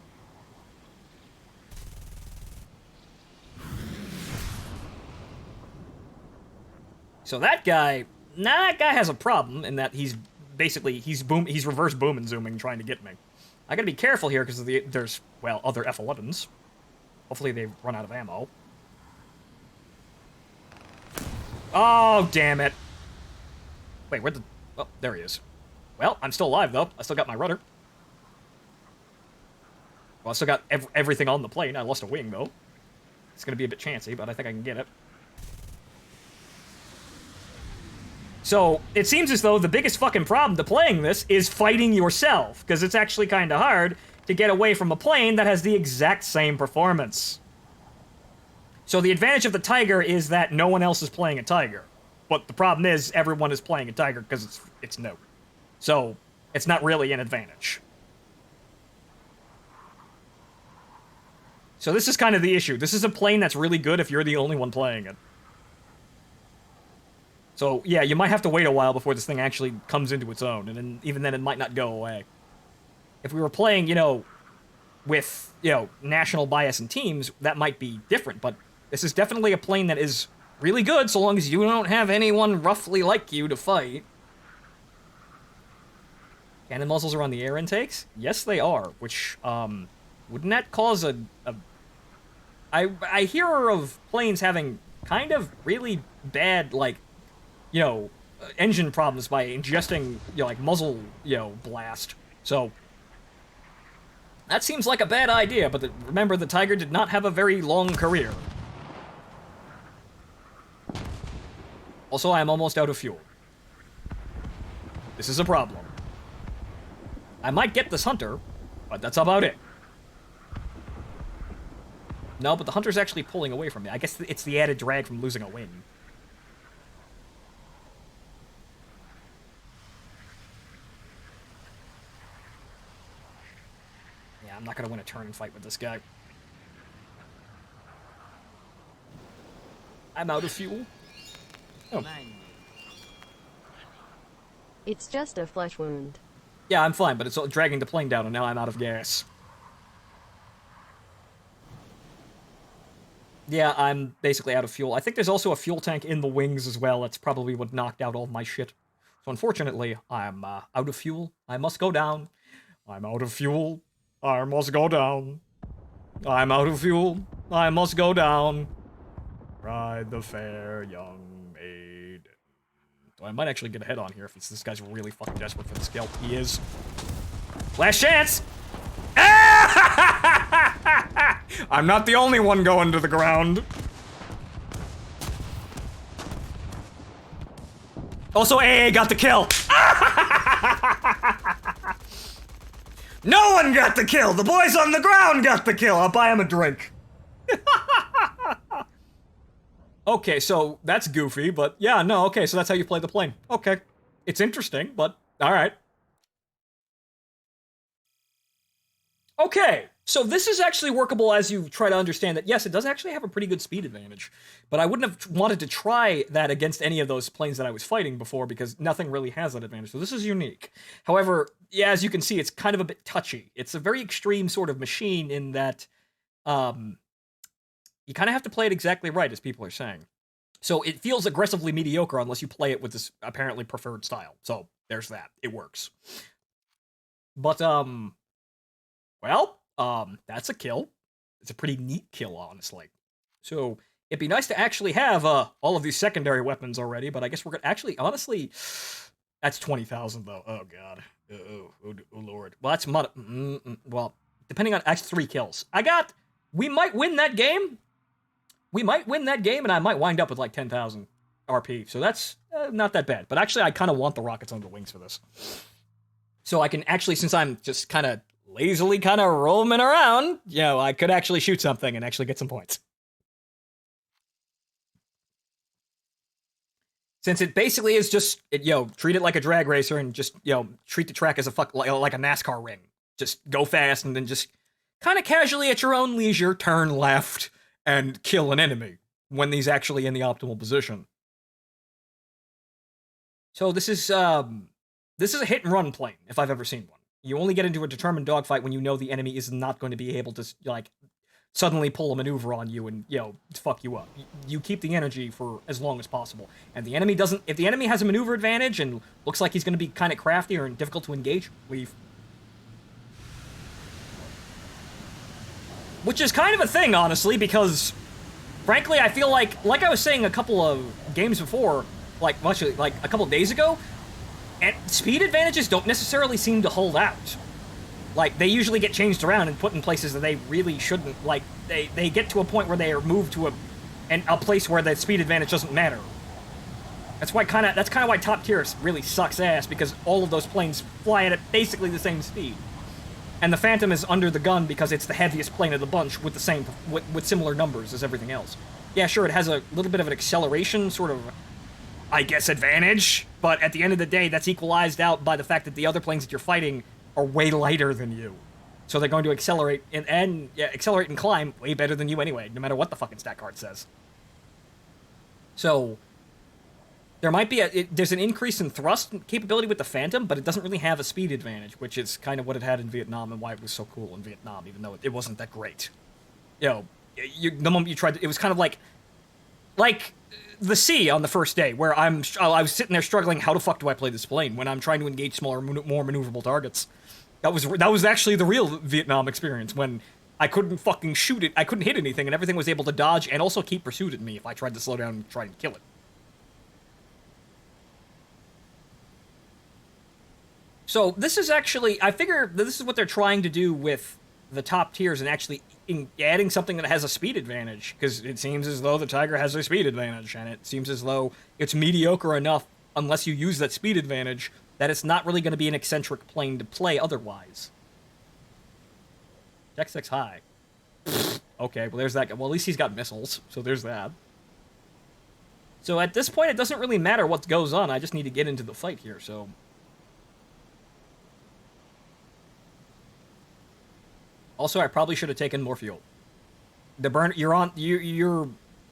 A: So that guy has a problem in that he's reverse boom and zooming trying to get me. I gotta be careful here because there's, well, other F11s. Hopefully they've run out of ammo. Oh, damn it. Wait, where'd the... Oh, there he is. Well, I'm still alive, though. I still got my rudder. Well, I still got everything on the plane. I lost a wing, though. It's gonna be a bit chancy, but I think I can get it. So, it seems as though the biggest fucking problem to playing this is fighting yourself, because it's actually kind of hard to get away from a plane that has the exact same performance. So the advantage of the Tiger is that no one else is playing a Tiger. But the problem is, everyone is playing a Tiger because it's new. So, it's not really an advantage. So this is kind of the issue. This is a plane that's really good if you're the only one playing it. So, yeah, you might have to wait a while before this thing actually comes into its own, and then, even then it might not go away. If we were playing, you know, with, you know, national bias and teams, that might be different, but this is definitely a plane that is really good so long as you don't have anyone roughly like you to fight. Cannon muzzles are on the air intakes? Yes, they are, which, wouldn't that cause I hear of planes having kind of really bad, like, you know, engine problems by ingesting, you know, like, muzzle, you know, blast. So, that seems like a bad idea, but remember, the Tiger did not have a very long career. Also, I'm almost out of fuel. This is a problem. I might get this Hunter, but that's about it. No, but the Hunter's actually pulling away from me. I guess it's the added drag from losing a wing. Yeah, I'm not gonna win a turn and fight with this guy. I'm out of fuel. Oh.
E: Mind me.
D: It's just a flesh wound.
A: Yeah, I'm fine, but it's dragging the plane down, and now I'm out of gas. Yeah, I'm basically out of fuel. I think there's also a fuel tank in the wings as well. That's probably what knocked out all of my shit. So unfortunately, I'm out of fuel. I must go down. I'm out of fuel. I must go down. I'm out of fuel. I must go down. Ride the fair young maid. So I might actually get a head on here if this guy's really fucking desperate for the scalp. He is. Last chance! I'm not the only one going to the ground. Also, AA got the kill. No one got the kill. The boys on the ground got the kill. I'll buy him a drink. Okay, so that's goofy, but yeah, no, okay, so that's how you play the plane. Okay. It's interesting, but alright. Okay, so this is actually workable as you try to understand that, yes, it does actually have a pretty good speed advantage, but I wouldn't have wanted to try that against any of those planes that I was fighting before because nothing really has that advantage, so this is unique. However, yeah, as you can see, it's kind of a bit touchy. It's a very extreme sort of machine in that, you kind of have to play it exactly right, as people are saying. So it feels aggressively mediocre unless you play it with this apparently preferred style. So there's that. It works. But, well, that's a kill. It's a pretty neat kill, honestly. So it'd be nice to actually have all of these secondary weapons already, but I guess we're gonna actually, honestly, that's 20,000 though. Oh god. Oh lord. Well, that's well, depending on that's 3 kills. We might win that game. We might win that game, and I might wind up with like 10,000 RP. So that's not that bad. But actually, I kind of want the rockets on the wings for this. So I can actually, since I'm just kind of lazily kind of roaming around, you know, I could actually shoot something and actually get some points. Since it basically is just, treat it like a drag racer and just, treat the track as like a NASCAR ring. Just go fast and then just kind of casually at your own leisure turn left and kill an enemy when he's actually in the optimal position. So this is a hit and run plane if I've ever seen one. You only get into a determined dogfight when you know the enemy is not going to be able to like suddenly pull a maneuver on you and fuck you up. You keep the energy for as long as possible. And the enemy doesn't. If the enemy has a maneuver advantage and looks like he's going to be kind of crafty or difficult to engage, leave. Which is kind of a thing, honestly, because frankly, I feel like I was saying a couple of games before, like a couple of days ago, and speed advantages don't necessarily seem to hold out. Like, they usually get changed around and put in places that they really shouldn't. Like, they get to a point where they are moved to a place where the speed advantage doesn't matter. That's kind of why top tier really sucks ass, because all of those planes fly at basically the same speed. And the Phantom is under the gun because it's the heaviest plane of the bunch with with similar numbers as everything else. Yeah, sure, it has a little bit of an acceleration sort of, I guess, advantage, but at the end of the day, that's equalized out by the fact that the other planes that you're fighting are way lighter than you. So they're going to accelerate and climb way better than you anyway, no matter what the fucking stat card says. So there might be there's an increase in thrust capability with the Phantom, but it doesn't really have a speed advantage, which is kind of what it had in Vietnam and why it was so cool in Vietnam, even though it wasn't that great. The moment you tried, it was kind of like the sea on the first day, where I was sitting there struggling, how the fuck do I play this plane when I'm trying to engage smaller, more maneuverable targets? That was actually the real Vietnam experience, when I couldn't fucking shoot it, I couldn't hit anything, and everything was able to dodge and also keep pursuit at me if I tried to slow down and try and kill it. So this is actually, I figure that this is what they're trying to do with the top tiers and actually adding something that has a speed advantage, because it seems as though the Tiger has a speed advantage, and it seems as though it's mediocre enough, unless you use that speed advantage, that it's not really going to be an eccentric plane to play otherwise. Jack 6 high. Okay, well there's that guy. Well, at least he's got missiles, so there's that. So at this point, it doesn't really matter what goes on, I just need to get into the fight here, so... Also, I probably should have taken more fuel. You're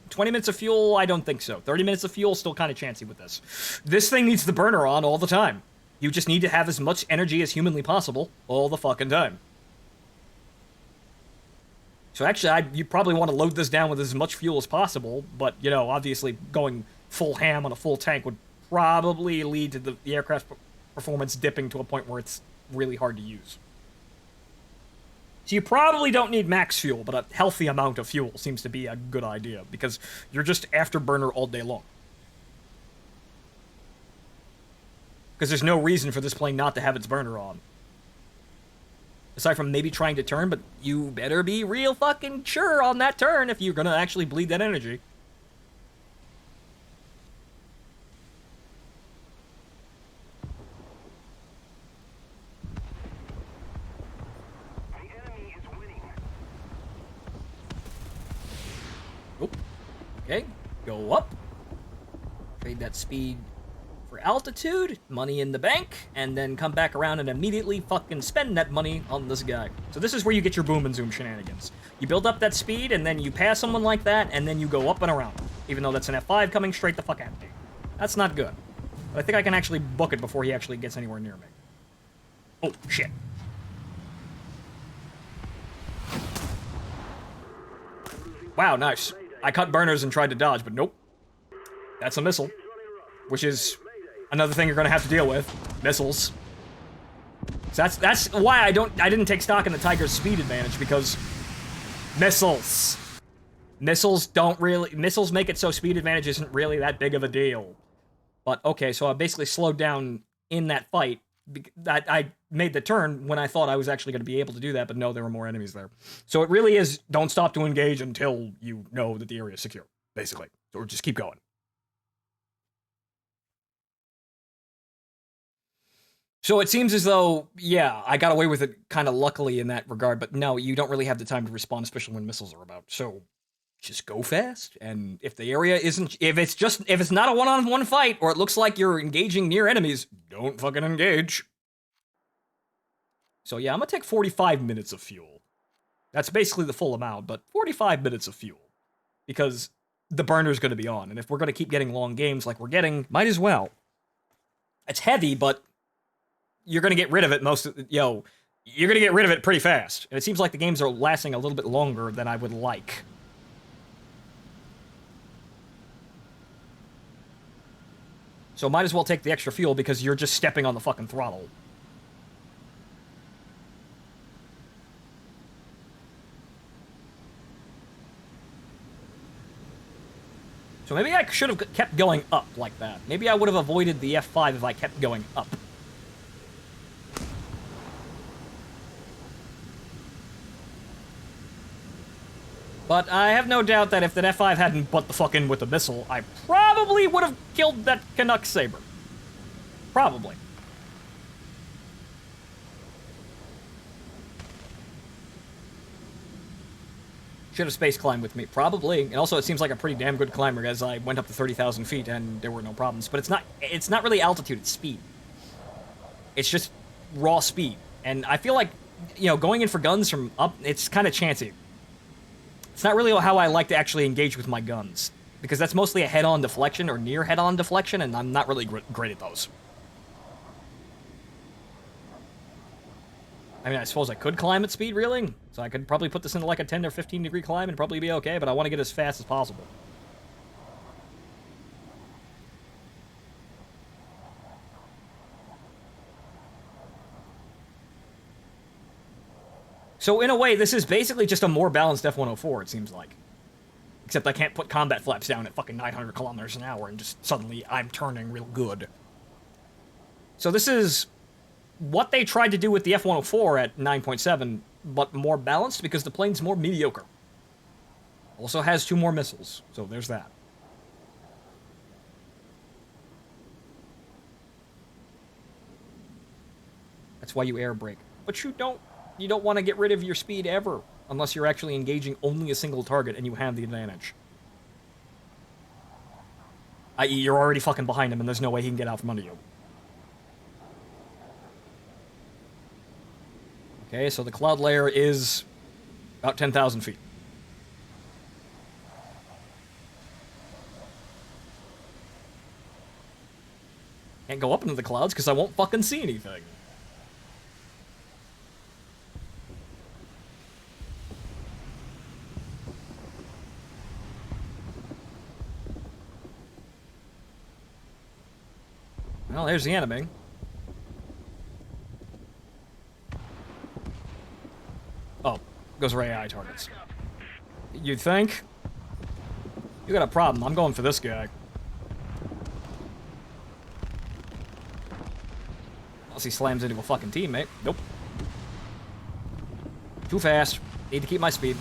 A: 20 minutes of fuel? I don't think so. 30 minutes of fuel, still kind of chancy with this. This thing needs the burner on all the time. You just need to have as much energy as humanly possible all the fucking time. So actually, you probably want to load this down with as much fuel as possible, but, obviously going full ham on a full tank would probably lead to the aircraft performance dipping to a point where it's really hard to use. So you probably don't need max fuel, but a healthy amount of fuel seems to be a good idea, because you're just afterburner all day long. Because there's no reason for this plane not to have its burner on. Aside from maybe trying to turn, but you better be real fucking sure on that turn if you're gonna actually bleed that energy. Okay, go up. Trade that speed for altitude, money in the bank, and then come back around and immediately fucking spend that money on this guy. So this is where you get your boom and zoom shenanigans. You build up that speed, and then you pass someone like that, and then you go up and around. Even though that's an F5 coming straight the fuck at me. That's not good. But I think I can actually book it before he actually gets anywhere near me. Oh, shit. Wow, nice. I cut burners and tried to dodge, but nope. That's a missile. Which is another thing you're gonna have to deal with. Missiles. So that's why I didn't take stock in the Tiger's speed advantage, because missiles. Missiles make it so speed advantage isn't really that big of a deal. But okay, so I basically slowed down in that fight. I made the turn when I thought I was actually going to be able to do that, but no, there were more enemies there. So it really is, don't stop to engage until you know that the area is secure, basically. Or just keep going. So it seems as though, yeah, I got away with it kind of luckily in that regard, but no, you don't really have the time to respond, especially when missiles are about. So just go fast, and if the area isn't, if it's not a one-on-one fight, or it looks like you're engaging near enemies, don't fucking engage. So yeah, I'm gonna take 45 minutes of fuel. That's basically the full amount, but 45 minutes of fuel. Because the burner's gonna be on, and if we're gonna keep getting long games like we're getting, might as well. It's heavy, but you're gonna get rid of it you're gonna get rid of it pretty fast. And it seems like the games are lasting a little bit longer than I would like. So might as well take the extra fuel because you're just stepping on the fucking throttle. So maybe I should have kept going up like that. Maybe I would have avoided the F5 if I kept going up. But I have no doubt that if that F5 hadn't butt the fuck in with the missile, I probably would have killed that Canuck Saber. Probably. Should have space climbed with me. Probably. And also, it seems like a pretty damn good climber as I went up to 30,000 feet and there were no problems. But it's not really altitude, it's speed. It's just raw speed. And I feel like, going in for guns from up, it's kind of chancy. It's not really how I like to actually engage with my guns, because that's mostly a head-on deflection or near head-on deflection, and I'm not really great at those. I mean, I suppose I could climb at speed, really, so I could probably put this into like a 10 or 15 degree climb and probably be okay, but I want to get as fast as possible. So in a way, this is basically just a more balanced F-104, it seems like. Except I can't put combat flaps down at fucking 900 kilometers an hour and just suddenly I'm turning real good. So this is what they tried to do with the F-104 at 9.7, but more balanced because the plane's more mediocre. Also has 2 more missiles, so there's that. That's why you air brake. But you don't want to get rid of your speed ever, unless you're actually engaging only a single target and you have the advantage. I.e., you're already fucking behind him and there's no way he can get out from under you. Okay, so the cloud layer is about 10,000 feet. Can't go up into the clouds because I won't fucking see anything. Well, there's the enemy. Oh, goes for AI targets. You think? You got a problem. I'm going for this guy. Unless he slams into a fucking teammate. Nope. Too fast. Need to keep my speed.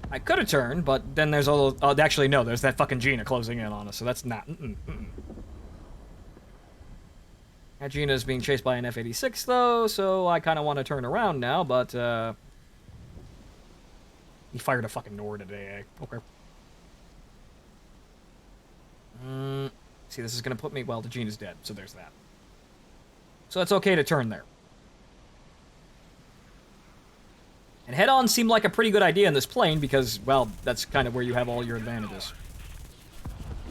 A: I could have turned, but then there's all... Oh, actually, no. There's that fucking Gina closing in on us, so that's not... That Gina is being chased by an F-86, though, so I kind of want to turn around now, but, he fired a fucking Nord today, eh? Okay. See, this is going to put me... Well, the Gina's dead, so there's that. So it's okay to turn there. And head-on seemed like a pretty good idea in this plane because, well, that's kind of where you have all your advantages.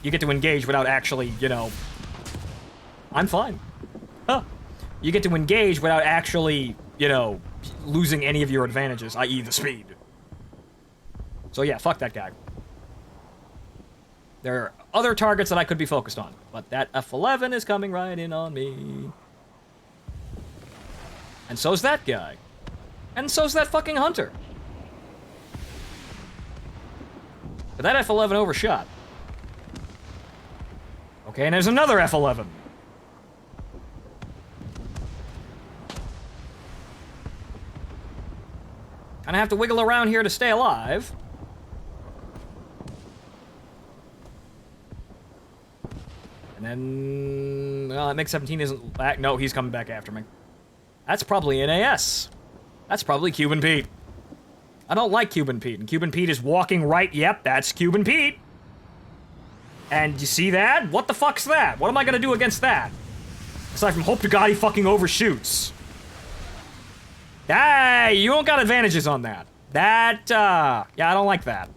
A: You get to engage without actually, I'm fine. Huh. You get to engage without actually, losing any of your advantages, i.e. the speed. So yeah, fuck that guy. There are other targets that I could be focused on, but that F-11 is coming right in on me. And so's that guy. And so's that fucking hunter. But that F-11 overshot. Okay, and there's another F-11. Kinda have to wiggle around here to stay alive. And then... Well, that MiG-17 isn't back. No, he's coming back after me. That's probably NAS. That's probably Cuban Pete. I don't like Cuban Pete, and Cuban Pete is walking right... Yep, that's Cuban Pete. And you see that? What the fuck's that? What am I gonna do against that? Aside from hope to God he fucking overshoots. Hey, you don't got advantages on that. Yeah, I don't like that.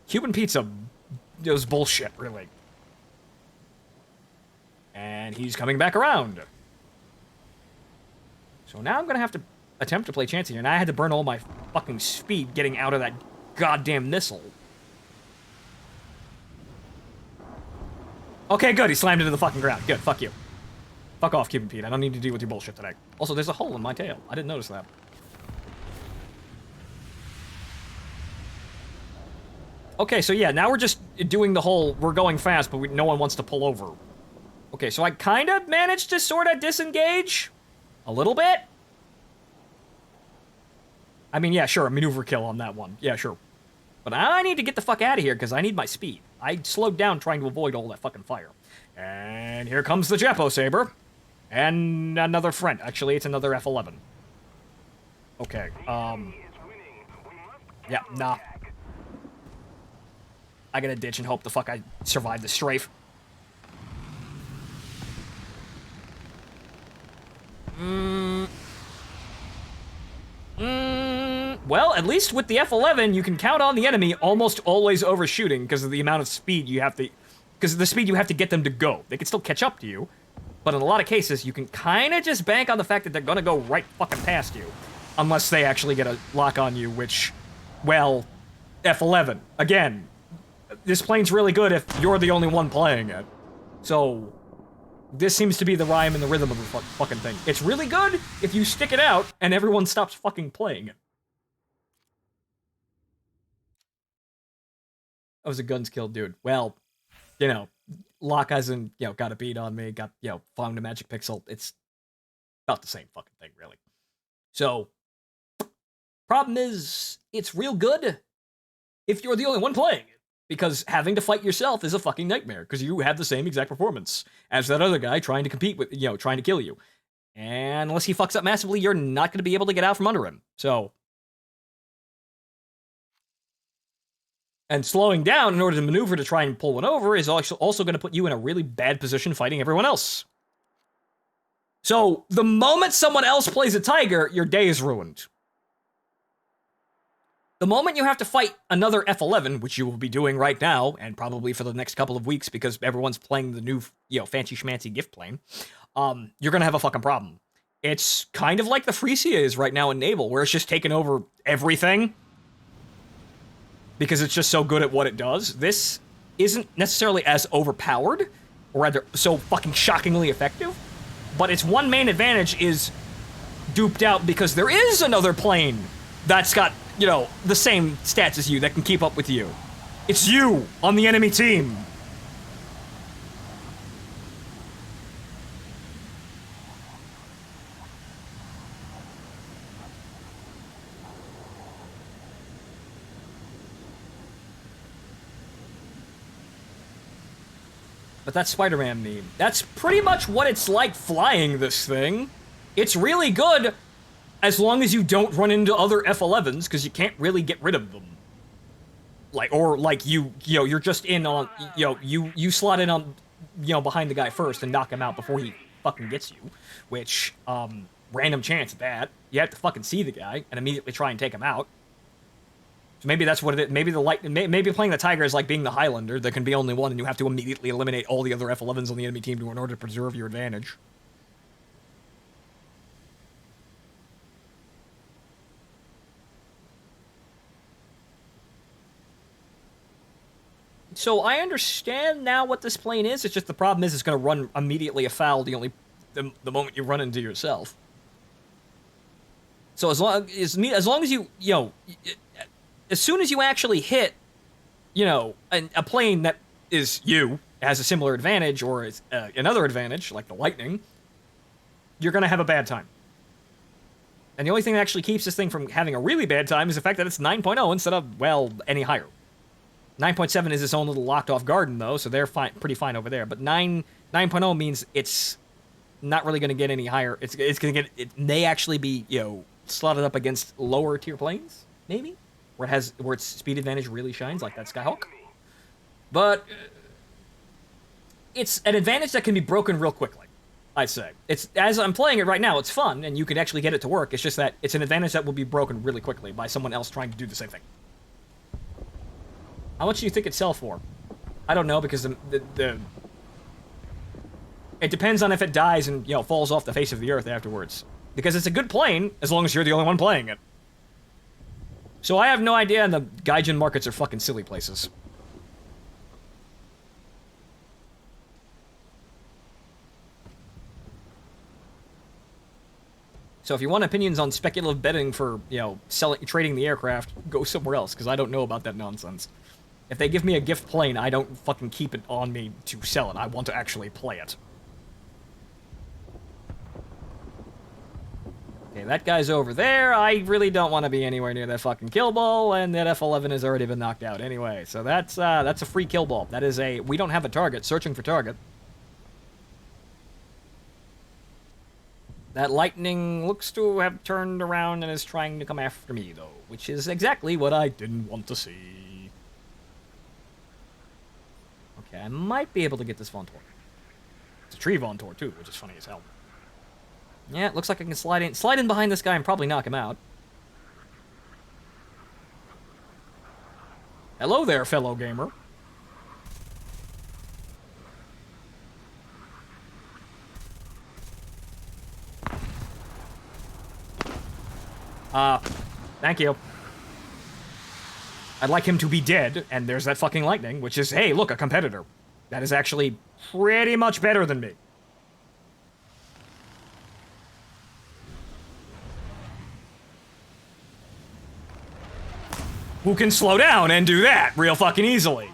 A: Cuban pizza is bullshit, really. And he's coming back around. So now I'm gonna have to attempt to play chancy here, and I had to burn all my fucking speed getting out of that goddamn missile. Okay, good, he slammed into the fucking ground. Good, fuck you. Fuck off, Cuban Pete, I don't need to deal with your bullshit today. Also, there's a hole in my tail. I didn't notice that. Okay, so yeah, now we're just doing the whole, we're going fast, but no one wants to pull over. Okay, so I kind of managed to sort of disengage. A little bit. I mean, yeah, sure, a maneuver kill on that one. Yeah, sure. But I need to get the fuck out of here, because I need my speed. I slowed down trying to avoid all that fucking fire. And here comes the Jepo Saber. And another friend. Actually, it's another F-11. Okay, yeah, nah. I gotta ditch and hope the fuck I survive the strafe. Well, at least with the F-11, you can count on the enemy almost always overshooting because of the amount of speed you have to... Because of the speed you have to get them to go. They can still catch up to you, but in a lot of cases, you can kind of just bank on the fact that they're gonna go right fucking past you. Unless they actually get a lock on you, which... Well, F-11. Again, this plane's really good if you're the only one playing it. So... This seems to be the rhyme and the rhythm of the fucking thing. It's really good if you stick it out and everyone stops fucking playing it. I was a guns killed dude. Well, you know, Locke hasn't, you know, got a beat on me, got, you know, found a magic pixel. It's about the same fucking thing, really. So, problem is, it's real good if you're the only one playing it. Because having to fight yourself is a fucking nightmare, because you have the same exact performance as that other guy trying to compete with, you know, trying to kill you. And unless he fucks up massively, you're not going to be able to get out from under him. So. And slowing down in order to maneuver to try and pull one over is also going to put you in a really bad position fighting everyone else. So, the moment someone else plays a Tiger, your day is ruined. The moment you have to fight another F-11, which you will be doing right now, and probably for the next couple of weeks because everyone's playing the new, you know, fancy schmancy gift plane, you're gonna have a fucking problem. It's kind of like the Frisia is right now in Naval, where it's just taken over everything because it's just so good at what it does. This isn't necessarily as overpowered, or rather, so fucking shockingly effective, but its one main advantage is duped out because there is another plane that's got, you know, the same stats as you that can keep up with you. It's you on the enemy team. But that's Spider-Man meme. That's pretty much what it's like flying this thing. It's really good as long as you don't run into other F-11s, because you can't really get rid of them. Like, or like you know, you're just in on, you know, you slot in on, you know, behind the guy first and knock him out before he fucking gets you. Which, random chance at that. You have to fucking see the guy and immediately try and take him out. So maybe that's what it is. Maybe maybe playing the Tiger is like being the Highlander. There can be only one and you have to immediately eliminate all the other F-11s on the enemy team in order to preserve your advantage. So I understand now what this plane is. It's just the problem is it's going to run immediately afoul the moment you run into yourself. So as long as you know, as soon as you actually hit, you know, a plane that is you has a similar advantage or is another advantage like the Lightning, you're going to have a bad time. And the only thing that actually keeps this thing from having a really bad time is the fact that it's 9.0 instead of, well, any higher. 9.7 is its own little locked-off garden, though, so they're pretty fine over there. But 9.0 means it's not really going to get any higher. It's going to get... It may actually be, you know, slotted up against lower-tier planes, maybe? Where its speed advantage really shines, like that Skyhawk. But it's an advantage that can be broken real quickly. I'd say. It's, as I'm playing it right now, it's fun, and you can actually get it to work. It's just that it's an advantage that will be broken really quickly by someone else trying to do the same thing. How much do you think it'd sell for? I don't know, because it depends on if it dies and, you know, falls off the face of the earth afterwards. Because it's a good plane, as long as you're the only one playing it. So I have no idea, and the Gaijin markets are fucking silly places. So if you want opinions on speculative betting for, you know, trading the aircraft, go somewhere else, because I don't know about that nonsense. If they give me a gift plane, I don't fucking keep it on me to sell it. I want to actually play it. Okay, that guy's over there. I really don't want to be anywhere near that fucking kill ball, and that F-11 has already been knocked out anyway. So that's a free kill ball. That is a, we don't have a target, searching for target. That lightning looks to have turned around and is trying to come after me, though, which is exactly what I didn't want to see. Okay, I might be able to get this Phontomen. It's a tree Phontomen, too, which is funny as hell. Yeah, it looks like I can slide in behind this guy and probably knock him out. Hello there, fellow gamer. Thank you. I'd like him to be dead, and there's that fucking lightning, which is, hey, look, a competitor. That is actually pretty much better than me. Who can slow down and do that real fucking easily.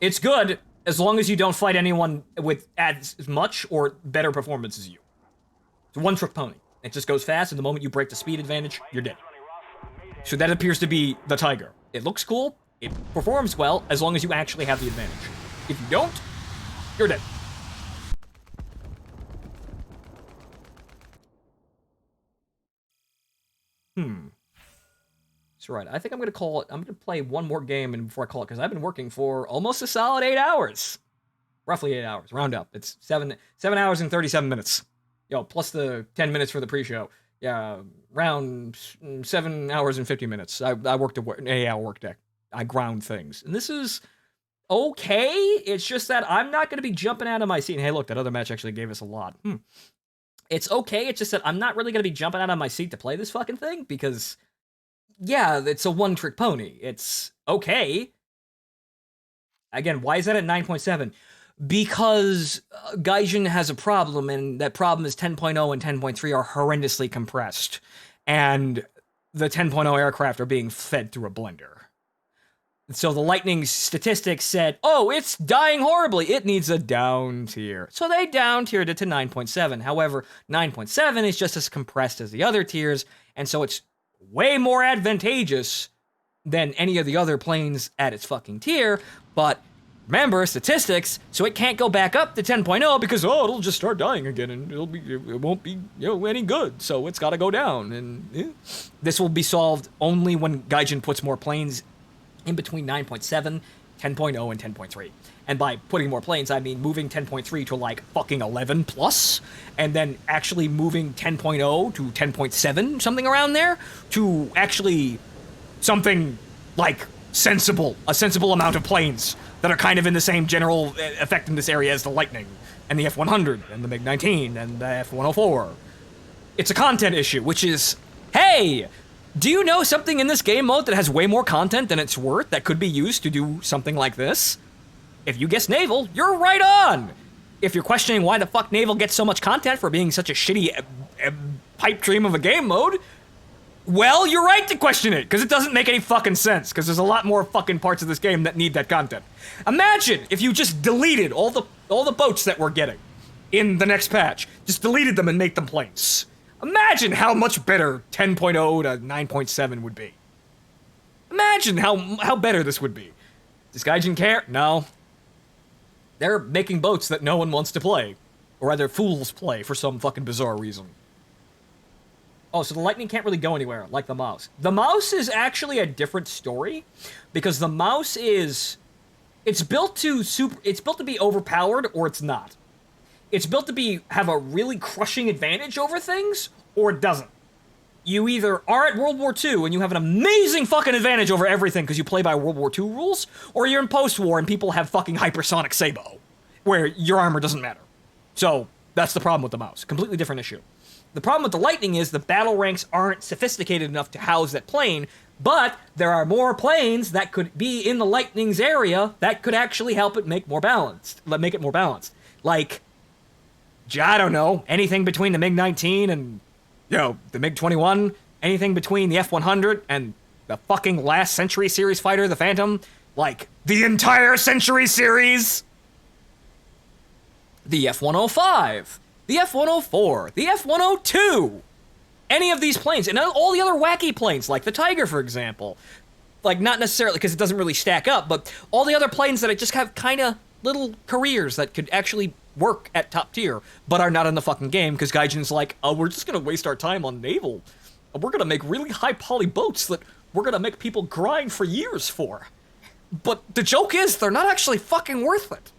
A: It's good as long as you don't fight anyone with as much or better performance as you. It's a one-trick pony. It just goes fast, and the moment you break the speed advantage, you're dead. So that appears to be the Tiger. It looks cool, it performs well, as long as you actually have the advantage. If you don't, you're dead. That's right. I think I'm gonna call it. I'm gonna play one more game and before I call it, because I've been working for almost a solid 8 hours. Roughly 8 hours. Round up. It's 7 hours and 37 minutes. Yo, plus the 10 minutes for the pre-show. Yeah, round 7 hours and 50 minutes. I worked an 8-hour work day. I ground things. And this is okay. It's just that I'm not gonna be jumping out of my seat. And hey, look, that other match actually gave us a lot. It's okay, it's just that I'm not really gonna be jumping out of my seat to play this fucking thing, because, yeah, it's a one-trick pony. It's okay. Again, why is that at 9.7? Because Gaijin has a problem, and that problem is 10.0 and 10.3 are horrendously compressed, and the 10.0 aircraft are being fed through a blender. So the Lightning statistics said, oh, it's dying horribly. It needs a down tier. So they down tiered it to 9.7. However, 9.7 is just as compressed as the other tiers, and so it's way more advantageous than any of the other planes at its fucking tier. But remember, statistics, so it can't go back up to 10.0 because, oh, it'll just start dying again, and it won't be, any good. So it's got to go down, and this will be solved only when Gaijin puts more planes in between 9.7, 10.0, and 10.3. And by putting more planes, I mean moving 10.3 to like fucking 11 plus, and then actually moving 10.0 to 10.7, something around there, to actually something like sensible, a sensible amount of planes that are kind of in the same general effect in this area as the Lightning, and the F-100, and the MiG-19, and the F-104. It's a content issue, which is, hey, do you know something in this game mode that has way more content than it's worth that could be used to do something like this? If you guess Naval, you're right on! If you're questioning why the fuck Naval gets so much content for being such a shitty pipe dream of a game mode, well, you're right to question it, because it doesn't make any fucking sense, because there's a lot more fucking parts of this game that need that content. Imagine if you just deleted all the boats that we're getting in the next patch. Just deleted them and make them planes. Imagine how much better 10.0 to 9.7 would be. Imagine how better this would be. Does Gaijin care? No. They're making boats that no one wants to play. Or rather, fools play for some fucking bizarre reason. Oh, so the Lightning can't really go anywhere, like the mouse. The mouse is actually a different story, because the mouse is It's built to be overpowered, or it's not. It's built to have a really crushing advantage over things, or it doesn't. You either are at World War II and you have an amazing fucking advantage over everything because you play by World War II rules, or you're in post-war and people have fucking hypersonic sabot, where your armor doesn't matter. So, that's the problem with the mouse. Completely different issue. The problem with the Lightning is the battle ranks aren't sophisticated enough to house that plane, but there are more planes that could be in the Lightning's area that could actually help it make it more balanced. Like, I don't know, anything between the MiG-19 and, the MiG-21, anything between the F-100 and the fucking last Century Series fighter, the Phantom, like, the entire Century Series, the F-105, the F-104, the F-102, any of these planes, and all the other wacky planes, like the Tiger, for example. Like, not necessarily, because it doesn't really stack up, but all the other planes that just have kind of little careers that could actually work at top tier, but are not in the fucking game, because Gaijin's like, oh, we're just gonna waste our time on naval. We're gonna make really high poly boats that we're gonna make people grind for years for. But the joke is, they're not actually fucking worth it.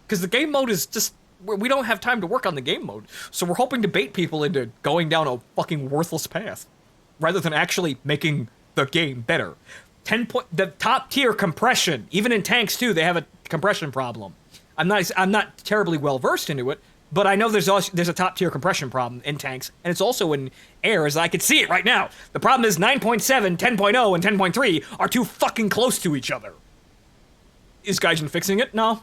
A: Because the game mode is just, we don't have time to work on the game mode, so we're hoping to bait people into going down a fucking worthless path, rather than actually making the game better. The top tier compression, even in tanks too, they have a compression problem. I'm not terribly well versed into it, but I know there's a top tier compression problem in tanks, and it's also in air, as I can see it right now. The problem is 9.7, 10.0, and 10.3 are too fucking close to each other. Is Gaijin fixing it? No.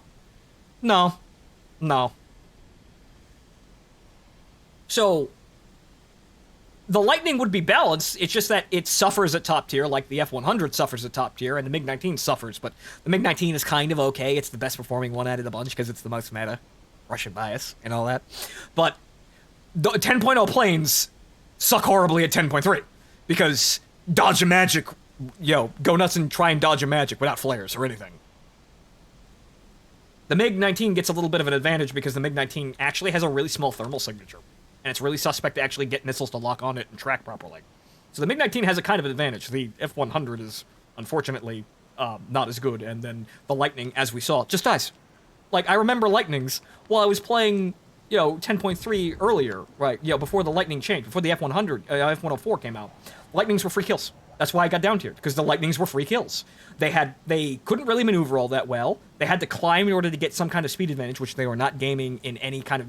A: So, the Lightning would be balanced, it's just that it suffers at top tier, like the F-100 suffers at top tier, and the MiG-19 suffers, but the MiG-19 is kind of okay, it's the best performing one out of the bunch, because it's the most meta, Russian bias, and all that. But, the 10.0 planes suck horribly at 10.3, because dodge a magic, go nuts and try and dodge a magic without flares or anything. The MiG-19 gets a little bit of an advantage because the MiG-19 actually has a really small thermal signature. And it's really suspect to actually get missiles to lock on it and track properly. So the MiG-19 has a kind of an advantage. The F-100 is, unfortunately, not as good, and then the Lightning, as we saw, just dies. Like, I remember Lightnings while I was playing, 10.3 earlier, right, before the Lightning changed, before the F-100, F-104 came out. Lightnings were free kills. That's why I got down tiered, because the Lightnings were free kills. They couldn't really maneuver all that well. They had to climb in order to get some kind of speed advantage, which they were not gaming in any kind of,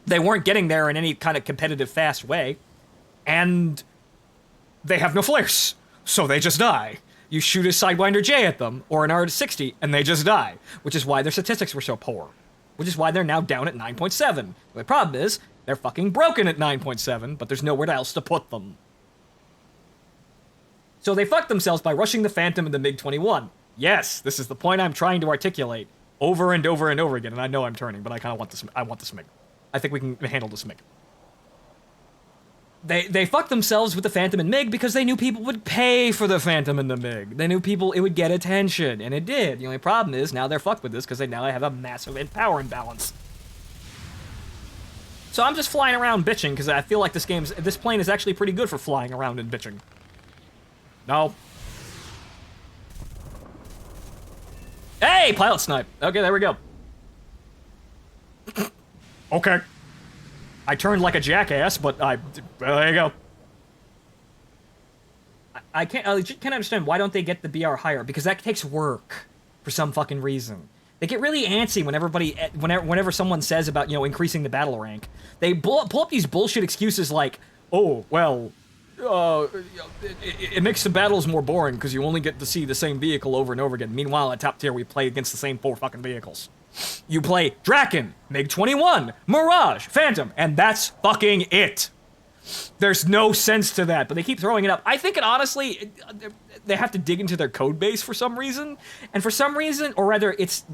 A: they weren't getting there in any kind of competitive, fast way. And they have no flares, so they just die. You shoot a Sidewinder J at them, or an R-60, and they just die. Which is why their statistics were so poor. Which is why they're now down at 9.7. The problem is, they're fucking broken at 9.7, but there's nowhere else to put them. So they fucked themselves by rushing the Phantom and the MiG-21. Yes, this is the point I'm trying to articulate over and over and over again, and I know I'm turning, but I kind of want this. I want this MiG. I think we can handle this MiG. They fucked themselves with the Phantom and MiG because they knew people would pay for the Phantom and the MiG. They knew it would get attention, and it did. The only problem is now they're fucked with this because they now have a massive power imbalance. So I'm just flying around bitching because I feel like this plane is actually pretty good for flying around and bitching. No. Hey, pilot snipe. Okay, there we go. Okay. I turned like a jackass, but well, there you go. I can't understand why don't they get the BR higher, because that takes work for some fucking reason. They get really antsy whenever someone says about, increasing the battle rank. They pull up these bullshit excuses like, oh, well, it makes the battles more boring because you only get to see the same vehicle over and over again. Meanwhile, at top tier, we play against the same 4 fucking vehicles. You play Draken, MiG-21, Mirage, Phantom, and that's fucking it. There's no sense to that, but they keep throwing it up. I think honestly, they have to dig into their code base for some reason, and for some reason, or rather, it's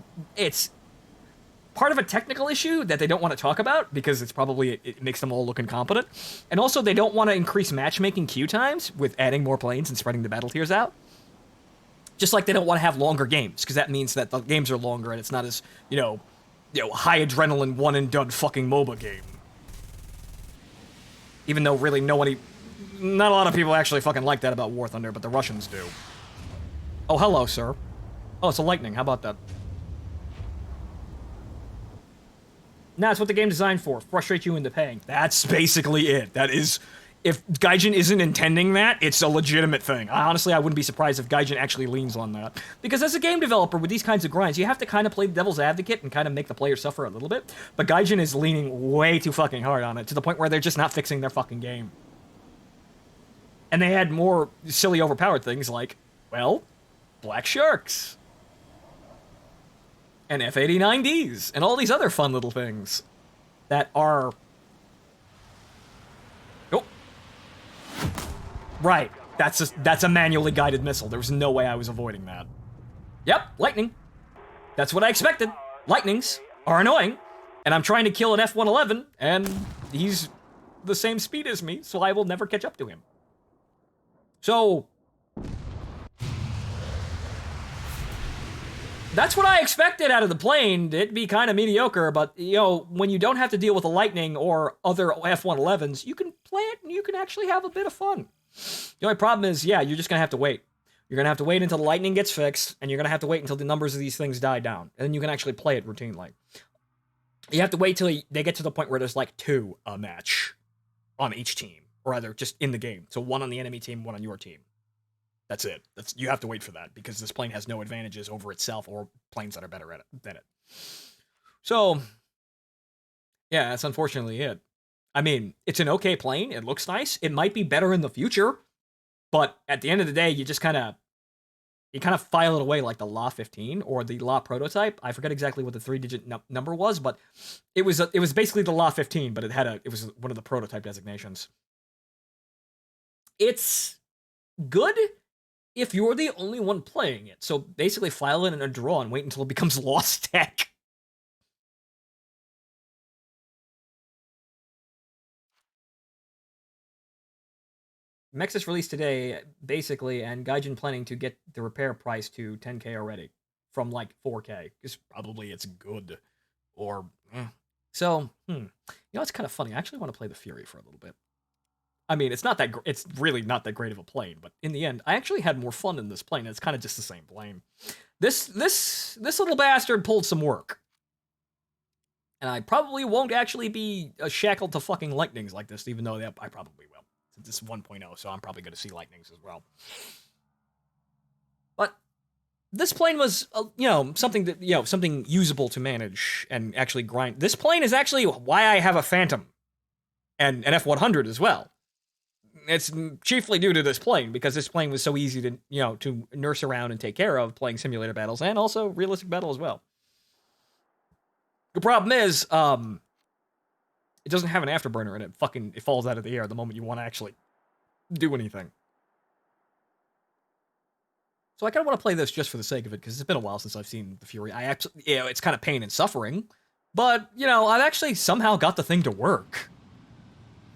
A: part of a technical issue that they don't want to talk about because it makes them all look incompetent, and also they don't want to increase matchmaking queue times with adding more planes and spreading the battle tiers out. Just like they don't want to have longer games, because that means that the games are longer and it's not as, high adrenaline one and done fucking MOBA game. Even though really not a lot of people actually fucking like that about War Thunder, but the Russians do. Oh, hello, sir. Oh, it's a lightning. How about that? Nah, that's what the game's designed for. Frustrate you into paying. That's basically it. That is... If Gaijin isn't intending that, it's a legitimate thing. Honestly, I wouldn't be surprised if Gaijin actually leans on that. Because as a game developer with these kinds of grinds, you have to kind of play the devil's advocate and kind of make the player suffer a little bit. But Gaijin is leaning way too fucking hard on it, to the point where they're just not fixing their fucking game. And they had more silly overpowered things like, well, Black Sharks. And F-89Ds. And all these other fun little things that are... Right, that's a manually guided missile. There was no way I was avoiding that. Yep, lightning. That's what I expected. Lightnings are annoying, and I'm trying to kill an F-111, and he's the same speed as me, so I will never catch up to him. So... that's what I expected out of the plane. It'd be kind of mediocre, but, you know, when you don't have to deal with a lightning or other F-111s, you can play it and you can actually have a bit of fun. The only problem is, yeah, you're just going to have to wait. You're going to have to wait until the lightning gets fixed, and you're going to have to wait until the numbers of these things die down, and then you can actually play it routinely. You have to wait till they get to the point where there's like 2 a match on each team, or rather, just in the game. So 1 on the enemy team, 1 on your team. That's it. You have to wait for that, because this plane has no advantages over itself or planes that are better at it than it. So, yeah, that's unfortunately it. I mean, it's an okay plane. It looks nice. It might be better in the future, but at the end of the day, you just kind of file it away like the La 15 or the La prototype. I forget exactly what the 3-digit number was, but it was basically the La 15, but it was one of the prototype designations. It's good if you're the only one playing it. So basically file it in a draw and wait until it becomes lost tech. Mechs is released today, basically, and Gaijin planning to get the repair price to 10k already. From, like, 4k. Because probably it's good. Or, So, You know, it's kind of funny. I actually want to play the Fury for a little bit. I mean, it's really not that great of a plane, but in the end, I actually had more fun in this plane. It's kind of just the same plane. This little bastard pulled some work. And I probably won't actually be shackled to fucking lightnings like this, even though I probably will. Since this is 1.0, so I'm probably going to see lightnings as well. But this plane was, something usable to manage and actually grind. This plane is actually why I have a Phantom and an F-100 as well. It's chiefly due to this plane, because this plane was so easy to nurse around and take care of playing simulator battles, and also realistic battle as well. The problem is, it doesn't have an afterburner, and it falls out of the air the moment you want to actually do anything. So I kind of want to play this just for the sake of it, because it's been a while since I've seen the Fury. It's kind of pain and suffering, but, I've actually somehow got the thing to work.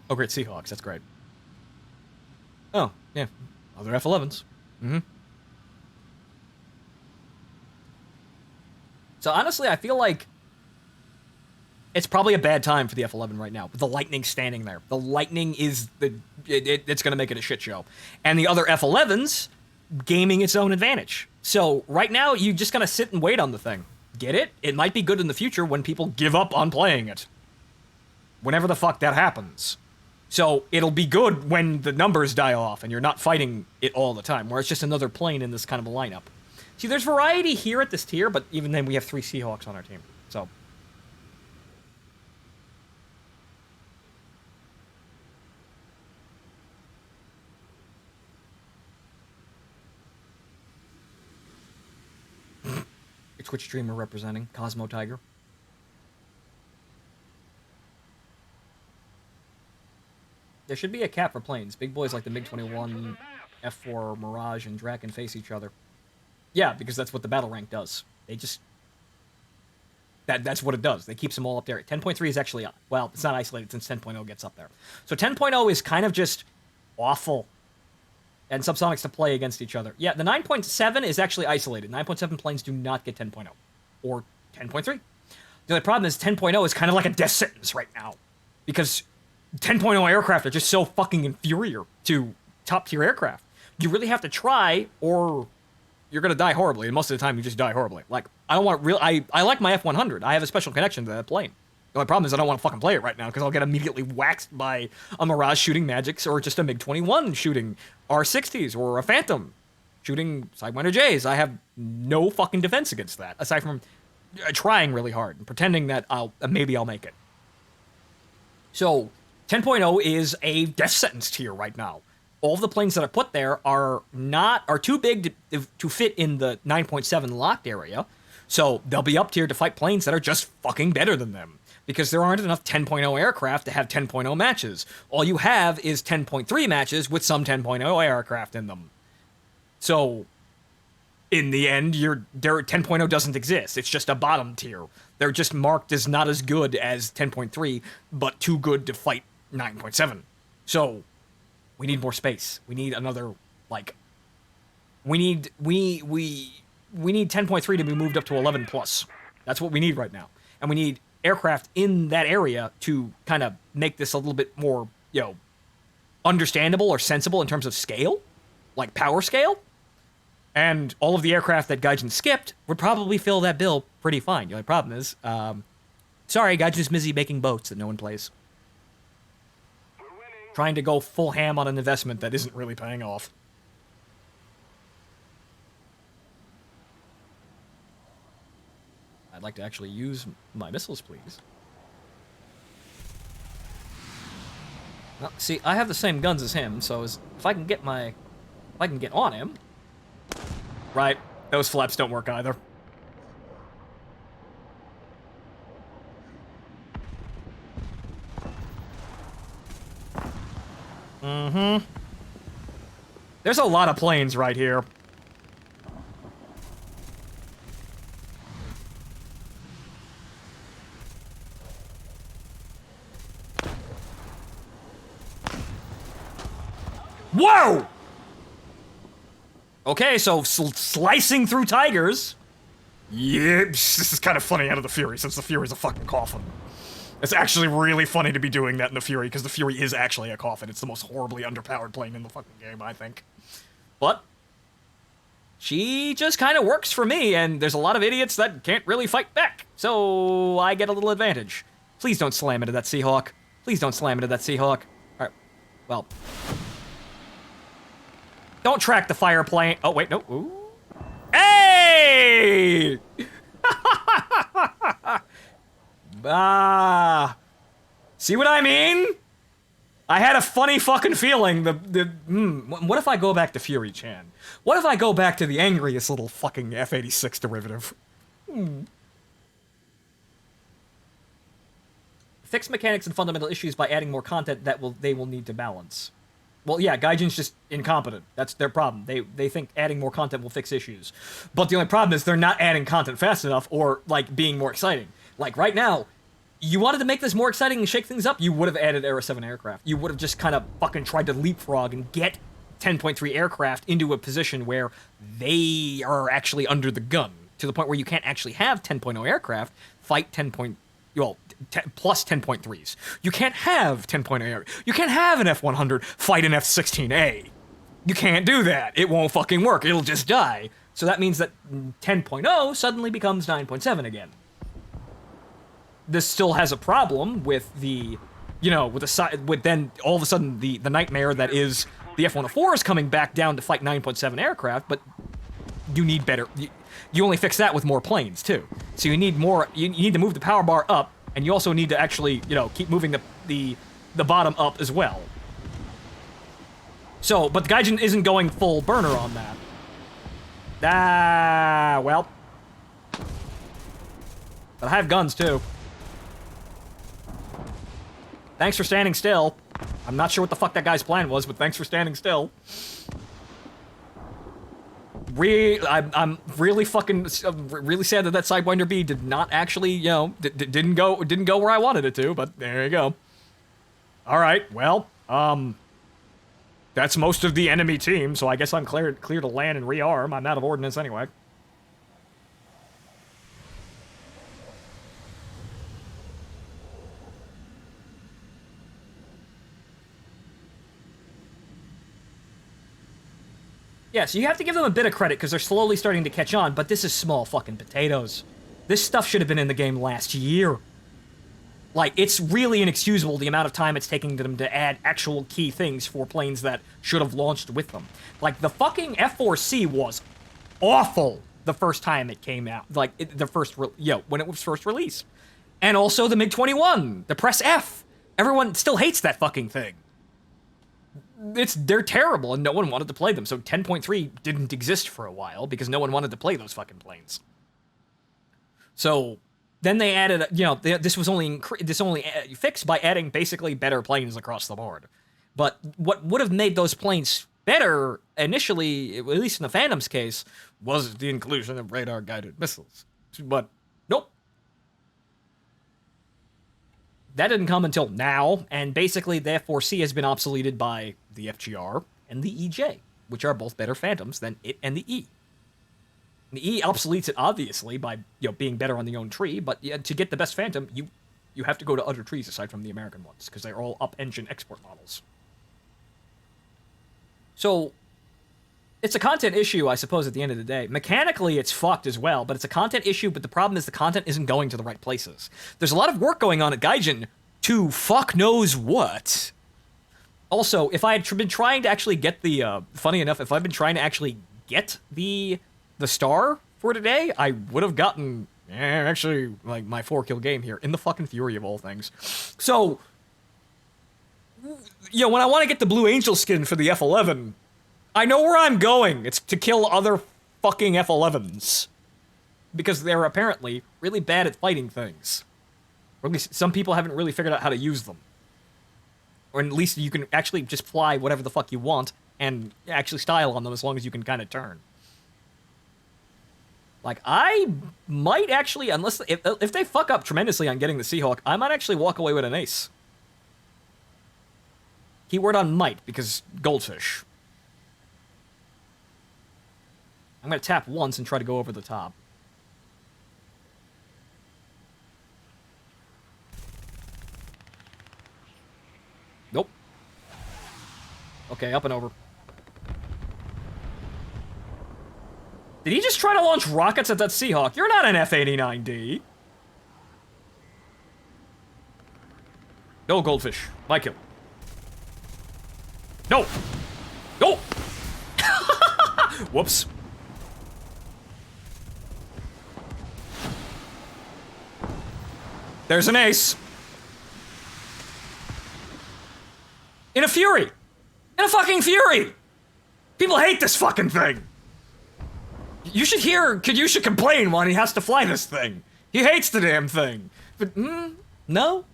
A: Oh, great, Seahawks, that's great. Oh, yeah, other F-11s. So honestly, I feel like it's probably a bad time for the F-11 right now, with the Lightning standing there. The Lightning is it's going to make it a shit show. And the other F-11s gaming its own advantage. So right now, you just got to sit and wait on the thing. Get it? It might be good in the future when people give up on playing it. Whenever the fuck that happens. So it'll be good when the numbers die off and you're not fighting it all the time, where it's just another plane in this kind of a lineup. See, there's variety here at this tier, but even then we have 3 Seahawks on our team. So... Twitch streamer representing Cosmo Tiger. There should be a cap for planes. Big boys like the MiG-21, F4, Mirage, and Draken face each other. Yeah, because that's what the battle rank does. They just... That's what it does. They keeps them all up there. 10.3 is actually... Well, it's not isolated since 10.0 gets up there. So 10.0 is kind of just awful. And subsonics to play against each other. Yeah, the 9.7 is actually isolated. 9.7 planes do not get 10.0. Or 10.3. The only problem is 10.0 is kind of like a death sentence right now. Because 10.0 aircraft are just so fucking inferior to top-tier aircraft. You really have to try, or you're gonna die horribly, and most of the time you just die horribly. Like, I don't want real. I like my F-100. I have a special connection to that plane. The only problem is I don't want to fucking play it right now because I'll get immediately waxed by a Mirage shooting Magics or just a MiG-21 shooting R-60s or a Phantom shooting Sidewinder J's. I have no fucking defense against that aside from trying really hard and pretending that maybe I'll make it. So 10.0 is a death sentence tier right now. All of the planes that are put there are too big to fit in the 9.7 locked area, so they'll be up tier to fight planes that are just fucking better than them, because there aren't enough 10.0 aircraft to have 10.0 matches. All you have is 10.3 matches with some 10.0 aircraft in them. So, in the end, 10.0 doesn't exist. It's just a bottom tier. They're just marked as not as good as 10.3, but too good to fight 9.7. So, we need more space. We need another, like, we need 10.3 to be moved up to 11 plus. That's what we need right now. And we need aircraft in that area to kind of make this a little bit more, understandable or sensible in terms of scale, like power scale. And all of the aircraft that Gaijin skipped would probably fill that bill pretty fine. The only problem is, sorry, Gaijin's busy making boats that no one plays. Trying to go full ham on an investment that isn't really paying off. I'd like to actually use my missiles, please. Well, see, I have the same guns as him, so if I can get on him, right? Those flaps don't work either. Mm-hmm. There's a lot of planes right here. Whoa! Okay, so slicing through Tigers. Yeah, this is kind of funny out of the Fury, since the Fury's a fucking coffin. It's actually really funny to be doing that in the Fury, because the Fury is actually a coffin. It's the most horribly underpowered plane in the fucking game, I think. But she just kind of works for me, and there's a lot of idiots that can't really fight back. So I get a little advantage. Please don't slam into that Seahawk. Please don't slam into that Seahawk. Alright, well. Don't track the fire plane. Oh, wait, no. Ooh. Hey! See what I mean? I had a funny fucking feeling. What if I go back to Fury Chan? What if I go back to the angriest little fucking F-86 derivative? Fix mechanics and fundamental issues by adding more content that they will need to balance. Well, yeah, Gaijin's just incompetent. That's their problem. They think adding more content will fix issues. But the only problem is they're not adding content fast enough or, like, being more exciting. Like, right now, you wanted to make this more exciting and shake things up, you would have added Era 7 aircraft. You would have just kind of fucking tried to leapfrog and get 10.3 aircraft into a position where they are actually under the gun, to the point where you can't actually have 10.0 aircraft fight plus 10.3s. You can't have 10.0. You can't have an F-100 fight an F-16A. You can't do that. It won't fucking work. It'll just die. So that means that 10.0 suddenly becomes 9.7 again. This still has a problem with the, with then all of a sudden the nightmare that is the F-104s coming back down to fight 9.7 aircraft, but you need better. You only fix that with more planes too. So you need more. You need to move the power bar up. And you also need to actually, keep moving the bottom up as well. So, but the Gaijin isn't going full burner on that. Well. But I have guns, too. Thanks for standing still. I'm not sure what the fuck that guy's plan was, but thanks for standing still. I'm really fucking really sad that Sidewinder B did not actually, didn't go where I wanted it to, but there you go. All right, well, that's most of the enemy team, so I guess I'm clear to land and rearm. I'm out of ordnance anyway. Yeah, so you have to give them a bit of credit because they're slowly starting to catch on, but this is small fucking potatoes. This stuff should have been in the game last year. Like, it's really inexcusable the amount of time it's taking them to add actual key things for planes that should have launched with them. Like, the fucking F4C was awful the first time it came out. Like, when it was first released. And also the MiG-21, the Press F. Everyone still hates that fucking thing. They're terrible, and no one wanted to play them. So 10.3 didn't exist for a while because no one wanted to play those fucking planes. So then they added, this was only fixed by adding basically better planes across the board. But what would have made those planes better initially, at least in the Phantom's case, was the inclusion of radar-guided missiles. But nope. That didn't come until now, and basically the F4C has been obsoleted by the FGR and the EJ, which are both better Phantoms than it and the E. The E obsoletes it, obviously, by being better on the own tree, but to get the best Phantom, you have to go to other trees aside from the American ones, because they're all up-engine export models. So, it's a content issue, I suppose, at the end of the day. Mechanically, it's fucked as well, but it's a content issue, but the problem is the content isn't going to the right places. There's a lot of work going on at Gaijin to fuck knows what. Also, if I had been trying to actually get funny enough, if I'd been trying to actually get the star for today, I would have gotten, actually, like, my 4-kill game here, in the fucking Fury of all things. So, when I want to get the Blue Angel skin for the F-11, I know where I'm going. It's to kill other fucking F-11s. Because they're apparently really bad at fighting things. Or at least some people haven't really figured out how to use them. Or at least you can actually just fly whatever the fuck you want and actually style on them as long as you can kind of turn. Like, I might actually, if they fuck up tremendously on getting the Seahawk, I might actually walk away with an ace. Keyword on might, because goldfish. I'm going to tap once and try to go over the top. Nope. Okay, up and over. Did he just try to launch rockets at that Seahawk? You're not an F-89D. No, goldfish. My kill. No! No! Whoops. There's an ace. In a Fury. In a fucking Fury! People hate this fucking thing. You should hear Kadyusha complain when he has to fly this thing. He hates the damn thing. But, no.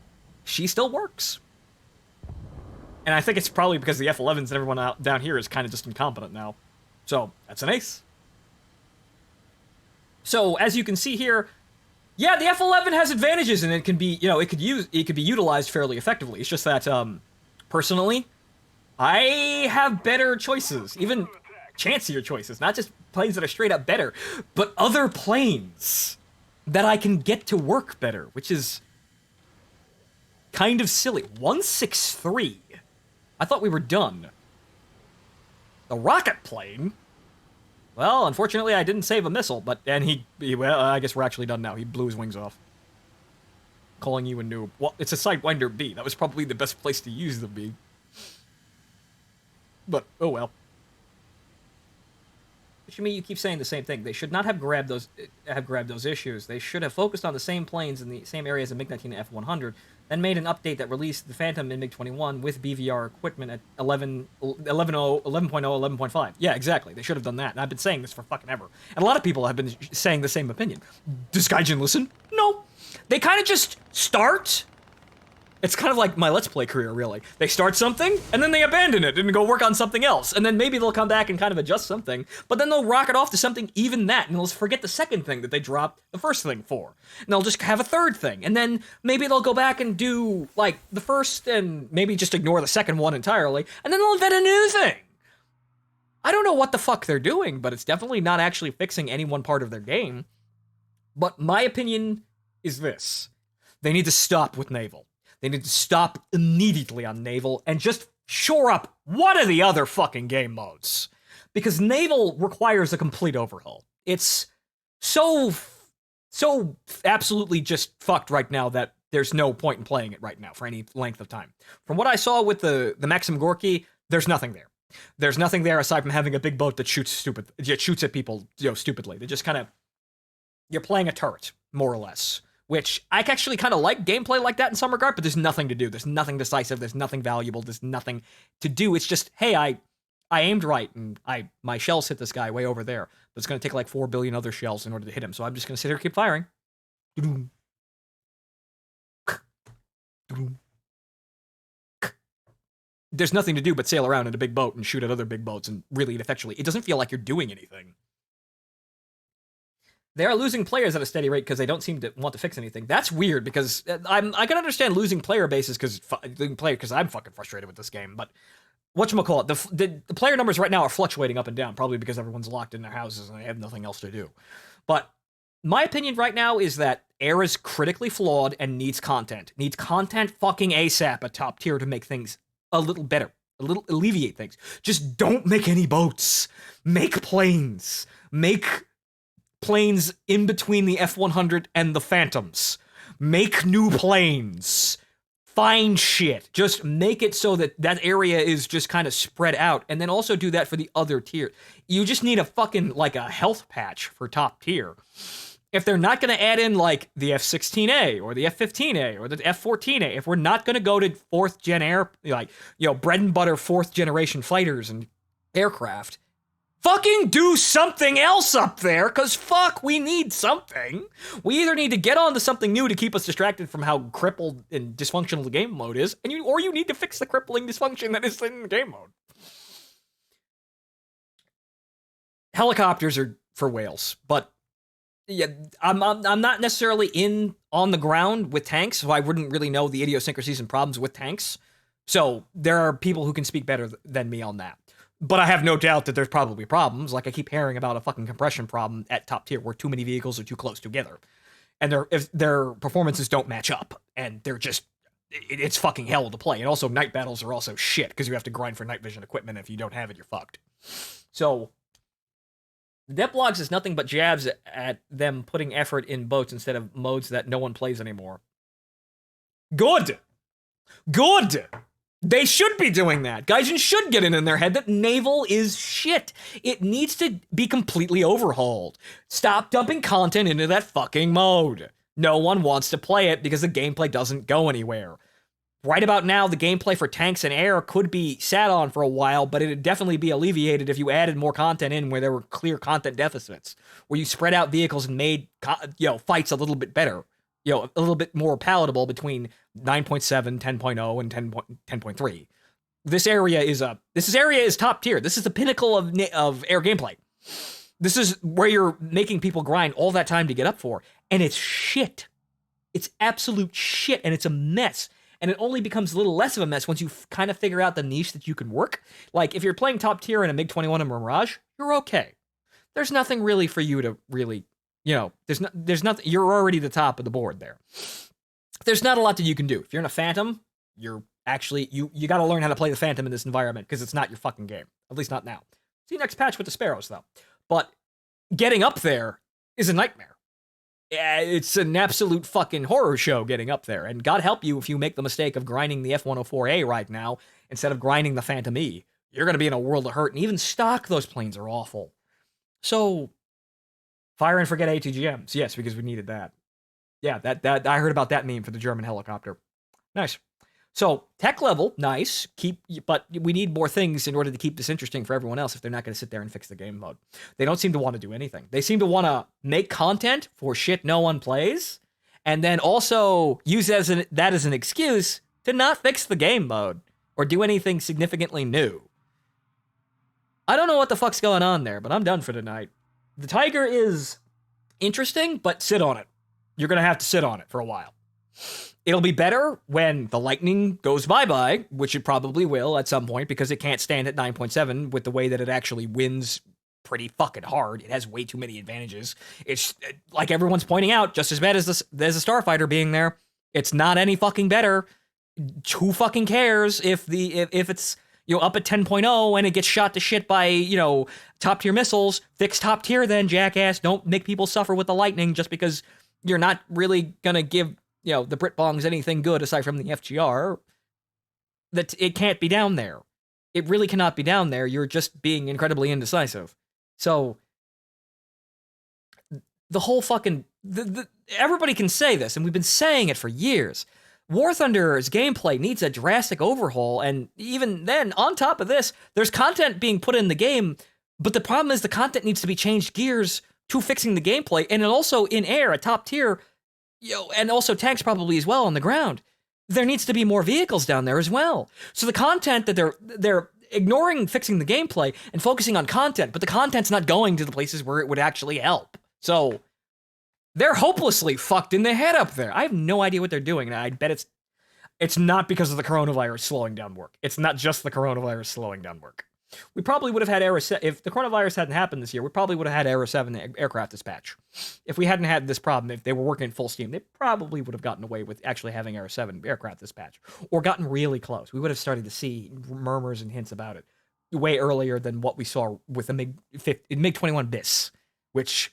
A: She still works. And I think it's probably because the F-11s and everyone out down here is kind of just incompetent now. So, that's an ace. So, as you can see here, yeah, the F-11 has advantages and it can be, it could be utilized fairly effectively. It's just that, personally, I have better choices. Even chancier choices. Not just planes that are straight up better, but other planes that I can get to work better, which is kind of silly. 163. I thought we were done. The rocket plane? Well, unfortunately, I didn't save a missile, well, I guess we're actually done now. He blew his wings off. Calling you a noob. Well, it's a Sidewinder B. That was probably the best place to use the B. But, oh well. Shimi, you keep saying the same thing. They should not have grabbed those issues. They should have focused on the same planes in the same areas as MiG-19 and F-100, then made an update that released the Phantom in MiG-21 with BVR equipment at 11.5. Yeah, exactly. They should have done that. And I've been saying this for fucking ever. And a lot of people have been saying the same opinion. Does Gaijin listen? No. They kind of just start. It's kind of like my Let's Play career, really. They start something, and then they abandon it and go work on something else. And then maybe they'll come back and kind of adjust something, but then they'll rocket off to something even that, and they'll forget the second thing that they dropped the first thing for. And they'll just have a third thing, and then maybe they'll go back and do, like, the first and maybe just ignore the second one entirely, and then they'll invent a new thing. I don't know what the fuck they're doing, but it's definitely not actually fixing any one part of their game. But my opinion is this. They need to stop with Naval. They need to stop immediately on Naval and just shore up one of the other fucking game modes. because naval requires a complete overhaul. It's so absolutely just fucked right now that there's no point in playing it right now for any length of time. From what I saw with the Maxim Gorky, there's nothing there. There's nothing there aside from having a big boat that shoots at people, stupidly. They just kind of, you're playing a turret, more or less, which I actually kind of like gameplay like that in some regard, but there's nothing to do. There's nothing decisive. There's nothing valuable. There's nothing to do. It's just, hey, I aimed right, and my shells hit this guy way over there. But it's going to take like 4 billion other shells in order to hit him, so I'm just going to sit here and keep firing. There's nothing to do but sail around in a big boat and shoot at other big boats, and really, ineffectually, it doesn't feel like you're doing anything. They are losing players at a steady rate because they don't seem to want to fix anything. That's weird, because I can understand losing player bases because I'm fucking frustrated with this game, but whatchamacallit, the player numbers right now are fluctuating up and down, probably because everyone's locked in their houses and they have nothing else to do. But my opinion right now is that S.U.M.M.E.R is critically flawed and needs content. Needs content fucking ASAP at top tier to make things a little better. A little alleviate things. Just don't make any boats. Make planes. Make planes in between the F-100 and the Phantoms. Make new planes. Find shit. Just make it so that that area is just kind of spread out, and then also do that for the other tier. You just need a fucking, like, a health patch for top tier. If they're not going to add in, like, the F-16A or the F-15A or the F-14A, if we're not going to go to 4th gen air, like, bread and butter 4th generation fighters and aircraft, fucking do something else up there, because fuck, we need something. We either need to get on to something new to keep us distracted from how crippled and dysfunctional the game mode is, or you need to fix the crippling dysfunction that is in the game mode. Helicopters are for whales, but yeah, I'm not necessarily on the ground with tanks, so I wouldn't really know the idiosyncrasies and problems with tanks. So there are people who can speak better than me on that. But I have no doubt that there's probably problems. Like, I keep hearing about a fucking compression problem at top tier where too many vehicles are too close together. And if their performances don't match up. And they're just, it's fucking hell to play. And also, night battles are also shit, because you have to grind for night vision equipment. If you don't have it, you're fucked. So, the dev blogs is nothing but jabs at them putting effort in boats instead of modes that no one plays anymore. Good! Good! They should be doing that. Gaijin should get it in their head that naval is shit. It needs to be completely overhauled. Stop dumping content into that fucking mode. No one wants to play it because the gameplay doesn't go anywhere. Right about now, the gameplay for tanks and air could be sat on for a while, but it'd definitely be alleviated if you added more content in where there were clear content deficits, where you spread out vehicles and made fights a little bit better. A little bit more palatable between 9.7, 10.0, and 10.3. This area is top tier. This is the pinnacle of air gameplay. This is where you're making people grind all that time to get up for, and it's shit. It's absolute shit, and it's a mess. And it only becomes a little less of a mess once you kind of figure out the niche that you can work. Like, if you're playing top tier in a MiG-21 and Mirage, you're okay. There's nothing really for you to really, there's nothing, you're already the top of the board there. There's not a lot that you can do. If you're in a Phantom, you're actually, you got to learn how to play the Phantom in this environment, because it's not your fucking game. At least not now. See next patch with the Sparrows, though. But getting up there is a nightmare. It's an absolute fucking horror show getting up there, and God help you if you make the mistake of grinding the F-104A right now instead of grinding the Phantom E. You're going to be in a world of hurt, and even stock those planes are awful. So, fire and forget ATGMs. Yes, because we needed that. Yeah, that I heard about that meme for the German helicopter. Nice. So, tech level, nice. But we need more things in order to keep this interesting for everyone else if they're not going to sit there and fix the game mode. They don't seem to want to do anything. They seem to want to make content for shit no one plays, and then also use that as an excuse to not fix the game mode or do anything significantly new. I don't know what the fuck's going on there, but I'm done for tonight. The Tiger is interesting, but sit on it. You're going to have to sit on it for a while. It'll be better when the Lightning goes bye-bye, which it probably will at some point, because it can't stand at 9.7 with the way that it actually wins pretty fucking hard. It has way too many advantages. It's, like everyone's pointing out, just as bad as the Starfighter being there. It's not any fucking better. Who fucking cares if it's, up at 10.0 and it gets shot to shit by, top tier missiles. Fix top tier then, jackass. Don't make people suffer with the lightning just because you're not really gonna give, the Britbongs anything good aside from the FGR. That it can't be down there. It really cannot be down there. You're just being incredibly indecisive. So the whole fucking everybody can say this, and we've been saying it for years. War Thunder's gameplay needs a drastic overhaul, and even then, on top of this, there's content being put in the game, but the problem is the content needs to be changed gears to fixing the gameplay, and also in air, a top tier, and also tanks probably as well on the ground. There needs to be more vehicles down there as well. So the content that they're ignoring fixing the gameplay and focusing on content, but the content's not going to the places where it would actually help. So they're hopelessly fucked in the head up there. I have no idea what they're doing, and I bet it's not because of the coronavirus slowing down work. It's not just the coronavirus slowing down work. We probably would have had if the coronavirus hadn't happened this year, we probably would have had Era 7 aircraft dispatch. If we hadn't had this problem, if they were working at full steam, they probably would have gotten away with actually having Era 7 aircraft dispatch, or gotten really close. We would have started to see murmurs and hints about it way earlier than what we saw with the MiG-21 BIS, which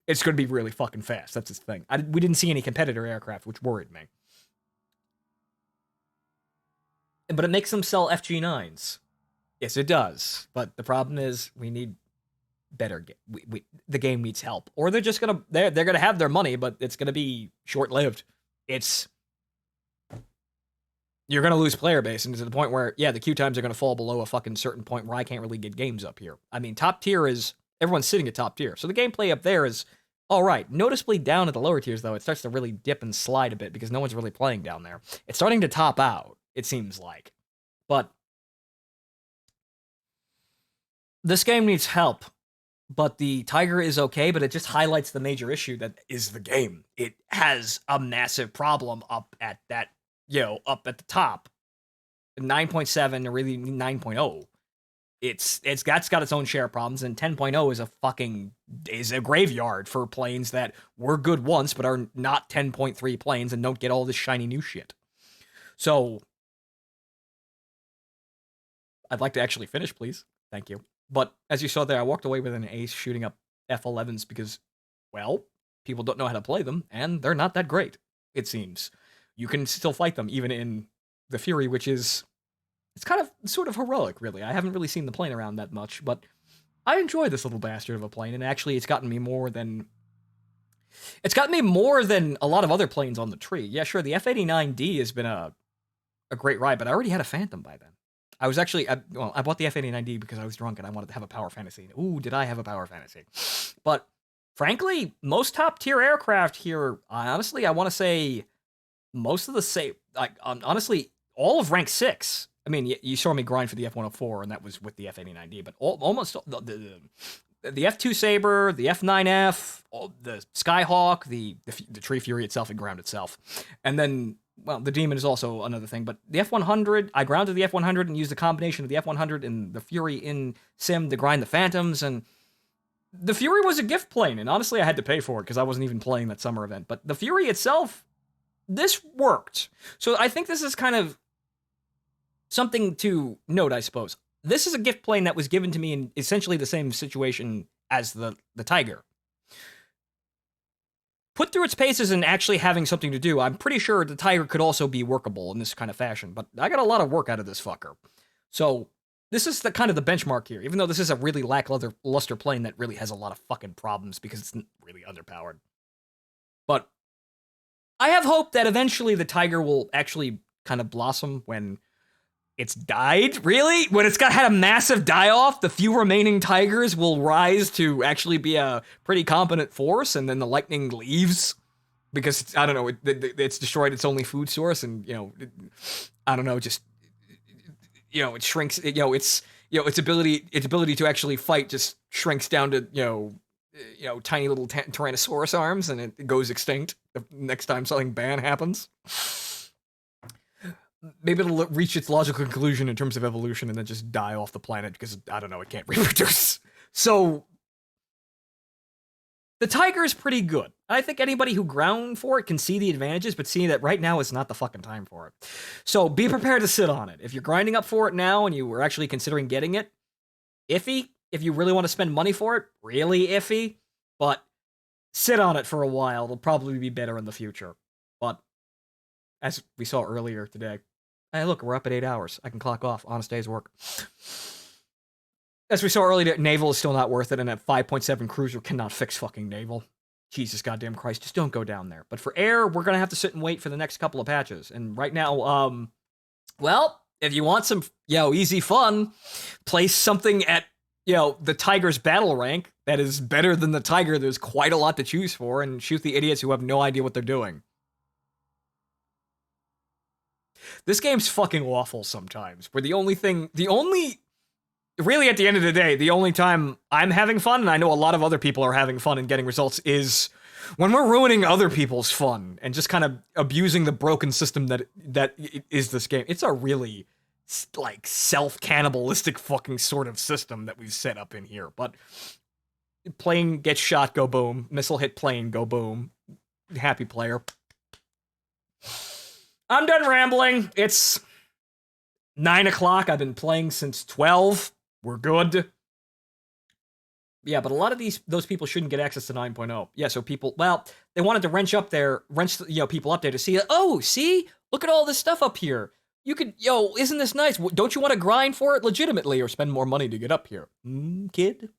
A: it's going to be really fucking fast. That's his thing. We didn't see any competitor aircraft, which worried me. But it makes them sell FG9s. Yes, it does. But the problem is we need better. The game needs help, or they're just gonna they're gonna have their money, but it's gonna be short lived. You're gonna lose player base, and to the point where the queue times are gonna fall below a fucking certain point where I can't really get games up here. I mean, top tier is everyone's sitting at top tier, so the gameplay up there is all right. Noticeably down at the lower tiers though, it starts to really dip and slide a bit because no one's really playing down there. It's starting to top out. It seems like, but. This game needs help, but the Tiger is okay, but it just highlights the major issue that is the game. It has a massive problem up at that, up at the top. 9.7 or really 9.0. It's got its own share of problems, and 10.0 is a graveyard for planes that were good once but are not 10.3 planes and don't get all this shiny new shit. So I'd like to actually finish, please. Thank you. But as you saw there, I walked away with an ace shooting up F11s because, well, people don't know how to play them, and they're not that great, it seems. You can still fight them, even in the Fury, which is... It's kind of sort of heroic, really. I haven't really seen the plane around that much, but I enjoy this little bastard of a plane, and actually it's gotten me more than... It's gotten me more than a lot of other planes on the tree. Yeah, sure, the F-89D has been a great ride, but I already had a Phantom by then. I was actually, I bought the F-89D because I was drunk and I wanted to have a power fantasy. Ooh, did I have a power fantasy? But frankly, most top tier aircraft here, honestly, I want to say most of the honestly, all of rank 6. I mean, you saw me grind for the F-104 and that was with the F-89D, but almost the F-2 Sabre, the F-9F, the Skyhawk, the Tree Fury itself and ground itself. And then, well, the Demon is also another thing, but the F-100, I grounded the F-100 and used a combination of the F-100 and the Fury in Sim to grind the Phantoms, and the Fury was a gift plane, and honestly I had to pay for it because I wasn't even playing that summer event, but the Fury itself, this worked. So I think this is kind of something to note, I suppose. This is a gift plane that was given to me in essentially the same situation as the Tiger. Put through its paces and actually having something to do, I'm pretty sure the Tiger could also be workable in this kind of fashion, but I got a lot of work out of this fucker. So this is the kind of the benchmark here, even though this is a really lackluster plane that really has a lot of fucking problems because it's really underpowered. But I have hope that eventually the Tiger will actually kind of blossom when it's died, really? When it's had a massive die-off, the few remaining Tigers will rise to actually be a pretty competent force, and then the Lightning leaves because, I don't know, it's destroyed its only food source, and, I don't know, just, it shrinks, its ability to actually fight just shrinks down to, tiny little Tyrannosaurus arms, and it goes extinct the next time something bad happens. Maybe it'll reach its logical conclusion in terms of evolution and then just die off the planet because, I don't know, it can't reproduce. So, The Tiger is pretty good. I think anybody who ground for it can see the advantages, but seeing that right now is not the fucking time for it. So be prepared to sit on it. If you're grinding up for it now and you were actually considering getting it, iffy. If you really want to spend money for it, really iffy. But sit on it for a while. It'll probably be better in the future. But as we saw earlier today, hey, look, we're up at 8 hours. I can clock off. Honest day's work. As we saw earlier, Naval is still not worth it, and at 5.7 Cruiser cannot fix fucking Naval. Jesus goddamn Christ, just don't go down there. But for Air, we're gonna have to sit and wait for the next couple of patches. And right now, well, if you want some, easy fun, place something at, the Tiger's battle rank that is better than the Tiger. There's quite a lot to choose for, and shoot the idiots who have no idea what they're doing. This game's fucking awful sometimes. Where really, at the end of the day, the only time I'm having fun, and I know a lot of other people are having fun and getting results, is when we're ruining other people's fun and just kind of abusing the broken system that is this game. It's a really, like, self-cannibalistic fucking sort of system that we've set up in here. But plane gets shot, go boom. Missile hit plane, go boom. Happy player. I'm done rambling. It's 9 o'clock. I've been playing since 12. We're good. Yeah, but a lot of those people shouldn't get access to 9.0. Yeah, so people, they wanted to wrench people up there to see, see? Look at all this stuff up here. You could, isn't this nice? Don't you want to grind for it legitimately or spend more money to get up here? Kid?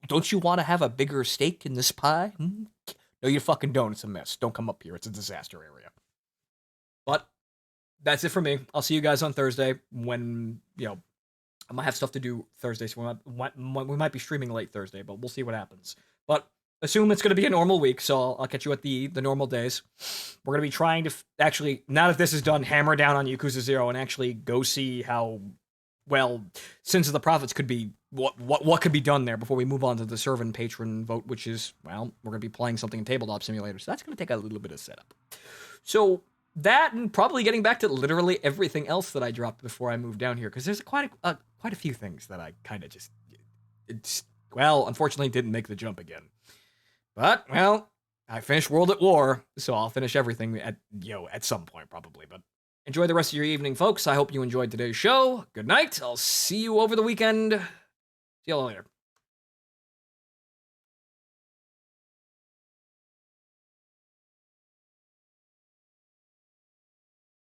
A: Don't you want to have a bigger stake in this pie? No, you fucking don't. It's a mess. Don't come up here. It's a disaster area. But that's it for me. I'll see you guys on Thursday when, I might have stuff to do Thursday, so we might be streaming late Thursday, but we'll see what happens. But assume it's going to be a normal week, so I'll catch you at the normal days. We're going to be trying to actually, now that this is done, hammer down on Yakuza 0 and actually go see how, Sins of the Prophets could be, what could be done there before we move on to the servant patron vote, which is, we're going to be playing something in Tabletop Simulator, so that's going to take a little bit of setup. So that and probably getting back to literally everything else that I dropped before I moved down here, because there's quite a few things that I kind of unfortunately didn't make the jump again. But, I finished World at War, so I'll finish everything at some point probably. But enjoy the rest of your evening, folks. I hope you enjoyed today's show. Good night. I'll see you over the weekend. See you all later.